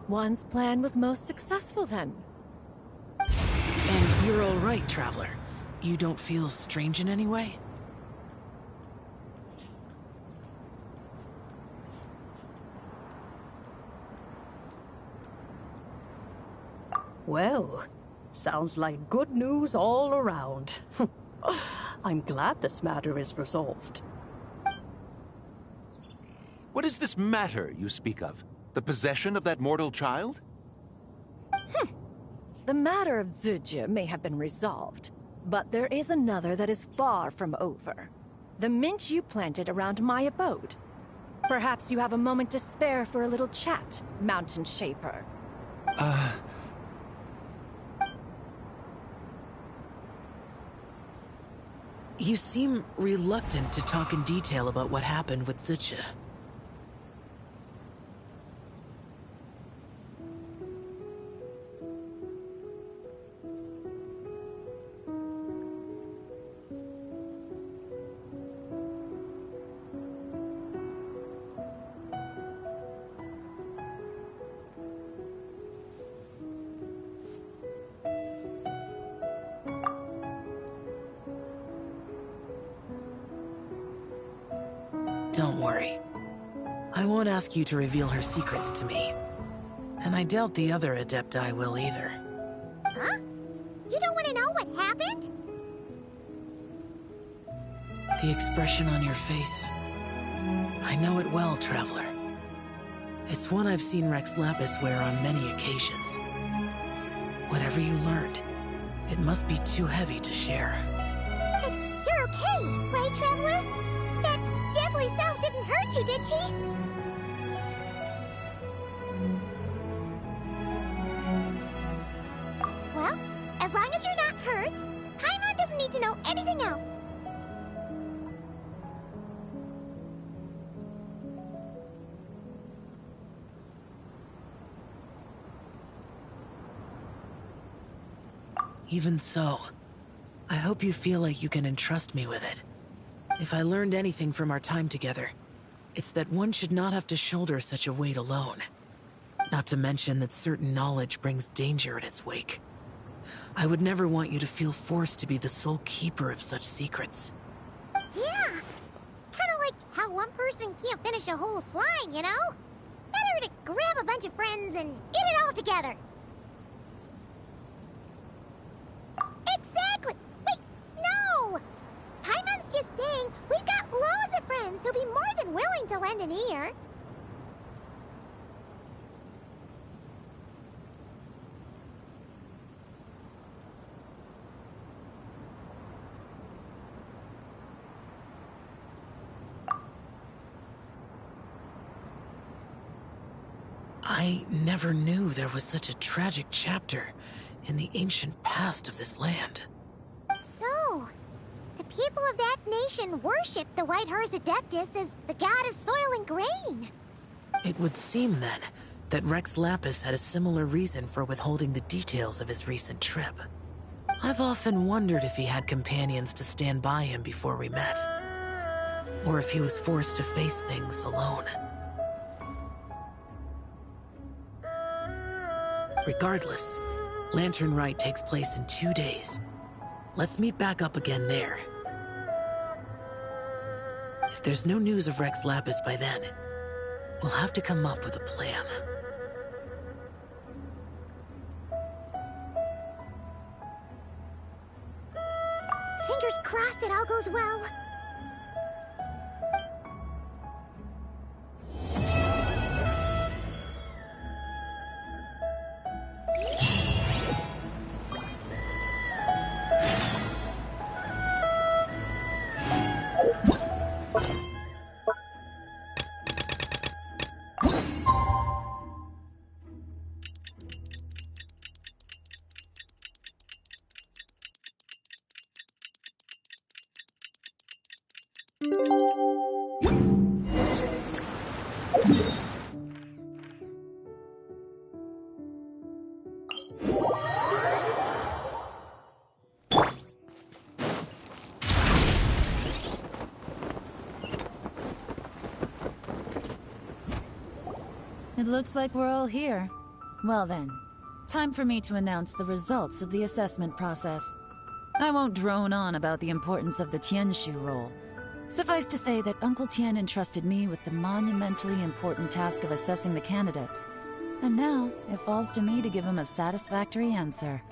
[SPEAKER 3] One's plan was most successful, then.
[SPEAKER 13] And you're all right, Traveler. You don't feel strange in any way?
[SPEAKER 7] Well, sounds like good news all around. I'm glad this matter is resolved.
[SPEAKER 17] What is this matter you speak of? The possession of that mortal child?
[SPEAKER 3] The matter of Zuje may have been resolved, but there is another that is far from over. The mint you planted around my abode. Perhaps you have a moment to spare for a little chat, Mountain Shaper.
[SPEAKER 13] You seem reluctant to talk in detail about what happened with Zucha. Don't worry. I won't ask you to reveal her secrets to me. And I doubt the other Adepti will either.
[SPEAKER 2] Huh? You don't want to know what happened?
[SPEAKER 13] The expression on your face. I know it well, Traveler. It's one I've seen Rex Lapis wear on many occasions. Whatever you learned, it must be too heavy to share.
[SPEAKER 2] But you're okay, right, Traveler? That deadly self didn't hurt you, did she? Well, as long as you're not hurt, Paimon doesn't need to know anything else.
[SPEAKER 13] Even so, I hope you feel like you can entrust me with it. If I learned anything from our time together, it's that one should not have to shoulder such a weight alone. Not to mention that certain knowledge brings danger in its wake. I would never want you to feel forced to be the sole keeper of such secrets.
[SPEAKER 2] Yeah, kind of like how one person can't finish a whole slime, you know? Better to grab a bunch of friends and eat it all together. Exactly! Wait, no! Paimon's just saying we've got loads of friends who'll be more than willing to lend an ear.
[SPEAKER 13] I never knew there was such a tragic chapter in the ancient past of this land.
[SPEAKER 2] So, the people of that nation worship the White Horse Adeptus as the god of soil and grain.
[SPEAKER 13] It would seem, then, that Rex Lapis had a similar reason for withholding the details of his recent trip. I've often wondered if he had companions to stand by him before we met, or if he was forced to face things alone. Regardless, Lantern Rite takes place in 2 days. Let's meet back up again there. If there's no news of Rex Lapis by then, we'll have to come up with a plan.
[SPEAKER 2] Fingers crossed it all goes well.
[SPEAKER 1] It looks like we're all here. Well then, time for me to announce the results of the assessment process. I won't drone on about the importance of the Tianshu role. Suffice to say that Uncle Tien entrusted me with the monumentally important task of assessing the candidates. And now, it falls to me to give him a satisfactory answer.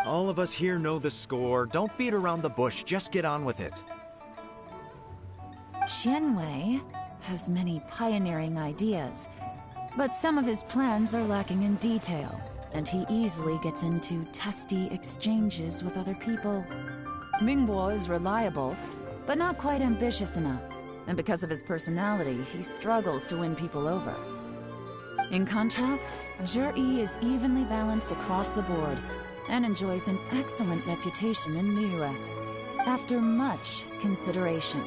[SPEAKER 5] All of us here know the score. Don't beat around the bush, just get on with it.
[SPEAKER 1] Qianwei has many pioneering ideas, but some of his plans are lacking in detail, and he easily gets into testy exchanges with other people. Mingguo is reliable, but not quite ambitious enough, and because of his personality, he struggles to win people over. In contrast, Zhi is evenly balanced across the board, and enjoys an excellent reputation in Liyue. After much consideration,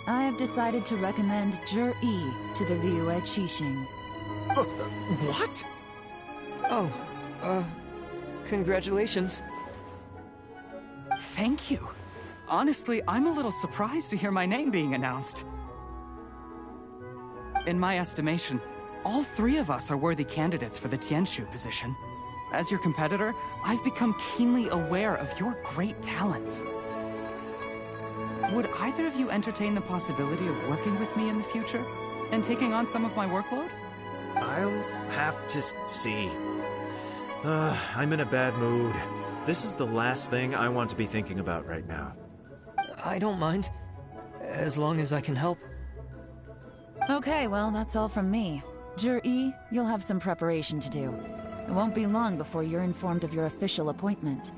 [SPEAKER 1] I have decided to recommend Zhi to the Liyue Qixing.
[SPEAKER 5] What?
[SPEAKER 9] Oh, congratulations.
[SPEAKER 18] Thank you. Honestly, I'm a little surprised to hear my name being announced. In my estimation, all three of us are worthy candidates for the Tianshu position. As your competitor, I've become keenly aware of your great talents. Would either of you entertain the possibility of working with me in the future? And taking on some of my workload?
[SPEAKER 5] I'll have to see. I'm in a bad mood. This is the last thing I want to be thinking about right now.
[SPEAKER 9] I don't mind, as long as I can help.
[SPEAKER 1] Okay, well, that's all from me. Zhi, you'll have some preparation to do. It won't be long before you're informed of your official appointment.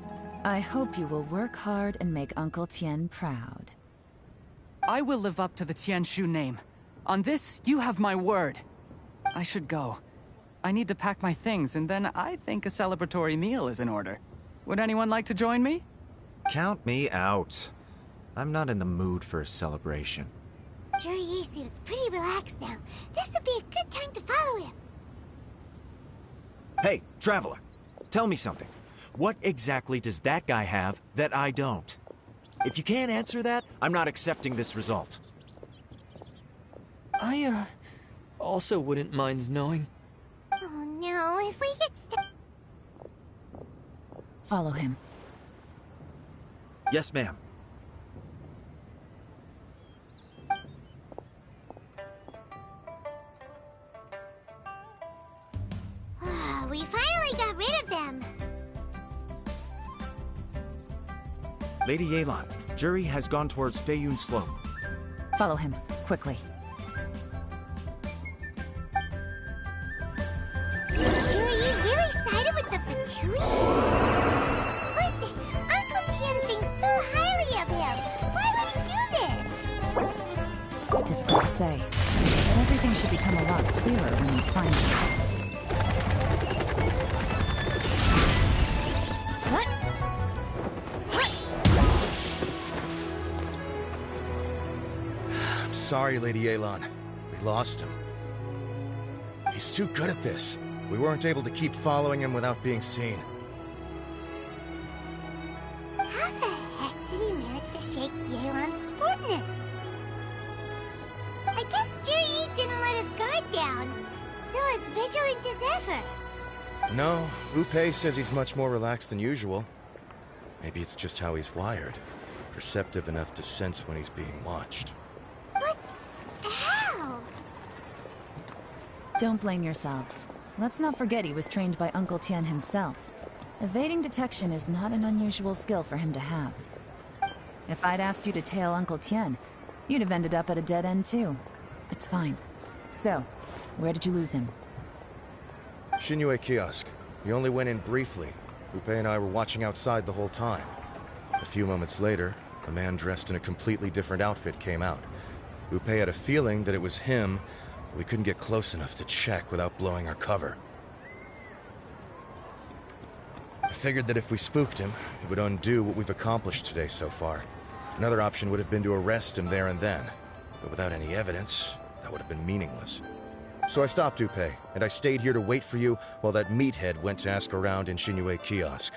[SPEAKER 1] I hope you will work hard and make Uncle Tien proud.
[SPEAKER 18] I will live up to the Tianshu name. On this, you have my word. I should go. I need to pack my things, and then I think a celebratory meal is in order. Would anyone like to join me?
[SPEAKER 5] Count me out. I'm not in the mood for a celebration.
[SPEAKER 2] Zhi seems pretty relaxed now. This would be a good time to follow him.
[SPEAKER 5] Hey, Traveler, tell me something. What exactly does that guy have that I don't? If you can't answer that, I'm not accepting this result.
[SPEAKER 9] I, also wouldn't mind knowing.
[SPEAKER 2] Oh no, if we get stuck...
[SPEAKER 1] Follow him.
[SPEAKER 5] Yes, ma'am.
[SPEAKER 2] We finally got rid of them.
[SPEAKER 5] Lady Yelan, Zhi has gone towards Feiyun Slope.
[SPEAKER 1] Follow him, quickly.
[SPEAKER 2] Zhi really sided with the Fatui? But Uncle Tien thinks so highly of him. Why would he do this?
[SPEAKER 1] Difficult to say, but everything should become a lot clearer when you find it.
[SPEAKER 20] Sorry, Lady Yelan. We lost him. He's too good at this. We weren't able to keep following him without being seen.
[SPEAKER 2] How the heck did he manage to shake Yelan's smartness? I guess Zhi didn't let his guard down. Still as vigilant as ever.
[SPEAKER 20] No, Upei says he's much more relaxed than usual. Maybe it's just how he's wired. Perceptive enough to sense when he's being watched.
[SPEAKER 2] But how?
[SPEAKER 1] Don't blame yourselves. Let's not forget he was trained by Uncle Tien himself. Evading detection is not an unusual skill for him to have. If I'd asked you to tail Uncle Tien, you'd have ended up at a dead end too. It's fine. So, where did you lose him?
[SPEAKER 20] Xinyue Kiosk. He only went in briefly. Upei and I were watching outside the whole time. A few moments later, a man dressed in a completely different outfit came out. Upei had a feeling that it was him, but we couldn't get close enough to check without blowing our cover. I figured that if we spooked him, it would undo what we've accomplished today so far. Another option would have been to arrest him there and then, but without any evidence, that would have been meaningless. So I stopped Upei, and I stayed here to wait for you while that meathead went to ask around in Xinyue Kiosk.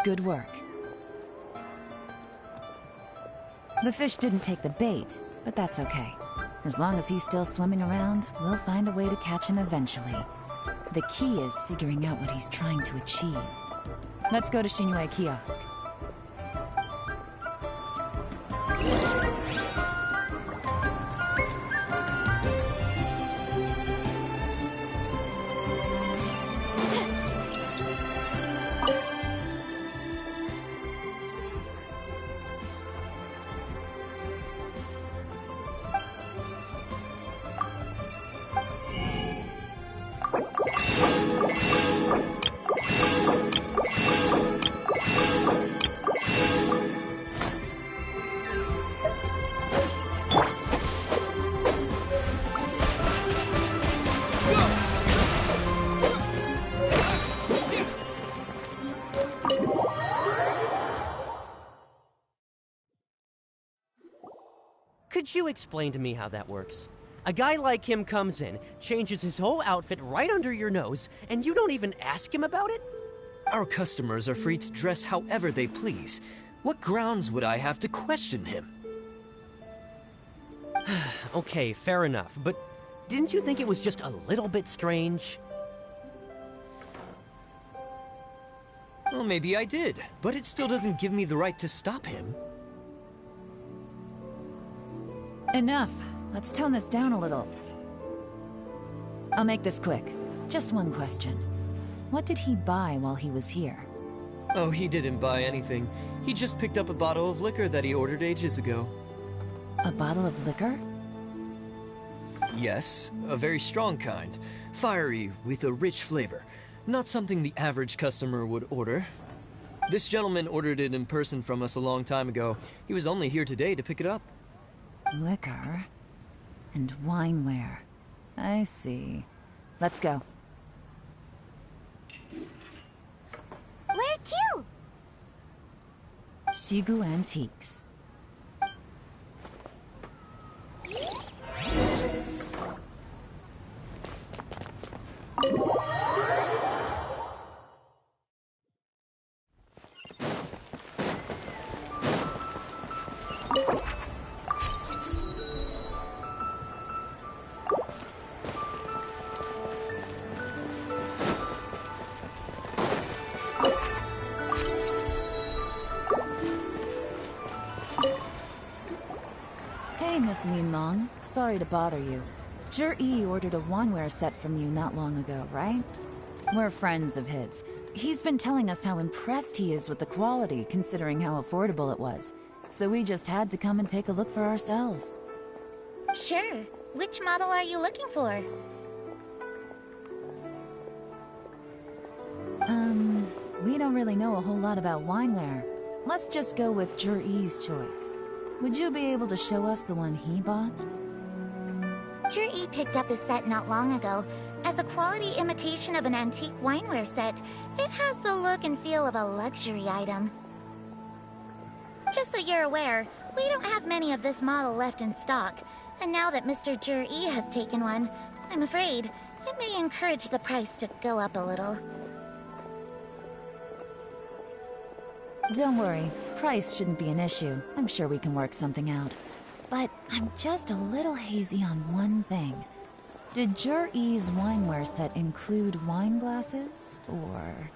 [SPEAKER 1] Good work. The fish didn't take the bait, but that's okay. As long as he's still swimming around, we'll find a way to catch him eventually. The key is figuring out what he's trying to achieve. Let's go to Xinyue Kiosk.
[SPEAKER 6] Could you explain to me how that works? A guy like him comes in, changes his whole outfit right under your nose, and you don't even ask him about it?
[SPEAKER 9] Our customers are free to dress however they please. What grounds would I have to question him?
[SPEAKER 6] Okay, fair enough, but didn't you think it was just a little bit strange?
[SPEAKER 9] Well, maybe I did, but it still doesn't give me the right to stop him.
[SPEAKER 1] Enough. Let's tone this down a little. I'll make this quick. Just one question. What did he buy while he was here?
[SPEAKER 9] Oh, he didn't buy anything. He just picked up a bottle of liquor that he ordered ages ago.
[SPEAKER 1] A bottle of liquor?
[SPEAKER 9] Yes, a very strong kind. Fiery, with a rich flavor. Not something the average customer would order. This gentleman ordered it in person from us a long time ago. He was only here today to pick it up.
[SPEAKER 1] Liquor and wineware. I see. Let's go.
[SPEAKER 2] Where to?
[SPEAKER 1] Shigu Antiques. Hey, Miss Linlong. Sorry to bother you. Jur-E ordered a wanware set from you not long ago, right? We're friends of his. He's been telling us how impressed he is with the quality, considering how affordable it was. So we just had to come and take a look for ourselves.
[SPEAKER 2] Sure. Which model are you looking for?
[SPEAKER 1] We don't really know a whole lot about wineware. Let's just go with Jur-E's choice. Would you be able to show us the one he bought?
[SPEAKER 2] Jur-E picked up his set not long ago. As a quality imitation of an antique wineware set, it has the look and feel of a luxury item. Just so you're aware, we don't have many of this model left in stock. And now that Mr. Jur-E has taken one, I'm afraid it may encourage the price to go up a little.
[SPEAKER 1] Don't worry, price shouldn't be an issue. I'm sure we can work something out. But I'm just a little hazy on one thing. Did Jur-E's wineware set include wine glasses, or...?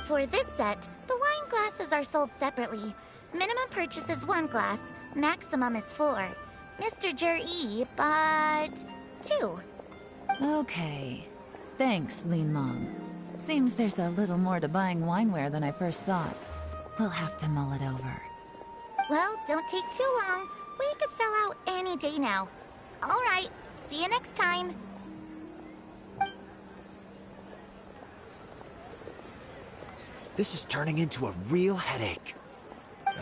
[SPEAKER 2] For this set, the wine glasses are sold separately. Minimum purchase is 1 glass, maximum is 4. Mr. Jur-E bought 2.
[SPEAKER 1] Okay. Thanks, Linlong. Seems there's a little more to buying wineware than I first thought. We'll have to mull it over.
[SPEAKER 2] Well, don't take too long. We could sell out any day now. All right, see you next time.
[SPEAKER 5] This is turning into a real headache.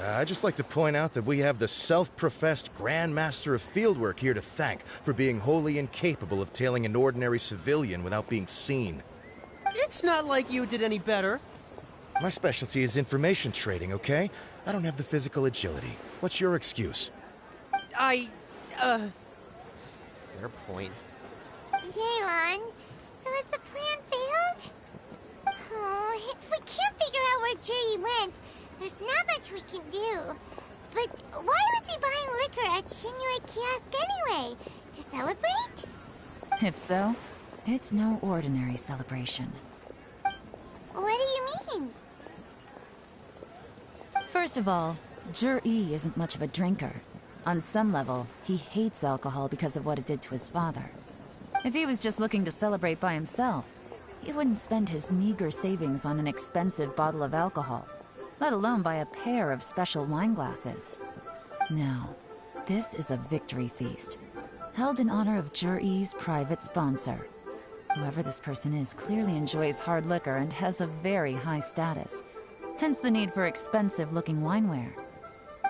[SPEAKER 20] I'd just like to point out that we have the self-professed Grand Master of Fieldwork here to thank for being wholly incapable of tailing an ordinary civilian without being seen.
[SPEAKER 6] It's not like you did any better.
[SPEAKER 20] My specialty is information trading, okay? I don't have the physical agility. What's your excuse?
[SPEAKER 6] Fair point.
[SPEAKER 2] Yelan, so has the plan failed? Oh, if we can't figure out where Jur-E went, there's not much we can do. But why was he buying liquor at Shinue Kiosk anyway? To celebrate?
[SPEAKER 1] If so, it's no ordinary celebration.
[SPEAKER 2] What do you mean?
[SPEAKER 1] First of all, Jur-E isn't much of a drinker. On some level, he hates alcohol because of what it did to his father. If he was just looking to celebrate by himself, he wouldn't spend his meager savings on an expensive bottle of alcohol, let alone buy a pair of special wine glasses. No, this is a victory feast, held in honor of Jur-E's private sponsor. Whoever this person is clearly enjoys hard liquor and has a very high status, hence the need for expensive-looking wineware.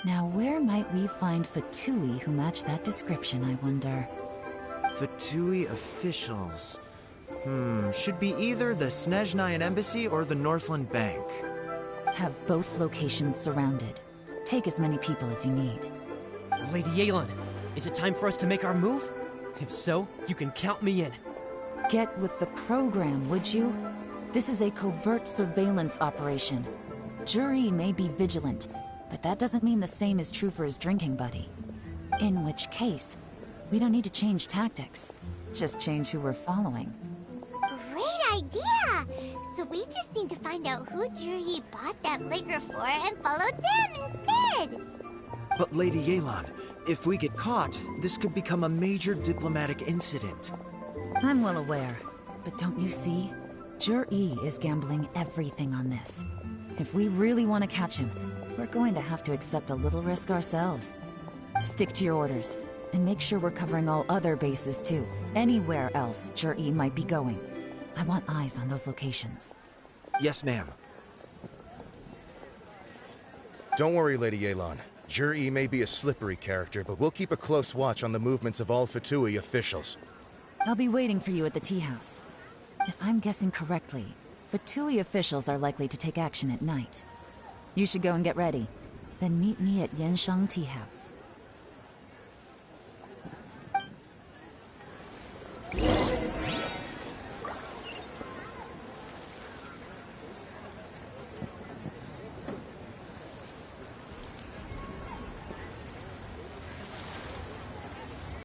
[SPEAKER 1] Now, where might we find Fatui who match that description, I wonder?
[SPEAKER 5] Fatui officials. Should be either the Snezhnayan Embassy or the Northland Bank.
[SPEAKER 1] Have both locations surrounded. Take as many people as you need.
[SPEAKER 6] Lady Yelan, Is it time for us to make our move? If so, you can count me in.
[SPEAKER 1] Get with the program, would you? This is a covert surveillance operation. Jury may be vigilant, but that doesn't mean the same is true for his drinking buddy. In which case, we don't need to change tactics. Just change who we're following.
[SPEAKER 2] Great idea! So we just need to find out who Jury bought that liquor for and follow them instead!
[SPEAKER 5] But Lady Yelan, if we get caught, this could become a major diplomatic incident.
[SPEAKER 1] I'm well aware, but don't you see? Jury is gambling everything on this. If we really want to catch him, we're going to have to accept a little risk ourselves. Stick to your orders, and make sure we're covering all other bases too. Anywhere else Jury might be going. I want eyes on those locations.
[SPEAKER 5] Yes, ma'am.
[SPEAKER 20] Don't worry, Lady Yelan. Jur-E may be a slippery character, but we'll keep a close watch on the movements of all Fatui officials.
[SPEAKER 1] I'll be waiting for you at the tea house. If I'm guessing correctly, Fatui officials are likely to take action at night. You should go and get ready. Then meet me at Yansheng Tea House.